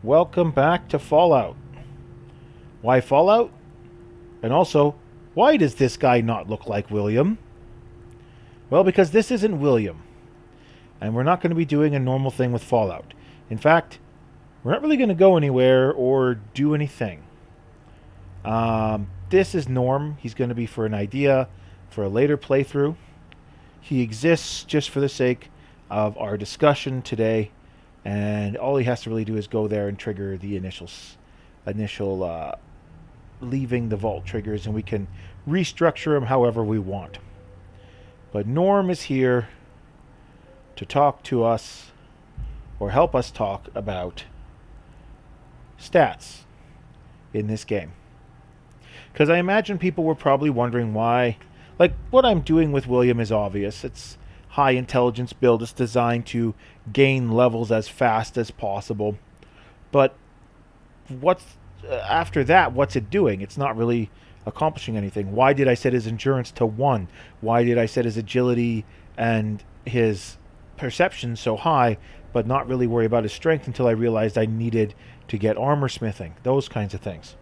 Welcome back to Fallout. Why Fallout? And also, why does this guy not look like William? Well, because this isn't William, and we're not going to be doing a normal thing with Fallout. In fact, we're not really going to go anywhere or do anything. This is Norm. He's going to be for an idea for a later playthrough. He exists just for the sake of our discussion today, and all he has to really do is go there and trigger the initial leaving the vault triggers, and we can restructure them however we want. But Norm is here to talk to us or help us talk about stats in this game. Because I imagine people were probably wondering why. Like, what I'm doing with William is obvious. It's high intelligence build. It's designed to gain levels as fast as possible. But what's after that? What's it doing? It's not really accomplishing anything. Why did I set his endurance to 1? Why did I set his agility and his perception so high, but not really worry about his strength until I realized I needed to get armor smithing? Those kinds of things.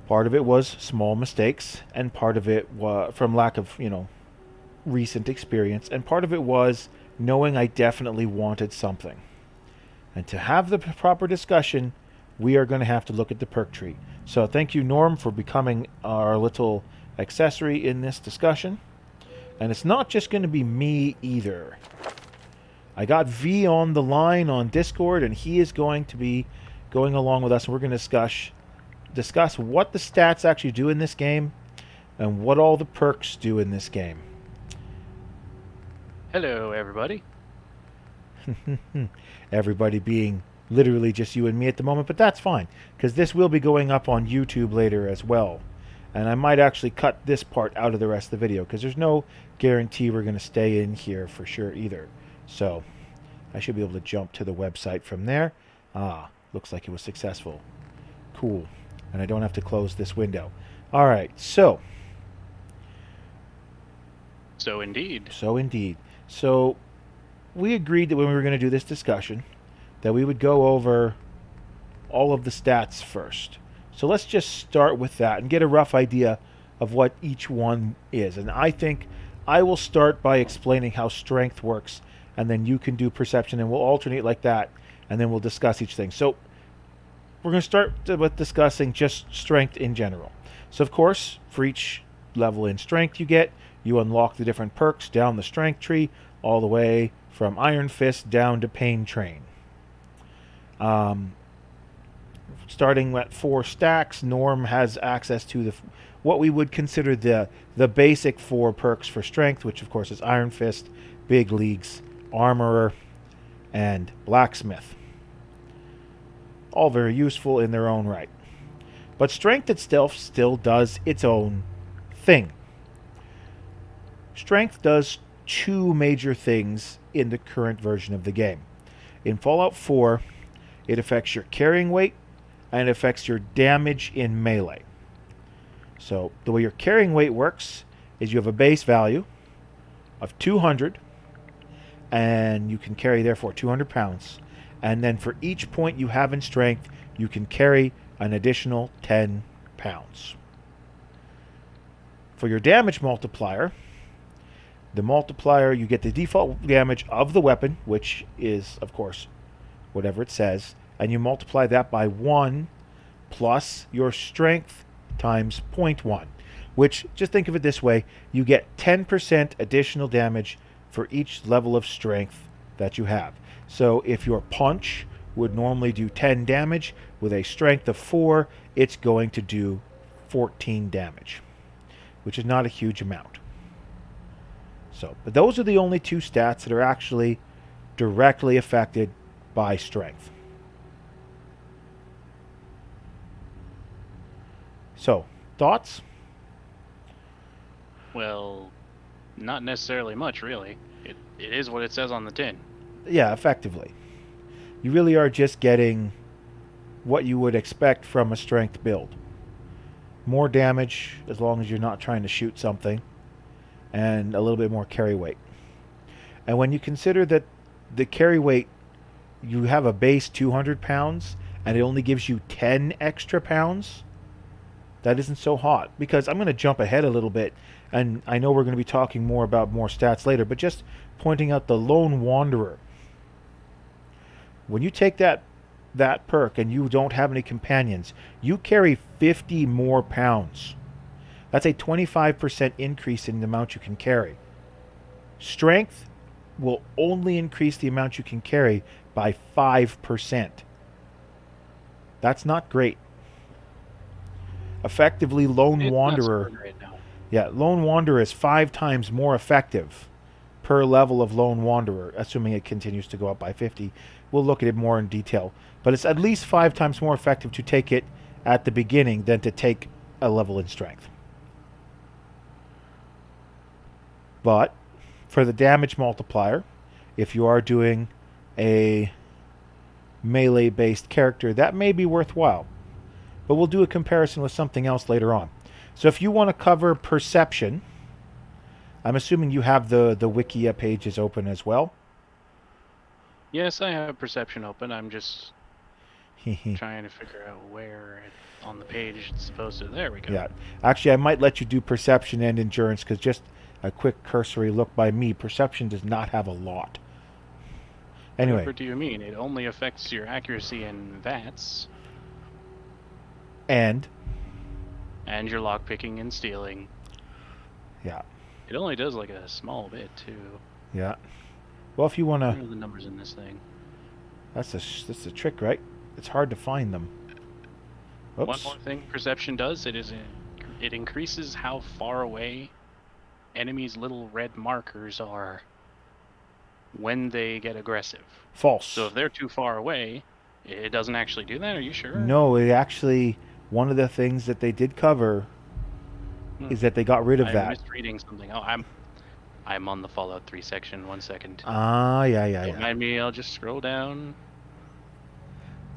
Part of it was small mistakes, and part of it was from lack of, recent experience, and part of it was knowing I definitely wanted something. And to have the proper discussion, we are going to have to look at the perk tree. So thank you, Norm, for becoming our little accessory in this discussion. And it's not just going to be me either. I got V on the line on Discord, and he is going to be going along with us. We're going to discuss what the stats actually do in this game and what all the perks do in this game. Hello, everybody. Everybody being literally just you and me at the moment, but that's fine, because this will be going up on YouTube later as well. And I might actually cut this part out of the rest of the video, because there's no guarantee we're going to stay in here for sure either. So I should be able to jump to the website from there. Looks like it was successful. Cool. And I don't have to close this window. All right, so indeed. So we agreed that when we were going to do this discussion, that we would go over all of the stats first. So let's just start with that and get a rough idea of what each one is. And I think I will start by explaining how strength works, and then you can do perception, and we'll alternate like that, and then we'll discuss each thing. So we're going to start with discussing just strength in general. So, of course, for each level in strength you unlock the different perks down the strength tree, all the way from Iron Fist down to Pain Train. Starting at 4 stacks, Norm has access to what we would consider the basic 4 perks for strength, which of course is Iron Fist, Big Leagues, Armorer, and Blacksmith. All very useful in their own right. But strength itself still does its own thing. Strength does 2 major things in the current version of the game. In Fallout 4, it affects your carrying weight, and it affects your damage in melee. So the way your carrying weight works is you have a base value of 200, and you can carry therefore 200 pounds. And then for each point you have in strength, you can carry an additional 10 pounds. For your damage multiplier, you get the default damage of the weapon, which is, of course, whatever it says, and you multiply that by 1 plus your strength times 0.1, which, just think of it this way, you get 10% additional damage for each level of strength that you have. So if your punch would normally do 10 damage, with a strength of 4, it's going to do 14 damage, which is not a huge amount. So, but those are the only 2 stats that are actually directly affected by strength. So, thoughts? Well, not necessarily much, really. It is what it says on the tin. Yeah, effectively. You really are just getting what you would expect from a strength build. More damage, as long as you're not trying to shoot something, and a little bit more carry weight. And when you consider that the carry weight you have a base 200 pounds and it only gives you 10 extra pounds, that isn't so hot. Because I'm going to jump ahead a little bit, and I know we're going to be talking more about more stats later, but just pointing out the Lone Wanderer. When you take that perk and you don't have any companions, you carry 50 more pounds. That's a 25% increase in the amount you can carry. Strength will only increase the amount you can carry by 5%. That's not great. Effectively, Lone It's not Wanderer. super great now. Yeah, Lone Wanderer is 5 times more effective per level of Lone Wanderer, assuming it continues to go up by 50. We'll look at it more in detail. But it's at least 5 times more effective to take it at the beginning than to take a level in strength. But for the damage multiplier, if you are doing a melee-based character, that may be worthwhile. But we'll do a comparison with something else later on. So if you want to cover perception, I'm assuming you have the Wikia pages open as well. Yes, I have perception open. I'm just trying to figure out where on the page it's supposed to. There we go. Yeah. Actually, I might let you do perception and endurance, because just a quick cursory look by me, perception does not have a lot. Anyway. Whatever do you mean? It only affects your accuracy in VATS. And your lockpicking and stealing. Yeah. It only does like a small bit too. Yeah. Well, if you want What to... are the numbers in this thing? That's the trick, right? It's hard to find them. Oops. One more thing perception does, it increases how far away enemies' little red markers are when they get aggressive. False. So if they're too far away, it doesn't actually do that. Are you sure? No, it actually... One of the things that they did cover is that they got rid of that. I'm misreading something. Oh, I'm on the Fallout 3 section. 1 second. Yeah. Don't mind me. I'll just scroll down.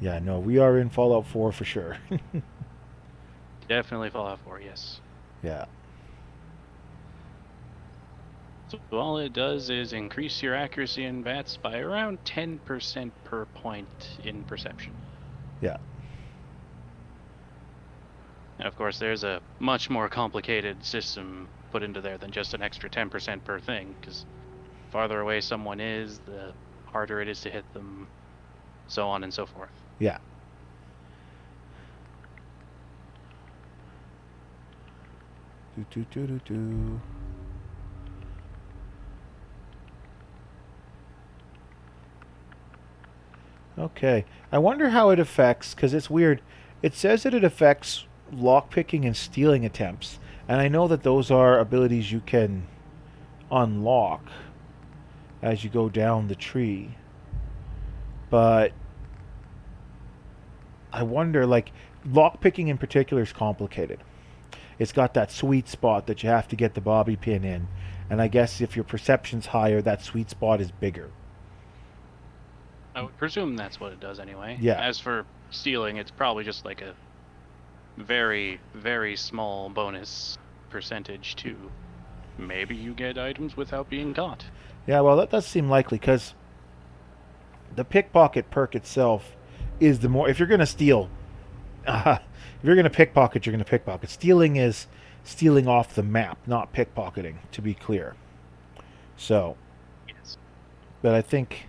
Yeah, no, we are in Fallout 4 for sure. Definitely Fallout 4, yes. Yeah. So all it does is increase your accuracy in VATS by around 10% per point in perception. Yeah. Now, of course, there's a much more complicated system put into there than just an extra 10% per thing, because farther away someone is, the harder it is to hit them, so on and so forth. Yeah. Do. Okay. I wonder how it affects, because it's weird. It says that it affects lockpicking and stealing attempts, and I know that those are abilities you can unlock as you go down the tree. But I wonder, like, lockpicking in particular is complicated. It's got that sweet spot that you have to get the bobby pin in, and I guess if your perception's higher, that sweet spot is bigger. I would presume that's what it does anyway. Yeah. As for stealing, it's probably just like a very, very small bonus percentage too. Maybe you get items without being caught. Yeah, well, that does seem likely, because the pickpocket perk itself is the more... If you're going to steal... if you're going to pickpocket, you're going to pickpocket. Stealing is stealing off the map, not pickpocketing, to be clear. So... Yes. But I think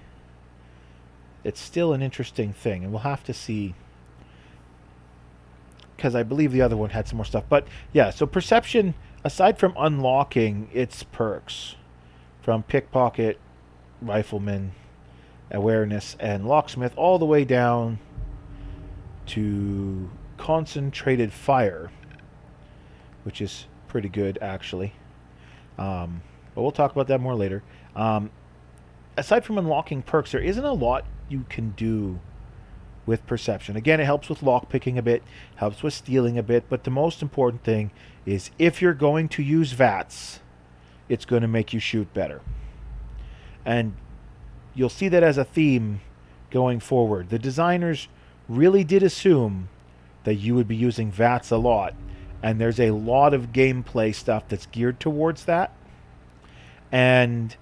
it's still an interesting thing, and we'll have to see... Because I believe the other one had some more stuff. But, yeah, so perception, aside from unlocking its perks, from pickpocket, rifleman, awareness, and locksmith, all the way down to concentrated fire, which is pretty good, actually. But we'll talk about that more later. Aside from unlocking perks, there isn't a lot you can do with perception. Again, it helps with lockpicking a bit, helps with stealing a bit, but the most important thing is if you're going to use VATS, it's going to make you shoot better. And you'll see that as a theme going forward. The designers really did assume that you would be using VATS a lot, and there's a lot of gameplay stuff that's geared towards that. And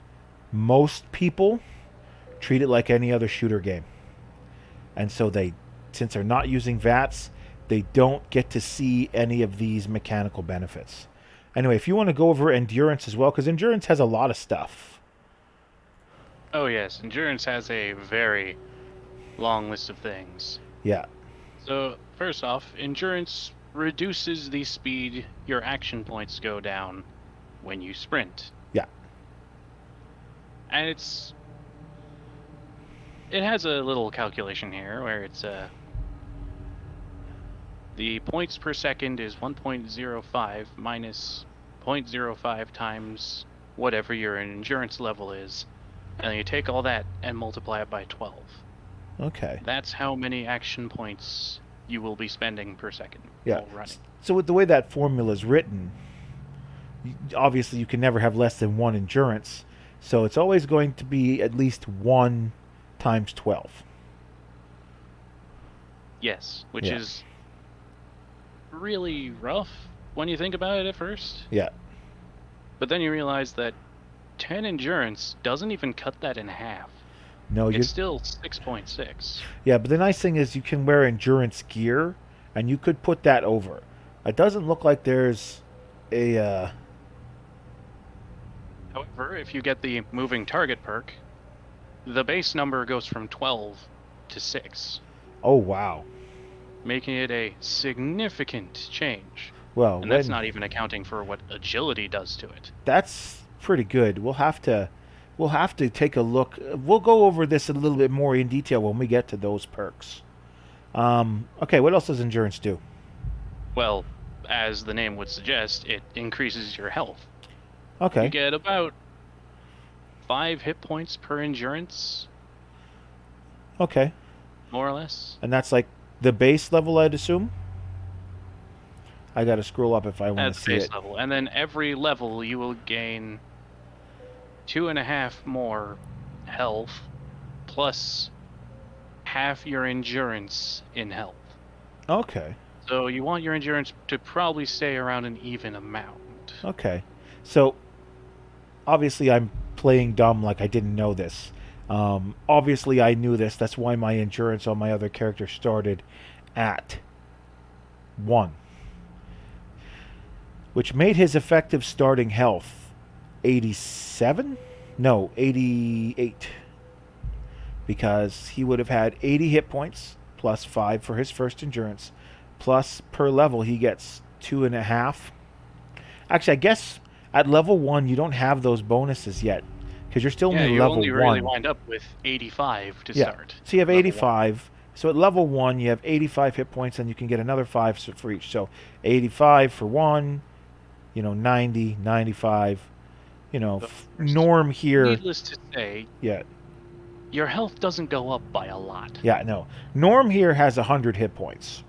most people treat it like any other shooter game. And so since they're not using VATS, they don't get to see any of these mechanical benefits. Anyway, if you want to go over endurance as well, because endurance has a lot of stuff. Oh yes, endurance has a very long list of things. Yeah. So first off, endurance reduces the speed your action points go down when you sprint. Yeah. And it has a little calculation here where it's the points per second is 1.05 minus 0.05 times whatever your endurance level is. And then you take all that and multiply it by 12. Okay. That's how many action points you will be spending per second Yeah. while running. So with the way that formula is written, obviously you can never have less than 1 endurance. So it's always going to be at least 1 times 12. Yes, which Yeah. is really rough when you think about it at first. Yeah. But then you realize that 10 endurance doesn't even cut that in half. No, It's still 6.6. Yeah, but the nice thing is you can wear endurance gear, and you could put that over. It doesn't look like there's a. However, if you get the moving target perk, the base number goes from 12 to 6, Oh wow. making it a significant change. Well, And that's not even accounting for what agility does to it. that's pretty good. We'll have to take a look. We'll go over this a little bit more in detail when we get to those perks. Okay, what else does endurance do? Well, as the name would suggest, it increases your health. Okay. You get about 5 hit points per endurance, Okay. more or less. And that's like the base level, I'd assume. I got to scroll up if I want At to the see base it. level. And then every level you will gain 2.5 more health plus half your endurance in health. Okay. So you want your endurance to probably stay around an even amount. Okay. So obviously I'm playing dumb like I didn't know this. Obviously I knew this. That's why my endurance on my other character started at 1, which made his effective starting health 87? No, 88. Because he would have had 80 hit points plus 5 for his first endurance, plus per level he gets 2.5. Actually, I guess at level 1 you don't have those bonuses yet because you're still only you level only 1. really wind up with 85 to start. So you have level 85. So at level 1 you have 85 hit points and you can get another 5 for each. So 85 for 1, 90, 95. Norm here. Needless to say, Yeah. your health doesn't go up by a lot. Yeah, no. Norm here has 100 hit points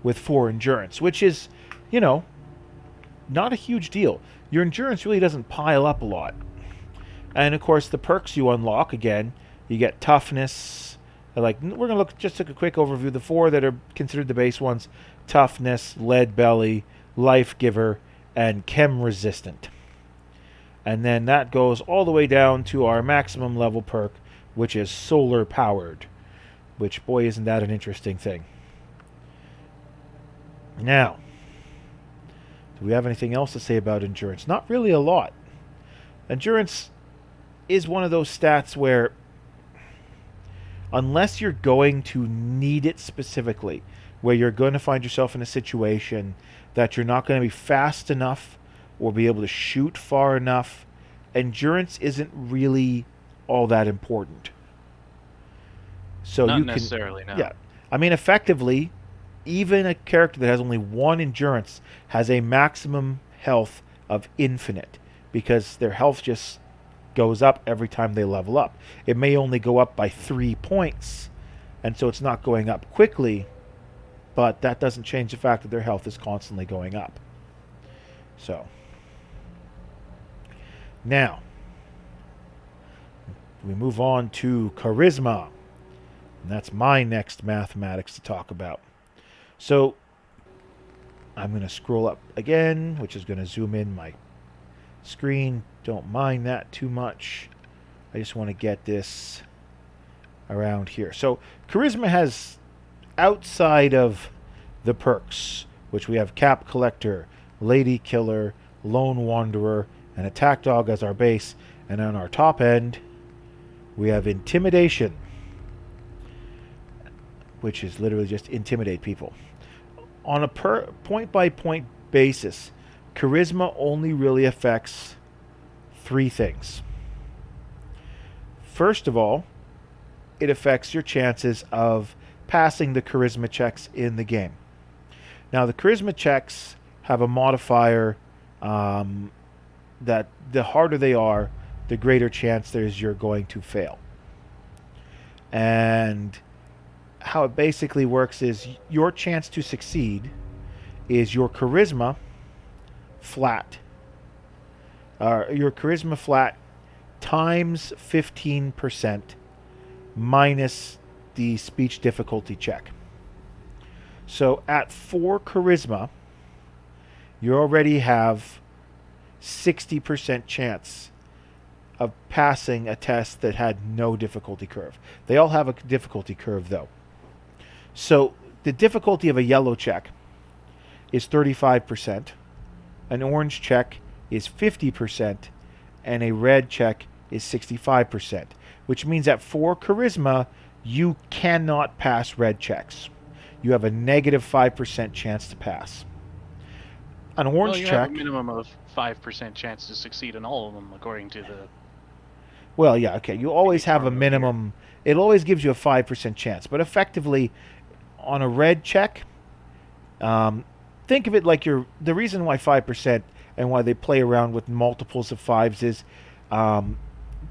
with 4 endurance, which is, not a huge deal. Your endurance really doesn't pile up a lot. And of course, the perks you unlock, again, you get toughness. We're going to just take a quick overview. The 4 that are considered the base ones: toughness, lead belly, life giver, and chem resistant. And then that goes all the way down to our maximum level perk, which is solar powered. Which, boy, isn't that an interesting thing. Now, do we have anything else to say about endurance? Not really a lot. Endurance is one of those stats where, unless you're going to need it specifically, where you're going to find yourself in a situation that you're not going to be fast enough or be able to shoot far enough, endurance isn't really all that important. So Not you necessarily, can, no. yeah. I mean, effectively, even a character that has only 1 endurance has a maximum health of infinite because their health just goes up every time they level up. It may only go up by 3 points, and so it's not going up quickly, but that doesn't change the fact that their health is constantly going up. So, now, we move on to charisma. And that's my next mathematics to talk about. So, I'm going to scroll up again, which is going to zoom in my screen. Don't mind that too much. I just want to get this around here. So charisma has, outside of the perks, which we have Cap Collector, Lady Killer, Lone Wanderer, and Attack Dog as our base, and on our top end, we have Intimidation, which is literally just intimidate people. On a point-by-point basis, charisma only really affects three things. First of all, it affects your chances of passing the charisma checks in the game. Now, the charisma checks have a modifier that the harder they are, the greater chance there's you're going to fail. And how it basically works is your chance to succeed is your charisma flat. Your charisma flat times 15% minus the speech difficulty check. So at 4 charisma, you already have 60% chance of passing a test that had no difficulty curve. They all have a difficulty curve, though. So the difficulty of a yellow check is 35%, an orange check is 50%, and a red check is 65%, which means at 4 charisma, you cannot pass red checks. You have a negative 5% chance to pass. An orange you check... have a minimum of 5% chance to succeed in all of them, according to the... Well, yeah, okay. You always have a minimum. It always gives you a 5% chance. But effectively, on a red check, think of it like the reason why 5% and why they play around with multiples of 5s is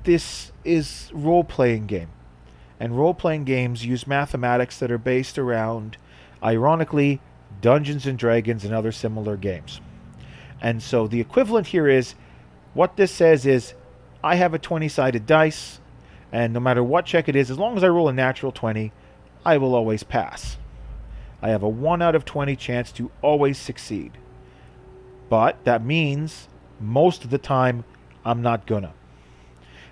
this is role-playing game. And role-playing games use mathematics that are based around, ironically, Dungeons and Dragons and other similar games. And so the equivalent here is, what this says is, I have a 20-sided dice, and no matter what check it is, as long as I roll a natural 20, I will always pass. I have a 1 out of 20 chance to always succeed. But that means, most of the time, I'm not gonna.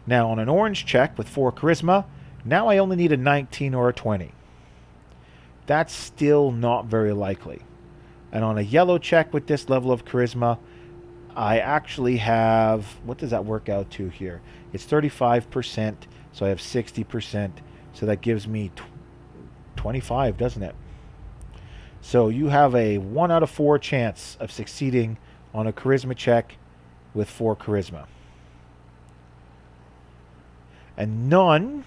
Now, on an orange check with 4 charisma, now I only need a 19 or a 20. That's still not very likely. And on a yellow check with this level of charisma, I actually have... What does that work out to here? It's 35%, so I have 60%. So that gives me 25, doesn't it? So you have a 1 out of 4 chance of succeeding on a charisma check with 4 charisma. And none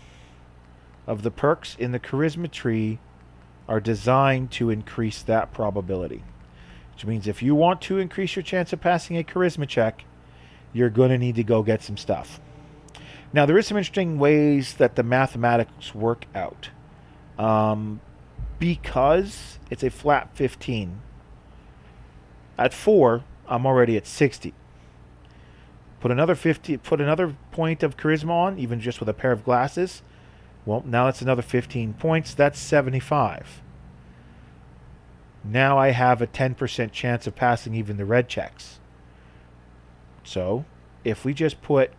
of the perks in the charisma tree are designed to increase that probability. Which means if you want to increase your chance of passing a charisma check, you're going to need to go get some stuff. Now, there is some interesting ways that the mathematics work out. Because it's a flat 15, at 4, I'm already at 60. Put another point of charisma on, even just with a pair of glasses. Well, now that's another 15 points. That's 75. Now I have a 10% chance of passing even the red checks. So, if we just put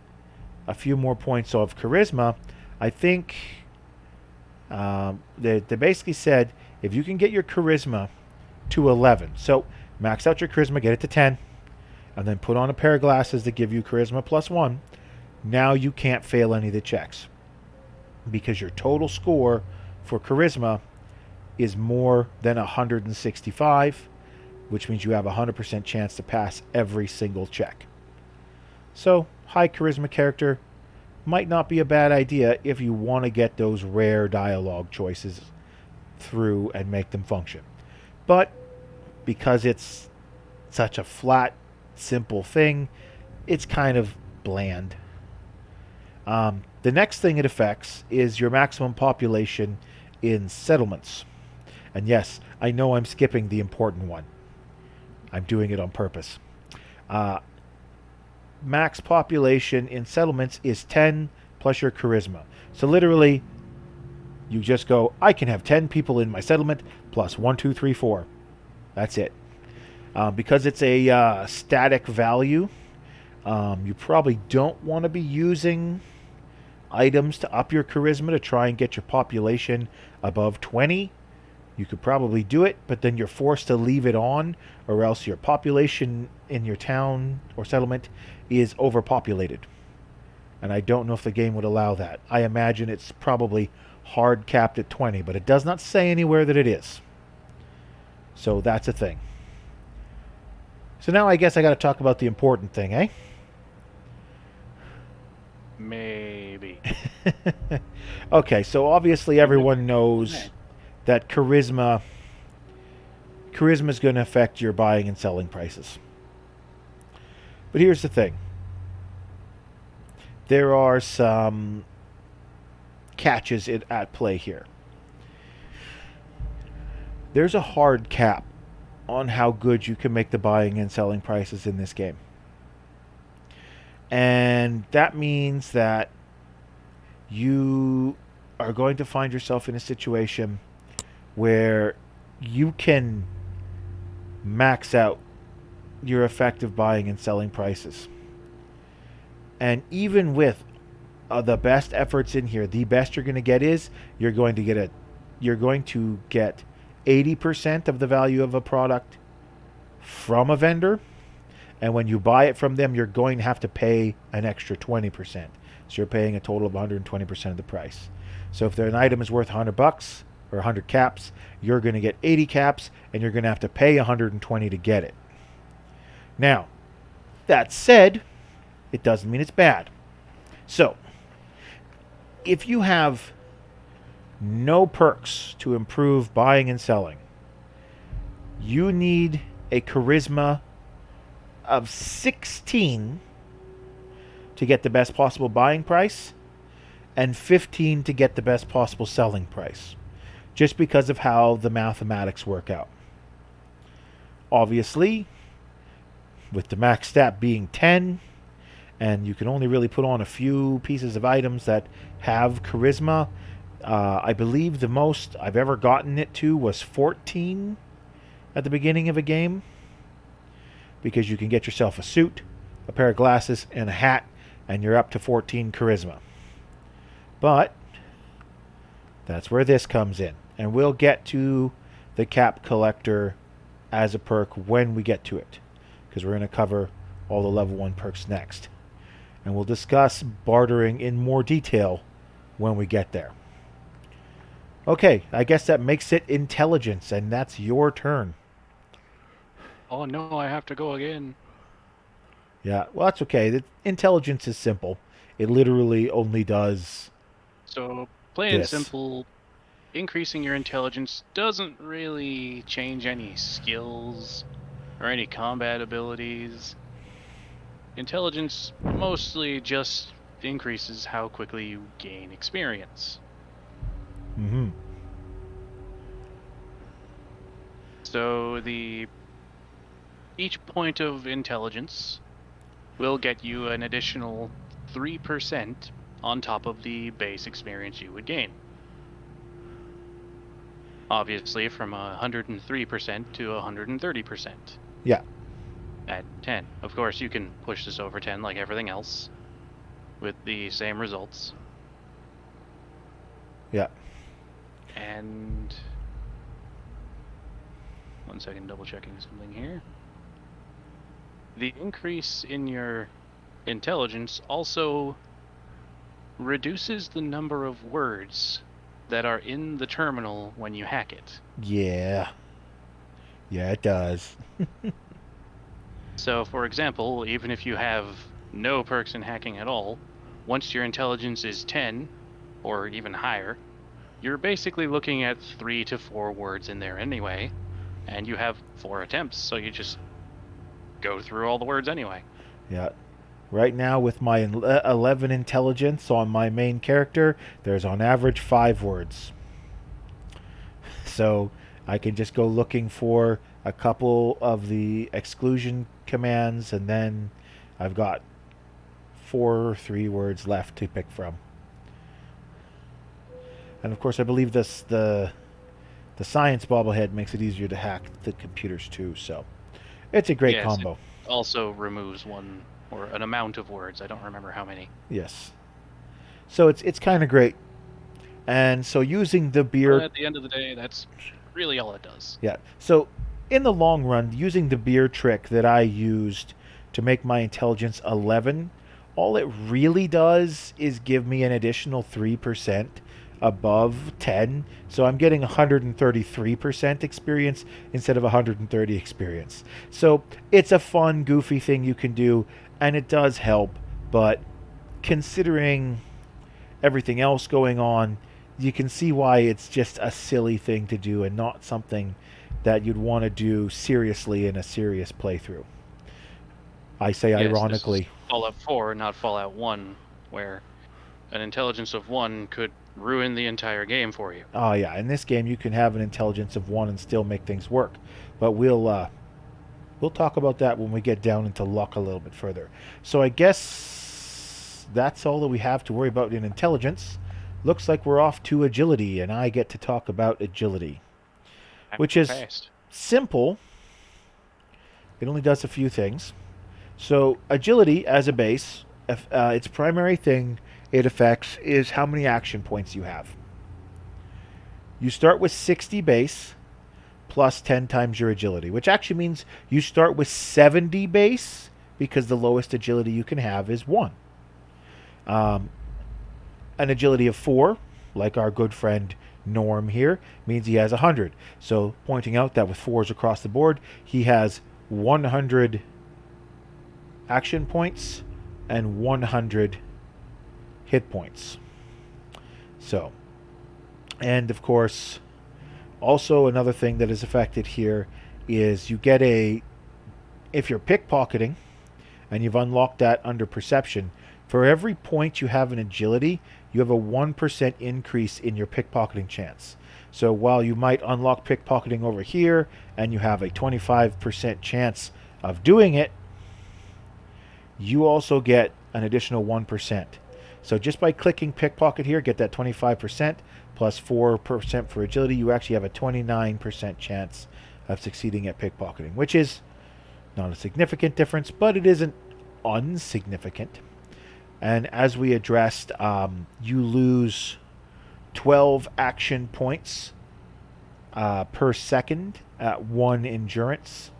a few more points of charisma, I think they basically said if you can get your charisma to 11, so max out your charisma, get it to 10, and then put on a pair of glasses that give you charisma plus 1, now you can't fail any of the checks. Because your total score for charisma is more than 165, which means you have a 100% chance to pass every single check. So, high charisma character might not be a bad idea if you want to get those rare dialogue choices through and make them function. But because it's such a flat, simple thing, it's kind of bland. The next thing it affects is your maximum population in settlements. And yes, I know I'm skipping the important one. I'm doing it on purpose. Max population in settlements is 10 plus your charisma. So literally, you just go, I can have 10 people in my settlement plus 1, 2, 3, 4. That's it. Because it's a static value, you probably don't want to be using items to up your charisma to try and get your population above 20, you could probably do it, but then you're forced to leave it on, or else your population in your town or settlement is overpopulated. And I don't know if the game would allow that. I imagine it's probably hard capped at 20, but it does not say anywhere that it is. So that's a thing. So now I guess I got to talk about the important thing, eh? Maybe. Okay, so obviously everyone knows that charisma is going to affect your buying and selling prices. But here's the thing. There are some catches at play here. There's a hard cap on how good you can make the buying and selling prices in this game. And that means that you are going to find yourself in a situation where you can max out your effective buying and selling prices. And even with the best efforts in here, the best you're going to get is you're going to get 80% of the value of a product from a vendor, and when you buy it from them, you're going to have to pay an extra 20%. So you're paying a total of 120% of the price. So if an item is worth $100 or 100 caps, you're going to get 80 caps, and you're going to have to pay 120 to get it. Now, that said, it doesn't mean it's bad. So, if you have no perks to improve buying and selling, you need a charisma of 16 to get the best possible buying price and 15 to get the best possible selling price, just because of how the mathematics work out. Obviously, with the max stat being 10, and you can only really put on a few pieces of items that have charisma. I believe the most I've ever gotten it to was 14 at the beginning of a game, because you can get yourself a suit, a pair of glasses, and a hat, and you're up to 14 charisma. But that's where this comes in, and we'll get to the cap collector as a perk when we get to it, because we're going to cover all the level 1 perks next. And we'll discuss bartering in more detail when we get there. Okay, I guess that makes it intelligence, and that's your turn. Oh no, I have to go again. Yeah, well, that's okay. The intelligence is simple. It literally only does So, plain and this. simple, increasing your intelligence doesn't really change any skills or any combat abilities. Intelligence mostly just increases how quickly you gain experience. Mm-hmm. So each point of intelligence will get you an additional 3% on top of the base experience you would gain. Obviously, from 103% to 130%. Yeah. At 10. Of course, you can push this over 10 like everything else with the same results. Yeah. And 1 second, double checking something here. The increase in your intelligence also reduces the number of words that are in the terminal when you hack it. Yeah. Yeah, it does. So, for example, even if you have no perks in hacking at all, once your intelligence is 10, or even higher, you're basically looking at 3 to 4 words in there anyway, and you have 4 attempts, so you just go through all the words anyway. Yeah. Right now, with my 11 intelligence on my main character, there's on average 5 words. So I can just go looking for a couple of the exclusion commands, and then I've got 4 or 3 words left to pick from. And of course, I believe the science bobblehead makes it easier to hack the computers too. So it's a great combo. Also removes one or an amount of words. I don't remember how many. Yes. So it's kind of great. And so using the But beer, at the end of the day, that's really all it does. yeah. So in the long run, using the beer trick that I used to make my intelligence 11, all it really does is give me an additional 3% above 10. So I'm getting 133% experience instead of 130 experience. So it's a fun, goofy thing you can do, and it does help. But considering everything else going on, you can see why it's just a silly thing to do and not something that you'd want to do seriously in a serious playthrough. I say Yes, this is ironically. Fallout 4, not Fallout 1, where an intelligence of 1 could ruin the entire game for you. Oh yeah, in this game you can have an intelligence of 1 and still make things work. But we'll talk about that when we get down into luck a little bit further. So I guess that's all that we have to worry about in intelligence. Looks like we're off to agility, and I get to talk about agility, That which was is fast. simple. It only does a few things. So agility as a base, its primary thing it affects is how many action points you have. You start with 60 base plus 10 times your agility, which actually means you start with 70 base because the lowest agility you can have is 1. Um, an agility of 4, like our good friend Norm here, means he has 100. So pointing out that with 4s across the board, he has 100 action points and 100 hit points. So, and of course, also another thing that is affected here is you get if you're pickpocketing and you've unlocked that under perception, for every point you have in agility, you have a 1% increase in your pickpocketing chance. So while you might unlock pickpocketing over here and you have a 25% chance of doing it, you also get an additional 1%. So just by clicking pickpocket here, get that 25% plus 4% for agility, you actually have a 29% chance of succeeding at pickpocketing, which is not a significant difference, but it isn't unsignificant. And as we addressed, you lose 12 action points per second at 1 endurance,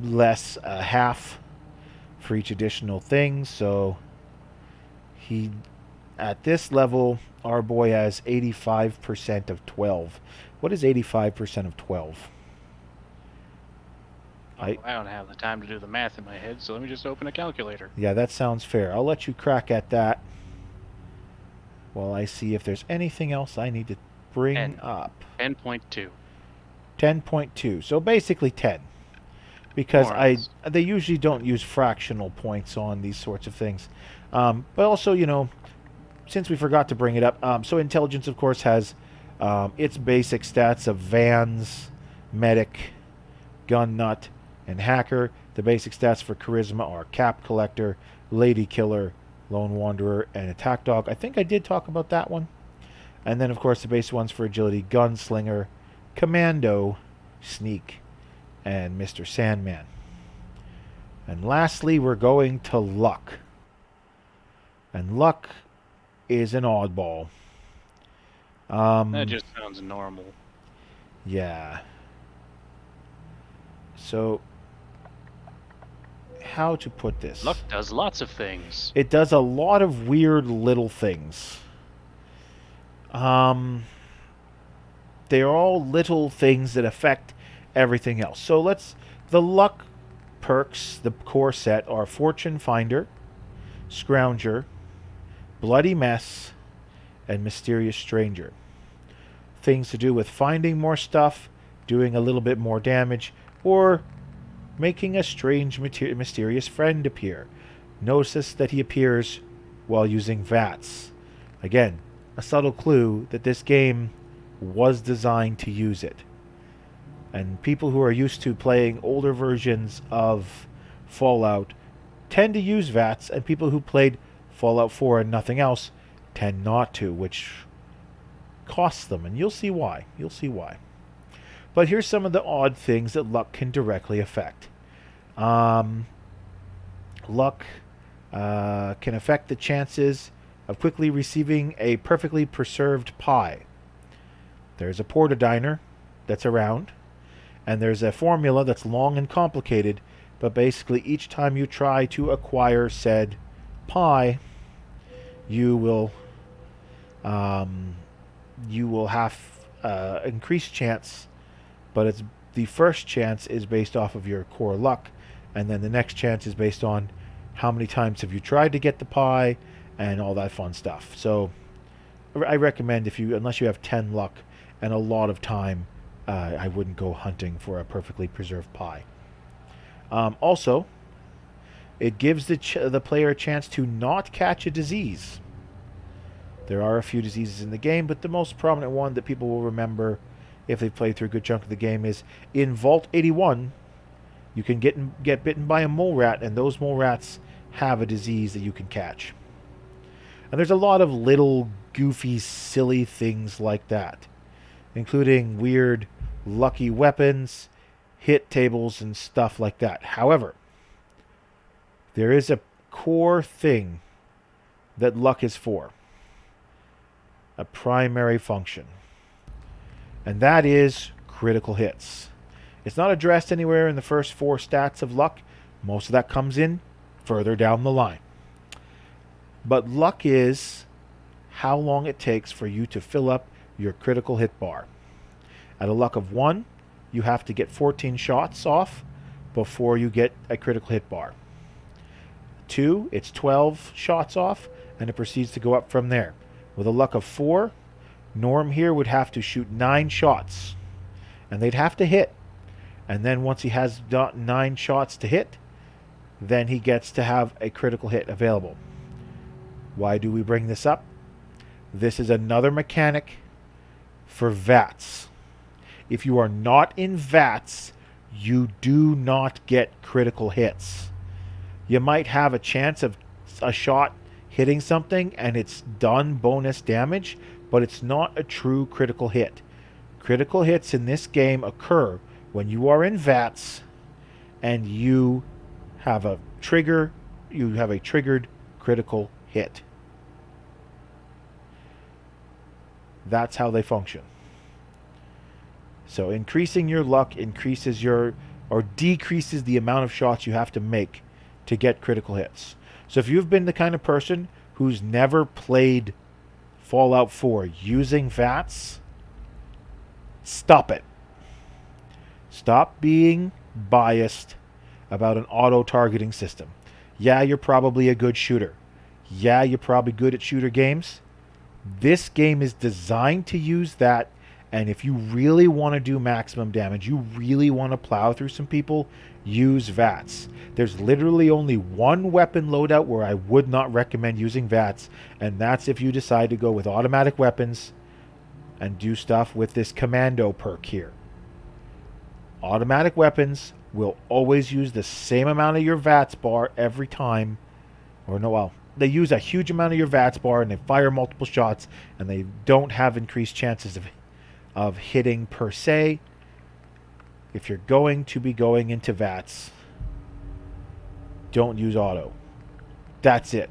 less half for each additional thing. So he, at this level, our boy has 85% of 12. What is 85% of 12? I don't have the time to do the math in my head, so let me just open a calculator. Yeah, that sounds fair. I'll let you crack at that while I see if there's anything else I need to bring 10. up. 10.2. 10.2. So basically 10. Because More or less. they usually don't use fractional points on these sorts of things. But also, since we forgot to bring it up, so intelligence, of course, has its basic stats of Vans, Medic, Gun Nut, and Hacker. The basic stats for Charisma are Cap Collector, Lady Killer, Lone Wanderer, and Attack Dog. I think I did talk about that one. And then, of course, the base ones for agility, Gunslinger, Commando, Sneak, and Mr. Sandman. And lastly, we're going to luck. And luck is an oddball. That just sounds normal. Yeah. So, how to put this? Luck does lots of things. It does a lot of weird little things. They're all little things that affect everything else. So the luck perks, the core set, are Fortune Finder, Scrounger, Bloody Mess, and Mysterious Stranger. Things to do with finding more stuff, doing a little bit more damage, or making a strange mysterious friend appear. Notice that he appears while using VATS. Again, a subtle clue that this game was designed to use it. And people who are used to playing older versions of Fallout tend to use VATS, and people who played Fallout 4 and nothing else tend not to, which costs them, and you'll see why. You'll see why. But here's some of the odd things that luck can directly affect. Luck can affect the chances of quickly receiving a perfectly preserved pie. There's a portadiner that's around, and there's a formula that's long and complicated, but basically each time you try to acquire said pie, you will have increased chance, but it's the first chance is based off of your core luck, and then the next chance is based on how many times have you tried to get the pie and all that fun stuff. So I recommend, if you unless you have 10 luck and a lot of time, I wouldn't go hunting for a perfectly preserved pie. Also, it gives the player a chance to not catch a disease. There are a few diseases in the game, but the most prominent one that people will remember if they've played through a good chunk of the game is in Vault 81. You can get bitten by a mole rat, and those mole rats have a disease that you can catch. And there's a lot of little goofy, silly things like that, including weird, lucky weapons, hit tables, and stuff like that. However, there is a core thing that luck is for, a primary function, and that is critical hits. It's not addressed anywhere in the first 4 stats of luck. Most of that comes in further down the line. But luck is how long it takes for you to fill up your critical hit bar. At a luck of 1, you have to get 14 shots off before you get a critical hit bar. 2, it's 12 shots off, and it proceeds to go up from there. With a luck of 4, Norm here would have to shoot 9 shots, and they'd have to hit. And then once he has 9 shots to hit, then he gets to have a critical hit available. Why do we bring this up? This is another mechanic for VATS. If you are not in VATS, you do not get critical hits. You might have a chance of a shot hitting something and it's done bonus damage, but it's not a true critical hit. Critical hits in this game occur when you are in VATS and you have a triggered critical hit. That's how they function. So increasing your luck decreases the amount of shots you have to make to get critical hits. So if you've been the kind of person who's never played Fallout 4 using VATS, stop it. Stop being biased about an auto-targeting system. Yeah, you're probably a good shooter. Yeah, you're probably good at shooter games. This game is designed to use that, and if you really want to do maximum damage, you really want to plow through some people, use VATS. There's literally only one weapon loadout where I would not recommend using VATS, and that's if you decide to go with automatic weapons and do stuff with this commando perk here. Automatic weapons will always use the same amount of your VATS bar every time. They use a huge amount of your VATS bar and they fire multiple shots, and they don't have increased chances of hitting per se. If you're going to be going into VATS, don't use auto. That's it.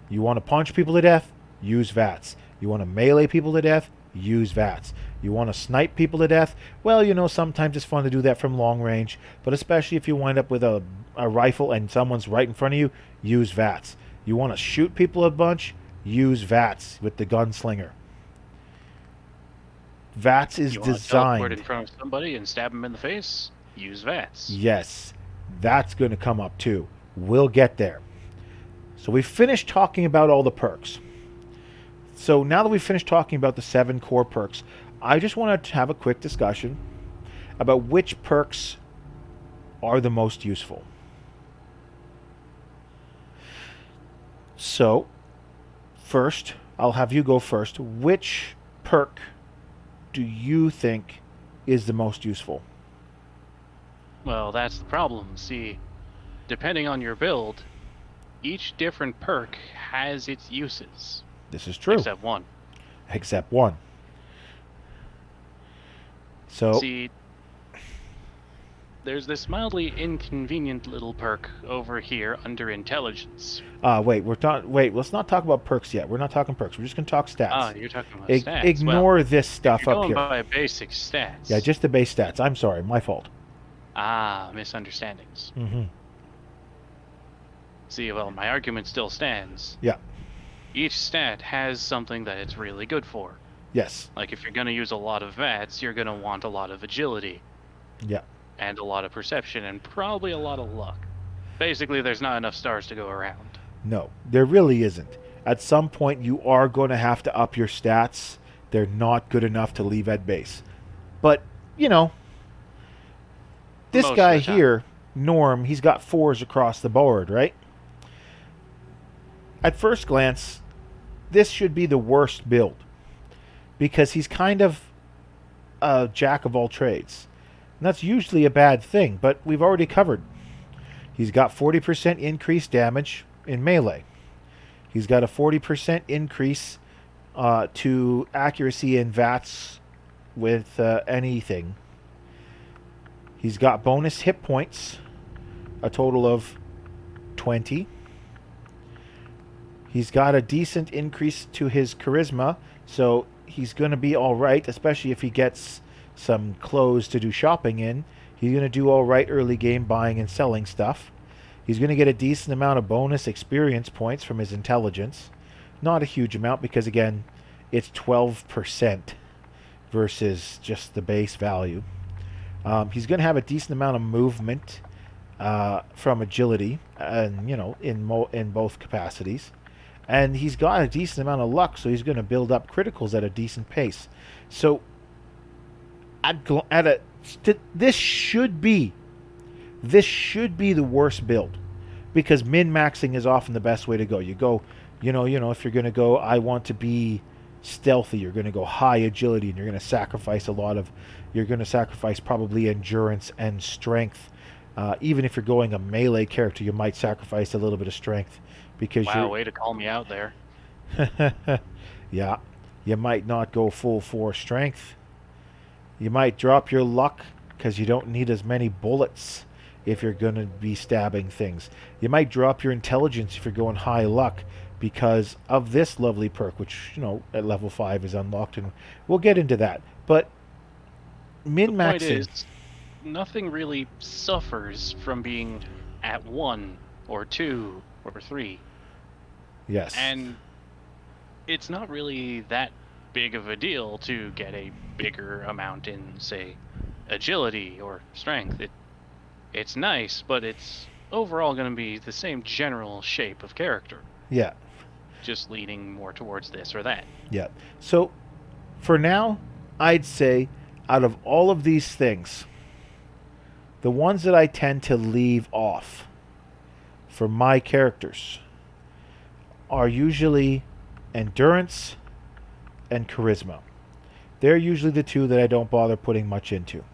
You want to punch people to death? Use VATS. You want to melee people to death? Use VATS. You want to snipe people to death? Well, sometimes it's fun to do that from long range, but especially if you wind up with a rifle and someone's right in front of you, use VATS. You want to shoot people a bunch? Use VATS with the gunslinger. VATS is You want to designed... teleport in front of somebody and stab them in the face? Use VATS. Yes, that's going to come up too. We'll get there. So we finished talking about all the perks. So now that we've finished talking about the 7 core perks, I just want to have a quick discussion about which perks are the most useful. So, first, I'll have you go first. Which perk do you think is the most useful? Well, that's the problem. See, depending on your build, each different perk has its uses. This is true. Except one. Except one. So, See, there's this mildly inconvenient little perk over here under intelligence. Wait, let's not talk about perks yet. We're not talking perks. We're just going to talk Ah, stats. you're talking about stats. Well, Ignore this if stuff you're up going here. by basic Yeah, stats. just the base stats. I'm sorry, my fault. Ah, misunderstandings. Mm-hmm. See, well, my argument still stands. Yeah. Each stat has something that it's really good for. Yes. Like, if you're going to use a lot of VATS, you're going to want a lot of agility. Yeah. And a lot of perception, and probably a lot of luck. Basically, there's not enough stars to go around. No, there really isn't. At some point, you are going to have to up your stats. They're not good enough to leave at base. But, you know, this Most guy of the time. here, Norm, he's got 4s across the board, right? At first glance, this should be the worst build. Because he's kind of a jack of all trades. And that's usually a bad thing, but we've already covered. He's got 40% increased damage in melee. He's got a 40% increase to accuracy in VATS with anything. He's got bonus hit points, a total of 20. He's got a decent increase to his charisma, so he's going to be all right, especially if he gets some clothes to do shopping in. He's going to do all right early game buying and selling stuff. He's going to get a decent amount of bonus experience points from his intelligence. Not a huge amount because, again, it's 12% versus just the base value. He's going to have a decent amount of movement from agility, and in both capacities. And he's got a decent amount of luck, so he's going to build up criticals at a decent pace. So, this should be the worst build, because min-maxing is often the best way to go. You go, if you're going to go, I want to be stealthy, you're going to go high agility, and you're going to sacrifice probably endurance and strength. Even if you're going a melee character, you might sacrifice a little bit of strength because Wow, way to call me out there. Yeah, you might not go full 4 strength. You might drop your luck because you don't need as many bullets if you're going to be stabbing things. You might drop your intelligence if you're going high luck because of this lovely perk, which, at level 5 is unlocked, and we'll get into that. But min-maxing... The point is, nothing really suffers from being at 1 or 2 or 3. Yes. And it's not really that big of a deal to get a bigger amount in, say, agility or strength. It's nice, but it's overall going to be the same general shape of character. Yeah. Just leaning more towards this or that. Yeah. So, for now, I'd say out of all of these things, the ones that I tend to leave off for my characters are usually endurance and charisma. They're usually the two that I don't bother putting much into.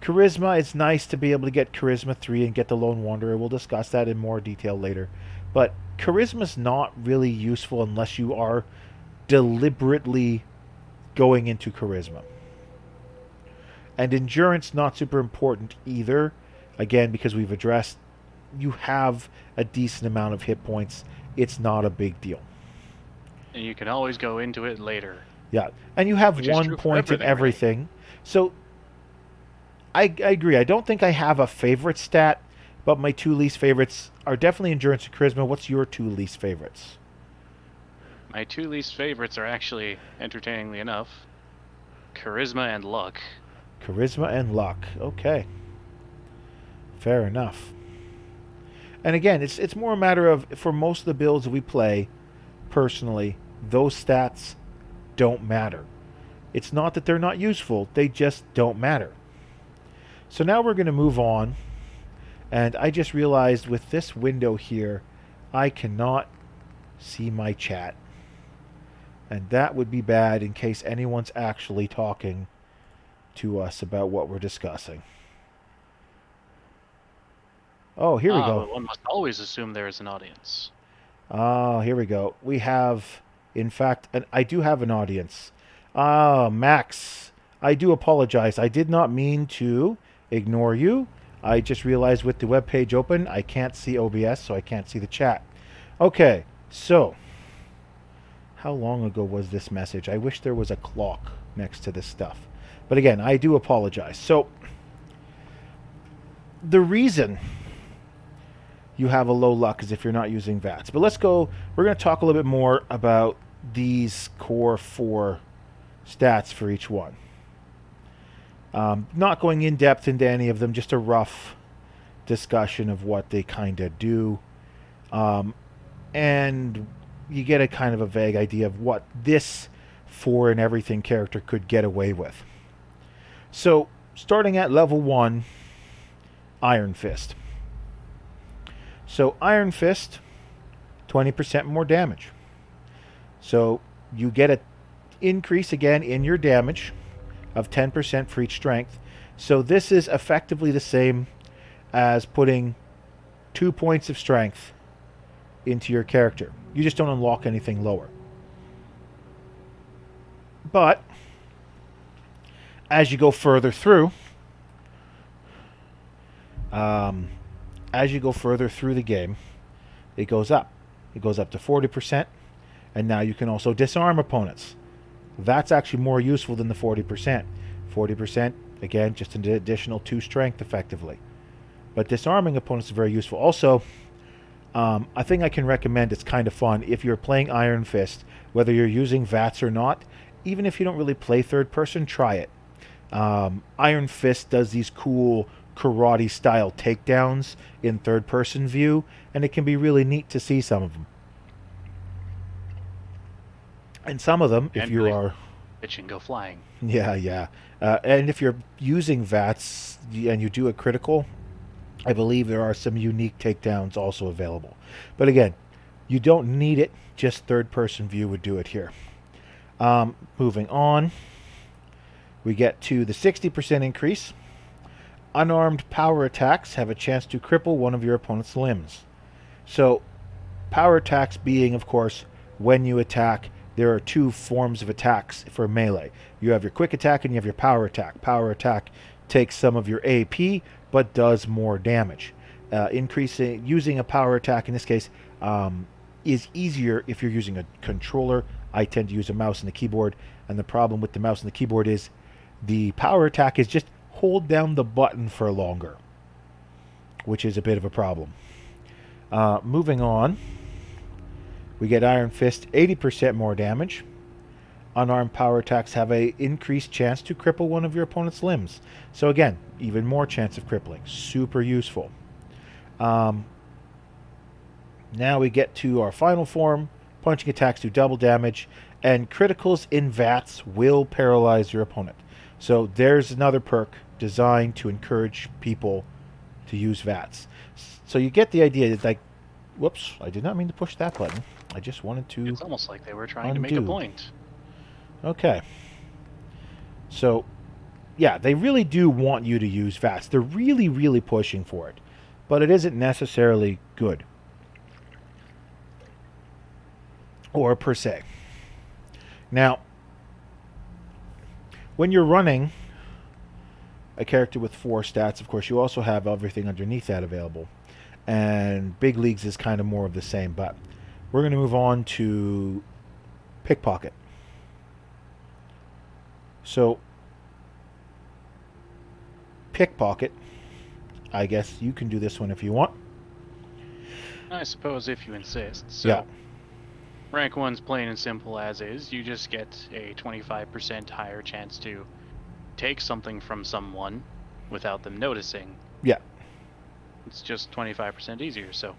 Charisma, it's nice to be able to get Charisma 3 and get the Lone Wanderer. We'll discuss that in more detail later. But Charisma's not really useful unless you are deliberately going into Charisma. And Endurance, not super important either. Again, because we've addressed, you have a decent amount of hit points. It's not a big deal. And you can always go into it later. Yeah, and you have Which is 1 true for point in everything. really. So, I agree. I don't think I have a favorite stat, but my 2 least favorites are definitely Endurance and Charisma. What's your 2 least favorites? My 2 least favorites are actually, entertainingly enough, Charisma and Luck. Charisma and Luck. Okay. Fair enough. And again, it's more a matter of, for most of the builds we play, personally, those stats don't matter. It's not that they're not useful, they just don't matter. So now we're going to move on, and I just realized with this window here, I cannot see my chat. And that would be bad in case anyone's actually talking to us about what we're discussing. Oh, here we go. One must always assume there is an audience. Oh, here we go. We have, in fact, I do have an audience. Max, I do apologize. I did not mean to Ignore you. I just realized with the web page open, I can't see OBS, so I can't see the chat. Okay, so how long ago was this message? I wish there was a clock next to this stuff. But again, I do apologize. So the reason you have a low luck is if you're not using VATS. But let's go, we're going to talk a little bit more about these core 4 stats for each one. Not going in depth into any of them, just a rough discussion of what they kind of do. And you get a kind of a vague idea of what this 4 and everything character could get away with. So, starting at level 1, Iron Fist. So, Iron Fist, 20% more damage. So, you get an increase again in your damage of 10% for each strength. So, this is effectively the same as putting 2 points of strength into your character. You just don't unlock anything lower. But as you go further through, the game, it goes up. It goes up to 40%, and now you can also disarm opponents. That's actually more useful than the 40%. 40%, again, just an additional 2 strength effectively. But disarming opponents is very useful. Also, I think I can recommend, it's kind of fun if you're playing Iron Fist, whether you're using VATS or not. Even if you don't really play third person, try it. Iron Fist does these cool karate style takedowns in third person view, and it can be really neat to see some of them. And some of them, if you are bitch and go flying. Yeah. And if you're using VATS and you do a critical, I believe there are some unique takedowns also available. But again, you don't need it. Just third-person view would do it here. Moving on, we get to the 60% increase. Unarmed power attacks have a chance to cripple one of your opponent's limbs. So, power attacks being, of course, when you attack, there are 2 forms of attacks for melee. You have your quick attack and you have your power attack. Power attack takes some of your AP, but does more damage. Using a power attack in this case is easier if you're using a controller. I tend to use a mouse and a keyboard, and the problem with the mouse and the keyboard is the power attack is just hold down the button for longer, which is a bit of a problem. Moving on, we get Iron Fist, 80% more damage. Unarmed power attacks have a increased chance to cripple one of your opponent's limbs. So again, even more chance of crippling. Super useful. Now we get to our final form. Punching attacks do double damage, and criticals in VATS will paralyze your opponent. So there's another perk designed to encourage people to use VATS. So you get the idea that, like, whoops, I did not mean to push that button. I just wanted to It's almost like they were trying to make a point. Okay. So, yeah, they really do want you to use VATS. They're really, really pushing for it. But it isn't necessarily good. Or per se. Now, when you're running a character with 4 stats, of course, you also have everything underneath that available. And Big Leagues is kind of more of the same. But we're going to move on to Pickpocket. So, Pickpocket, I guess you can do this one if you want. I suppose if you insist. So, yeah. Rank 1's plain and simple as is. You just get a 25% higher chance to take something from someone without them noticing. Yeah. It's just 25% easier, so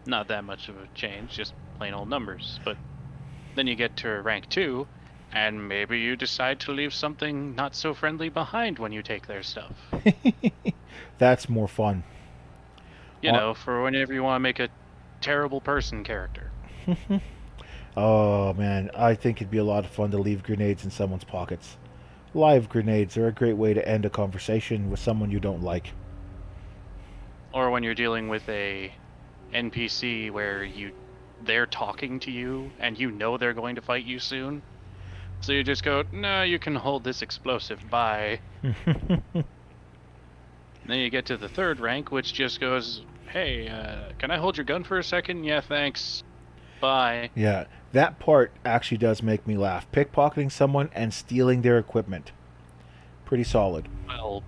not that much of a change, just plain old numbers. But then you get to rank 2, and maybe you decide to leave something not so friendly behind when you take their stuff. That's more fun. You know, for whenever you want to make a terrible person character. Oh, man, I think it'd be a lot of fun to leave grenades in someone's pockets. Live grenades are a great way to end a conversation with someone you don't like. Or when you're dealing with a NPC where they're talking to you and you know they're going to fight you soon. So you just go, no, you can hold this explosive, bye. Then you get to the third rank, which just goes, hey, can I hold your gun for a second? Yeah, thanks. Bye. Yeah, that part actually does make me laugh. Pickpocketing someone and stealing their equipment. Pretty solid. Well,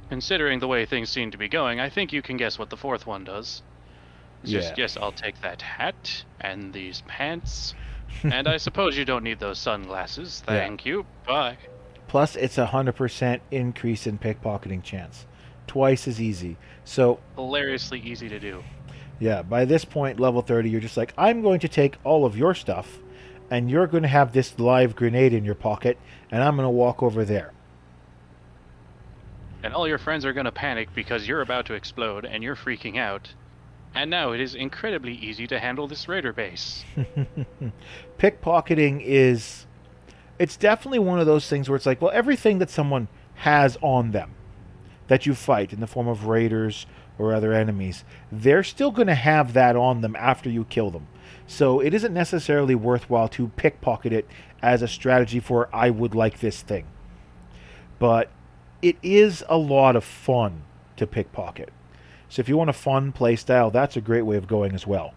considering the way things seem to be going, I think you can guess what the fourth one does. It's Yeah. just, yes, I'll take that hat and these pants. And I suppose you don't need those sunglasses. Thank you. Bye. Plus, it's 100% increase in pickpocketing chance. Twice as easy. So, Hilariously easy to do. yeah, by this point, level 30, you're just like, I'm going to take all of your stuff, and you're going to have this live grenade in your pocket, and I'm going to walk over there. And all your friends are going to panic because you're about to explode and you're freaking out. And now it is incredibly easy to handle this raider base. Pickpocketing is. It's definitely one of those things where it's like, well, everything that someone has on them that you fight in the form of raiders or other enemies, they're still going to have that on them after you kill them. So it isn't necessarily worthwhile to pickpocket it as a strategy for I would like this thing. But it is a lot of fun to pickpocket. So if you want a fun play style, that's a great way of going as well.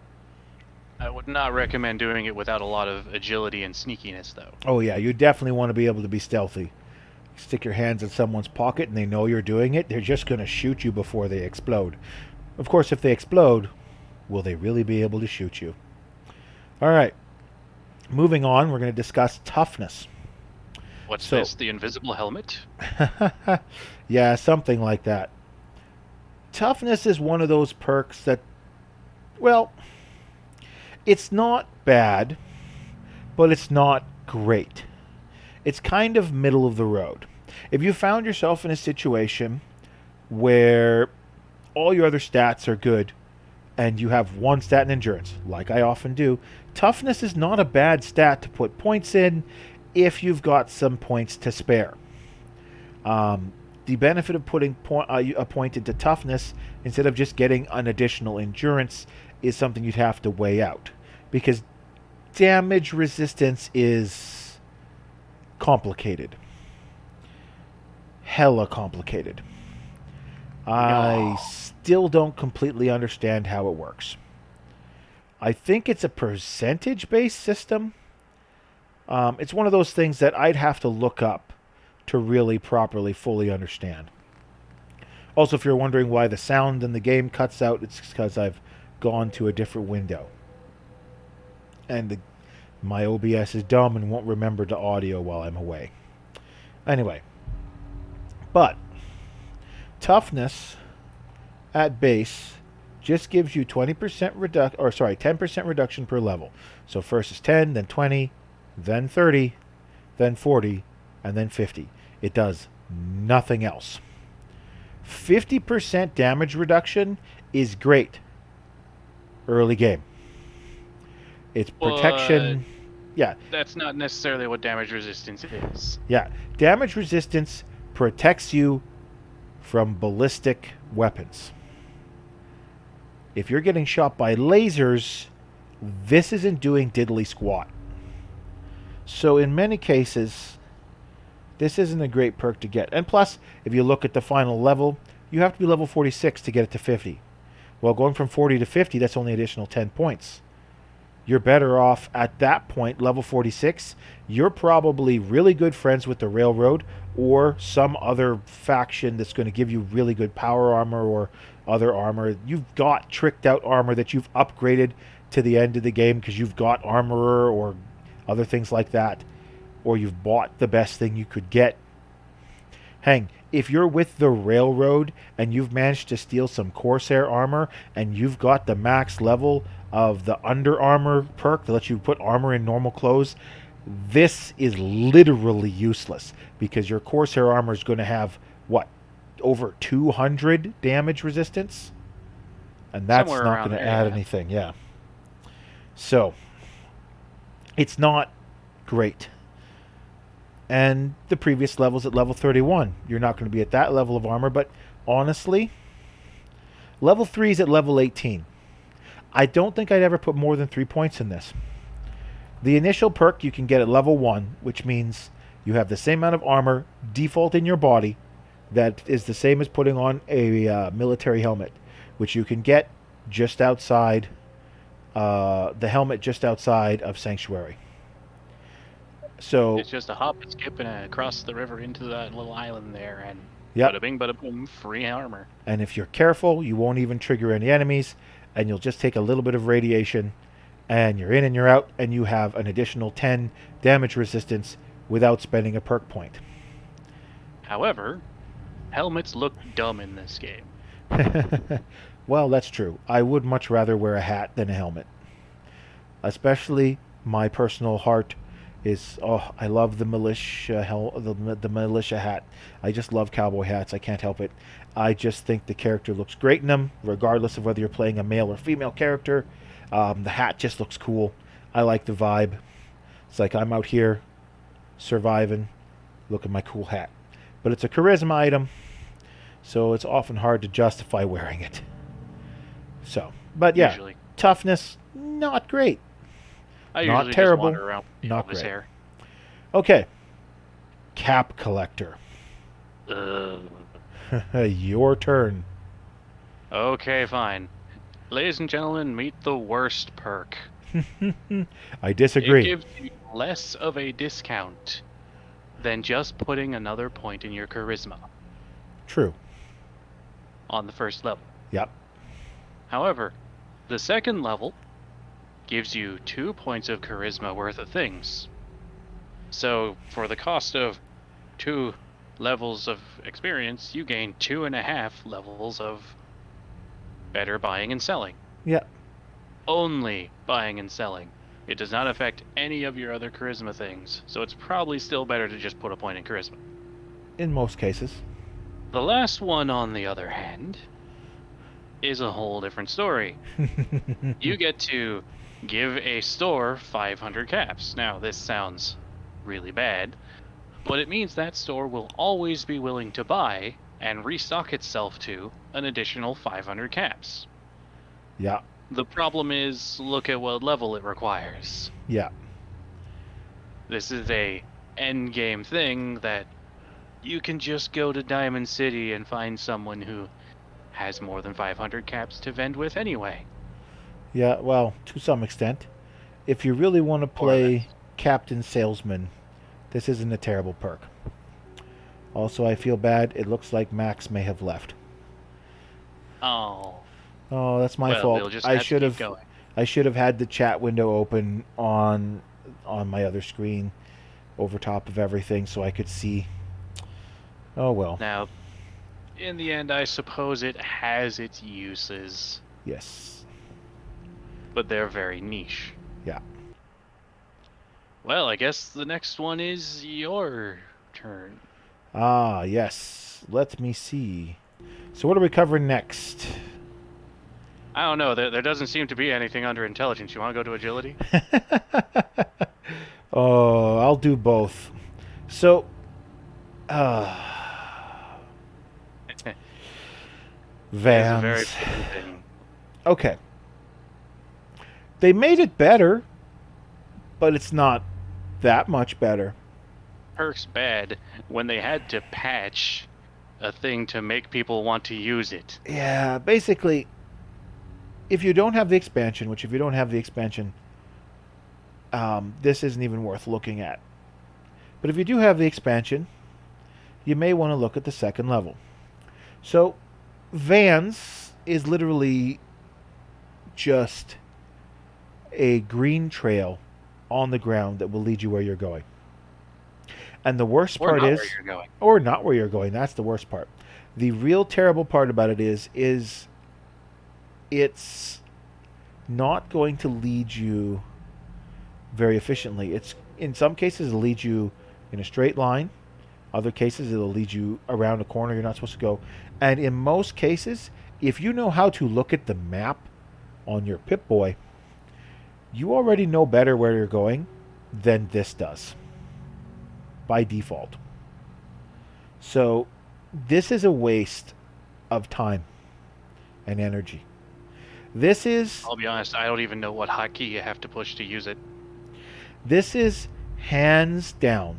I would not recommend doing it without a lot of agility and sneakiness, though. Oh yeah, you definitely want to be able to be stealthy. Stick your hands in someone's pocket and they know you're doing it, they're just going to shoot you before they explode. Of course, if they explode, will they really be able to shoot you? All right. Moving on, we're going to discuss toughness. What's So- this? The invisible helmet? Yeah, something like that. Toughness is one of those perks that, well, it's not bad, but it's not great. It's kind of middle of the road. If you found yourself in a situation where all your other stats are good and you have one stat in endurance, like I often do, toughness is not a bad stat to put points in if you've got some points to spare. The benefit of putting a point into toughness instead of just getting an additional endurance is something you'd have to weigh out. Because damage resistance is complicated. Hella complicated. I still don't completely understand how it works. I think it's a percentage-based system. It's one of those things that I'd have to look up to really properly, fully understand. Also, if you're wondering why the sound in the game cuts out, it's because I've gone to a different window. And my OBS is dumb and won't remember the audio while I'm away. Anyway. But toughness at base just gives you 10% reduction per level. So first is 10, then 20, then 30, then 40, and then 50. It does nothing else. 50% damage reduction is great early game. It's protection. Yeah. That's not necessarily what damage resistance is. Yeah. Damage resistance protects you from ballistic weapons. If you're getting shot by lasers, this isn't doing diddly squat. So in many cases, this isn't a great perk to get. And plus, if you look at the final level, you have to be level 46 to get it to 50. Well, going from 40 to 50, that's only additional 10 points. You're better off at that point, level 46. You're probably really good friends with the Railroad or some other faction that's going to give you really good power armor or other armor. You've got tricked out armor that you've upgraded to the end of the game because you've got armorer or other things like that. Or you've bought the best thing you could get. Hang, if you're with the Railroad and you've managed to steal some Corsair armor and you've got the max level of the Under Armor perk that lets you put armor in normal clothes, this is literally useless because your Corsair armor is going to have, what, over 200 damage resistance? And that's Somewhere not around going to there, add yeah. anything, yeah. So, it's not great. And the previous level's at level 31. You're not going to be at that level of armor, but honestly, level 3 is at level 18. I don't think I'd ever put more than 3 points in this. The initial perk you can get at level 1, which means you have the same amount of armor default in your body, that is the same as putting on a military helmet, which you can get just outside the helmet just outside of Sanctuary. So It's just a hop and skip and across the river into that little island there, and yep. bada bing, bada boom, free armor. And if you're careful, you won't even trigger any enemies, and you'll just take a little bit of radiation, and you're in and you're out, and you have an additional 10 damage resistance without spending a perk point. However, helmets look dumb in this game. Well, that's true. I would much rather wear a hat than a helmet. Especially my personal heart is, oh, I love the militia the militia hat. I just love cowboy hats. I can't help it. I just think the character looks great in them, regardless of whether you're playing a male or female character. The hat just looks cool. I like the vibe. It's like I'm out here surviving. Look at my cool hat. But it's a charisma item, so it's often hard to justify wearing it. So, but yeah, Usually. toughness, not great. I Not usually terrible, just wander around with not Elvis great. hair. Okay. Cap Collector. Ugh. Your turn. Okay, fine. Ladies and gentlemen, meet the worst perk. I It disagree. gives you less of a discount than just putting another point in your charisma True. on the first level. Yep. However, the second level gives you 2 points of charisma worth of things. So, for the cost of 2 levels of experience, you gain 2.5 levels of better buying and selling. Yep. Only buying and selling. It does not affect any of your other charisma things, so it's probably still better to just put a point in charisma. In most cases. The last one, on the other hand, is a whole different story. You get to give a store 500 caps. Now, this sounds really bad, but it means that store will always be willing to buy and restock itself to an additional 500 caps. Yeah. The problem is, look at what level it requires. Yeah. This is a end game thing that you can just go to Diamond City and find someone who has more than 500 caps to vend with anyway. Yeah, well, to some extent. If you really want to play Captain Salesman, this isn't a terrible perk. Also, I feel bad. It looks like Max may have left. Oh. Oh, that's my Well, fault. we'll just I have to should keep have going. I should have had the chat window open on my other screen over top of everything so I could see. Oh well. Now, in the end, I suppose it has its uses, Yes. but they're very niche. Yeah. Well, I guess the next one is your turn. Ah, yes. Let me see. So what are we covering next? I don't know. There doesn't seem to be anything under intelligence. You want to go to agility? Oh, I'll do both. So, It's a Vans. very fitting thing. Okay. They made it better, but it's not that much better. Perks bad when they had to patch a thing to make people want to use it. Yeah, basically, if you don't have the expansion, which if you don't have the expansion, this isn't even worth looking at. But if you do have the expansion, you may want to look at the second level. So, Vans is literally just a green trail on the ground that will lead you where you're going. And the worst Or part not is, where you're going. or not where you're going. That's the worst part. The real terrible part about it is it's not going to lead you very efficiently. It's in some cases it'll lead you in a straight line. Other cases it'll lead you around a corner you're not supposed to go. And in most cases, if you know how to look at the map on your Pip-Boy, you already know better where you're going than this does by default. So this is a waste of time and energy. This is I'll be honest, I don't even know what hotkey you have to push to use it. This is hands down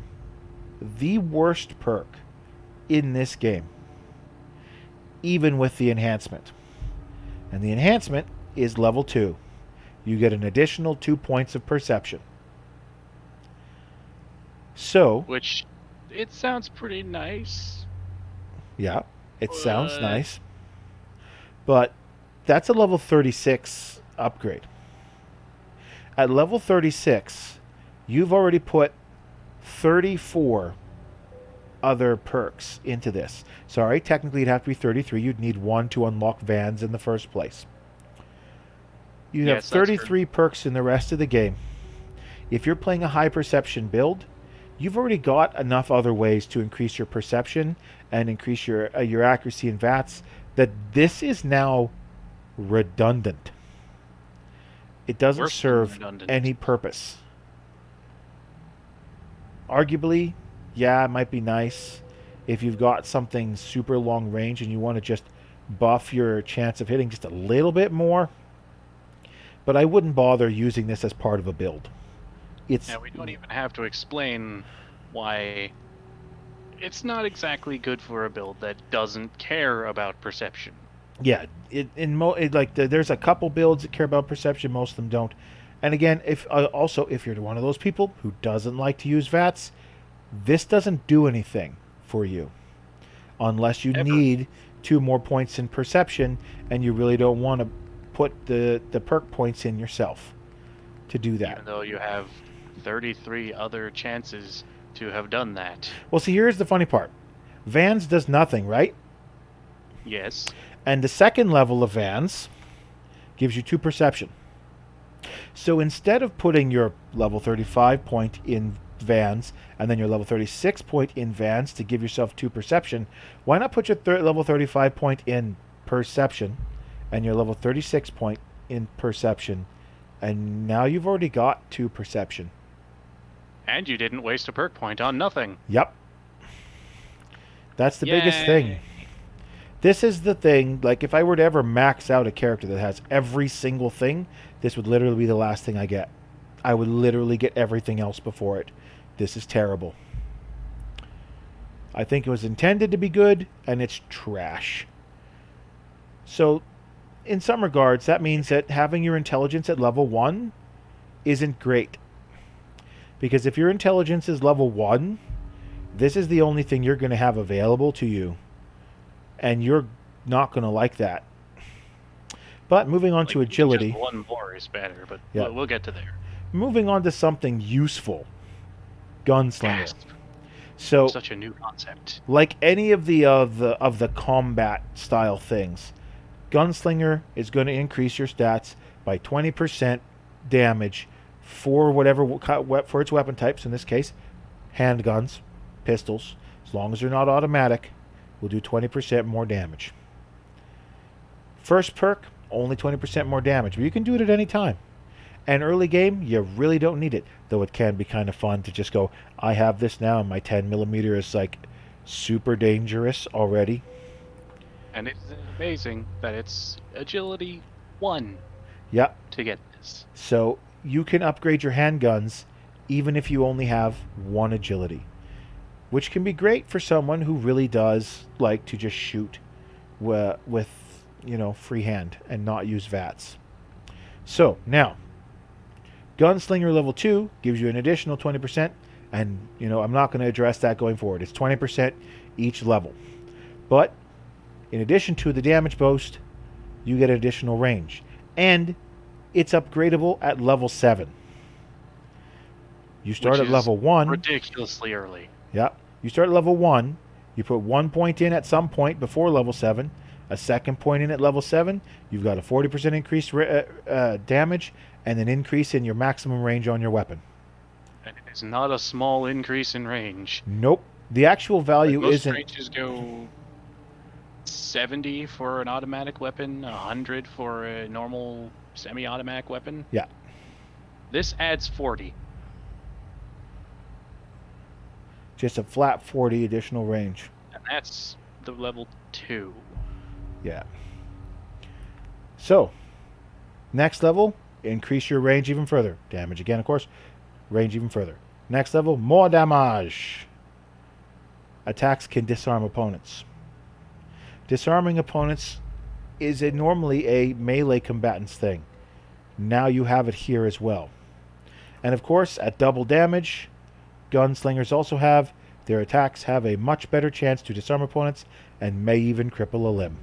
the worst perk in this game. even with the enhancement. And the enhancement is level 2. You get an additional 2 points of perception. So, Which, it sounds pretty nice. yeah, it sounds But- nice. But that's a level 36 upgrade. At level 36, you've already put 34 other perks into this. Sorry, technically it'd have to be 33. You'd need 1 to unlock vans in the first place. You have Yes, that's 33 perks in the rest of the game. If you're playing a high perception build, you've already got enough other ways to increase your perception and increase your accuracy in VATS that this is now redundant. It doesn't Worse than serve redundant. any purpose. Arguably, yeah, it might be nice if you've got something super long range and you want to just buff your chance of hitting just a little bit more. But I wouldn't bother using this as part of a build. It's Yeah, we don't even have to explain why it's not exactly good for a build that doesn't care about perception. yeah. There's a couple builds that care about perception. Most of them don't. And again, if you're one of those people who doesn't like to use VATS, this doesn't do anything for you unless you Ever. need 2 more points in perception and you really don't want to put the perk points in yourself to do that. Even though you have 33 other chances to have done that. Well, see, here's the funny part. Vans does nothing, right? Yes. And the second level of Vans gives you 2 perception. So instead of putting your level 35 point in Vans and then your level 36 point in Vans to give yourself 2 perception, why not put your level 35 point in perception and your level 36 point in perception, and now you've already got 2 perception. And you didn't waste a perk point on nothing. Yep. That's the biggest thing. Yay. This is the thing, like if I were to ever max out a character that has every single thing, this would literally be the last thing I get. I would literally get everything else before it. This is terrible. I think it was intended to be good, and it's trash. So, in some regards, that means that having your intelligence at level 1 isn't great. Because if your intelligence is level 1, this is the only thing you're going to have available to you. And you're not going to like that. But moving on to Like, agility. Just one more is better, but Yeah. we'll get to there. Moving on to something useful. Gunslinger. Gasp. So, Such a new concept. like any of the combat style things, Gunslinger is going to increase your stats by 20% damage for for its weapon types. In this case, handguns, pistols. As long as they're not automatic, will do 20% more damage. First perk, only 20% more damage, but you can do it at any time. And early game, you really don't need it, though it can be kind of fun to just go, I have this now, and my 10mm is like super dangerous already. And it's amazing that it's agility 1 Yep. to get this. So you can upgrade your handguns even if you only have 1 agility, which can be great for someone who really does like to just shoot with freehand and not use VATS. So now, Gunslinger level 2 gives you an additional 20%, and I'm not going to address that going forward. It's 20% each level. But in addition to the damage boost, you get additional range. And it's upgradable at level 7. You start Which at is level 1. Ridiculously early. Yeah. You start at level 1. You put 1 point in at some point before level 7. A second point in at level 7. You've got a 40% increased damage and an increase in your maximum range on your weapon. And it is not a small increase in range. Nope. The actual value Most isn't... ranges go 70 for an automatic weapon, 100 for a normal semi-automatic weapon. Yeah. This adds 40. Just a flat 40 additional range. And that's the level 2. Yeah. So, next level, increase your range even further. Damage again, of course. Range even further. Next level, more damage. Attacks can disarm opponents. Disarming opponents is normally a melee combatant's thing. Now you have it here as well. And of course, at double damage, gunslingers also have their attacks have a much better chance to disarm opponents and may even cripple a limb.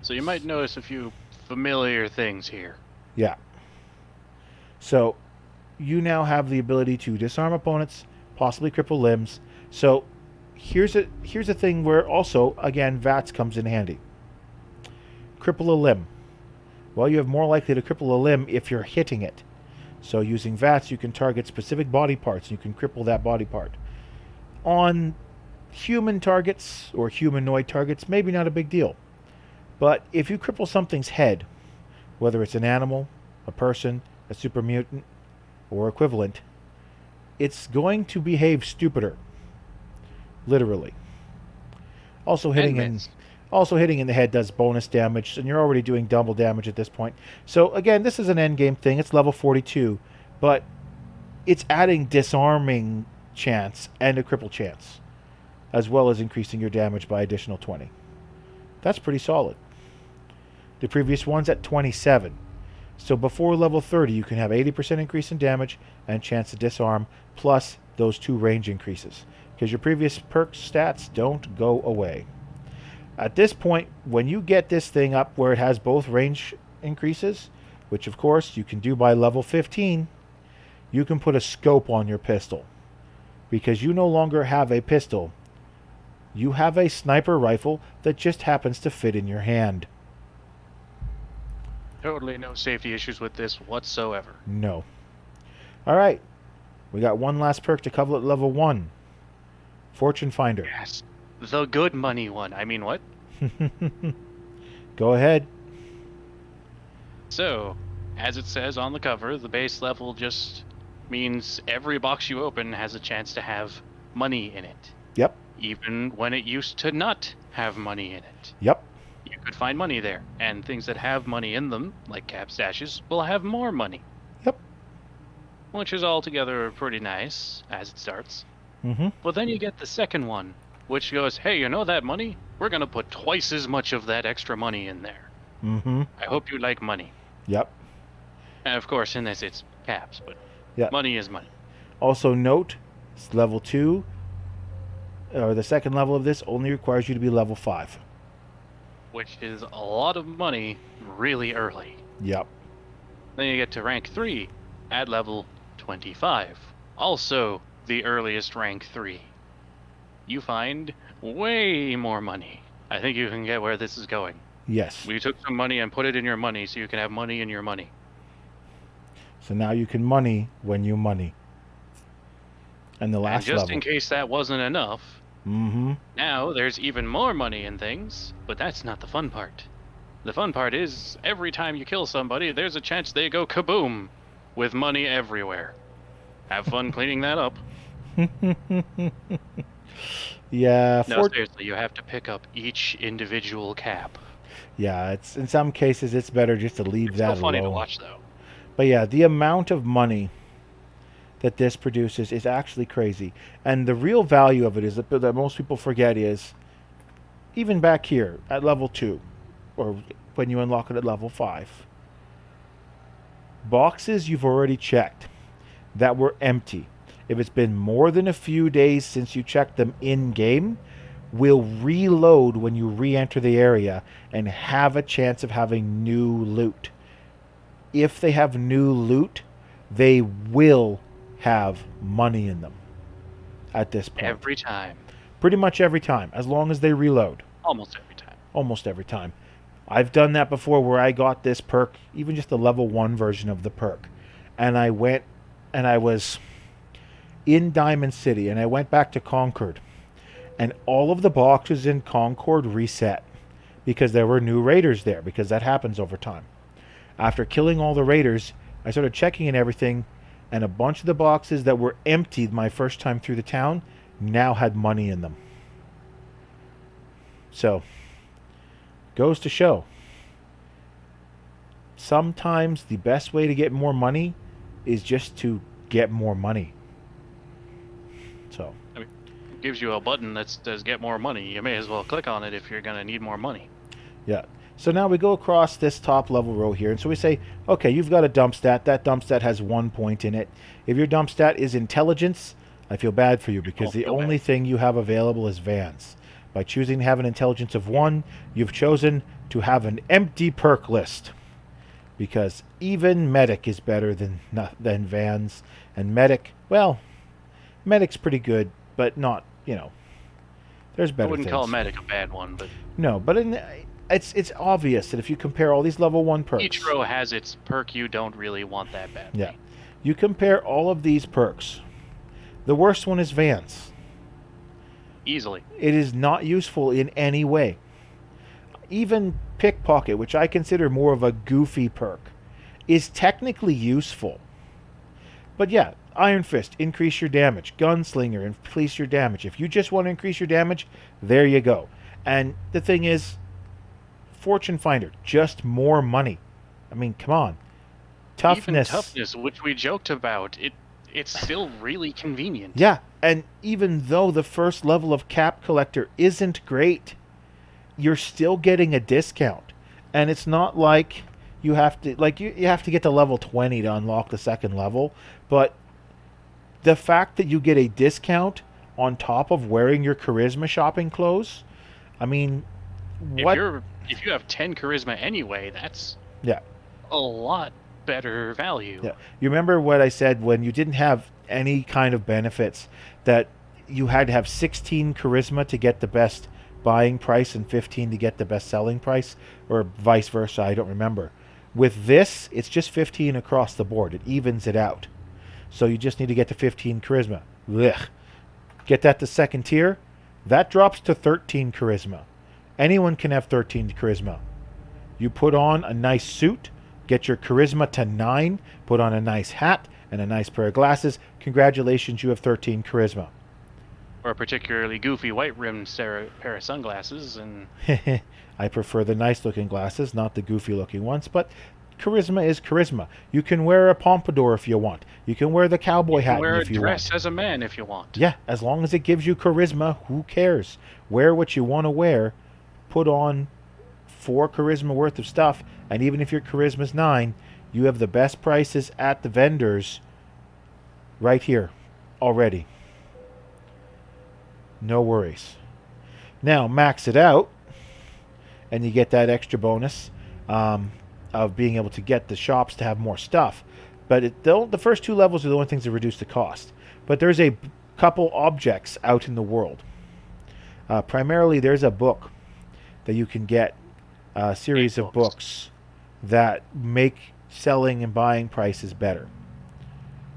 So you might notice a few familiar things here. Yeah. So you now have the ability to disarm opponents, possibly cripple limbs. So here's a thing where also again VATS comes in handy. Cripple a limb. Well, you have more likely to cripple a limb if you're hitting it. So using VATS, you can target specific body parts and you can cripple that body part. On human targets or humanoid targets, maybe not a big deal. But if you cripple something's head, whether it's an animal, a person, a super mutant, or equivalent, it's going to behave stupider. Literally. Also hitting in the head does bonus damage, and you're already doing double damage at this point. So again, this is an endgame thing. It's level 42, but it's adding disarming chance and a cripple chance, as well as increasing your damage by additional 20. That's pretty solid. The previous one's at 27. So before level 30, you can have 80% increase in damage and chance to disarm, plus those 2 range increases, because your previous perk stats don't go away. At this point, when you get this thing up where it has both range increases, which of course you can do by level 15, you can put a scope on your pistol. Because you no longer have a pistol. You have a sniper rifle that just happens to fit in your hand. Totally no safety issues with this whatsoever. No. Alright. We got one last perk to cover at level 1. Fortune Finder. Yes. The good money one. I mean, what? Go ahead. So, as it says on the cover, the base level just means every box you open has a chance to have money in it. Yep. Even when it used to not have money in it. Yep. You could find money there, and things that have money in them, like cap stashes, will have more money. Yep. Which is altogether pretty nice, as it starts. Mm-hmm. But then you get the second one, which goes, hey, you know that money? We're going to put twice as much of that extra money in there. Mm-hmm. I hope you like money. Yep. And of course, in this, it's caps, but yep. Money is money. Also note, level 2, or the second level of this, only requires you to be level 5. Which is a lot of money really early. Yep. Then you get to rank 3 at level 25. Also the earliest rank 3. You find way more money. I think you can get where this is going. Yes. We took some money and put it in your money so you can have money in your money. So now you can money when you money. And the last and just level. in case that wasn't enough, Mm-hmm. now there's even more money in things, but that's not the fun part. The fun part is every time you kill somebody, there's a chance they go kaboom with money everywhere. Have fun cleaning that up. Yeah. No, seriously, you have to pick up each individual cap. Yeah, it's in some cases it's better just to leave It's that still funny alone. to watch, though. But yeah, the amount of money that this produces is actually crazy. And the real value of it is that most people forget is, even back here at level 2, or when you unlock it at level 5, boxes you've already checked that were empty, if it's been more than a few days since you checked them in-game, will reload when you re-enter the area and have a chance of having new loot. If they have new loot, they will have money in them at this point. Every time. Pretty much every time, as long as they reload. Almost every time. Almost every time. I've done that before where I got this perk, even just the level 1 version of the perk. And I went and I was in Diamond City and I went back to Concord. And all of the boxes in Concord reset because there were new raiders there, because that happens over time. After killing all the raiders, I started checking and everything, and a bunch of the boxes that were emptied my first time through the town now had money in them. So, goes to show, sometimes the best way to get more money is just to get more money. So, gives you a button that says get more money. You may as well click on it if you're going to need more money. Yeah. So now we go across this top level row here, and so we say, okay, you've got a dump stat. That dump stat has 1 point in it. If your dump stat is intelligence, I feel bad for you because the only thing you have available is Vans. By choosing to have an intelligence of 1, you've chosen to have an empty perk list. Because even Medic is better than Vans. And Medic, well, Medic's pretty good, but not, there's better I wouldn't things. call Medic a bad one, but... No, but it's obvious that if you compare all these level 1 perks... Each row has its perk you don't really want that badly. Yeah. You compare all of these perks. The worst one is Vans. Easily. It is not useful in any way. Even Pickpocket, which I consider more of a goofy perk, is technically useful. But yeah, Iron Fist, increase your damage. Gunslinger, increase your damage. If you just want to increase your damage, there you go. And the thing is, Fortune Finder, just more money. I mean, come on. Toughness. Even toughness, which we joked about, it's still really convenient. Yeah, and even though the first level of Cap Collector isn't great, you're still getting a discount. And it's not like you have to you have to get to level 20 to unlock the second level, but the fact that you get a discount on top of wearing your charisma shopping clothes, I mean, if you have 10 charisma anyway, that's a lot better value. Yeah. You remember what I said when you didn't have any kind of benefits, that you had to have 16 charisma to get the best buying price and 15 to get the best selling price, or vice versa, I don't remember. With this, it's just 15 across the board. It evens it out. So you just need to get to 15 charisma. Ugh. Get that to second tier, that drops to 13 charisma. Anyone can have 13 charisma. You put on a nice suit, get your charisma to 9, put on a nice hat and a nice pair of glasses. Congratulations, you have 13 charisma. Or a particularly goofy white-rimmed pair of sunglasses, and... I prefer the nice-looking glasses, not the goofy-looking ones, but charisma is charisma. You can wear a pompadour if you want. You can wear the cowboy hat if you want. Wear a dress as a man if you want. Yeah, as long as it gives you charisma, who cares? Wear what you want to wear. Put on 4 charisma worth of stuff, and even if your charisma's 9, you have the best prices at the vendors right here already. No worries. Now, max it out, and you get that extra bonus of being able to get the shops to have more stuff. But the first 2 levels are the only things that reduce the cost. But there's a couple objects out in the world. Primarily, there's a book that you can get, a series of books that make selling and buying prices better.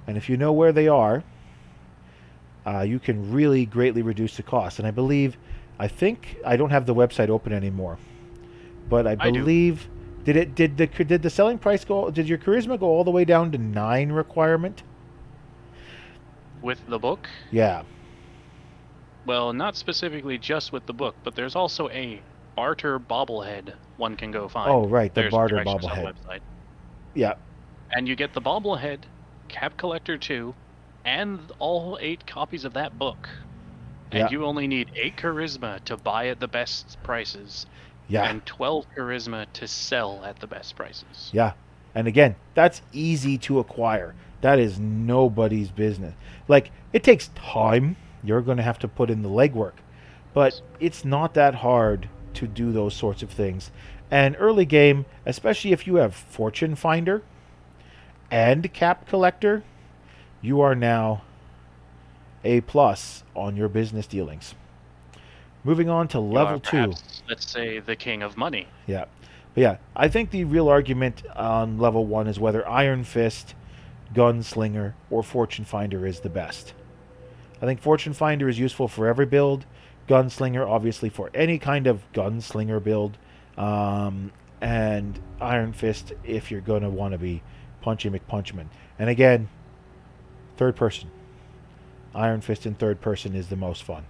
And if you know where they are, you can really greatly reduce the cost. And I think I don't have the website open anymore, but I believe did the selling price go? Did your charisma go all the way down to 9 requirement? With the book? Yeah. Well, not specifically just with the book, but there's also a barter bobblehead one can go find. Oh, right, the There's barter directions on the bobblehead. website. Yeah. And you get the bobblehead, Cap Collector 2, and all 8 copies of that book. And Yeah. you only need 8 charisma to buy at the best prices. Yeah. And 12 charisma to sell at the best prices. Yeah. And again, that's easy to acquire. That is nobody's business. Like, it takes time. You're going to have to put in the legwork. But it's not that hard to do those sorts of things. And early game, especially if you have Fortune Finder and Cap Collector, you are now A+ on your business dealings. Moving on to level 2. Perhaps, let's say, the king of money. Yeah. But yeah, I think the real argument on level 1 is whether Iron Fist, Gunslinger, or Fortune Finder is the best. I think Fortune Finder is useful for every build. Gunslinger, obviously, for any kind of gunslinger build. And Iron Fist if you're going to want to be Punchy McPunchman. And again, third person. Iron Fist in third person is the most fun.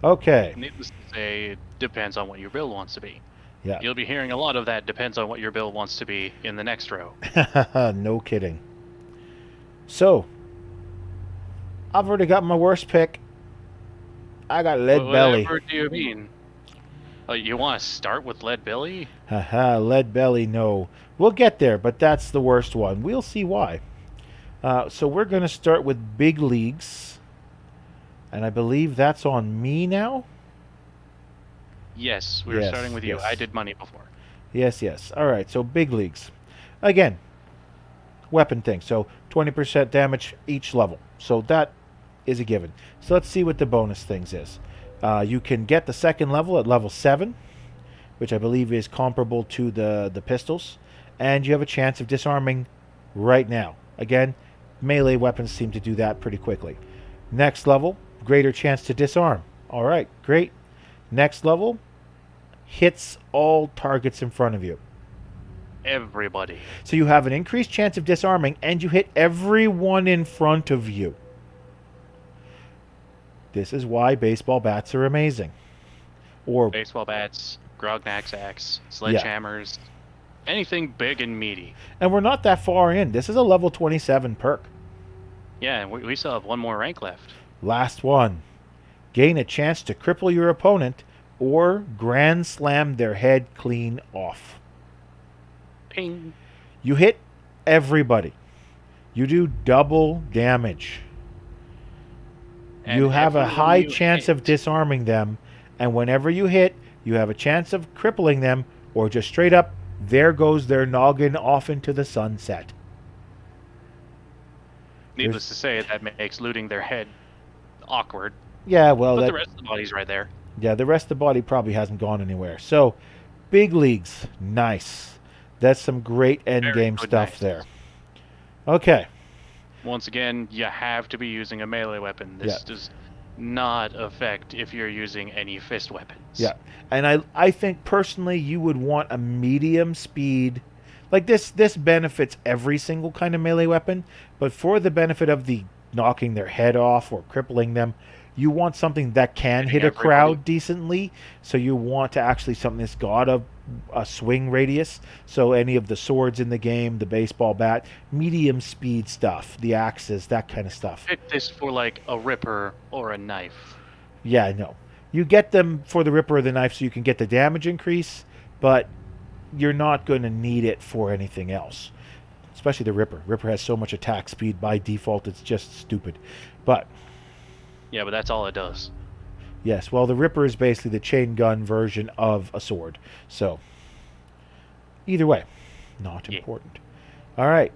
Okay. Needless to say, it depends on what your build wants to be. Yeah. You'll be hearing a lot of that depends on what your build wants to be in the next row. No kidding. So, I've already got my worst pick. I got lead belly. Whatever do you mean? Oh, you want to start with Lead Billy? Haha, lead belly, no. We'll get there, but that's the worst one. We'll see why. So we're going to start with big leagues. And I believe that's on me now? Yes, we were Yes, starting with you. yes. I did money before. Yes, yes. All right, so big leagues. Again, weapon thing. So 20% damage each level. So that is a given. So let's see what the bonus things is. You can get the second level at level 7, which I believe is comparable to the pistols. And you have a chance of disarming right now. Again, melee weapons seem to do that pretty quickly. Next level, greater chance to disarm. All right, great. Next level, hits all targets in front of you. Everybody. So you have an increased chance of disarming, and you hit everyone in front of you. This is why baseball bats are amazing. Or Baseball bats, grog knapsacks, sledgehammers, anything big and meaty. and we're not that far in. This is a level 27 perk. Yeah, and we still have one more rank left. Last one. Gain a chance to cripple your opponent or grand slam their head clean off. Ping. You hit everybody. You do double damage. And You have a everyone high you chance hit- of disarming them, and whenever you hit, you have a chance of crippling them, or just straight up, there goes their noggin off into the sunset. Needless to say, that makes looting their head awkward. Yeah, well, But that, the rest of the body's right there. yeah, the rest of the body probably hasn't gone anywhere. So, big leagues, nice. That's some great end Very game good stuff nice. there. Okay, Once again, you have to be using a melee weapon. This does not affect if you're using any fist weapons. yeah, and I think personally you would want a medium speed, like this benefits every single kind of melee weapon, but for the benefit of the knocking their head off or crippling them, you want something that can Hitting hit a everybody. crowd decently. So you want to actually something that's got a swing radius. So any of the swords in the game, the baseball bat, medium speed stuff, the axes, that kind of stuff. Pick this for like a ripper or a knife. Yeah, I know. You get them for the ripper or the knife so you can get the damage increase, but you're not going to need it for anything else. Especially the ripper. Ripper has so much attack speed by default, it's just stupid. But Yeah, but that's all it does. yes, well, the ripper is basically the chain gun version of a sword. So either way, not Yeah. important. All right.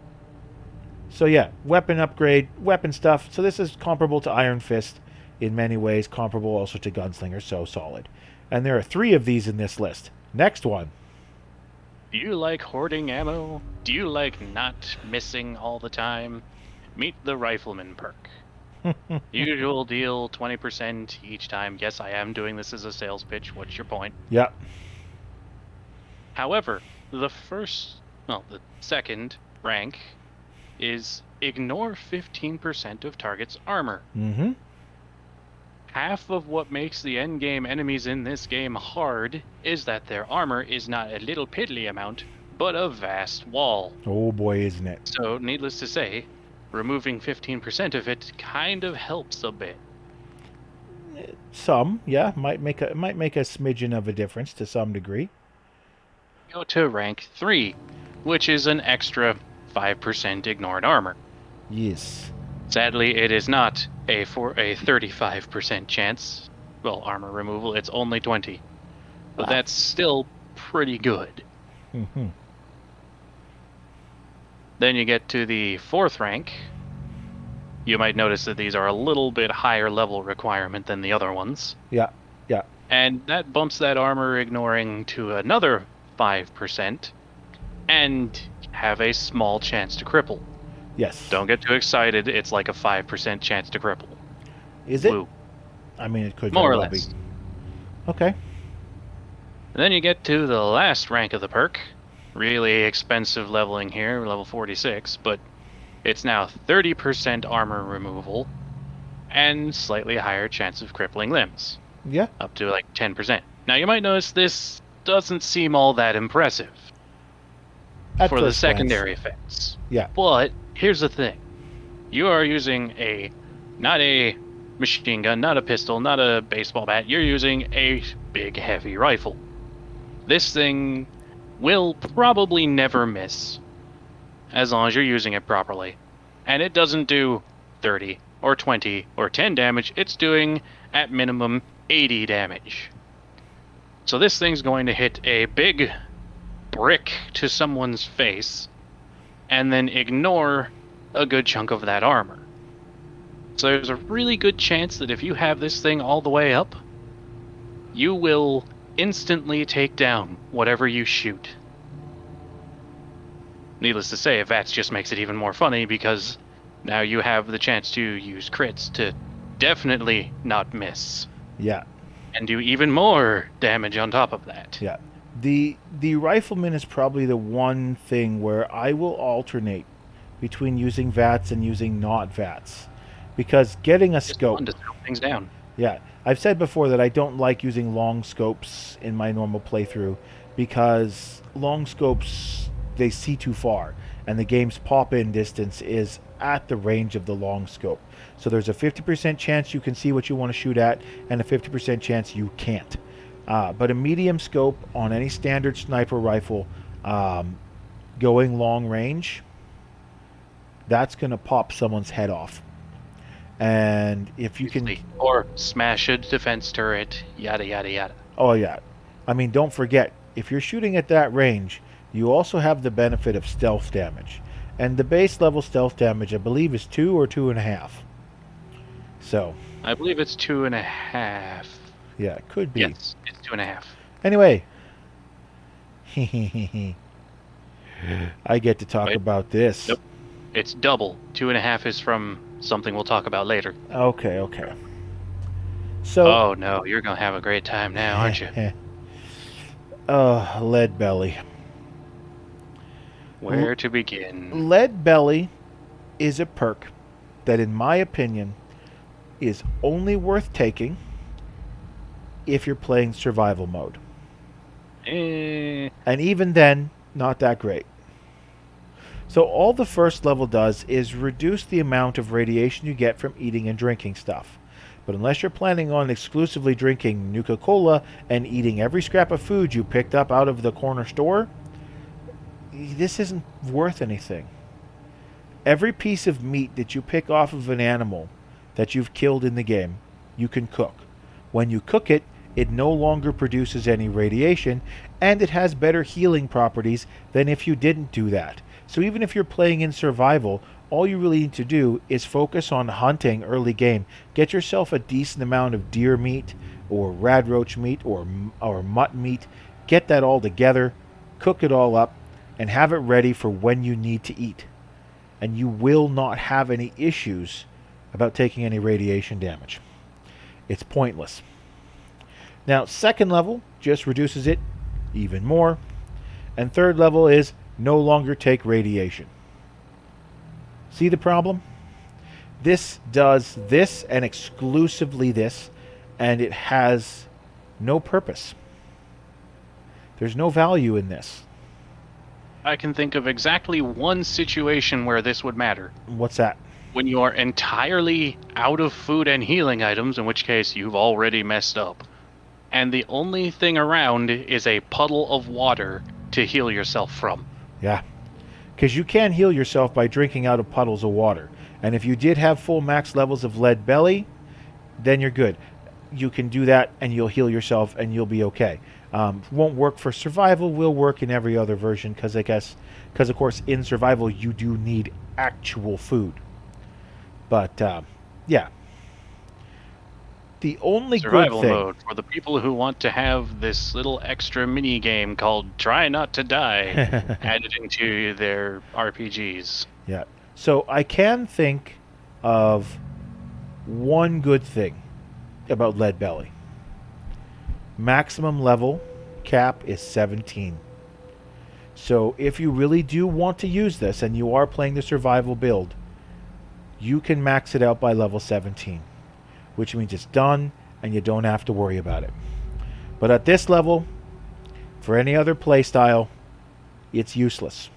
So yeah, weapon upgrade, weapon stuff. So this is comparable to Iron Fist in many ways, comparable also to Gunslinger, so solid. And there are 3 of these in this list. Next one. Do you like hoarding ammo? Do you like not missing all the time? Meet the Rifleman perk. Usual deal, 20% each time. Yes, I am doing this as a sales pitch. What's your point? Yeah. However, the second rank is ignore 15% of target's armor. Mm-hmm. Half of what makes the endgame enemies in this game hard is that their armor is not a little piddly amount, but a vast wall. Oh boy, isn't it? So, needless to say, removing 15% of it kind of helps a bit. Some, yeah, might make a smidgen of a difference to some degree. Go to rank 3, which is an extra 5% ignored armor. Yes. Sadly, it is not a 35% chance. Well, armor removal, it's only 20. But Wow. that's still pretty good. Mm-hmm. Then you get to the 4th rank. You might notice that these are a little bit higher level requirement than the other ones. Yeah. Yeah. And that bumps that armor ignoring to another 5% and have a small chance to cripple. Yes. Don't get too excited, it's like a 5% chance to cripple. Is it? Woo. I mean, it could More very or well be. less. Okay. And then you get to the last rank of the perk. Really expensive leveling here, level 46, but it's now 30% armor removal and slightly higher chance of crippling limbs, Yeah. up to like 10%. Now you might notice this doesn't seem all that impressive At for the first glance. secondary effects. Yeah. But here's the thing. You are using not a machine gun, not a pistol, not a baseball bat. You're using a big, heavy rifle. This thing will probably never miss as long as you're using it properly. And it doesn't do 30 or 20 or 10 damage. It's doing, at minimum, 80 damage. So this thing's going to hit a big brick to someone's face and then ignore a good chunk of that armor. So there's a really good chance that if you have this thing all the way up, you will instantly take down whatever you shoot. Needless to say, VATS just makes it even more funny because now you have the chance to use crits to definitely not miss. Yeah. And do even more damage on top of that. Yeah. The rifleman is probably the one thing where I will alternate between using VATS and using not VATS. Because getting a Just scope... fun to slow things down. Yeah. I've said before that I don't like using long scopes in my normal playthrough because long scopes, they see too far, and the game's pop-in distance is at the range of the long scope. So there's a 50% chance you can see what you want to shoot at, and a 50% chance you can't. But a medium scope on any standard sniper rifle going long range, that's going to pop someone's head off. And if you can... Or smash a defense turret, yada, yada, yada. Oh, yeah. I mean, don't forget, if you're shooting at that range, you also have the benefit of stealth damage. And the base level stealth damage, I believe, is 2 or 2.5. So... I believe it's 2.5. Yeah, it could be. Yes, it's 2.5. Anyway. I get to talk about this. Nope. It's double. 2.5 is from something we'll talk about later. Okay. So... Oh, no, you're going to have a great time now, aren't you? Lead Belly. Where to begin? Lead Belly is a perk that, in my opinion, is only worth taking if you're playing survival mode. And even then, not that great. So all the first level does is reduce the amount of radiation you get from eating and drinking stuff. But unless you're planning on exclusively drinking Nuka-Cola and eating every scrap of food you picked up out of the corner store, this isn't worth anything. Every piece of meat that you pick off of an animal that you've killed in the game, you can cook. When you cook it, it no longer produces any radiation, and it has better healing properties than if you didn't do that. So even if you're playing in survival, all you really need to do is focus on hunting early game. Get yourself a decent amount of deer meat, or radroach meat, or mutton meat. Get that all together, cook it all up, and have it ready for when you need to eat. And you will not have any issues about taking any radiation damage. It's pointless. Now, second level just reduces it even more. And third level is no longer take radiation. See the problem? This does this and exclusively this, and it has no purpose. There's no value in this. I can think of exactly one situation where this would matter. What's that? When you are entirely out of food and healing items, in which case you've already messed up. And the only thing around is a puddle of water to heal yourself from. Yeah. Because you can heal yourself by drinking out of puddles of water. And if you did have full max levels of Lead Belly, then you're good. You can do that and you'll heal yourself and you'll be okay. Won't work for survival, will work in every other version because of course in survival you do need actual food. But yeah. The only Survival good thing... mode for the people who want to have this little extra mini game called Try Not to Die added into their RPGs. Yeah. So I can think of one good thing about Lead Belly. Maximum level cap is 17. So if you really do want to use this and you are playing the survival build, you can max it out by level 17, which means it's done and you don't have to worry about it. But at this level, for any other playstyle, it's useless.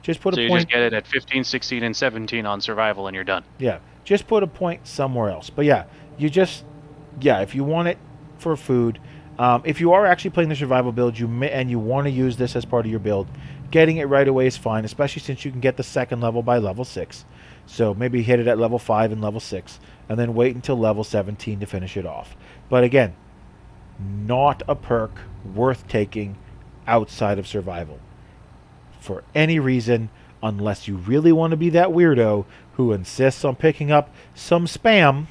Just put so a you point... just get it at 15, 16, and 17 on survival and you're done. Yeah. just put a point somewhere else. But yeah, if you want it for food, if you are actually playing the survival build, and you want to use this as part of your build, getting it right away is fine, especially since you can get the second level by level 6. So maybe hit it at level 5 and level 6, and then wait until level 17 to finish it off. But again, not a perk worth taking outside of survival for any reason, unless you really want to be that weirdo who insists on picking up some spam,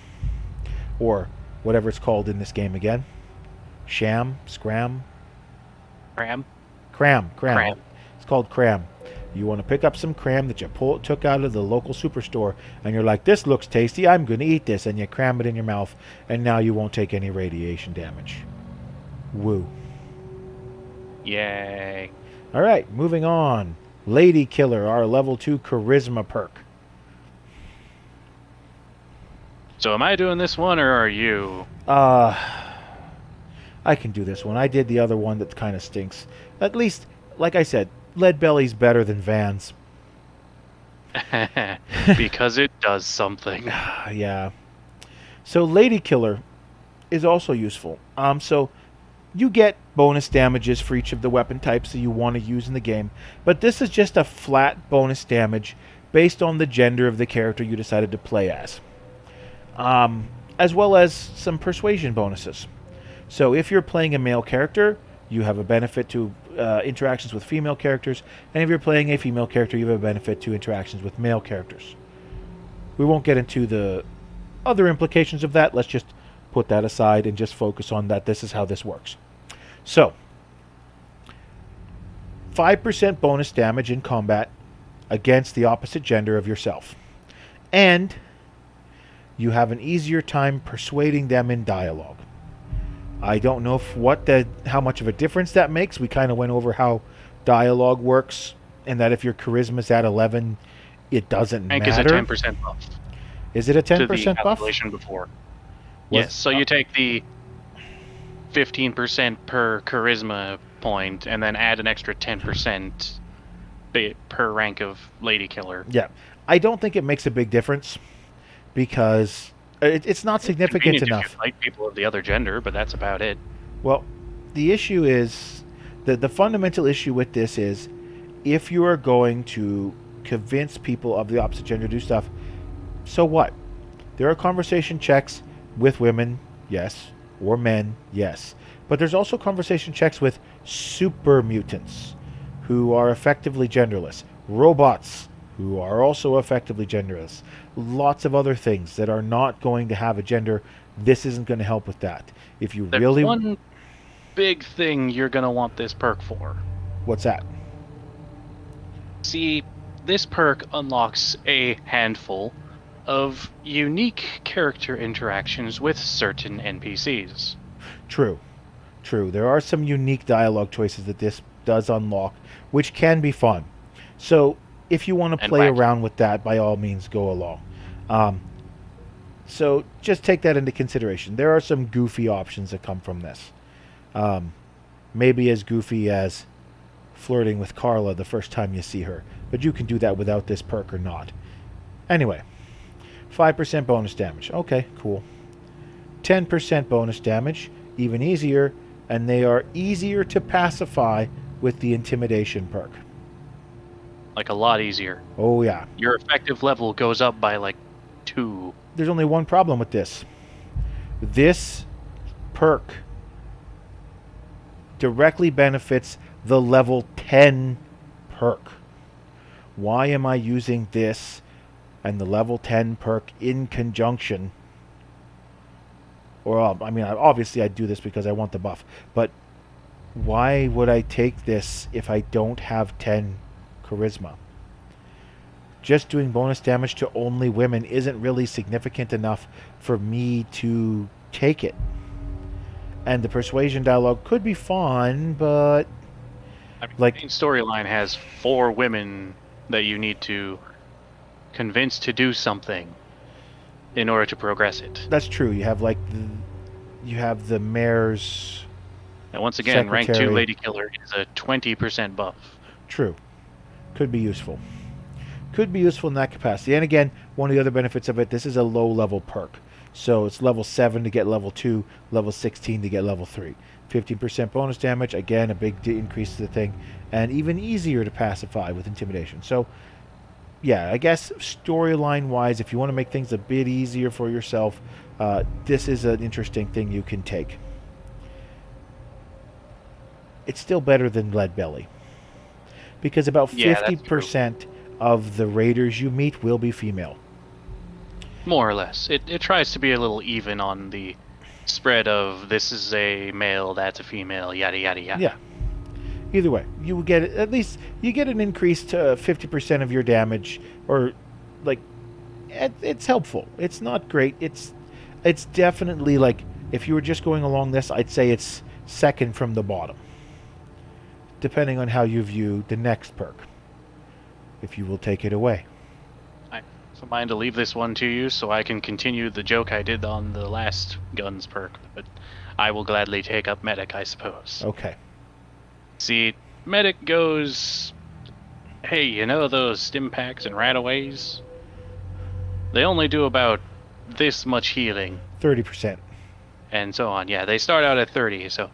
or whatever it's called in this game again. Scram? Cram. Cram. Cram. It's called cram. You want to pick up some cram that you took out of the local superstore, and you're like, this looks tasty, I'm going to eat this, and you cram it in your mouth, and now you won't take any radiation damage. Woo. Yay. Alright, moving on. Lady Killer, our level 2 charisma perk. So am I doing this one, or are you? I can do this one. I did the other one that kind of stinks. At least, like I said, Lead Belly's better than Vans. Because it does something. Yeah. So Lady Killer is also useful. So you get bonus damages for each of the weapon types that you want to use in the game, but this is just a flat bonus damage based on the gender of the character you decided to play as well as some persuasion bonuses. So if you're playing a male character, you have a benefit to interactions with female characters, and if you're playing a female character, you have a benefit to interactions with male characters. We won't get into the other implications of that. Let's just put that aside and just focus on that. This is how this works. So, 5% bonus damage in combat against the opposite gender of yourself. And you have an easier time persuading them in dialogue. I don't know how much of a difference that makes. We kind of went over how dialogue works, and that if your charisma's at 11, it doesn't matter. Rank is a 10% buff. Is it a 10% to the buff? calculation before. Yes, so you take the 15% per charisma point, and then add an extra 10% per rank of Lady Killer. Yeah. I don't think it makes a big difference, because it's not significant enough. If you like people of the other gender, but that's about it. Well, the issue is, the fundamental issue with this is, if you are going to convince people of the opposite gender to do stuff, so what? There are conversation checks with women, yes, or men, yes. But there's also conversation checks with super mutants, who are effectively genderless. Robots, who are also effectively genderless. Lots of other things that are not going to have a gender. This isn't going to help with that. If you There's really... one big thing you're going to want this perk for. What's that? See, this perk unlocks a handful of unique character interactions with certain NPCs. True. There are some unique dialogue choices that this does unlock, which can be fun. So, if you want to play around with that, by all means, go along. So, just take that into consideration. There are some goofy options that come from this. Maybe as goofy as flirting with Carla the first time you see her. But you can do that without this perk or not. Anyway, 5% bonus damage. Okay, cool. 10% bonus damage, even easier, and they are easier to pacify with the intimidation perk. Like a lot easier. Oh yeah. Your effective level goes up by like 2. There's only one problem with this. This perk directly benefits the level 10 perk. Why am I using this and the level 10 perk in conjunction? Or, I mean, obviously I'd do this because I want the buff. But why would I take this if I don't have 10 charisma? Just doing bonus damage to only women isn't really significant enough for me to take it. And the persuasion dialogue could be fun, but... I mean, the main storyline has 4 women that you need to convince to do something in order to progress it. That's true. You have the mayor's... And once again, secretary. rank 2 Lady Killer is a 20% buff. True. Could be useful. could be useful in that capacity. And again, one of the other benefits of it, this is a low level perk. So it's level 7 to get level 2, level 16 to get level 3. 15% bonus damage, again, a big increase to the thing, and even easier to pacify with Intimidation. So, yeah, I guess storyline-wise, if you want to make things a bit easier for yourself, this is an interesting thing you can take. It's still better than Lead Belly, because about 50% of the raiders you meet will be female. More or less. It tries to be a little even on the spread of this is a male, that's a female, yada yada yada. Yeah. Either way, you will get at least you get an increase to 50% of your damage, or like it's helpful. It's not great. It's definitely like if you were just going along this, I'd say it's second from the bottom, depending on how you view the next perk. If you will take it away. So mind to leave this one to you so I can continue the joke I did on the last guns perk, but I will gladly take up medic, I suppose. Okay. See, medic goes, hey, you know those stim packs and rataways? They only do about this much healing. 30%. And so on. Yeah, they start out at 30, so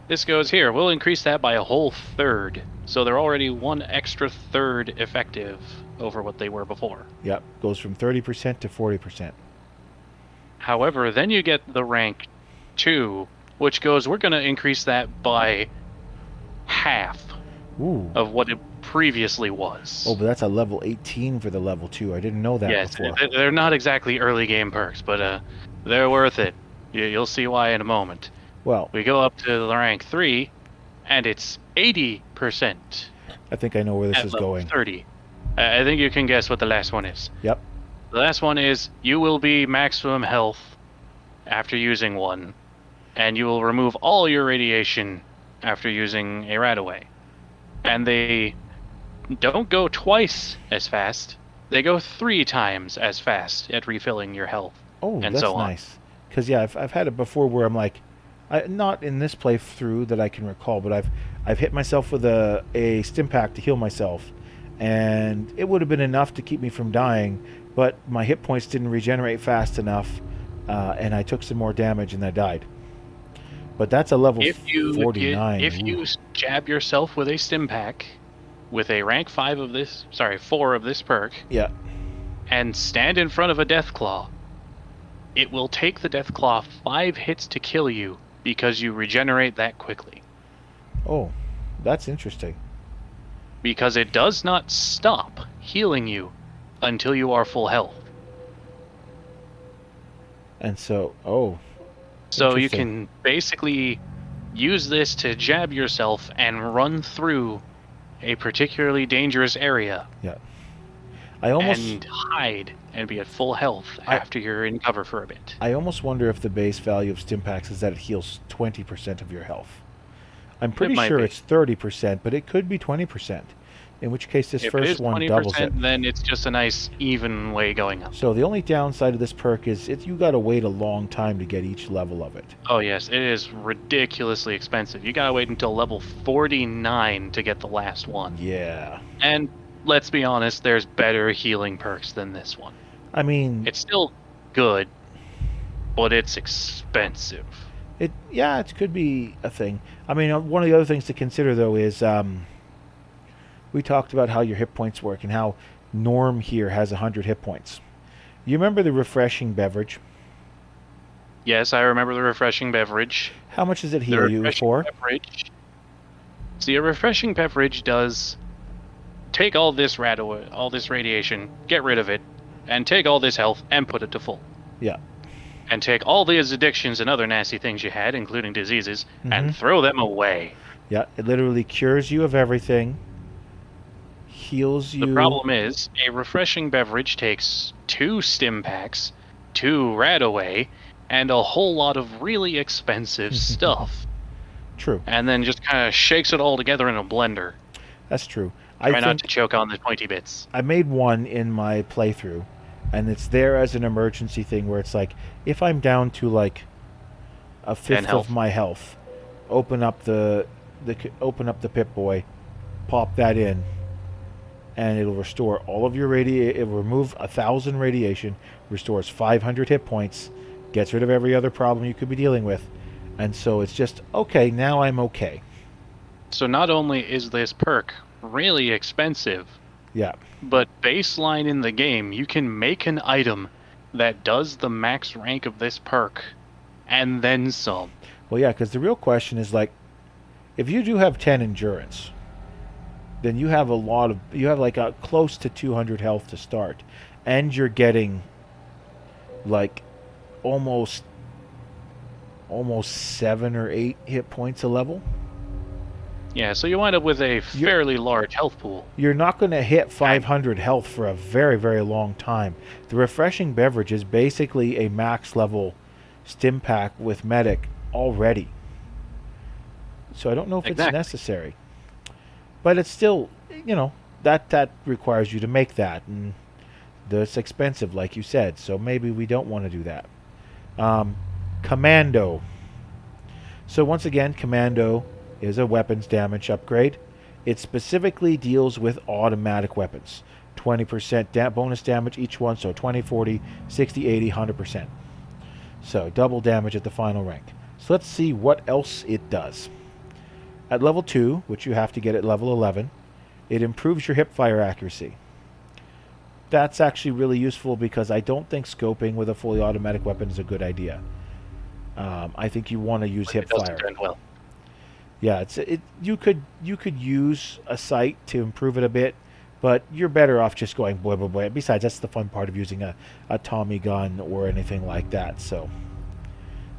this goes here. We'll increase that by a whole third. So they're already one extra third effective over what they were before. Yep, goes from 30% to 40%. However, then you get the rank 2, which goes, we're going to increase that by half of what it previously was. Oh, but that's a level 18 for the level 2. I didn't know that before. Yes, they're not exactly early game perks, but they're worth it. You'll see why in a moment. Well, we go up to the rank 3, and it's 80%. I think I know where this is going. 30. I think you can guess what the last one is. Yep. The last one is you will be maximum health after using one, and you will remove all your radiation after using a Radaway. And they don't go twice as fast. They go 3 times as fast at refilling your health. Oh, and that's so on. Nice. Because, yeah, I've had it before where I'm like, not in this playthrough that I can recall, but I've hit myself with a stim pack to heal myself, and it would have been enough to keep me from dying, but my hit points didn't regenerate fast enough, and I took some more damage and I died. But that's a level 49. If you jab yourself with a stim pack, with a rank 4 of this perk, yeah, and stand in front of a Deathclaw, it will take the Deathclaw 5 hits to kill you because you regenerate that quickly. Oh, that's interesting. Because it does not stop healing you until you are full health. And so, So you can basically use this to jab yourself and run through a particularly dangerous area. Yeah. And hide and be at full health after you're in cover for a bit. I almost wonder if the base value of Stimpaks is that it heals 20% of your health. I'm pretty sure it's 30%, but it could be 20%. In which case, this first one doubles it. Then it's just a nice even way going up. So the only downside of this perk is you got to wait a long time to get each level of it. Oh yes, it is ridiculously expensive. You got to wait until level 49 to get the last one. Yeah. And let's be honest, there's better healing perks than this one. I mean, it's still good, but it's expensive. It could be a thing. I mean, one of the other things to consider though is we talked about how your hit points work and how Norm here has 100 hit points. You remember the refreshing beverage? Yes, I remember the refreshing beverage. How much does it heal you for? See, a refreshing beverage does take all this radiation, get rid of it, and take all this health and put it to full. Yeah. And take all these addictions and other nasty things you had, including diseases, and throw them away. Yeah, it literally cures you of everything. Heals you. The problem is, a refreshing beverage takes 2 stim packs, 2 Radaway, and a whole lot of really expensive stuff. True. And then just kind of shakes it all together in a blender. That's true. Try not to choke on the pointy bits. I made one in my playthrough, and it's there as an emergency thing where it's like, if I'm down to like a fifth of my health, open up the Pip-Boy, pop that in, and it'll restore all of your it will remove 1,000 radiation, restores 500 hit points, gets rid of every other problem you could be dealing with, and so it's just okay. Now I'm okay. So not only is this perk really expensive, Yeah, but baseline in the game, you can make an item that does the max rank of this perk, and then some. well, yeah, because the real question is like, if you do have 10 endurance, then you have like a close to 200 health to start, and you're getting like almost 7 or 8 hit points a level. Yeah, so you wind up with a fairly large health pool. You're not going to hit 500 health for a very, very long time. The refreshing beverage is basically a max level stim pack with medic already. So I don't know if it's necessary. But it's still, that requires you to make that, and it's expensive, like you said. So maybe we don't want to do that. Commando. So once again, Commando is a weapons damage upgrade. It specifically deals with automatic weapons. 20% bonus damage each one, so 20, 40, 60, 80, 100%. So double damage at the final rank. So let's see what else it does. At level 2, which you have to get at level 11, it improves your hip fire accuracy. That's actually really useful because I don't think scoping with a fully automatic weapon is a good idea. I think you want to use hip fire. Well. Yeah, you could use a sight to improve it a bit, but you're better off just going boy boy boy. Besides, that's the fun part of using a Tommy gun or anything like that. So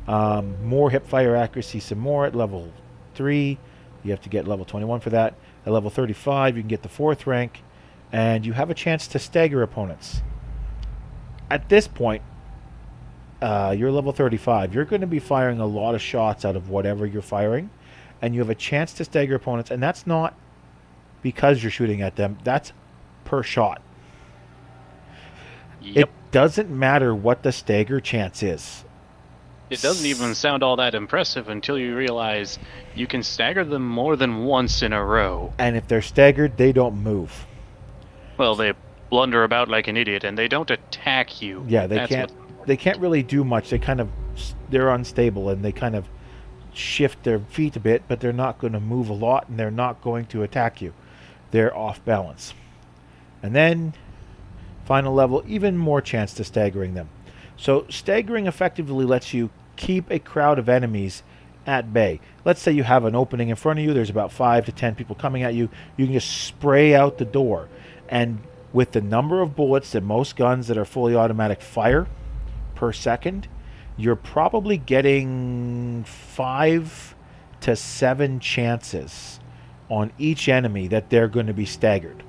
more hip fire accuracy, some more at level 3. You have to get level 21 for that. At level 35, you can get the 4th rank, and you have a chance to stagger opponents. At this point, you're level 35. You're going to be firing a lot of shots out of whatever you're firing, and you have a chance to stagger opponents, and that's not because you're shooting at them. That's per shot. Yep. It doesn't matter what the stagger chance is. It doesn't even sound all that impressive until you realize you can stagger them more than once in a row. And if they're staggered, they don't move. Well, they blunder about like an idiot, and they don't attack you. Yeah, they can't really do much. They're unstable, and they kind of shift their feet a bit, but they're not going to move a lot, and they're not going to attack you. They're off balance. And then, final level, even more chance to staggering them. So staggering effectively lets you keep a crowd of enemies at bay. Let's say you have an opening in front of you. There's about 5 to 10 people coming at you. You can just spray out the door. And with the number of bullets that most guns that are fully automatic fire per second, you're probably getting 5 to 7 chances on each enemy that they're going to be staggered.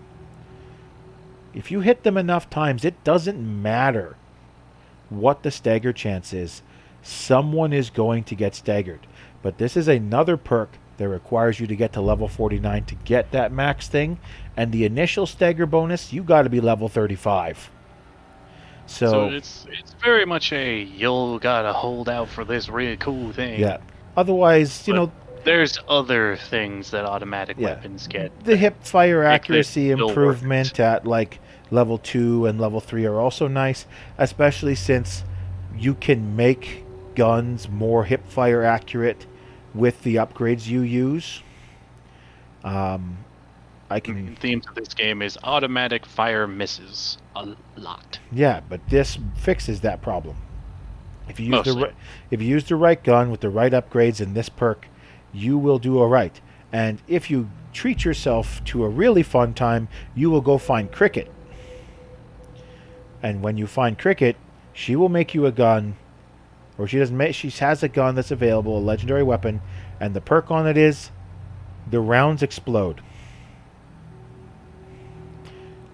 If you hit them enough times, it doesn't matter what the stagger chance is. Someone is going to get staggered. But this is another perk that requires you to get to level 49 to get that max thing. And the initial stagger bonus, you got to be level 35. So it's very much you'll gotta hold out for this really cool thing. Yeah. Otherwise, there's other things that automatic weapons get. The hip fire accuracy improvement at like level 2 and level 3 are also nice, especially since you can make guns more hip fire accurate with the upgrades you use. The theme to this game is automatic fire misses a lot. Yeah, but this fixes that problem. If you use the right gun with the right upgrades and this perk, you will do all right. And if you treat yourself to a really fun time, you will go find Cricket. And when you find Cricket, she will make you a gun, or she has a gun that's available, a legendary weapon, and the perk on it is the rounds explode.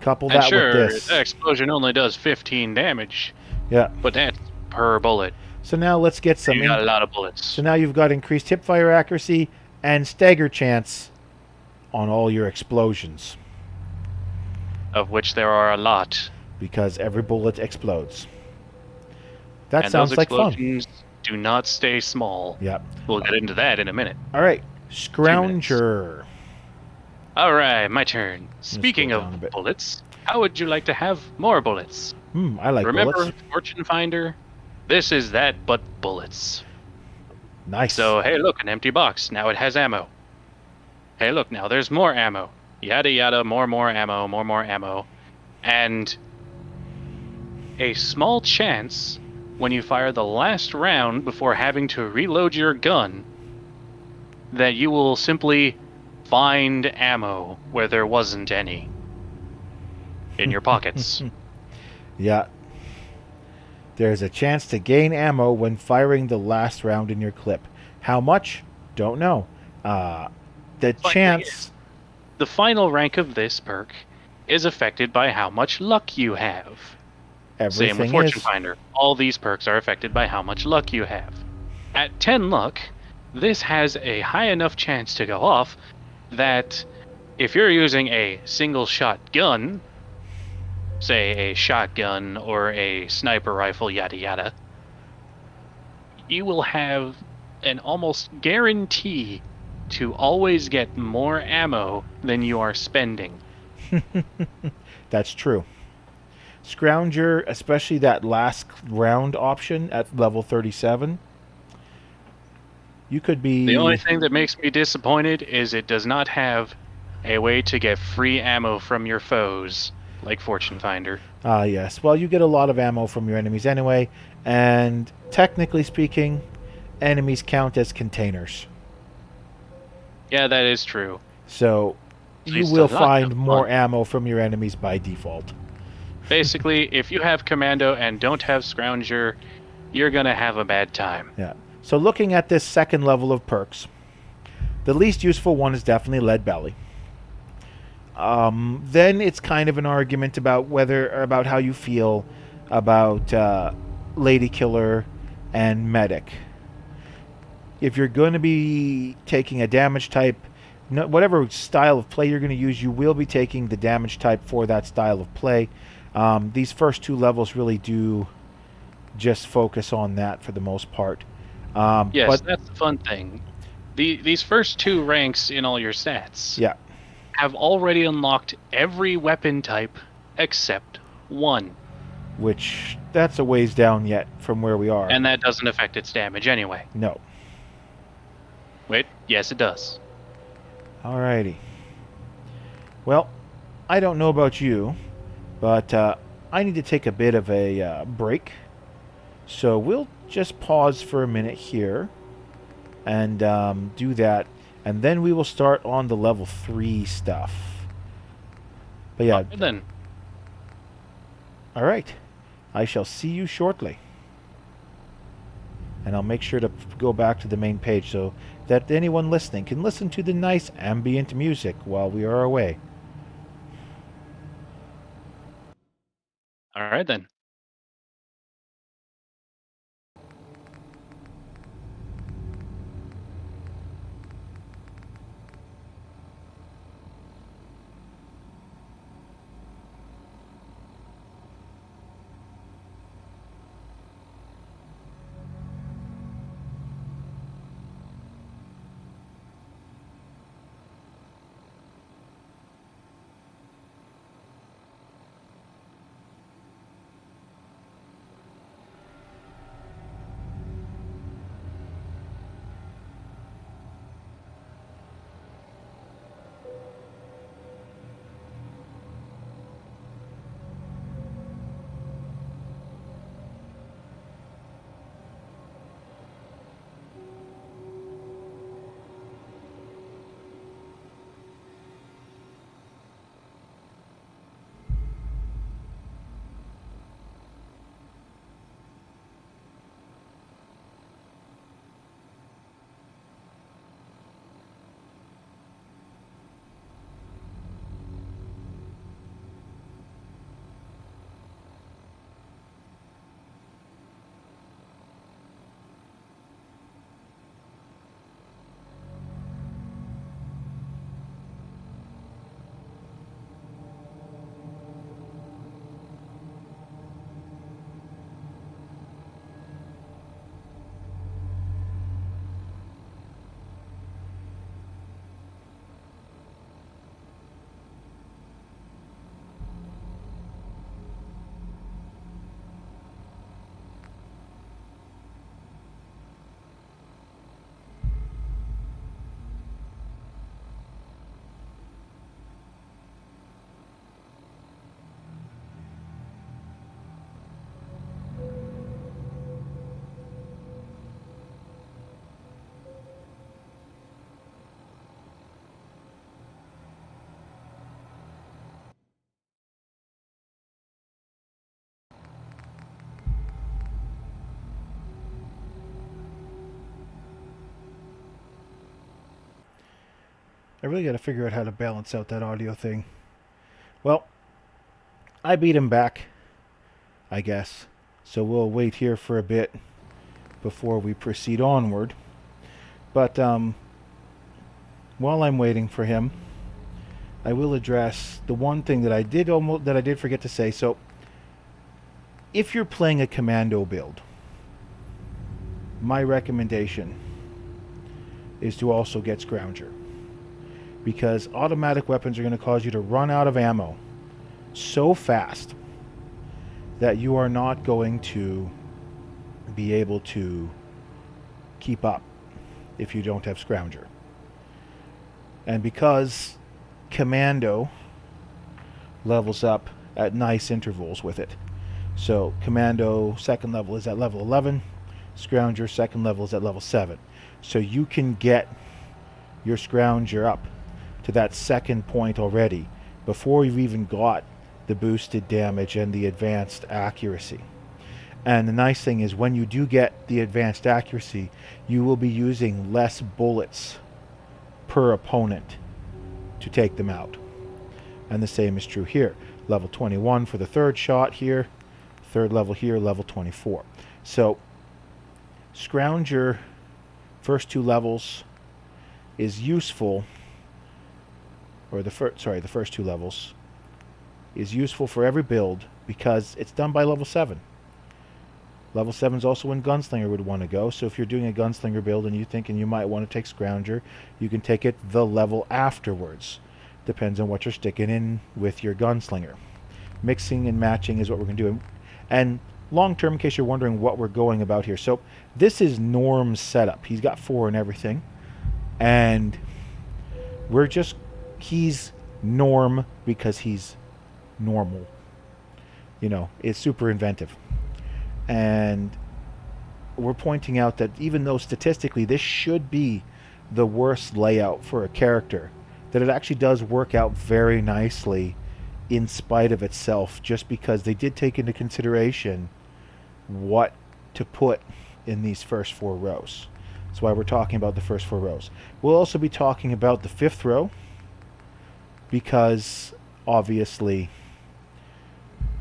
Couple that with this. That explosion only does 15 damage. Yeah. But that's per bullet. So now let's get some. You got a lot of bullets. So now you've got increased hip fire accuracy and stagger chance on all your explosions. Of which there are a lot. Because every bullet explodes. That sounds those like fun. Explosions do not stay small. Yep. We'll get into that in a minute. All right. Scrounger. All right, my turn. Speaking scroll of down a bit. bullets, how would you like to have more bullets? I like Remember bullets. Fortune Finder? This is that, but bullets. Nice. So, hey, look, an empty box. Now it has ammo. Hey, look, now there's more ammo. Yada yada, more ammo, more ammo. And a small chance when you fire the last round before having to reload your gun that you will simply find ammo where there wasn't any in your pockets. Yeah. There's a chance to gain ammo when firing the last round in your clip. How much? Don't know. The Funny thing chance. is, the final rank of this perk is affected by how much luck you have. Same with Everything Fortune is. Finder. All these perks are affected by how much luck you have. At 10 luck, this has a high enough chance to go off that if you're using a single shot gun, say a shotgun or a sniper rifle, yada yada, you will have an almost guarantee to always get more ammo than you are spending. That's true. Scrounger, especially that last round option at level 37, you could be. The only thing that makes me disappointed is it does not have a way to get free ammo from your foes, like Fortune Finder. Yes. Well, you get a lot of ammo from your enemies anyway, and technically speaking, enemies count as containers. Yeah, that is true. So So you you still will not find have more fun. ammo from your enemies by default. Basically, if you have Commando and don't have Scrounger, you're gonna have a bad time. Yeah. So looking at this second level of perks, the least useful one is definitely Lead Belly. Then it's kind of an argument about how you feel about Lady Killer and Medic. If you're going to be taking a damage type, whatever style of play you're going to use, you will be taking the damage type for that style of play. These first two levels really do just focus on that for the most part. Yes, But that's the fun thing. These first two ranks in all your stats yeah, have already unlocked every weapon type except one. which that's a ways down yet from where we are. And that doesn't affect its damage anyway. No. Wait, yes it does. Alrighty. Well, I don't know about you, but I need to take a bit of a break. So we'll just pause for a minute here and do that. And then we will start on the level 3 stuff. But yeah, Then, alright. I shall see you shortly. And I'll make sure to go back to the main page so that anyone listening can listen to the nice ambient music while we are away. alright then. I really got to figure out how to balance out that audio thing. Well, I beat him back, I guess. So we'll wait here for a bit before we proceed onward. But while I'm waiting for him, I will address the one thing that I did forget to say. So, if you're playing a commando build, my recommendation is to also get Scrounger, because automatic weapons are going to cause you to run out of ammo so fast that you are not going to be able to keep up if you don't have Scrounger. And because Commando levels up at nice intervals with it. So Commando second level is at level 11, Scrounger second level is at level 7. So you can get your Scrounger up to that second point already before you've even got the boosted damage and the advanced accuracy. And the nice thing is, when you do get the advanced accuracy, you will be using less bullets per opponent to take them out. And the same is true here. Level 21 for the third shot here, third level here, level 24. So Scrounger first two levels is useful, or the first two levels is useful for every build because it's done by level 7. Level 7 is also when Gunslinger would want to go, so if you're doing a Gunslinger build and you're thinking you might want to take Scrounger, you can take it the level afterwards. Depends on what you're sticking in with your Gunslinger. Mixing and matching is what we're going to do. And long term, in case you're wondering what we're going about here, so this is Norm's setup. He's got 4 and everything, and he's Norm because he's normal. You know, it's super inventive. And we're pointing out that even though statistically this should be the worst layout for a character, that it actually does work out very nicely in spite of itself, just because they did take into consideration what to put in these first 4 rows. That's why we're talking about the first 4 rows. We'll also be talking about the 5th row, because obviously,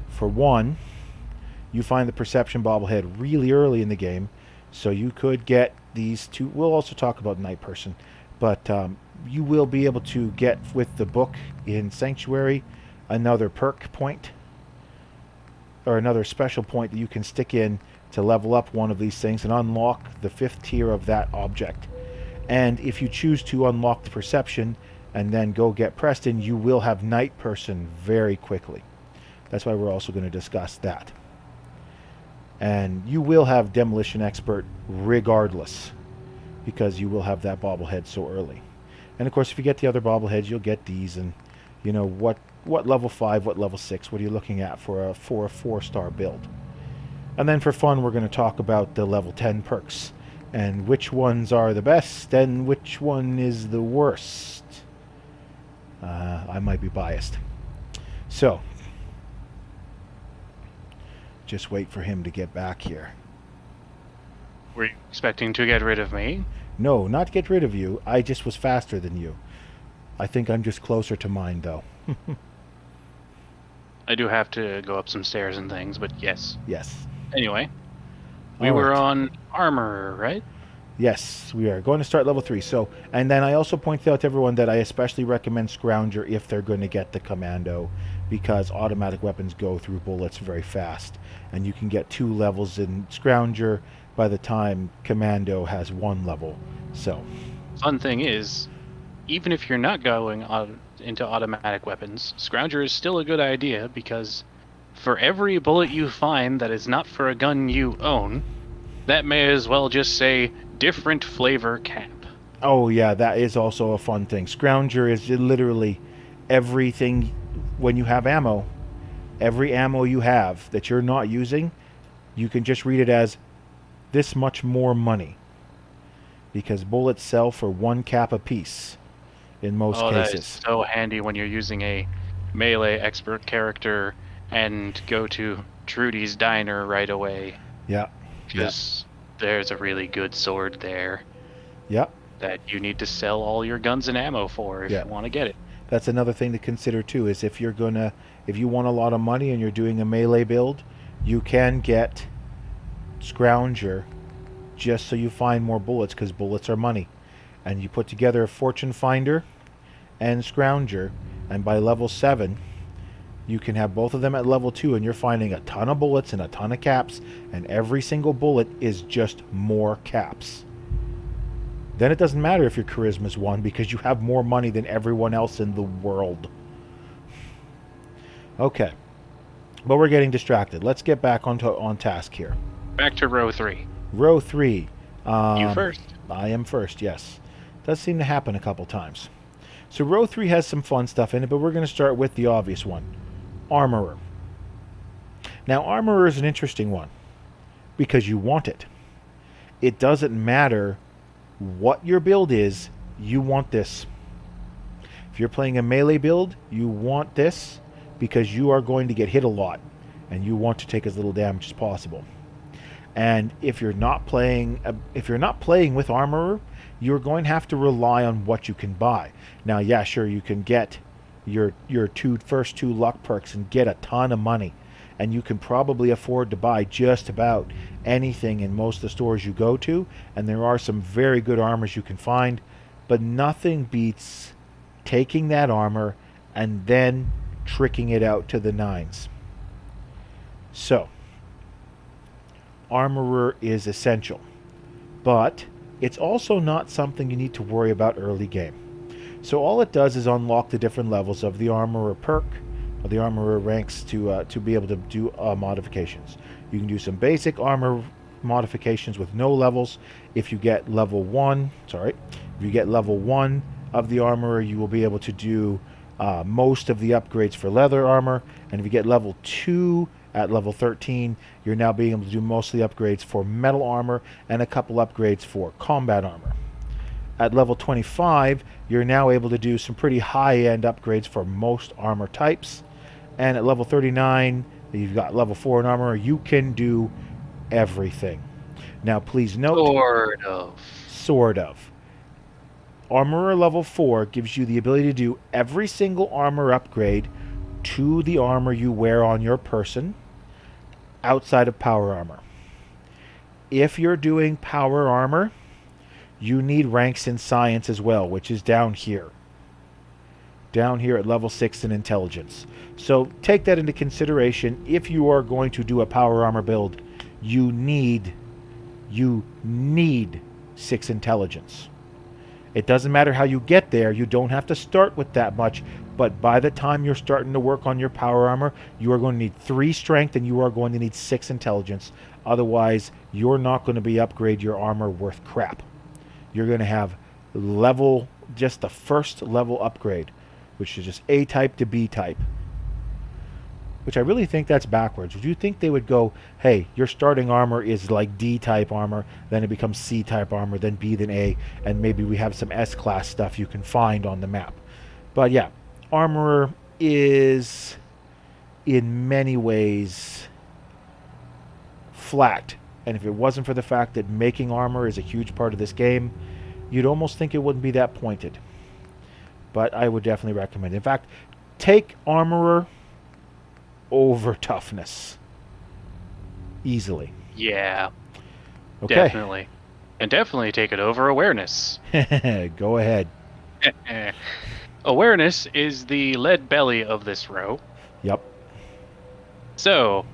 for one, you find the Perception bobblehead really early in the game, so you could get these two. We'll also talk about Night Person, but you will be able to get, with the book in Sanctuary, another perk point, or another special point that you can stick in to level up one of these things and unlock the 5th tier of that object. And if you choose to unlock the Perception and then go get Preston, you will have Night Person very quickly. That's why we're also going to discuss that. And you will have Demolition Expert regardless, because you will have that bobblehead so early. And of course, if you get the other bobbleheads, you'll get these. And you know what level 5, what level 6, what are you looking at for a 4-star build? And then for fun, we're going to talk about the level 10 perks and which ones are the best and which one is the worst. I might be biased. So just wait for him to get back here. Were you expecting to get rid of me? No, not get rid of you. I just was faster than you. I think I'm just closer to mine, though. I do have to go up some stairs and things, but yes. Yes. Anyway, we were on armor, right? Yes, we are going to start level 3. So, and then I also pointed out to everyone that I especially recommend Scrounger if they're going to get the Commando, because automatic weapons go through bullets very fast, and you can get 2 levels in Scrounger by the time Commando has 1 level. So, fun thing is, even if you're not going into automatic weapons, Scrounger is still a good idea, because for every bullet you find that is not for a gun you own, that may as well just say different flavor cap. Oh yeah, that is also a fun thing. Scrounger is literally everything. When you have ammo, every ammo you have that you're not using, you can just read it as this much more money, because bullets sell for 1 cap a piece in most cases. That is so handy when you're using a melee expert character and go to Trudy's Diner right away. Yeah. Because there's a really good sword there. Yep. that you need to sell all your guns and ammo for if Yeah. you want to get it. That's another thing to consider too. Is if you want a lot of money and you're doing a melee build, you can get Scrounger, just so you find more bullets, because bullets are money, and you put together a Fortune Finder and Scrounger, and by level 7 you can have both of them at level 2, and you're finding a ton of bullets and a ton of caps, and every single bullet is just more caps. Then it doesn't matter if your charisma's 1, because you have more money than everyone else in the world. Okay, but we're getting distracted. Let's get back on task here. Back to row 3. Row 3. You first. I am first, yes. Does seem to happen a couple times. So row 3 has some fun stuff in it, but we're going to start with the obvious one. Armorer. Now, Armorer is an interesting one, because you want it. It doesn't matter what your build is, you want this. If you're playing a melee build, you want this, because you are going to get hit a lot, and you want to take as little damage as possible. And if you're not playing with Armorer, you're going to have to rely on what you can buy. Now, yeah, sure, you can get your first two luck perks and get a ton of money, and you can probably afford to buy just about anything in most of the stores you go to, and there are some very good armors you can find, but nothing beats taking that armor and then tricking it out to the nines. So, Armorer is essential, but it's also not something you need to worry about early game. So all it does is unlock the different levels of the Armorer perk, or the Armorer ranks, to be able to do modifications. You can do some basic armor modifications with no levels. If you get level 1 of the Armorer, you will be able to do most of the upgrades for leather armor, and if you get level 2 at level 13, you're now being able to do most of the upgrades for metal armor and a couple upgrades for combat armor. At level 25, you're now able to do some pretty high-end upgrades for most armor types. And at level 39, you've got level 4 in armor. You can do everything. Now, please note... Sort of. Armorer level 4 gives you the ability to do every single armor upgrade to the armor you wear on your person, outside of power armor. If you're doing power armor, you need ranks in science as well, which is down here. Down here at level 6 in intelligence. So take that into consideration. If you are going to do a power armor build, you need 6 intelligence. It doesn't matter how you get there. You don't have to start with that much. But by the time you're starting to work on your power armor, you are going to need 3 strength and you are going to need 6 intelligence. Otherwise, you're not going to be upgrade your armor worth crap. You're going to have just the first level upgrade, which is just A type to B type. Which I really think that's backwards. Would you think they would go, hey, your starting armor is like D type armor, then it becomes C type armor, then B, then A, and maybe we have some S class stuff you can find on the map. But yeah, Armorer is in many ways flat. And if it wasn't for the fact that making armor is a huge part of this game, you'd almost think it wouldn't be that pointed. But I would definitely recommend it. In fact, take Armorer over toughness. Easily. Yeah. Okay. Definitely. And definitely take it over awareness. Go ahead. Awareness is the lead belly of this row. Yep. So,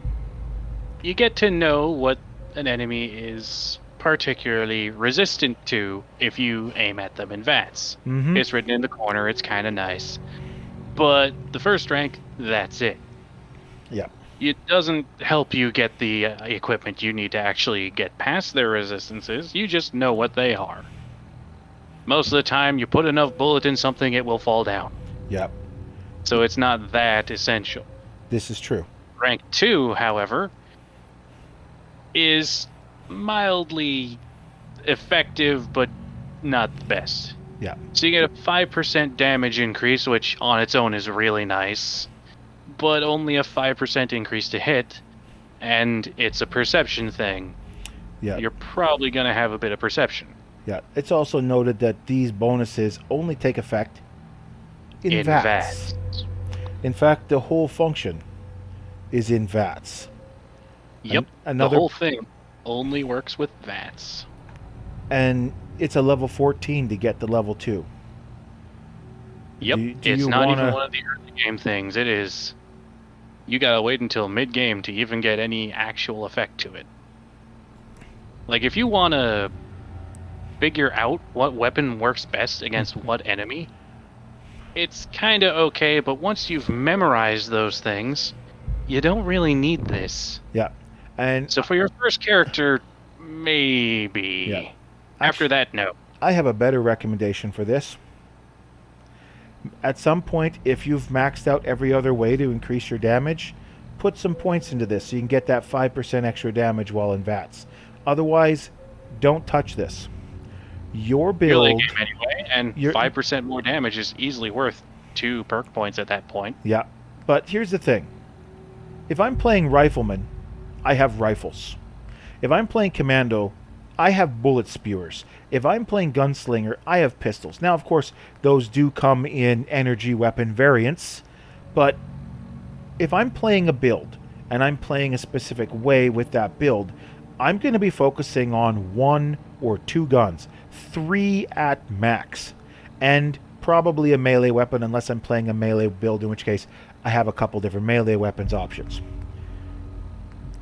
you get to know what an enemy is particularly resistant to if you aim at them in VATS. Mm-hmm. It's written in the corner, it's kind of nice. But the first rank, that's it. Yep. It doesn't help you get the equipment you need to actually get past their resistances. You just know what they are. Most of the time, you put enough bullet in something, it will fall down. Yep. So it's not that essential. This is true. Rank 2, however, is mildly effective, but not the best. Yeah. So you get a 5% damage increase, which on its own is really nice, but only a 5% increase to hit, and it's a perception thing. Yeah. You're probably going to have a bit of perception. Yeah. It's also noted that these bonuses only take effect in In VATS. VATS. In fact, the whole function is in VATS. Yep. The Another, whole thing only works with VATS. and it's a level 14 to get the level 2. Yep. Do It's you not want even to? one of the early game things. It is. You gotta wait until mid game to even get any actual effect to it. Like, if you want to figure out what weapon works best against what enemy, it's kind of okay, but once you've memorized those things, you don't really need this. Yeah. And So for your first character, maybe. Yeah. After Actu- that, no. I have a better recommendation for this. At some point, if you've maxed out every other way to increase your damage, put some points into this so you can get that 5% extra damage while in VATS. Otherwise, don't touch this. Your Melee build. game anyway, and 5% more damage is easily worth 2 perk points at that point. Yeah. But here's the thing. If I'm playing Rifleman, I have rifles. If I'm playing Commando, I have bullet spewers. If I'm playing Gunslinger, I have pistols. Now, of course, those do come in energy weapon variants, but if I'm playing a build and I'm playing a specific way with that build, I'm going to be focusing on 1 or 2 guns, 3 at max, and probably a melee weapon unless I'm playing a melee build, in which case I have a couple different melee weapons options.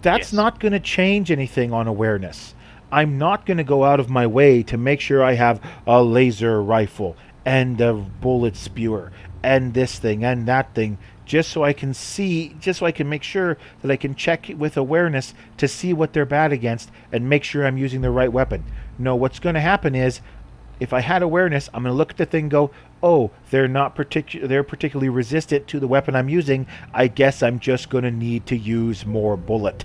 That's not going to change anything on awareness. I'm not going to go out of my way to make sure I have a laser rifle and a bullet spewer and this thing and that thing just so I can see, just so I can make sure that I can check with awareness to see what they're bad against and make sure I'm using the right weapon. No, what's going to happen is if I had awareness, I'm going to look at the thing and go, oh, they're particularly resistant to the weapon I'm using. I guess I'm just going to need to use more bullet.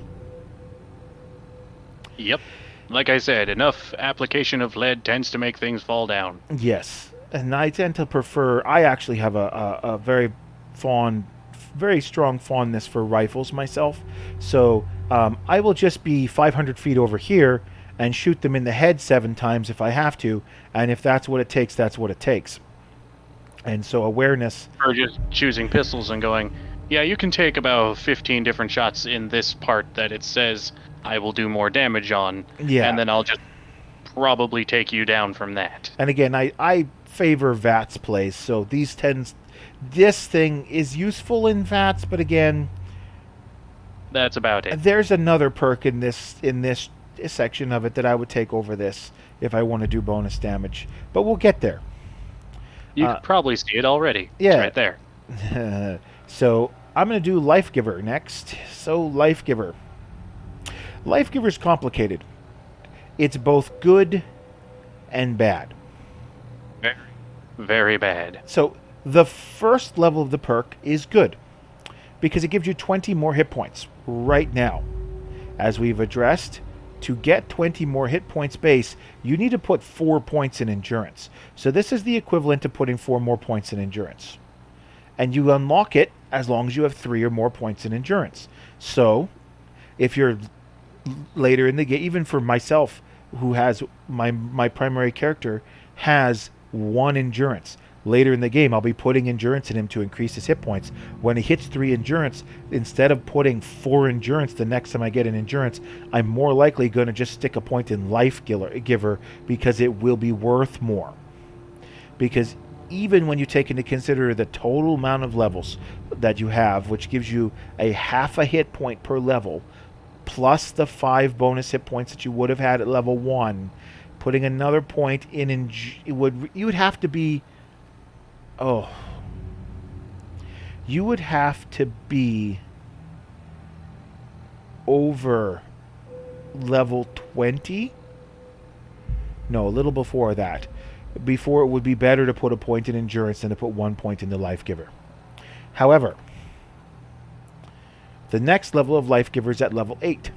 Yep. Like I said, enough application of lead tends to make things fall down. Yes. And I tend to prefer, I actually have a very strong fondness for rifles myself. So I will just be 500 feet over here and shoot them in the head 7 times if I have to. And if that's what it takes, that's what it takes. And so awareness. Or just choosing pistols and going, yeah, you can take about 15 different shots in this part that it says I will do more damage on. Yeah. And then I'll just probably take you down from that. And again, I favor VATS plays. So this thing is useful in VATS, but again, that's about it. There's another perk in this section of it that I would take over this if I want to do bonus damage. But we'll get there. You can probably see it already. Yeah. It's right there. So I'm going to do Life Giver next. So Life Giver. Life Giver's complicated. It's both good and bad. Very, very bad. So the first level of the perk is good because it gives you 20 more hit points right now. As we've addressed, to get 20 more hit points base, you need to put 4 points in endurance. So this is the equivalent to putting 4 more points in endurance. And you unlock it as long as you have 3 or more points in endurance. So if you're later in the game, even for myself, who has my primary character has 1 endurance. Later in the game, I'll be putting endurance in him to increase his hit points. When he hits 3 endurance, instead of putting 4 endurance the next time I get an endurance, I'm more likely going to just stick a point in Life Giver because it will be worth more. Because even when you take into consider the total amount of levels that you have, which gives you a half a hit point per level, plus the 5 bonus hit points that you would have had at level 1, putting another point in you would have to be... Oh. You would have to be over level 20? No, a little before that. Before it would be better to put a point in endurance than to put 1 point in the Life Giver. However, the next level of Life Giver is at level 8.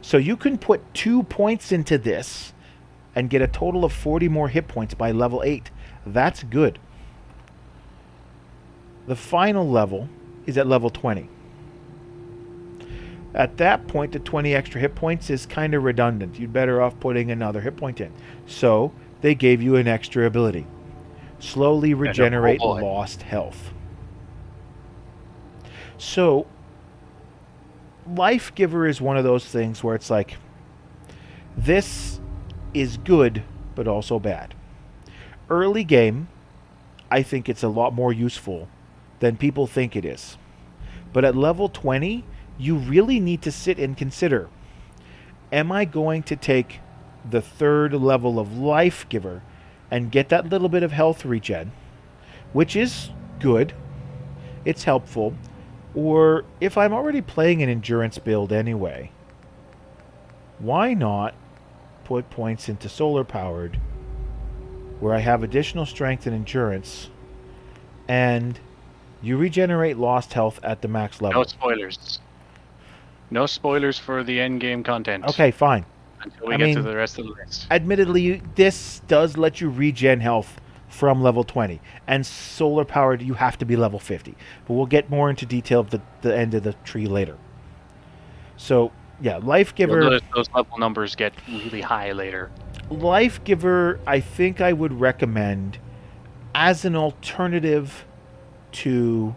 So you can put 2 points into this and get a total of 40 more hit points by level 8. That's good. The final level is at level 20. At that point, the 20 extra hit points is kind of redundant. You'd better off putting another hit point in. So they gave you an extra ability. Slowly regenerate lost health. So Life Giver is one of those things where it's like, this is good, but also bad. Early game, I think it's a lot more useful than people think it is. But at level 20, you really need to sit and consider, am I going to take the third level of Life Giver and get that little bit of health regen, which is good, it's helpful, or if I'm already playing an endurance build anyway, why not put points into solar powered where I have additional strength and endurance, and you regenerate lost health at the max level. No spoilers. No spoilers for the end game content. Okay, fine. Until we get to the rest of the list. Admittedly, this does let you regen health from level 20. And solar powered, you have to be level 50. But we'll get more into detail of the end of the tree later. So, yeah, Life Giver... Those level numbers get really high later. Life Giver, I think I would recommend as an alternative to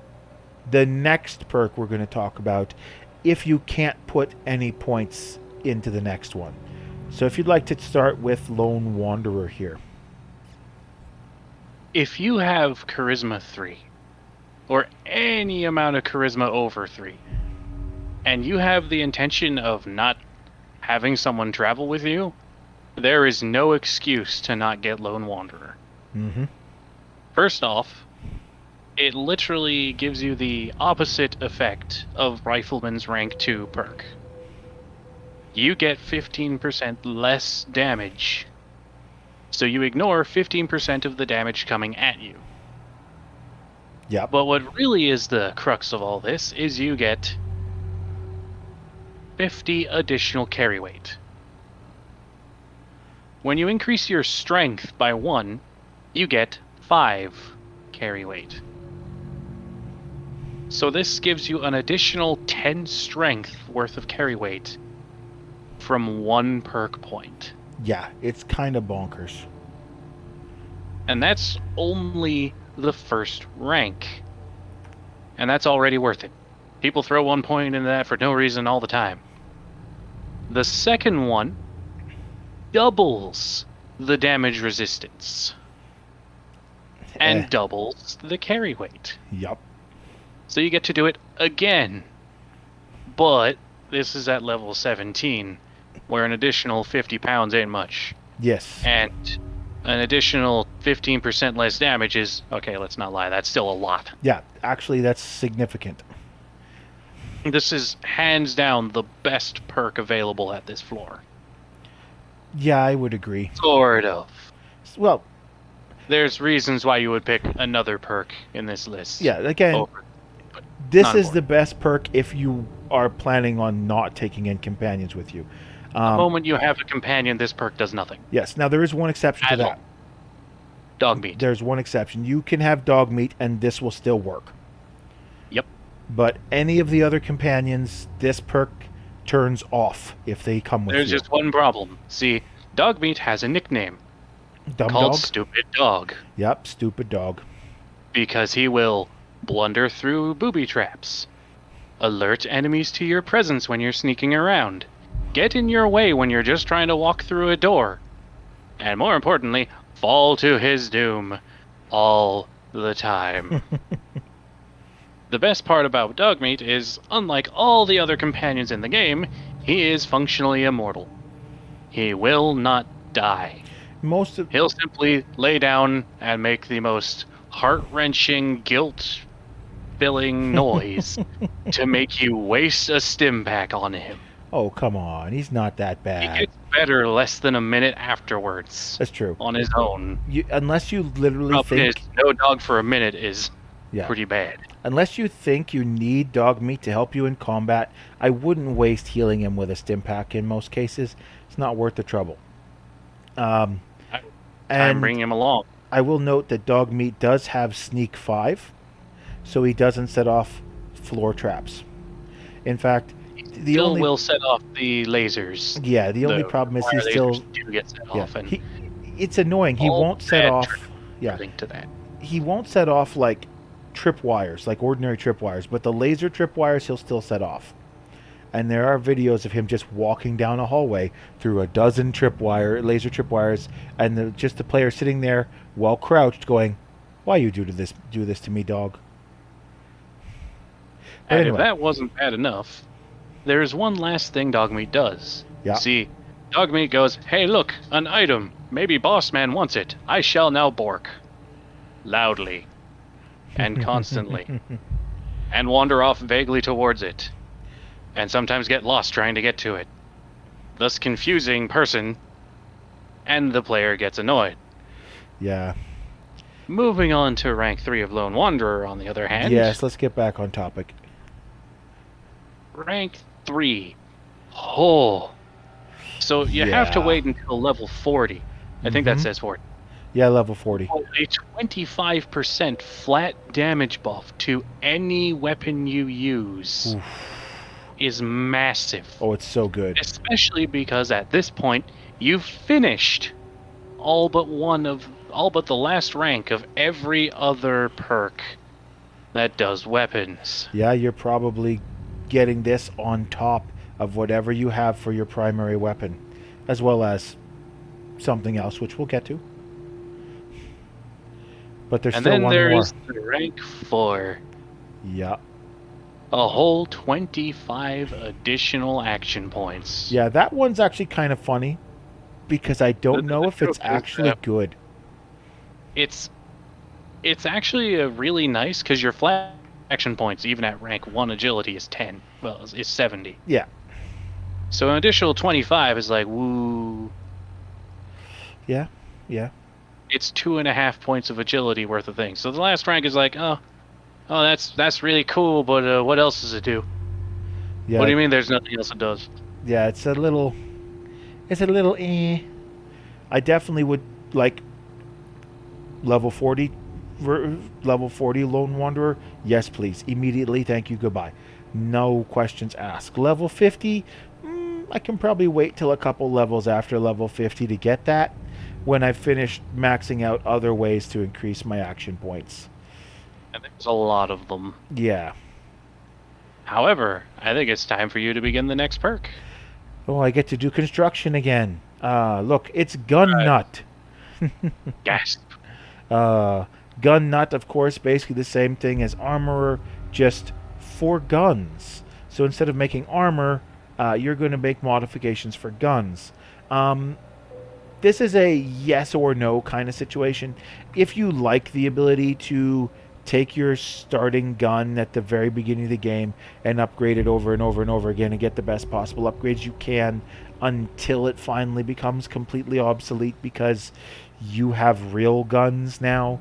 the next perk we're going to talk about if you can't put any points into the next one. So if you'd like to start with Lone Wanderer here. If you have Charisma 3, or any amount of Charisma over 3, and you have the intention of not having someone travel with you, there is no excuse to not get Lone Wanderer. Mm-hmm. First off, it literally gives you the opposite effect of Rifleman's Rank 2 perk. You get 15% less damage, so you ignore 15% of the damage coming at you. Yeah. But what really is the crux of all this is you get 50 additional carry weight. When you increase your strength by 1, you get 5 carry weight. So this gives you an additional 10 strength worth of carry weight from 1 perk point. Yeah, it's kind of bonkers. And that's only the first rank. And that's already worth it. People throw 1 point into that for no reason all the time. The second one doubles the damage resistance. And doubles the carry weight. Yup. So you get to do it again. But this is at level 17, where an additional 50 pounds ain't much. Yes. And an additional 15% less damage is, okay, let's not lie, that's still a lot. Yeah, actually that's significant. This is hands down the best perk available at this floor. Yeah, I would agree. Sort of. Well, there's reasons why you would pick another perk in this list. Yeah, again, this is the best perk if you are planning on not taking in companions with you. The moment you have a companion, this perk does nothing. Yes. Now, there is one exception to that. Dog meat. There's one exception. You can have dog meat, and this will still work. Yep. But any of the other companions, this perk turns off if they come with you. There's just one problem. See, dog meat has a nickname. Dumb called dog? Stupid Dog. Yep, Stupid Dog. Because he will blunder through booby traps, alert enemies to your presence when you're sneaking around, get in your way when you're just trying to walk through a door, and more importantly, fall to his doom all the time. The best part about Dogmeat is, unlike all the other companions in the game, he is functionally immortal. He will not die. He'll simply lay down and make the most heart-wrenching, guilt-filling noise to make you waste a stim pack on him. Oh, come on. He's not that bad. He gets better less than a minute afterwards. That's true. On his own. Unless you literally think... no dog for a minute is pretty bad. Unless you think you need dog meat to help you in combat, I wouldn't waste healing him with a stim pack in most cases. It's not worth the trouble. And bring him along. I will note that dog meat does have sneak 5, so he doesn't set off floor traps. In fact, the Still only will set off the lasers. yeah, the only The problem is fire he still lasers do get set yeah, off, and he it's annoying. He all won't set bad off yeah, linked to that. he won't set off like tripwires, like ordinary tripwires, but the laser tripwires he'll still set off. And there are videos of him just walking down a hallway through a dozen laser tripwires, and just the player sitting there, well crouched, going, "Why you do this to me, dog?" But And if anyway, that wasn't bad enough, there's one last thing Dogmeat does. yeah, See, Dogmeat goes, "Hey, look, an item. Maybe Bossman wants it. I shall now bork." Loudly. And constantly. And wander off vaguely towards it. And sometimes get lost trying to get to it. Thus confusing person, and the player gets annoyed. yeah, Moving on to rank 3 of Lone Wanderer, on the other hand. yes. Let's get back on topic. Rank 3. Oh. So you have to Yeah. wait until level 40. I think that Mhm. says 40. Yeah, level 40. A 25% flat damage buff to any weapon you use Oof. is massive. Oh, it's so good. Especially because at this point, you've finished all but the last rank of every other perk that does weapons. Yeah, you're probably getting this on top of whatever you have for your primary weapon, as well as something else, which we'll get to. But there's And still then one more. there's the rank 4. Yeah. A whole 25 additional action points. Yeah, that one's actually kind of funny because I don't know if it's joke is actually that- good. It's actually a really nice because your flat action points, even at rank 1 agility, is 10. Well, is 70. Yeah. So an additional 25 is like, woo. Yeah. Yeah. It's 2.5 points of agility worth of things. So the last rank is like, oh, that's really cool, but what else does it do? Yeah. What do you mean there's nothing else it does? Yeah, it's a little eh. I definitely would like level 40 level 40 Lone Wanderer. Yes, please. Immediately. Thank you. Goodbye. No questions asked. Level 50, I can probably wait till a couple levels after level 50 to get that when I've finished maxing out other ways to increase my action points. And there's a lot of them. Yeah. However, I think it's time for you to begin the next perk. Oh, I get to do construction again. Look, it's Gun Nut. Gasp. Gun Nut, of course, basically the same thing as Armorer, just for guns. So instead of making armor, you're going to make modifications for guns. This is a yes or no kind of situation. If you like the ability to take your starting gun at the very beginning of the game and upgrade it over and over and over again and get the best possible upgrades you can until it finally becomes completely obsolete because you have real guns now,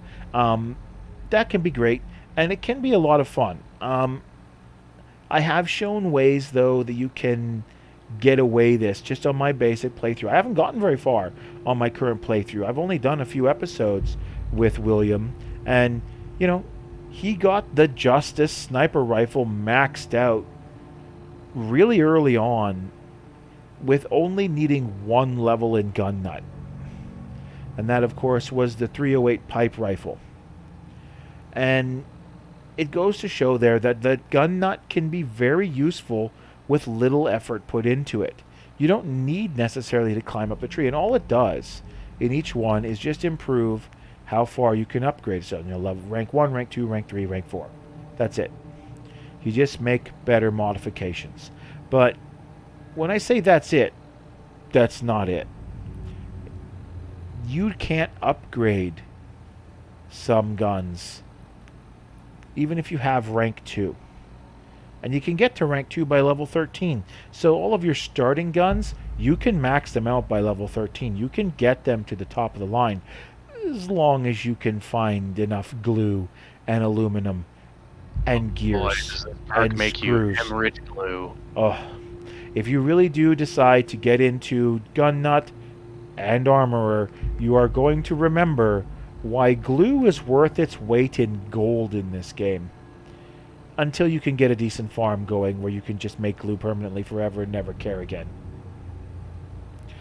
that can be great, and it can be a lot of fun. I have shown ways, though, that you can get away this just on my basic playthrough. I haven't gotten very far on my current playthrough. I've only done a few episodes with William, and, you know, he got the Justice sniper rifle maxed out really early on with only needing one level in Gun Nut. And that, of course, was the 308 pipe rifle. And it goes to show there that the Gun Nut can be very useful with little effort put into it. You don't need necessarily to climb up a tree, and all it does in each one is just improve how far you can upgrade. So, level rank 1, rank 2, rank 3, rank 4. That's it. You just make better modifications. But when I say that's it, that's not it. You can't upgrade some guns even if you have rank 2. And you can get to rank 2 by level 13. So all of your starting guns, you can max them out by level 13. You can get them to the top of the line as long as you can find enough glue and aluminum and gears Boy, does this perk and make screws. you hemorrhage glue. Oh, if you really do decide to get into Gun Nut and Armorer, you are going to remember why glue is worth its weight in gold in this game. until you can get a decent farm going where you can just make glue permanently forever and never care again.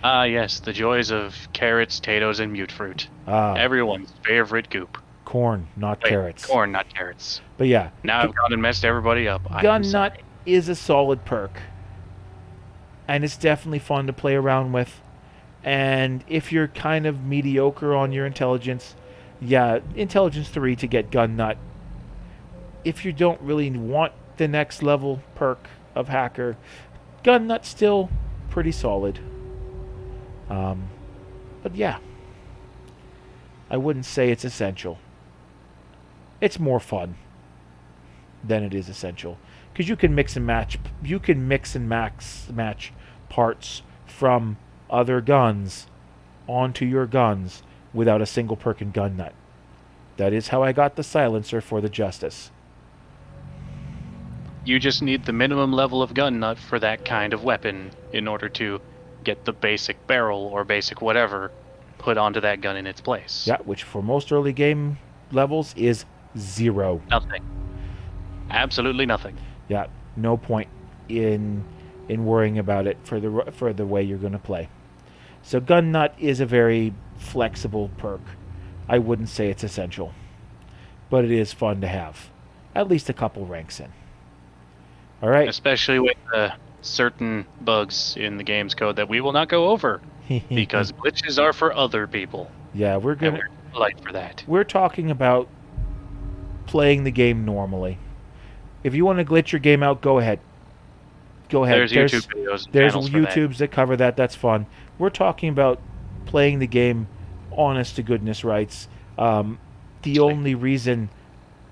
Ah, yes, the joys of carrots, potatoes, and mute fruit. Ah, Everyone's favorite goop. corn, not Wait, carrots. corn, not carrots. But yeah, Now I've gone and messed everybody up. I am Gun sorry. Nut is a solid perk, and it's definitely fun to play around with. And if you're kind of mediocre on your intelligence, yeah, intelligence 3 to get Gun Nut. If you don't really want the next level perk of Hacker, Gun Nut's still pretty solid. But yeah, I wouldn't say it's essential. It's more fun than it is essential, because you can mix and match. You can mix and match parts from other guns onto your guns without a single perk in Gun Nut. That is how I got the silencer for the Justice. You just need the minimum level of gun nut for that kind of weapon in order to get the basic barrel or basic whatever put onto that gun in its place. Yeah, which for most early game levels is 0. Nothing. Absolutely nothing. Yeah, no point in worrying about it for the way you're going to play. So Gun Nut is a very flexible perk. I wouldn't say it's essential, but it is fun to have at least a couple ranks in. All right. Especially with certain bugs in the game's code that we will not go over because glitches are for other people. Yeah, we're And gonna we're polite for that. we're talking about playing the game normally. If you want to glitch your game out, go ahead. Go ahead. There's YouTube videos. And There's channels for that. YouTubes that cover that. That's fun. We're talking about playing the game honest to goodness rights. The only reason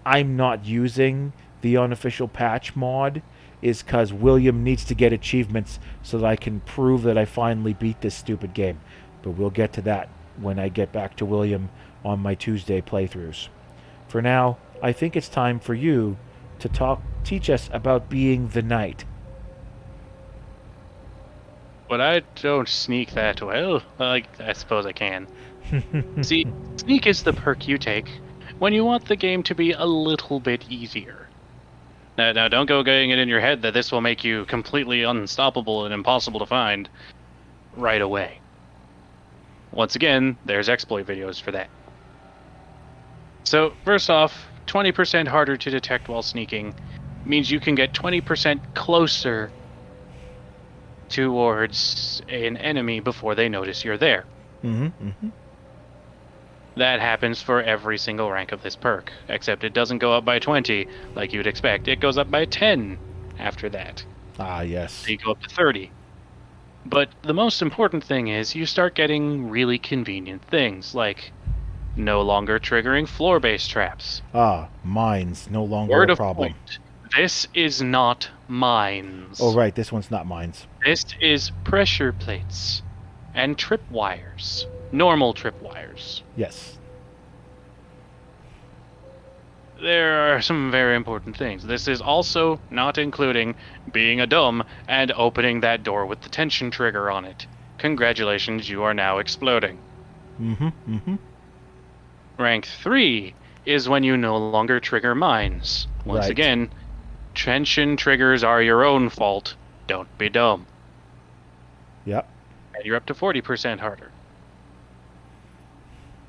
I'm not using the unofficial patch mod is because William needs to get achievements so that I can prove that I finally beat this stupid game. But we'll get to that when I get back to William on my Tuesday playthroughs. For now, I think it's time for you to teach us about being the knight. But I don't sneak that well. I suppose I can. See, sneak is the perk you take when you want the game to be a little bit easier. Now don't go getting it in your head that this will make you completely unstoppable and impossible to find right away. Once again, there's exploit videos for that. So, first off, 20% harder to detect while sneaking means you can get 20% closer towards an enemy before they notice you're there. That happens for every single rank of this perk, except it doesn't go up by 20 like you'd expect. It goes up by 10 after that. Ah, yes. So you go up to 30. But the most important thing is you start getting really convenient things, like no longer triggering floor-based traps. Ah, mines, no longer Word a of problem. point. This is not mines. Oh, right, this one's not mines. This is pressure plates and tripwires. Normal tripwires. Yes. There are some very important things. This is also not including being a dumb and opening that door with the tension trigger on it. Congratulations, you are now exploding. Rank 3 is when you no longer trigger mines. Once Right. again, tension triggers are your own fault. Don't be dumb. Yep. And you're up to 40% harder.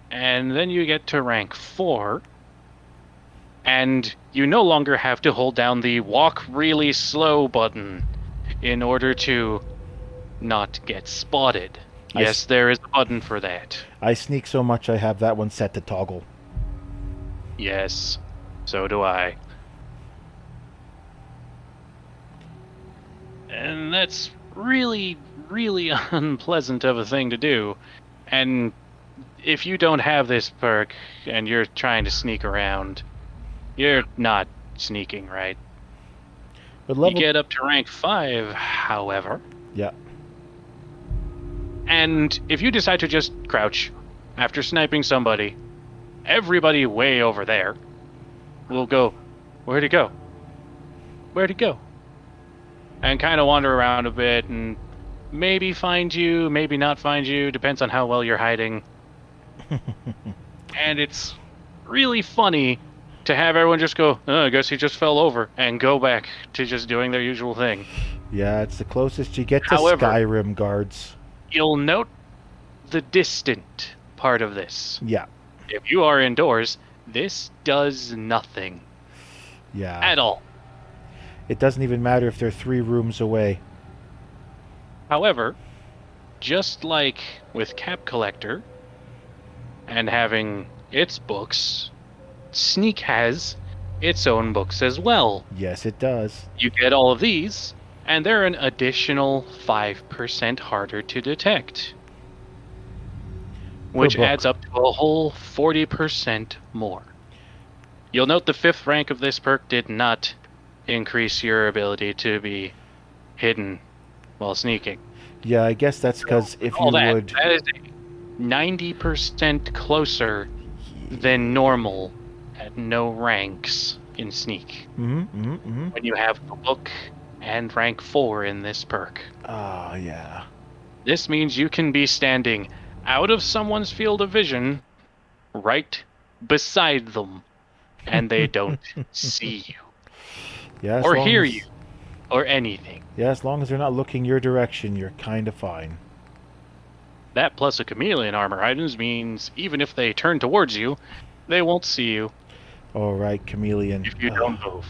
And then you get to rank 4, and you no longer have to hold down the walk really slow button in order to not get spotted. Yes, there is a button for that. I sneak so much I have that one set to toggle. Yes, so do I. And that's really, really unpleasant of a thing to do. And if you don't have this perk and you're trying to sneak around, you're not sneaking, right? But You level get up to rank 5, however, Yeah. and if you decide to just crouch after sniping somebody, everybody way over there will go, where'd he go? Where'd he go? And kind of wander around a bit and maybe find you, maybe not find you, depends on how well you're hiding. And it's really funny to have everyone just go, oh, I guess he just fell over, and go back to just doing their usual thing. Yeah, it's the closest you get to However- Skyrim guards. You'll note the distant part of this. Yeah, If you are indoors, this does nothing yeah. at all. It doesn't even matter if they're 3 rooms away. However, just like with Cap Collector and having its books, Sneak has its own books as well. Yes, it does. You get all of these, and they're an additional 5% harder to detect, which book. adds up to a whole 40% more. You'll note the 5th rank of this perk did not increase your ability to be hidden while sneaking. Yeah, I guess that's because if you All that, would... that is 90% closer than normal at no ranks in sneak when you have the book and rank 4 in this perk. Oh, yeah. This means you can be standing out of someone's field of vision right beside them, and they don't see you Yeah, as or long hear as- you or anything. Yeah, as long as they're not looking your direction, you're kind of fine. That plus a chameleon armor items means even if they turn towards you, they won't see you All right, chameleon. if you don't move.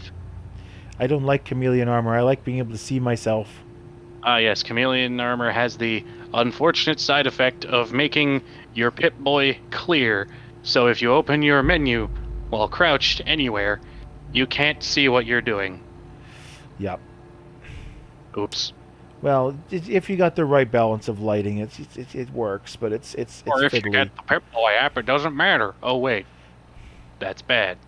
I don't like chameleon armor. I like being able to see myself. Ah, yes, chameleon armor has the unfortunate side effect of making your Pip-Boy clear, so if you open your menu while crouched anywhere, you can't see what you're doing. Yep. Oops. Well, if you got the right balance of lighting, it works, but it's Or if you fiddly. get the Pip-Boy app, it doesn't matter. Oh, wait. That's bad.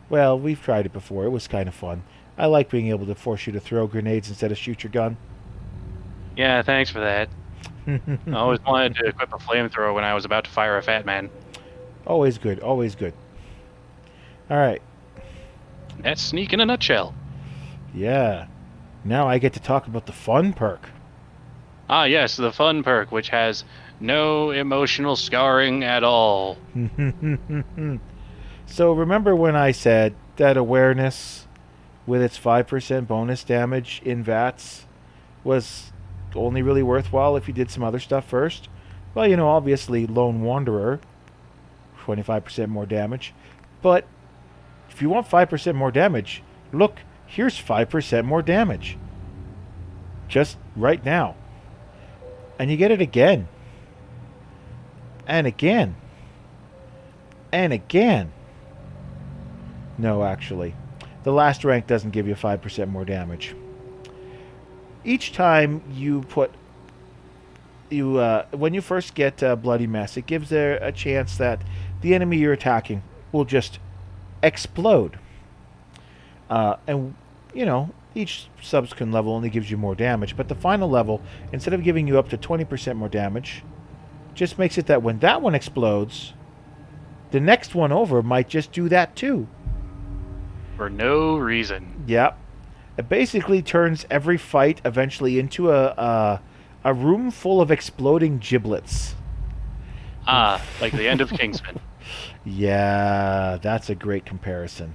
Well, we've tried it before. It was kind of fun. I like being able to force you to throw grenades instead of shoot your gun. Yeah, thanks for that. I always wanted to equip a flamethrower when I was about to fire a fat man. Always good. Always good. All right. That's Sneak in a nutshell. Yeah. Now I get to talk about the fun perk. Ah, yes, the fun perk, which has no emotional scarring at all. So remember when I said that awareness with its 5% bonus damage in VATS was only really worthwhile if you did some other stuff first? Well, you know, obviously Lone Wanderer, 25% more damage. But if you want 5% more damage, look, here's 5% more damage. Just right now. And you get it again. And again. And again. No, actually. The last rank doesn't give you 5% more damage. Each time you put... when you first get Bloody Mess, it gives there a chance that the enemy you're attacking will just explode. And, you know, each subsequent level only gives you more damage. But the final level, instead of giving you up to 20% more damage, just makes it that when that one explodes, the next one over might just do that too. For no reason. Yep. It basically turns every fight eventually into a room full of exploding giblets. Ah, like the end of Kingsman. Yeah, that's a great comparison.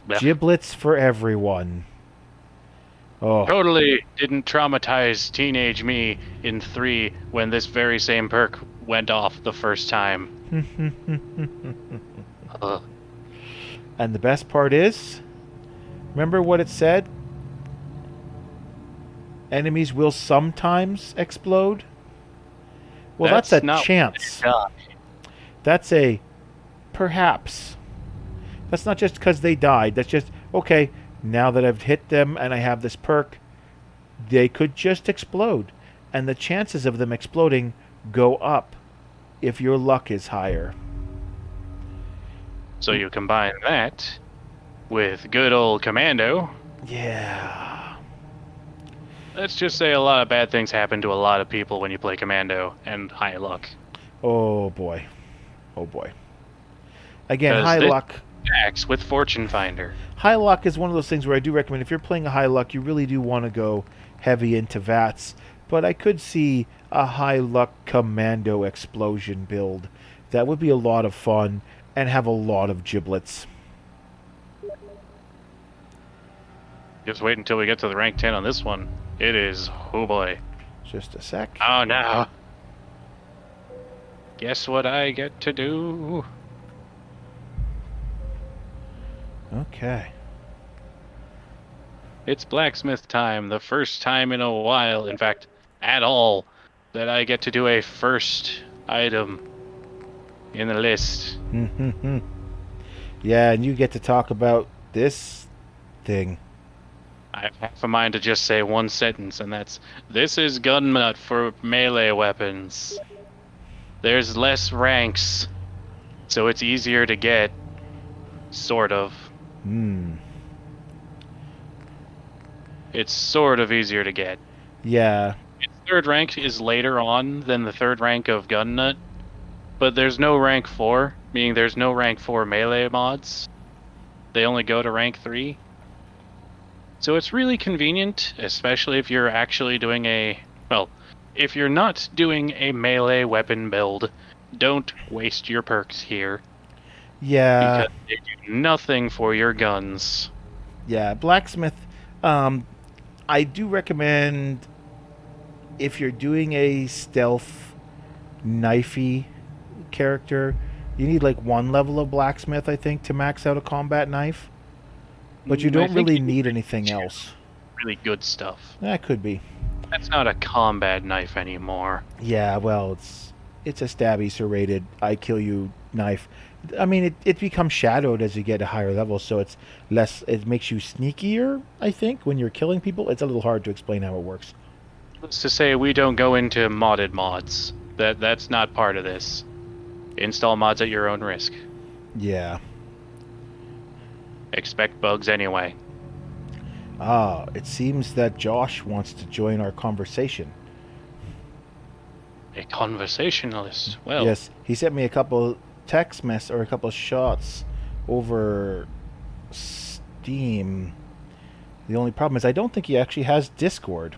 Blech. Giblets for everyone. Oh, Totally didn't traumatize teenage me in 3 when this very same perk went off the first time. and the best part is, remember what it said? Enemies will sometimes explode? Well, that's a not chance. what That's a perhaps. That's not just because they died. That's just, okay, now that I've hit them and I have this perk, they could just explode. And the chances of them exploding go up if your luck is higher. So you combine that with good old Commando. Yeah. Let's just say a lot of bad things happen to a lot of people when you play Commando and high luck. Oh, boy. Oh, boy. Again, 'Cause high this- luck. Axe with Fortune Finder. High luck is one of those things where I do recommend if you're playing a high luck, you really do want to go heavy into VATS. But I could see a high luck Commando explosion build. That would be a lot of fun. and have a lot of giblets. Just wait until we get to the rank 10 on this one. It is, oh boy. Just a sec. Oh no. Guess what I get to do? Okay. It's blacksmith time. The first time in a while, in fact, at all, that I get to do a first item in the list. Yeah, and you get to talk about this thing. I have half a mind to just say one sentence, and that's, this is gun nut for melee weapons. There's less ranks, so it's easier to get, sort of. It's sort of easier to get. Yeah. Its third rank is later on than the third rank of gun nut, but there's no rank 4, meaning there's no rank 4 melee mods. They only go to rank 3. So it's really convenient, especially if you're actually doing if you're not doing a melee weapon build, don't waste your perks here. Yeah. Because they do nothing for your guns. Yeah, blacksmith. I do recommend if you're doing a stealth knifey character, you need like 1 level of blacksmith, I think, to max out a combat knife. But you don't really need anything else. Really good stuff. That could be. That's not a combat knife anymore. Yeah, well, it's a stabby serrated I kill you knife. I mean, it becomes shadowed as you get to higher levels, so it's less. It makes you sneakier. I think when you're killing people, it's a little hard to explain how it works. Let's just say we don't go into modded mods. That's not part of this. Install mods at your own risk. Yeah. Expect bugs anyway. Ah, it seems that Josh wants to join our conversation. A conversationalist. Well, Yes, he sent me a couple a couple shots over Steam. The only problem is I don't think he actually has Discord.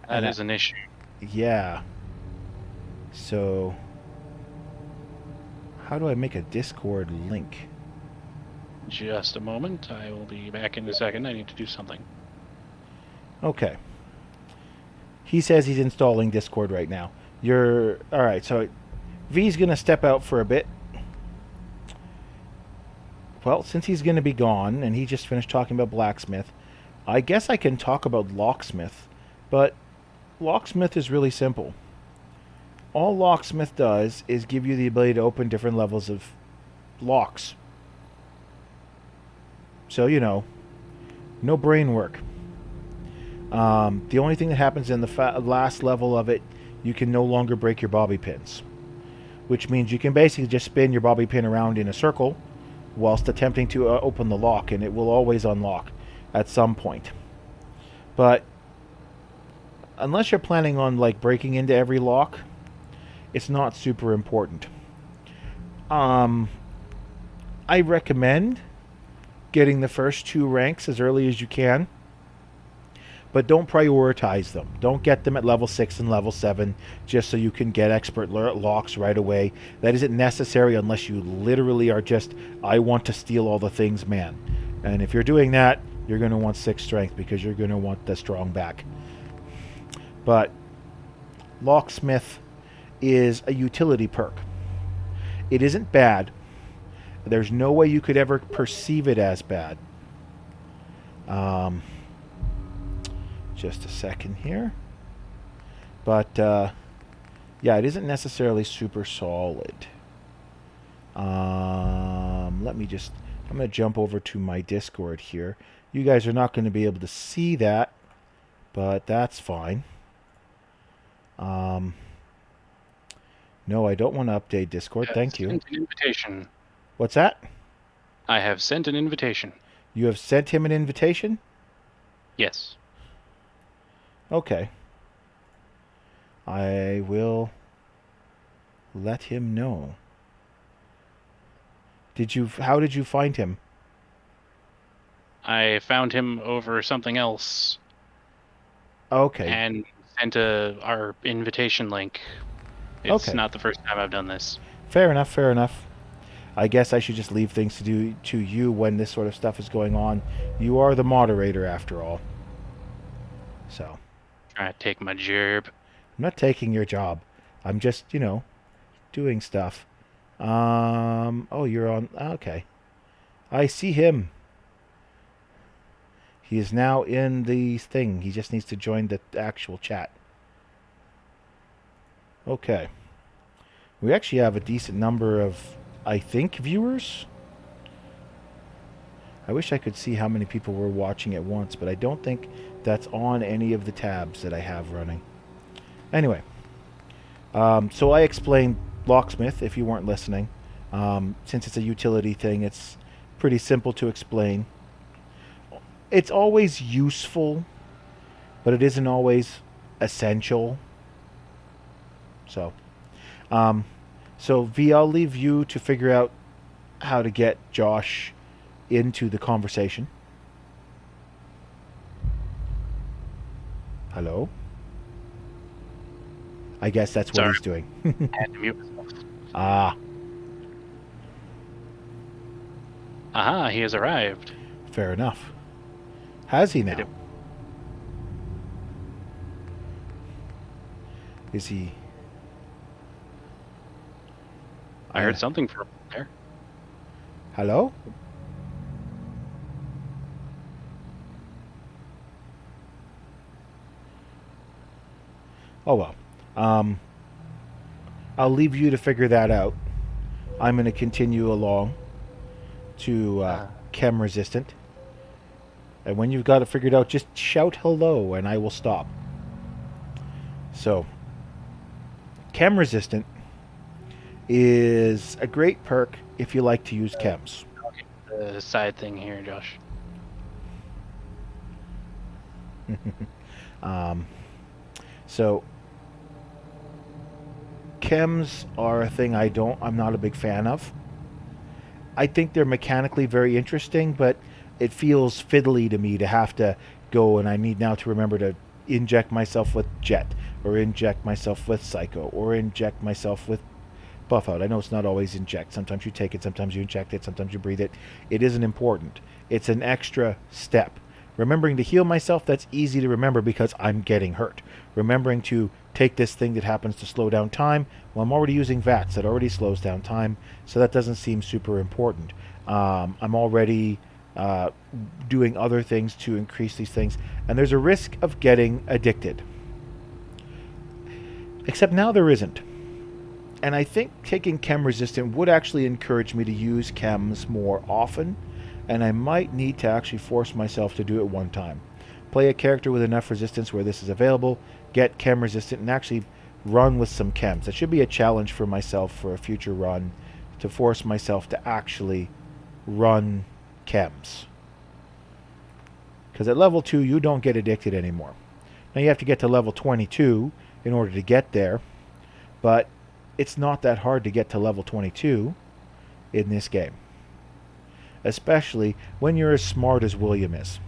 that is an issue. Yeah. So, how do I make a Discord link? Just a moment. I will be back in a second. I need to do something. Okay. He says he's installing Discord right now. You're all right. So, V's gonna step out for a bit. Well, since he's gonna be gone, and he just finished talking about blacksmith, I guess I can talk about locksmith. But locksmith is really simple. All locksmith does is give you the ability to open different levels of locks. So, no brain work. The only thing that happens in the last level of it, you can no longer break your bobby pins. Which means you can basically just spin your bobby pin around in a circle whilst attempting to open the lock, and it will always unlock at some point. But unless you're planning on breaking into every lock, it's not super important. I recommend getting the first 2 ranks as early as you can, but don't prioritize them. Don't get them at level 6 and level 7 just so you can get expert locks right away. That isn't necessary unless you literally are just, I want to steal all the things, man. And if you're doing that, you're going to want 6 strength because you're going to want the strong back. But locksmith is a utility perk. It isn't bad. There's no way you could ever perceive it as bad. Just a second here. But, yeah, it isn't necessarily super solid. I'm going to jump over to my Discord here. You guys are not going to be able to see that, but that's fine. No, I don't want to update Discord. Thank you. Sent an invitation. What's that? I have sent an invitation. You have sent him an invitation? Yes. Okay. I will let him know. How did you find him? I found him over something else. Okay. And sent our invitation link. It's not the first time I've done this. Fair enough, fair enough. I guess I should just leave things to do to you when this sort of stuff is going on. You are the moderator after all. So, Trying to take my gerb. I'm not taking your job. I'm just, doing stuff. Oh, you're on. Okay. I see him. He is now in the thing. He just needs to join the actual chat. Okay. We actually have a decent number of, I think, viewers. I wish I could see how many people were watching at once, but I don't think that's on any of the tabs that I have running. Anyway, so I explained Locksmith, if you weren't listening. Since it's a utility thing, it's pretty simple to explain. It's always useful, but it isn't always essential. So, V, I'll leave you to figure out how to get Josh into the conversation. Hello? I guess that's what he's doing. I had to mute myself. Ah. Aha, he has arrived. Fair enough. Has he now? Is he... I heard something from there. Hello? Oh well. I'll leave you to figure that out. I'm going to continue along to chem resistant. And when you've got it figured out, just shout hello and I will stop. So, chem resistant is a great perk if you like to use chems. The side thing here, Josh. So chems are a thing I'm not a big fan of. I think they're mechanically very interesting, but it feels fiddly to me to have to go, and I need now to remember to inject myself with Jet, or inject myself with Psycho, or inject myself with Buff Out. I know it's not always inject. Sometimes you take it, sometimes you inject it, sometimes you breathe it. It isn't important. It's an extra step. Remembering to heal myself, that's easy to remember because I'm getting hurt. Remembering to take this thing that happens to slow down time, well, I'm already using VATS. That already slows down time, so that doesn't seem super important. I'm already doing other things to increase these things, and there's a risk of getting addicted. Except now there isn't. And I think taking chem resistant would actually encourage me to use chems more often, and I might need to actually force myself to do it one time. Play a character with enough resistance where this is available, get chem resistant, and actually run with some chems. That should be a challenge for myself for a future run, to force myself to actually run chems. Because at level 2 you don't get addicted anymore. Now you have to get to level 22 in order to get there, but it's not that hard to get to level 22 in this game. Especially when you're as smart as William is.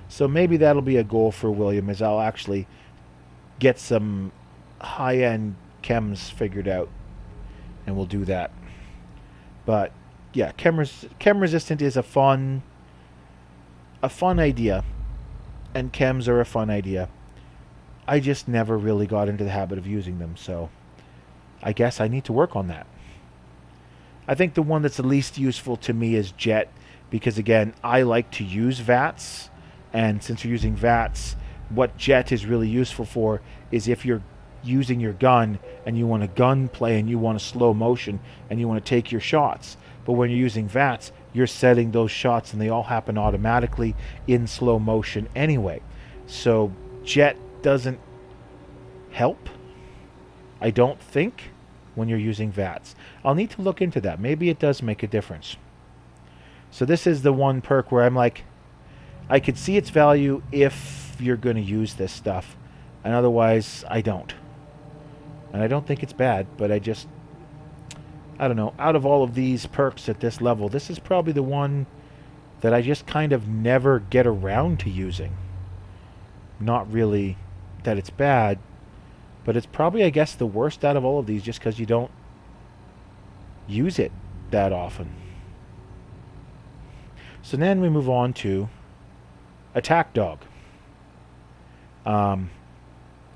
So maybe that'll be a goal for William, is I'll actually get some high-end chems figured out, and we'll do that. But yeah, chem resistant is a fun idea, and chems are a fun idea. I just never really got into the habit of using them, so I guess I need to work on that. I think the one that's the least useful to me is Jet, because again, I like to use VATS, and since you're using VATS, what Jet is really useful for is if you're using your gun and you want a gunplay and you want a slow motion and you want to take your shots. But when you're using VATS, you're setting those shots and they all happen automatically in slow motion anyway. So Jet doesn't help, I don't think, when you're using VATS. I'll need to look into that. Maybe it does make a difference. So this is the one perk where I'm like, I could see its value if you're going to use this stuff, and otherwise I don't. And I don't think it's bad, but I don't know. Out of all of these perks at this level, this is probably the one that I just kind of never get around to using. Not really that it's bad, but it's probably, I guess, the worst out of all of these, just because you don't use it that often. So then we move on to Attack Dog.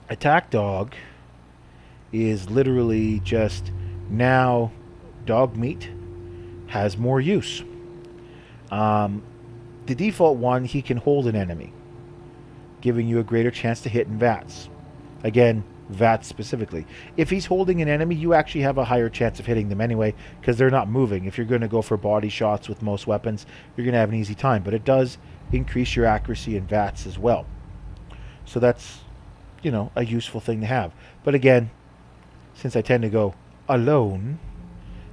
Attack Dog is literally just now dog meat has more use. The default one, he can hold an enemy, giving you a greater chance to hit in VATS. Again, VATS specifically. If he's holding an enemy, you actually have a higher chance of hitting them anyway, because they're not moving. If you're going to go for body shots with most weapons, you're going to have an easy time. But it does increase your accuracy in VATS as well. So that's, a useful thing to have. But again, since I tend to go alone,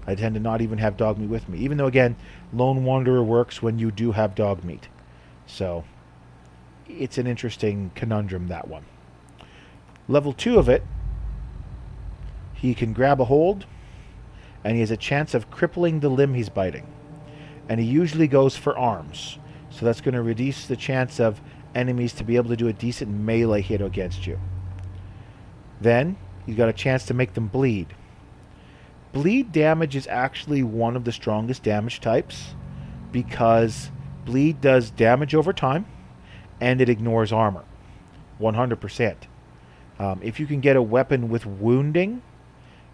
I tend to not even have dog meat with me. Even though, again, Lone Wanderer works when you do have dog meat. So it's an interesting conundrum, that one. Level 2 of it, he can grab a hold, and he has a chance of crippling the limb he's biting. And he usually goes for arms. So that's going to reduce the chance of enemies to be able to do a decent melee hit against you. Then, you've got a chance to make them bleed. Bleed damage is actually one of the strongest damage types, because bleed does damage over time, and it ignores armor. 100%. If you can get a weapon with wounding,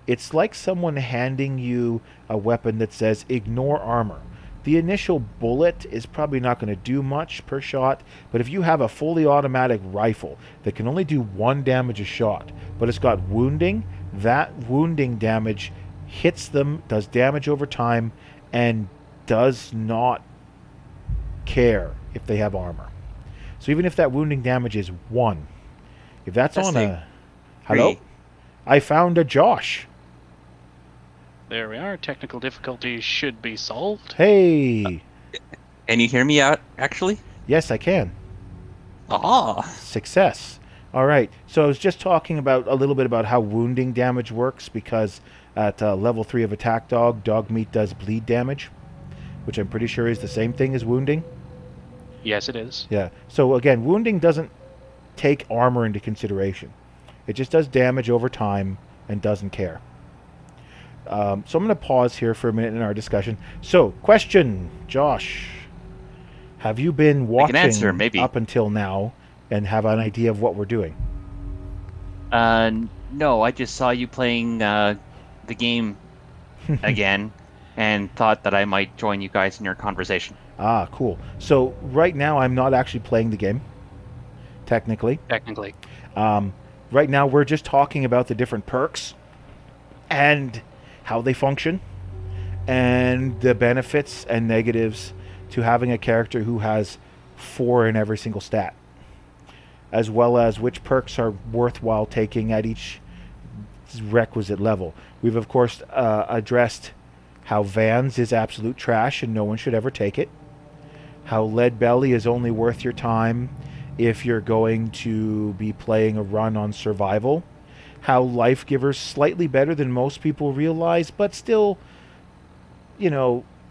it's like someone handing you a weapon that says ignore armor. The initial bullet is probably not going to do much per shot, but if you have a fully automatic rifle that can only do 1 damage a shot, but it's got wounding, that wounding damage hits them, does damage over time, and does not care if they have armor. So even if that wounding damage is 1, if that's on a... Hello? I found a Josh. There we are. Technical difficulties should be solved. Hey! Can you hear me out, actually? Yes, I can. Ah! Success. All right. So I was just talking about a little bit about how wounding damage works, because at level 3 of Attack Dog, dog meat does bleed damage, which I'm pretty sure is the same thing as wounding. Yes, it is. Yeah. So again, wounding doesn't take armor into consideration. It just does damage over time and doesn't care. So I'm going to pause here for a minute in our discussion. So, question, Josh. Have you been watching answer, maybe. up until now and have an idea of what we're doing? No, I just saw you playing the game again and thought that I might join you guys in your conversation. Ah, cool. So, right now I'm not actually playing the game, technically. Technically. Right now we're just talking about the different perks and how they function, and the benefits and negatives to having a character who has 4 in every single stat, as well as which perks are worthwhile taking at each requisite level. We've of course addressed how Vans is absolute trash and no one should ever take it, how Lead Belly is only worth your time if you're going to be playing a run on survival, how Life Giver's slightly better than most people realize, but still,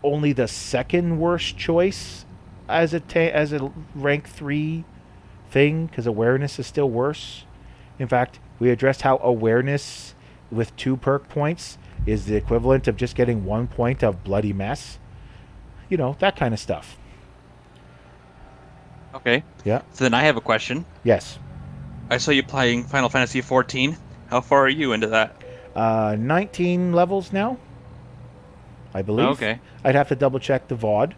only the second worst choice as a rank 3 thing, because awareness is still worse. In fact, we addressed how awareness with 2 perk points is the equivalent of just getting 1 point of bloody mess. That kind of stuff. Okay. Yeah. So then I have a question. Yes. I saw you playing Final Fantasy XIV. How far are you into that? 19 levels now, I believe. Okay. I'd have to double check the VOD.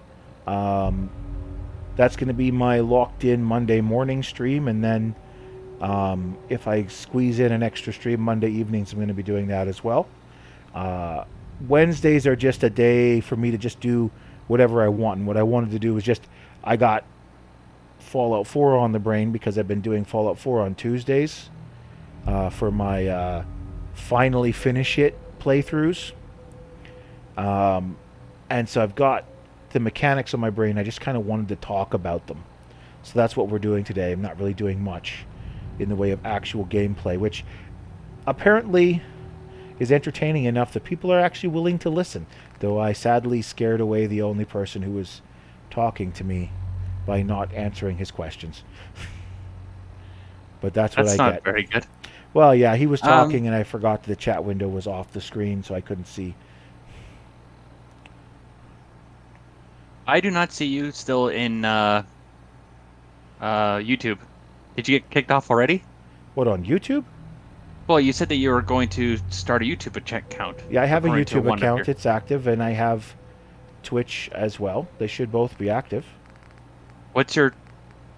That's going to be my locked in Monday morning stream, and then if I squeeze in an extra stream Monday evenings, I'm going to be doing that as well. Wednesdays are just a day for me to just do whatever I want, and what I wanted to do was I got Fallout 4 on the brain because I've been doing Fallout 4 on Tuesdays for my finally finish it playthroughs. And so I've got the mechanics on my brain. I just kind of wanted to talk about them. So that's what we're doing today. I'm not really doing much in the way of actual gameplay, which apparently is entertaining enough that people are actually willing to listen, though I sadly scared away the only person who was talking to me by not answering his questions. But that's what I get. That's not very good. Well, yeah, he was talking and I forgot the chat window was off the screen, so I couldn't see. I do not see you still in YouTube. Did you get kicked off already? What, on YouTube? Well, you said that you were going to start a YouTube account, Yeah, I have a according to YouTube one of your. account. It's active, and I have Twitch as well. They should both be active. What's your?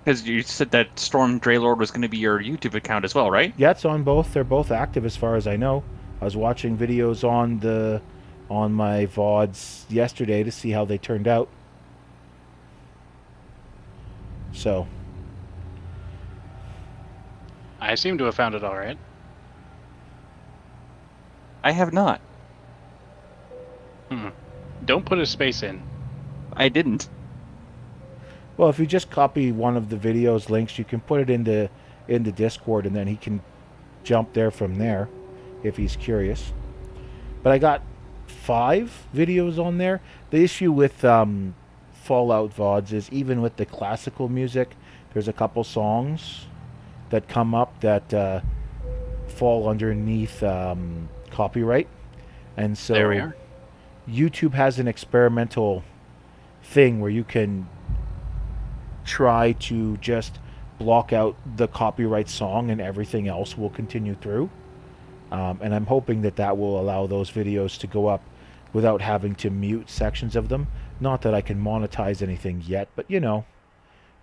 Because you said that Storm Draylord was going to be your YouTube account as well, right? Yeah, it's on both. They're both active as far as I know. I was watching videos on my VODs yesterday to see how they turned out. So, I seem to have found it all right. I have not. Don't put a space in. I didn't. well, if you just copy one of the videos links, you can put it into Discord, and then he can jump there from there if he's curious. But I got 5 videos on there. The issue with Fallout VODs is even with the classical music, there's a couple songs that come up that fall underneath copyright. And so There we are. YouTube has an experimental thing where you can try to just block out the copyright song and everything else will continue through. And I'm hoping that that will allow those videos to go up without having to mute sections of them. Not that I can monetize anything yet, but you know,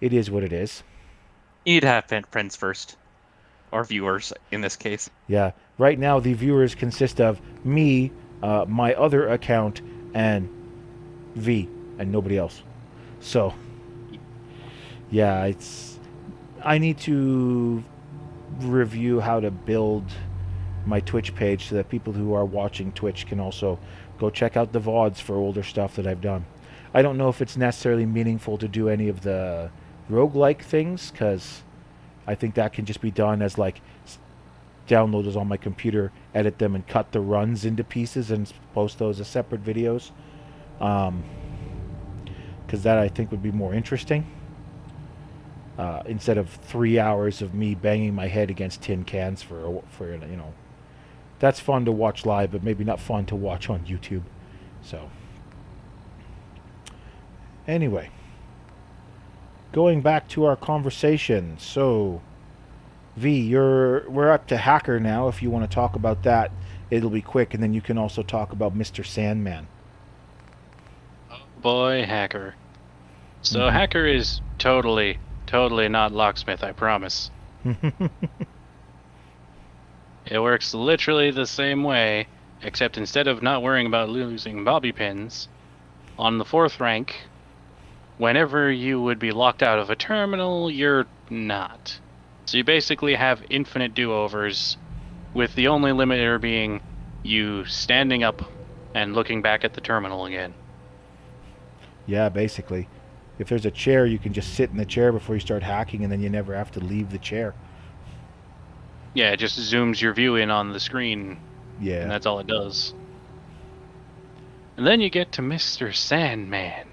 it is what it is. You need to have friends first, or viewers in this case. Yeah, right now the viewers consist of me, my other account, and V, and nobody else. So, yeah, I need to review how to build my Twitch page so that people who are watching Twitch can also go check out the VODs for older stuff that I've done. I don't know if it's necessarily meaningful to do any of the roguelike things, because I think that can just be done as like download those on my computer, edit them, and cut the runs into pieces and post those as separate videos. Because that I think would be more interesting. Instead of 3 hours of me banging my head against tin cans for you know, that's fun to watch live, but maybe not fun to watch on YouTube. So, anyway, going back to our conversation. So, V, we're up to Hacker now. If you want to talk about that, it'll be quick, and then you can also talk about Mr. Sandman. Boy, Hacker. So Mhm. Hacker is totally not Locksmith, I promise. It works literally the same way, except instead of not worrying about losing bobby pins, on the 4th rank, whenever you would be locked out of a terminal, you're not. So you basically have infinite do-overs, with the only limiter being you standing up and looking back at the terminal again. Yeah, basically. If there's a chair, you can just sit in the chair before you start hacking, and then you never have to leave the chair. Yeah, it just zooms your view in on the screen, and Yeah. that's all it does. And then you get to Mr. Sandman,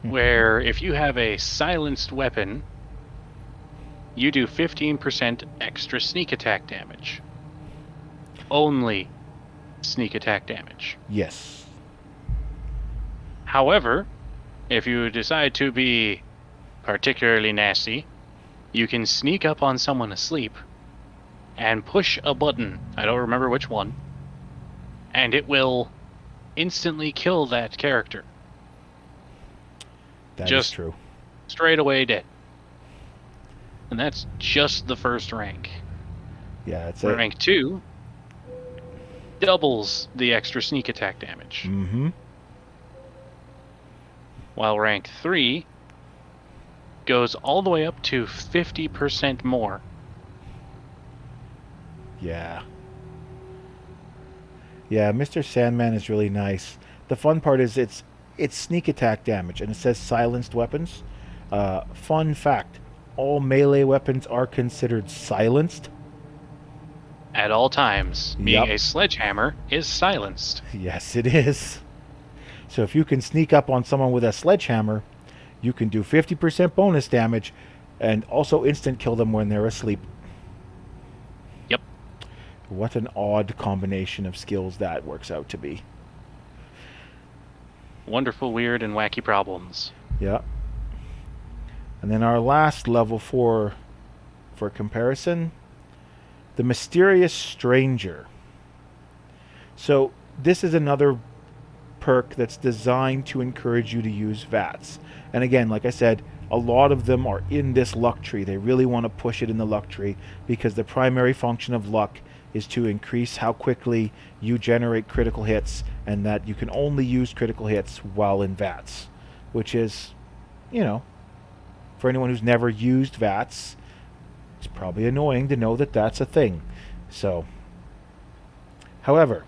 where if you have a silenced weapon, you do 15% extra sneak attack damage. Only sneak attack damage. Yes. However, if you decide to be particularly nasty, you can sneak up on someone asleep and push a button, I don't remember which one, and it will instantly kill that character. That is Just true. straight away dead. And that's just the 1st rank. Yeah, it's a... Rank 2 doubles the extra sneak attack damage, Mm-hmm. while rank 3 goes all the way up to 50% more. Yeah. Yeah, Mr. Sandman is really nice. The fun part is it's sneak attack damage, and it says silenced weapons. Fun fact, all melee weapons are considered silenced. At all times, being Yep. a sledgehammer is silenced. Yes, it is. So if you can sneak up on someone with a sledgehammer, you can do 50% bonus damage and also instant kill them when they're asleep. Yep. What an odd combination of skills that works out to be. wonderful, weird, and wacky problems. Yeah. And then our last level for comparison, the Mysterious Stranger. So this is another perk that's designed to encourage you to use VATS. And again, like I said, a lot of them are in this luck tree. They really want to push it in the luck tree because the primary function of luck is to increase how quickly you generate critical hits, and that you can only use critical hits while in VATS, which is, for anyone who's never used VATS, it's probably annoying to know that that's a thing. So, however,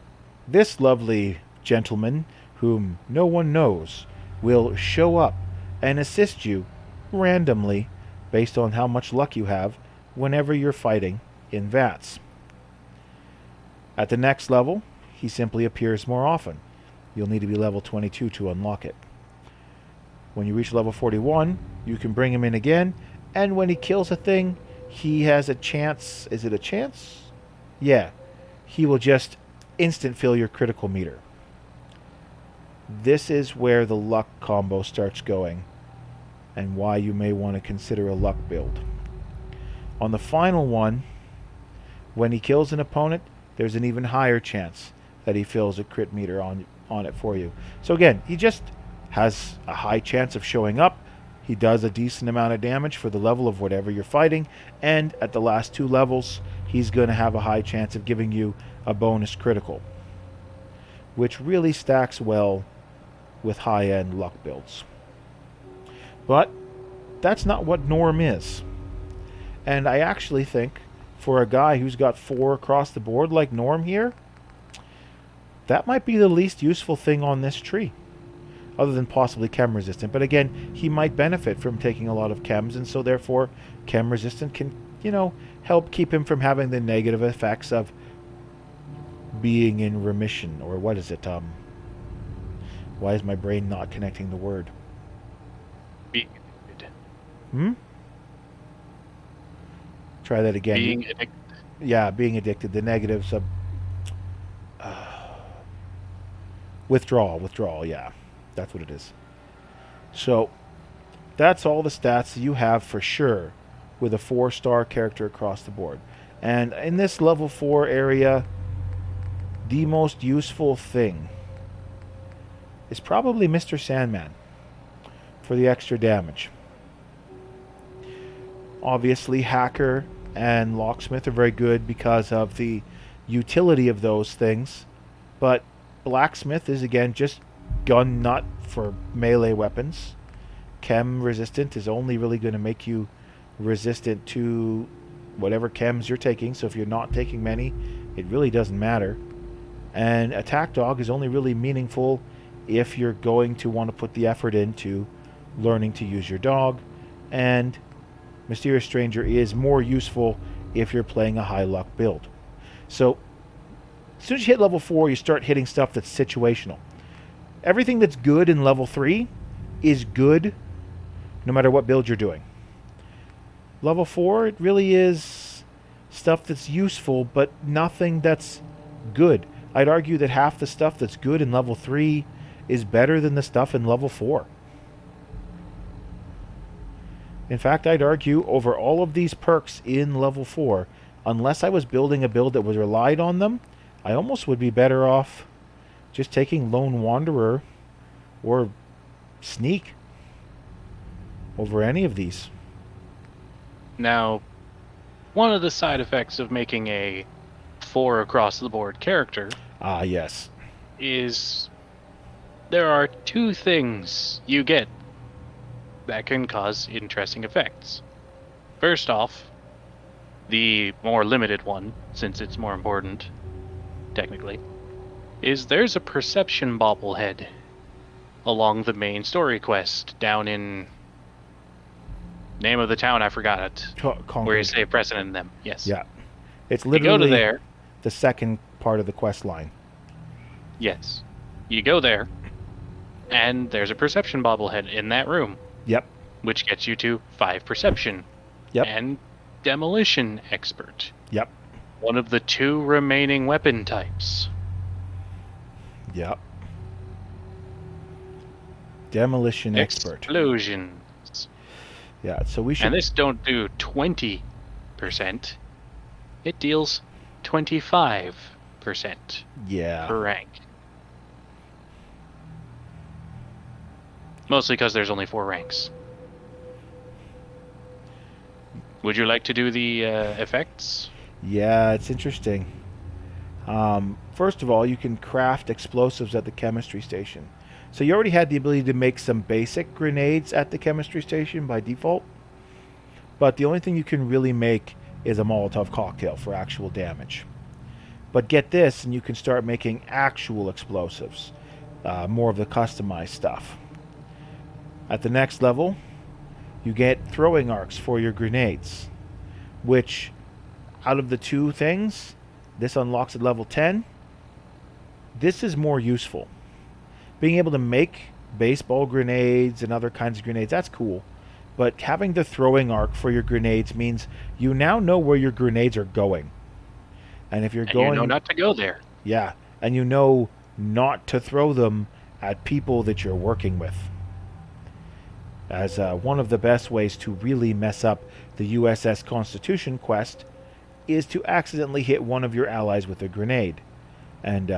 this lovely gentleman, whom no one knows, will show up and assist you randomly based on how much luck you have whenever you're fighting in VATS. At the next level, he simply appears more often. You'll need to be level 22 to unlock it. When you reach level 41, you can bring him in again, and when he kills a thing, he has a chance. Is it a chance? Yeah. He will just instant fill your critical meter. This is where the luck combo starts going, and why you may want to consider a luck build. On the final one, when he kills an opponent, there's an even higher chance that he fills a crit meter on it for you. So again, he just has a high chance of showing up. He does a decent amount of damage for the level of whatever you're fighting, and at the last 2 levels, he's going to have a high chance of giving you a bonus critical, which really stacks well with high-end luck builds. But that's not what Norm is. And I actually think, for a guy who's got 4 across the board like Norm here, that might be the least useful thing on this tree, other than possibly chem resistant. But again, he might benefit from taking a lot of chems, and so therefore chem resistant can, help keep him from having the negative effects of being in remission. Or what is it? Why is my brain not connecting the word? Being addicted. Try that again. Being addicted. Yeah, being addicted. The negatives of withdrawal. Yeah, that's what it is. So that's all the stats you have for sure with a 4-star character across the board. And in this level 4 area, the most useful thing is probably Mr. Sandman for the extra damage. Obviously, Hacker and Locksmith are very good because of the utility of those things, but Blacksmith is again just gun nut for melee weapons. Chem resistant is only really going to make you resistant to whatever chems you're taking, so if you're not taking many, it really doesn't matter. And Attack Dog is only really meaningful if you're going to want to put the effort into learning to use your dog, and Mysterious Stranger is more useful if you're playing a high luck build. So as soon as you hit level 4, you start hitting stuff that's situational. Everything that's good in level 3 is good no matter what build you're doing. Level 4, it really is stuff that's useful, but nothing that's good. I'd argue that half the stuff that's good in level 3 is better than the stuff in level 4. In fact, I'd argue over all of these perks in level 4, unless I was building a build that was relied on them, I almost would be better off just taking Lone Wanderer or Sneak over any of these. Now, one of the side effects of making a 4 across the board character Yes. is there are 2 things you get that can cause interesting effects. First off, the more limited one, since it's more important, technically, is there's a perception bobblehead along the main story quest down in... Name of the town, I forgot it. Concord. Where you save President and them. Yes. Yeah. It's You literally go to there. the second part of the quest line. Yes. You go there, and there's a perception bobblehead in that room, Yep. which gets you to 5 perception. Yep. And demolition expert. Yep. One of the 2 remaining weapon types. Yep. Demolition Expert. Explosions. Yeah, so we should... And this don't do 20%. It deals 25% Yeah. per rank. Mostly because there's only 4 ranks. Would you like to do the effects? Yeah, it's interesting. First of all, you can craft explosives at the chemistry station. So you already had the ability to make some basic grenades at the chemistry station by default. But the only thing you can really make is a Molotov cocktail for actual damage. But get this, and you can start making actual explosives. More of the customized stuff. At the next level, you get throwing arcs for your grenades. Which, out of the two things, this unlocks at level 10. This is more useful. Being able to make baseball grenades and other kinds of grenades, that's cool. But having the throwing arc for your grenades means you now know where your grenades are going. And if you're going... you know not to go there. Yeah, and you know not to throw them at people that you're working with. As one of the best ways to really mess up the USS Constitution quest is to accidentally hit one of your allies with a grenade. And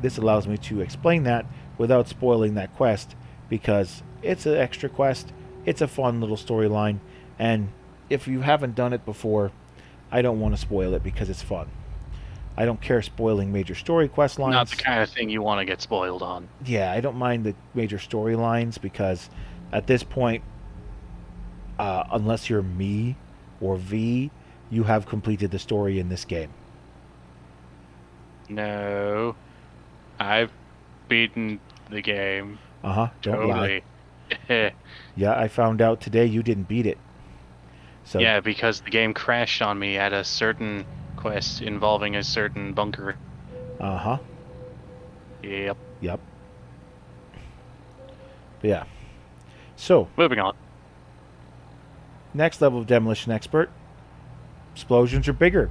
this allows me to explain that without spoiling that quest, because it's an extra quest, it's a fun little storyline, and if you haven't done it before, I don't want to spoil it because it's fun. I don't care spoiling major story quest lines. Not the kind of thing you want to get spoiled on. Yeah, I don't mind the major storylines because at this point, unless you're me or V, you have completed the story in this game. No. I've beaten the game. Don't lie. Totally. Yeah, I found out today you didn't beat it. So Yeah, because the game crashed on me at a certain quest involving a certain bunker. Yep. Yep. But yeah. So, Moving on. next level of Demolition Expert. Explosions are bigger.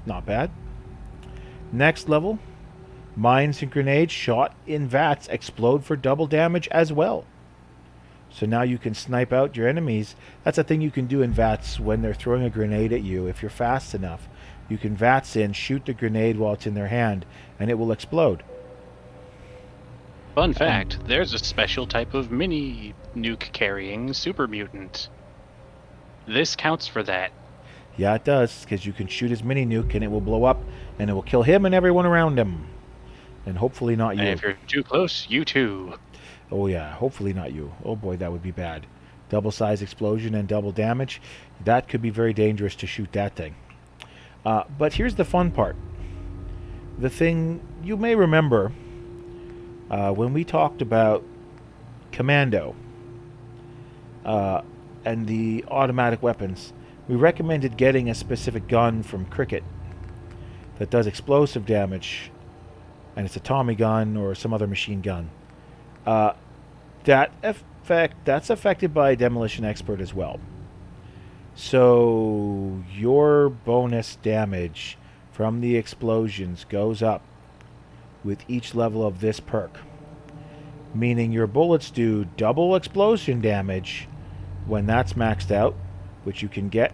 Not bad. Next level. Mines and grenades shot in vats explode for double damage as well. So now you can snipe out your enemies. That's a thing you can do in vats when they're throwing a grenade at you. If you're fast enough, you can vats in, shoot the grenade while it's in their hand, and it will explode. Fun fact, there's a special type of mini nuke carrying super mutant. This counts for that. Yeah, it does, because you can shoot his mini nuke and it will blow up, and it will kill him and everyone around him. And hopefully not you. And if you're too close, you too. Oh yeah, hopefully not you. Oh boy, that would be bad. Double size explosion and double damage. That could be very dangerous to shoot that thing. But here's the fun part. The thing you may remember when we talked about Commando and the automatic weapons, we recommended getting a specific gun from Cricket that does explosive damage, and it's a Tommy gun or some other machine gun. That's affected by Demolition Expert as well. So your bonus damage from the explosions goes up with each level of this perk, meaning your bullets do double explosion damage when that's maxed out, which you can get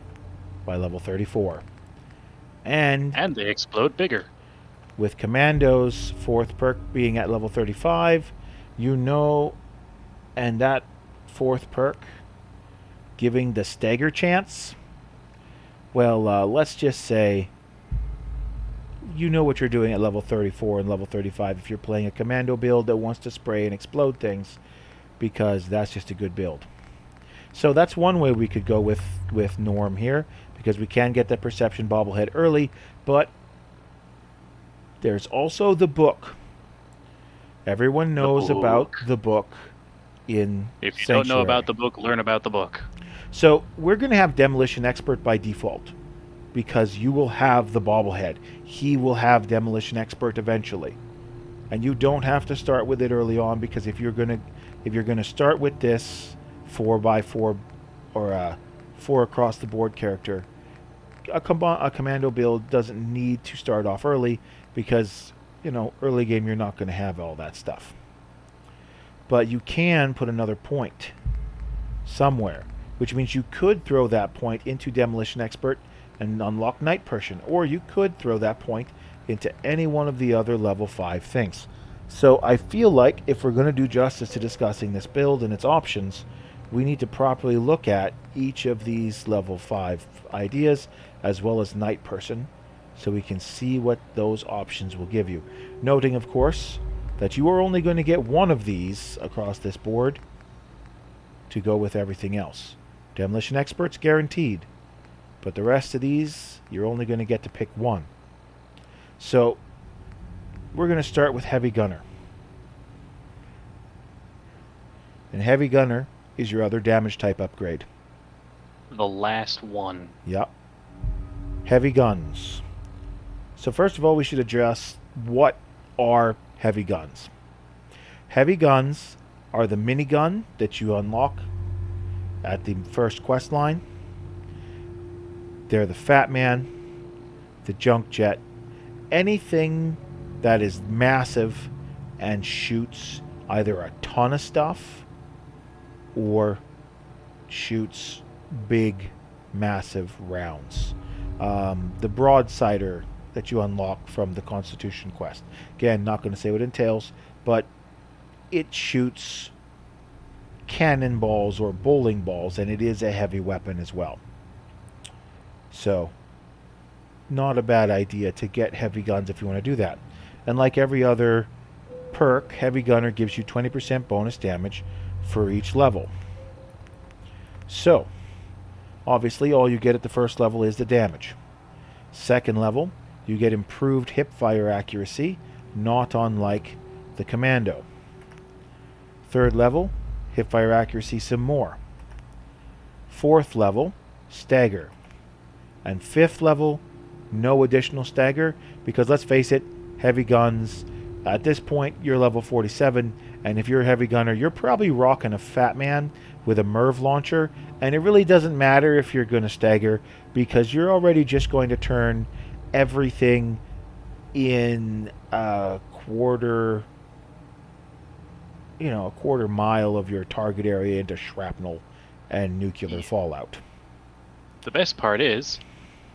by level 34. And they explode bigger. with Commando's fourth perk being at level 35, you know, and that fourth perk giving the stagger chance, well, let's just say you know what you're doing at level 34 and level 35 if you're playing a Commando build that wants to spray and explode things, because that's just a good build. So that's one way we could go with Norm here, because we can get the Perception bobblehead early, but there's also the book. Everyone knows about the book in If you Sanctuary. don't know about the book, learn about the book. So we're going to have Demolition Expert by default, because you will have the bobblehead. He will have Demolition Expert eventually, and you don't have to start with it early on, because if you're gonna start with this 4x4 or a 4 across the board character, a Commando build doesn't need to start off early, because early game you're not going to have all that stuff. but you can put another point somewhere, which means you could throw that point into Demolition Expert and unlock Night Person, or you could throw that point into any one of the other level 5 things. So I feel like if we're going to do justice to discussing this build and its options, we need to properly look at each of these level 5 ideas as well as Night Person, so we can see what those options will give you. Noting, of course, that you are only going to get one of these across this board to go with everything else. Demolition Expert's guaranteed, but the rest of these, you're only going to get to pick one. So, we're going to start with Heavy Gunner. And Heavy Gunner is your other damage type upgrade. The last one. Yep. Heavy guns. So first of all, we should address what are heavy guns. Heavy guns are the minigun that you unlock at the first quest line. They're the Fat Man, the Junk Jet, anything that is massive and shoots either a ton of stuff or shoots big, massive rounds. The Broadsider that you unlock from the Constitution quest. Again, not going to say what it entails, but it shoots cannonballs or bowling balls, and it is a heavy weapon as well. So, not a bad idea to get heavy guns if you want to do that. And like every other perk, Heavy Gunner gives you 20% bonus damage for each level. So, obviously all you get at the first level is the damage. Second level, you get improved hipfire accuracy, not unlike the Commando. Third level, hipfire accuracy some more. Fourth level, stagger. And fifth level, no additional stagger, because let's face it, heavy guns, at this point you're level 47, and if you're a heavy gunner, you're probably rocking a Fat Man with a Merv launcher, and it really doesn't matter if you're going to stagger, because you're already just going to turn everything in a quarter mile of your target area into shrapnel and nuclear fallout. The best part is,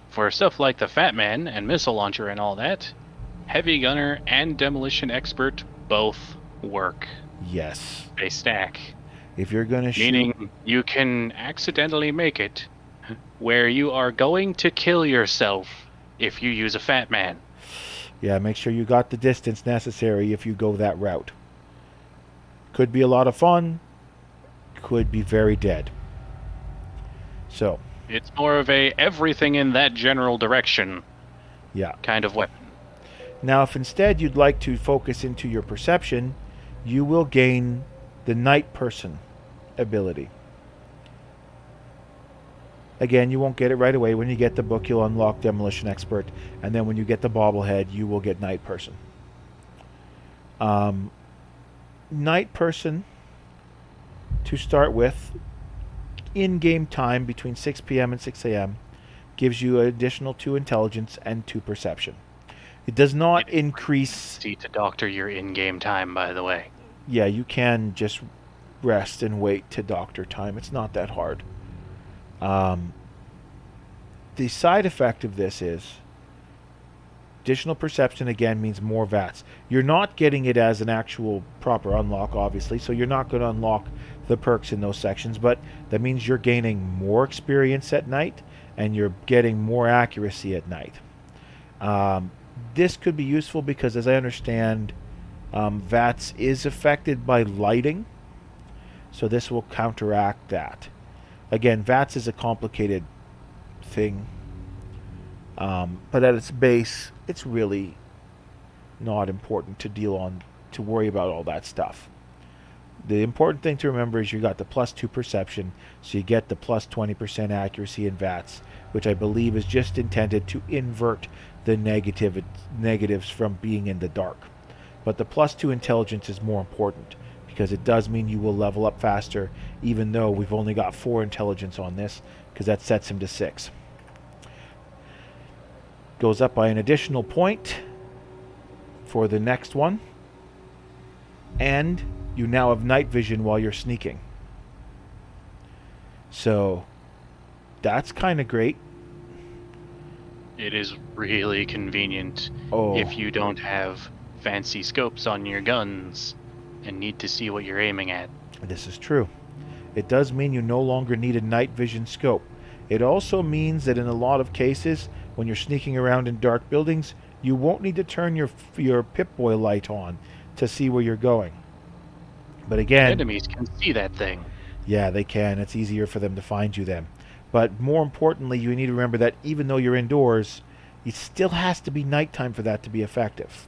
for stuff like the Fat Man and missile launcher and all that, Heavy Gunner and Demolition Expert both work. Yes. They stack. If you're going to shoot... Meaning you can accidentally make it where you are going to kill yourself if you use a Fat Man. Yeah, make sure you got the distance necessary if you go that route. Could be a lot of fun. Could be very dead. So... It's more of a everything in that general direction kind of weapon. Now, if instead you'd like to focus into your perception, you will gain the Night Person ability. Again, you won't get it right away. When you get the book, you'll unlock Demolition Expert, and then when you get the bobblehead, you will get Night Person. Night Person, to start with, in-game time between 6 p.m. and 6 a.m. gives you an additional 2 intelligence and 2 perception. It does not increase... To doctor your in-game time, by the way. Yeah, you can just rest and wait to doctor time. It's not that hard. The side effect of this is additional perception, again, means more VATS. You're not getting it as an actual proper unlock, obviously, so you're not going to unlock the perks in those sections, but that means you're gaining more experience at night and you're getting more accuracy at night. This could be useful because, as I understand, VATS is affected by lighting, so this will counteract that. Again, VATS is a complicated thing, but at its base, it's really not important to worry about all that stuff. The important thing to remember is you got the +2 perception, so you get the +20% accuracy in VATS, which I believe is just intended to invert the negatives from being in the dark. But the +2 intelligence is more important, because it does mean you will level up faster, even though we've only got 4 intelligence on this, because that sets him to 6. Goes up by an additional point for the next one, and you now have night vision while you're sneaking. So that's kind of great. It is really convenient Oh, if you don't have fancy scopes on your guns and need to see what you're aiming at. this is true. It does mean you no longer need a night vision scope. It also means that in a lot of cases, when you're sneaking around in dark buildings, you won't need to turn your Pip-Boy light on to see where you're going. But again, Enemies can see that thing. yeah, they can. It's easier for them to find you then. But more importantly, you need to remember that even though you're indoors, it still has to be nighttime for that to be effective.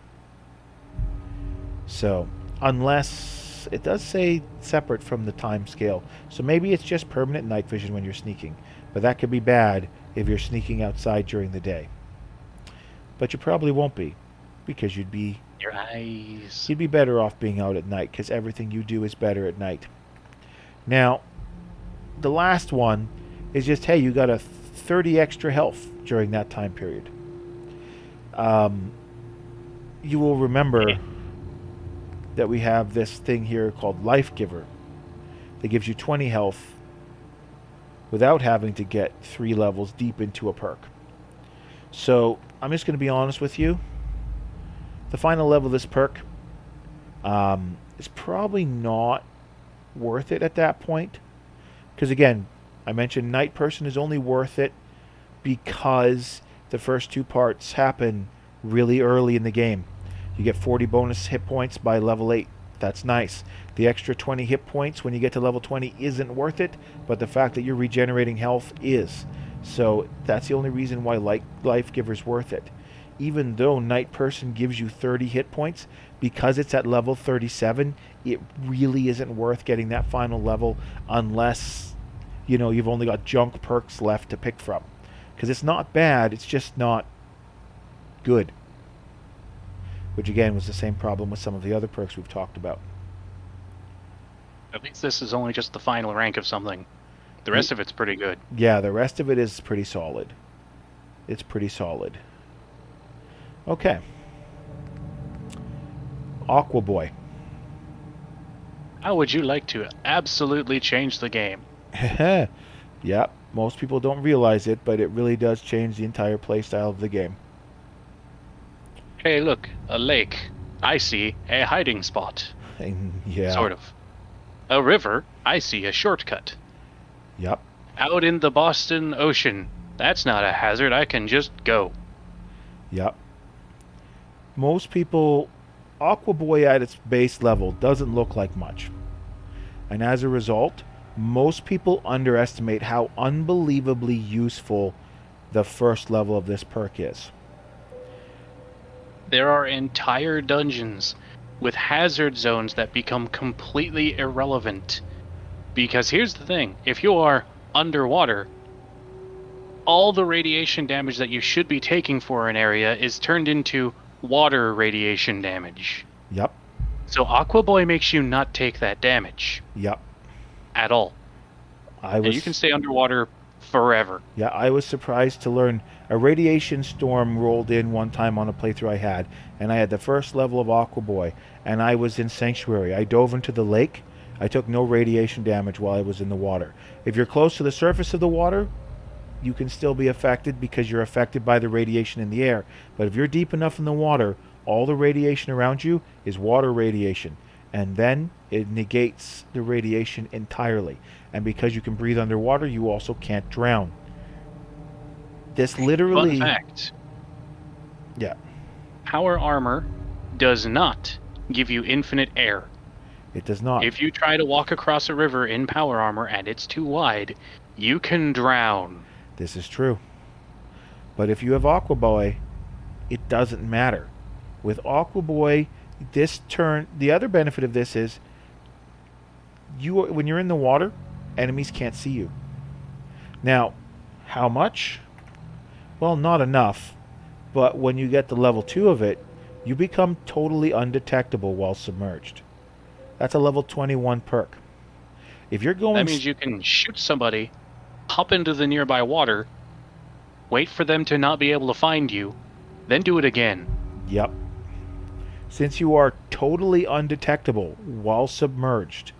So, unless it does say separate from the time scale. So maybe it's just permanent night vision when you're sneaking. But that could be bad if you're sneaking outside during the day. But you probably won't be, because you'd be Your eyes. better off being out at night, because everything you do is better at night. Now, the last one is just, hey, you got a 30 extra health during that time period. You will remember that we have this thing here called Life Giver that gives you 20 health without having to get 3 levels deep into a perk. So I'm just going to be honest with you. The final level of this perk is probably not worth it at that point. Because again, I mentioned Night Person is only worth it because the first 2 parts happen really early in the game. You get 40 bonus hit points by level 8. That's nice. The extra 20 hit points when you get to level 20 isn't worth it, but the fact that you're regenerating health is. So that's the only reason why Life Giver's worth it. Even though Night Person gives you 30 hit points, because it's at level 37, it really isn't worth getting that final level unless, you know, you've only got junk perks left to pick from. Because it's not bad, it's just not good. Which again was the same problem with some of the other perks we've talked about. At least this is only just the final rank of something. The rest of it's pretty good. Yeah, the rest of it is pretty solid. It's pretty solid. Okay. Aqua Boy. How would you like to absolutely change the game? Yep, most people don't realize it, but it really does change the entire playstyle of the game. Hey, look, a lake. I see a hiding spot. Yeah. Sort of. A river. I see a shortcut. Yep. Out in the Boston Ocean. That's not a hazard. I can just go. Yep. Most people, Aqua Boy at its base level doesn't look like much. And as a result, most people underestimate how unbelievably useful the first level of this perk is. There are entire dungeons with hazard zones that become completely irrelevant. Because here's the thing, if you are underwater, all the radiation damage that you should be taking for an area is turned into water radiation damage. Yep. So Aqua Boy makes you not take that damage Yep. at all. And you can stay underwater forever. Yeah, I was surprised to learn a radiation storm rolled in one time on a playthrough I had, and I had the first level of Aqua Boy, and I was in Sanctuary. I dove into the lake. I took no radiation damage while I was in the water. If you're close to the surface of the water, you can still be affected because you're affected by the radiation in the air. But if you're deep enough in the water, all the radiation around you is water radiation. And then it negates the radiation entirely. And because you can breathe underwater, you also can't drown. This literally... Fun fact. Yeah. Power armor does not give you infinite air. It does not. If you try to walk across a river in power armor and it's too wide, you can drown. This is true. But if you have Aqua Boy, it doesn't matter. With Aqua Boy, the other benefit of this is when you're in the water, enemies can't see you. Now, how much? Well, not enough. But when you get to level 2 of it, you become totally undetectable while submerged. That's a level 21 perk. If you're going... That means you can shoot somebody, hop into the nearby water, wait for them to not be able to find you, then do it again. Yep. Since you are totally undetectable while submerged.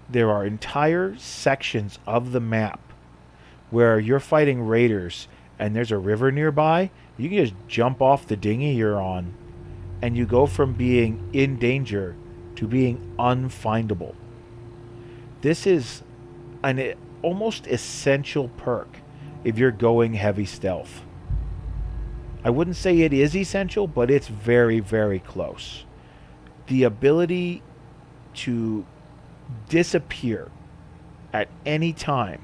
There are entire sections of the map where you're fighting raiders and there's a river nearby. You can just jump off the dinghy you're on, and you go from being in danger to being unfindable. This is an almost essential perk if you're going heavy stealth. I wouldn't say it is essential, but it's very, very close. The ability to disappear at any time,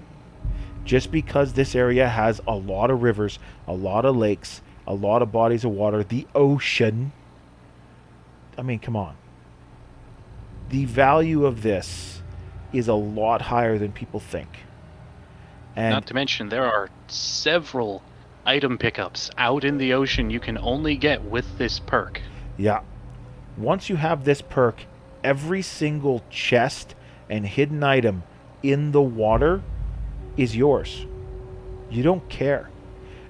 just because this area has a lot of rivers, a lot of lakes, a lot of bodies of water, the ocean. I mean, come on. The value of this is a lot higher than people think. And Not to mention, there are several item pickups out in the ocean you can only get with this perk. yeah, once you have this perk, every single chest and hidden item in the water is yours. You don't care.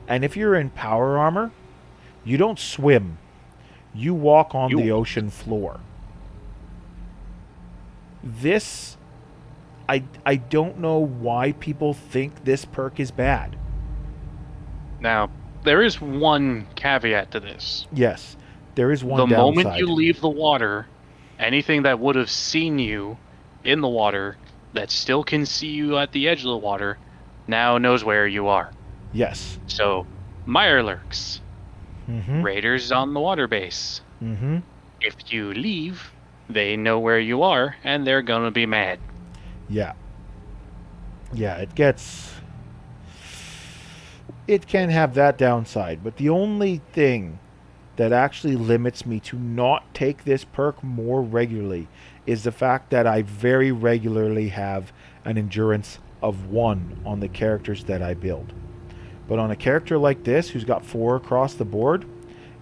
And if you're in power armor, you don't swim. You walk on the ocean floor. This, I don't know why people think this perk is bad. Now, there is one caveat to this. Yes, there is one The downside. moment you leave the water, anything that would have seen you in the water that still can see you at the edge of the water now knows where you are. Yes. So, Mirelurks, Mm-hmm. raiders on the water base. Mm-hmm. If you leave, they know where you are, and they're gonna be mad. Yeah. Yeah, it can have that downside, but the only thing that actually limits me to not take this perk more regularly is the fact that I very regularly have an endurance of 1 on the characters that I build. But on a character like this, who's got 4 across the board,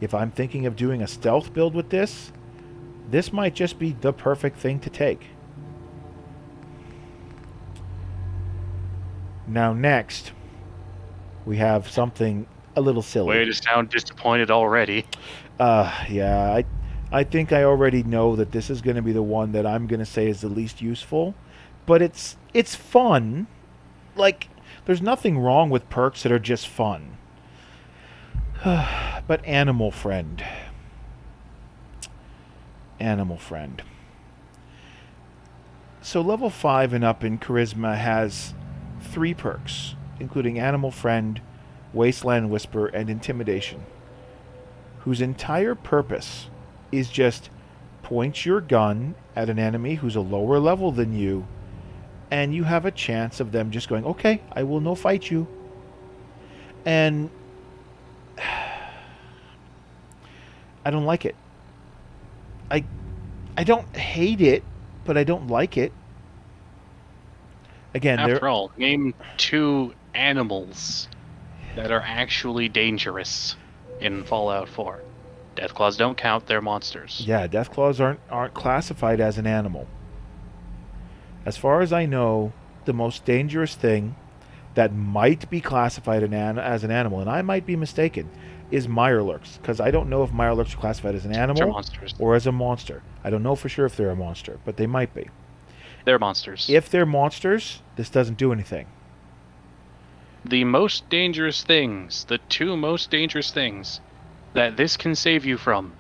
if I'm thinking of doing a stealth build with this might just be the perfect thing to take. Now next, we have something a little silly. Way to sound disappointed already. Yeah, I think I already know that this is going to be the one that I'm going to say is the least useful, but it's fun. Like, there's nothing wrong with perks that are just fun. But Animal Friend. Animal Friend. So level 5 and up in Charisma has 3 perks, including Animal Friend, Wasteland Whisper, and Intimidation, whose entire purpose is just point your gun at an enemy who's a lower level than you, and you have a chance of them just going, okay, I will no fight you. And I don't like it. I don't hate it, but I don't like it. Again, After all, name 2 animals that are actually dangerous in Fallout 4. Deathclaws don't count, they're monsters. yeah, Deathclaws aren't classified as an animal. As far as I know, the most dangerous thing that might be classified as an animal, and I might be mistaken, is Mirelurks, because I don't know if Mirelurks are classified as an They're animal monsters. or as a monster. I don't know for sure if they're a monster, but they might be. They're monsters. If they're monsters, this doesn't do anything. The most dangerous things, the 2 most dangerous things that this can save you from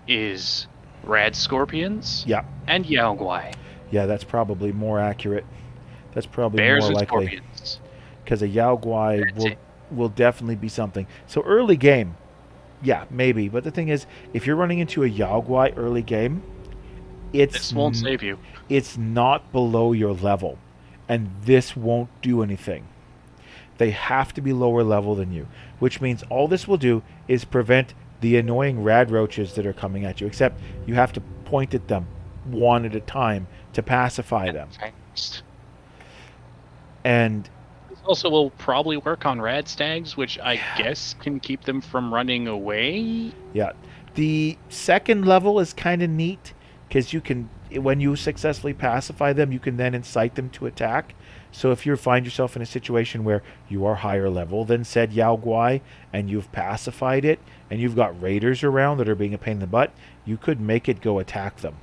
is rad scorpions Yeah, and Yaoguai. yeah, that's probably more accurate. That's probably Bears more and likely, scorpions. because a Yaoguai That's it. will definitely be something. So early game, yeah, maybe. But the thing is, if you're running into a Yaoguai early game, This won't save you. it's not below your level, and this won't do anything. They have to be lower level than you, which means all this will do is prevent the annoying rad roaches that are coming at you, except you have to point at them 1 at a time to pacify them. Fast. And This also will probably work on rad stags, which I guess can keep them from running away. yeah, the second level is kind of neat because you can when you successfully pacify them, you can then incite them to attack. So if you find yourself in a situation where you are higher level than said Yao Guai and you've pacified it and you've got raiders around that are being a pain in the butt, you could make it go attack them,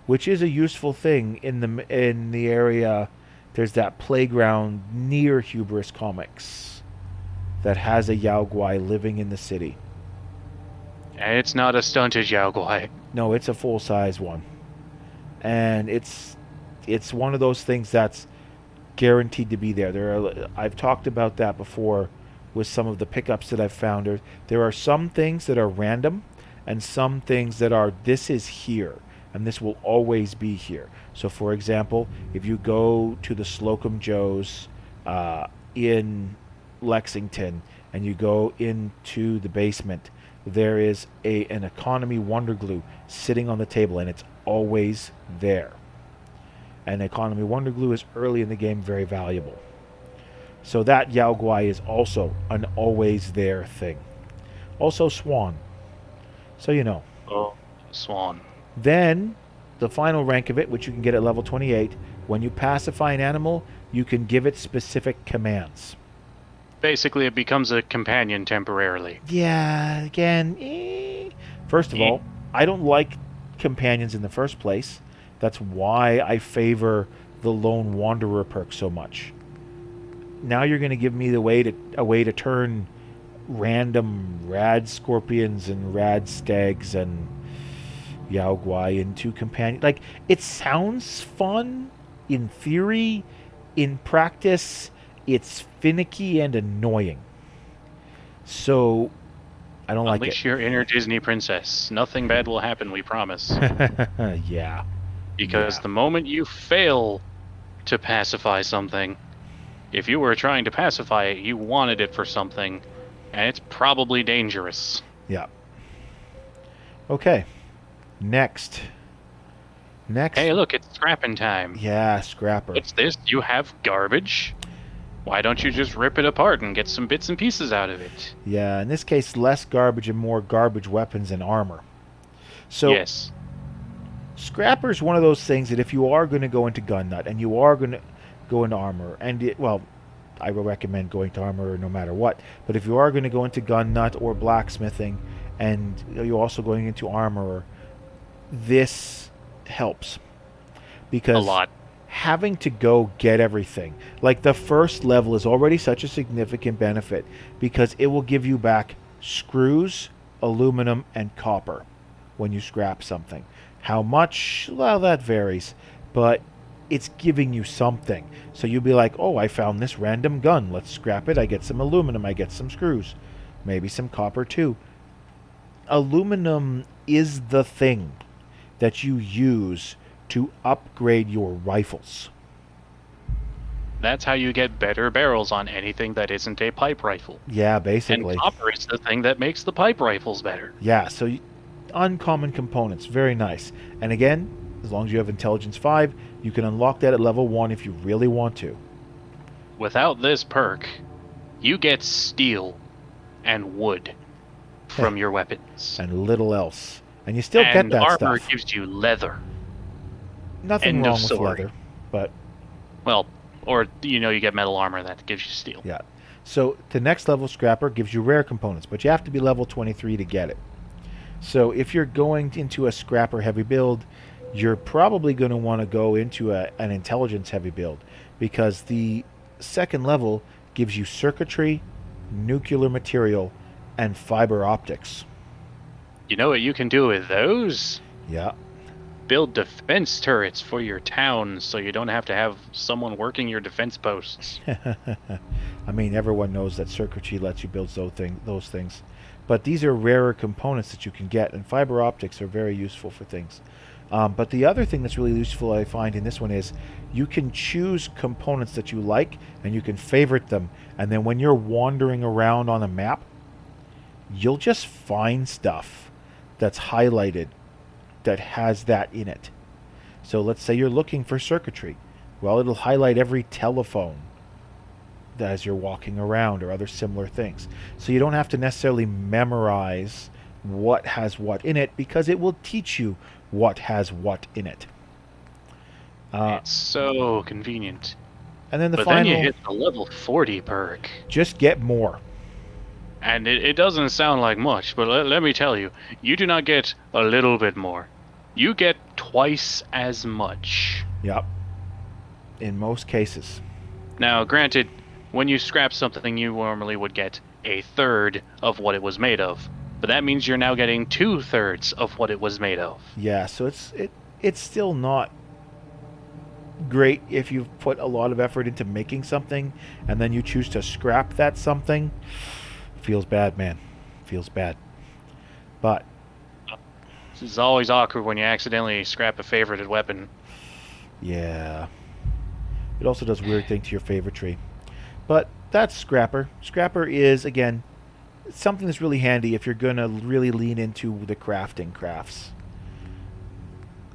which is a useful thing in the area. There's that playground near Hubris Comics that has a Yao Guai living in the city. And it's not a stunted Yao Guai. No, it's a full-size one. And it's one of those things that's guaranteed to be there. I've talked about that before with some of the pickups that I've found. There are some things that are random and some things that are, this is here and this will always be here. So for example, if you go to the Slocum Joe's in Lexington and you go into the basement, there is an economy Wonder Glue sitting on the table and it's always there. And economy Wonder Glue is early in the game very valuable. So that Yao Guai is also an always there thing. Also Swan. So you know. Oh, Swan. Then, the final rank of it, which you can get at level 28, when you pacify an animal, you can give it specific commands. Basically, it becomes a companion temporarily. Yeah, again, First of all, I don't like companions in the first place. That's why I favor the Lone Wanderer perk so much. Now you're going to give me a way to turn random rad scorpions and rad stags and Yao Guai into companion. Like, it sounds fun in theory. In practice, it's finicky and annoying. So, I don't like it. Unleash your inner Disney princess. Nothing bad will happen, we promise. Yeah. Because the moment you fail to pacify something, if you were trying to pacify it, you wanted it for something, and it's probably dangerous. Yeah. Okay. Next. Hey, look, it's scrapping time. Yeah, scrapper. What's this? You have garbage? Why don't you just rip it apart and get some bits and pieces out of it? Yeah, in this case, less garbage and more garbage weapons and armor. So, yes. Scrapper's one of those things that if you are going to go into gun nut and you are going to go into armor, and I will recommend going to armor no matter what, but if you are going to go into gun nut or blacksmithing and you're also going into armor, this helps. Because a lot. Having to go get everything, like the first level, is already such a significant benefit because it will give you back screws, aluminum, and copper when you scrap something. How much? Well, that varies, but it's giving you something. So you'll be like, oh, I found this random gun. Let's scrap it. I get some aluminum. I get some screws. Maybe some copper too. Aluminum is the thing that you use to upgrade your rifles. That's how you get better barrels on anything that isn't a pipe rifle. Yeah, basically. And copper is the thing that makes the pipe rifles better. Yeah, so uncommon components. Very nice. And again, as long as you have Intelligence 5, you can unlock that at level 1 if you really want to. Without this perk, you get steel and wood from your weapons. And little else. And you still get that stuff. And armor gives you leather. Nothing wrong with leather, but... Well, or, you get metal armor that gives you steel. Yeah. So, the next level Scrapper gives you rare components, but you have to be level 23 to get it. So, if you're going into a Scrapper heavy build, you're probably going to want to go into an Intelligence heavy build, because the second level gives you circuitry, nuclear material, and fiber optics. You know what you can do with those? Yeah. Build defense turrets for your town so you don't have to have someone working your defense posts. I mean, everyone knows that circuitry lets you build those things. But these are rarer components that you can get, and fiber optics are very useful for things. But the other thing that's really useful I find in this one is you can choose components that you like, and you can favorite them. And then when you're wandering around on a map, you'll just find stuff that's highlighted that has that in it. So let's say you're looking for circuitry. Well, it'll highlight every telephone as you're walking around or other similar things. So you don't have to necessarily memorize what has what in it, because it will teach you what has what in it. It's so convenient. And then the But final, then you hit the level 40 perk. just get more. And it doesn't sound like much, but let me tell you, you do not get a little bit more. You get twice as much. Yep. In most cases. Now, granted, when you scrap something, you normally would get a third of what it was made of. But that means you're now getting 2/3 of what it was made of. Yeah, so it's still not great if you've put a lot of effort into making something and then you choose to scrap that something. Feels bad, man. Feels bad. But This is always awkward when you accidentally scrap a favorited weapon. yeah. It also does weird thing to your favorite tree. But that's Scrapper. Scrapper is, again, something that's really handy if you're going to really lean into the crafting crafts.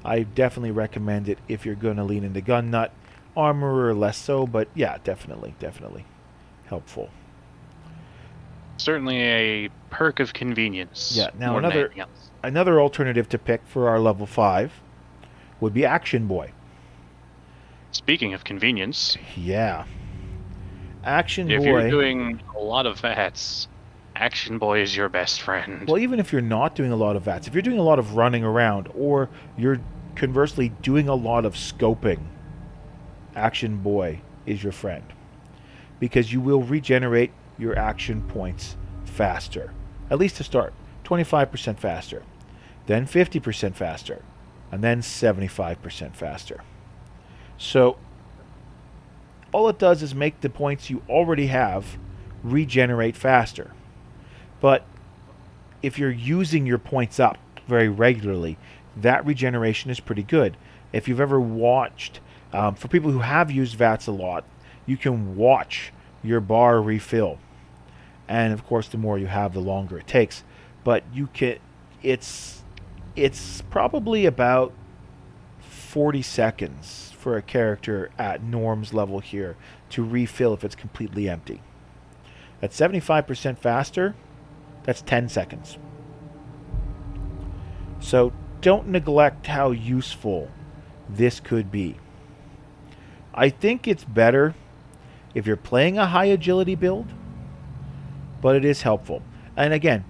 I definitely recommend it if you're going to lean into gun nut. Armorer less so, but yeah, definitely helpful. Certainly a perk of convenience. Yeah, now more than another anything else. another alternative to pick for our level 5 would be Action Boy. Speaking of convenience, Yeah. Action if Boy. you're doing a lot of VATS, Action Boy is your best friend. Well, even if you're not doing a lot of VATS, if you're doing a lot of running around, or you're conversely doing a lot of scoping, Action Boy is your friend. Because you will regenerate your action points faster. At least to start. 25% faster. Then 50% faster. And then 75% faster. So, all it does is make the points you already have regenerate faster. But if you're using your points up very regularly, that regeneration is pretty good. If you've ever watched, for people who have used VATS a lot, you can watch your bar refill. And of course, the more you have, the longer it takes. But you can, it's probably about 40 seconds for a character at Norm's level here to refill if it's completely empty. At 75% faster, that's 10 seconds. So don't neglect how useful this could be. I think it's better if you're playing a high agility build, but it is helpful. And again,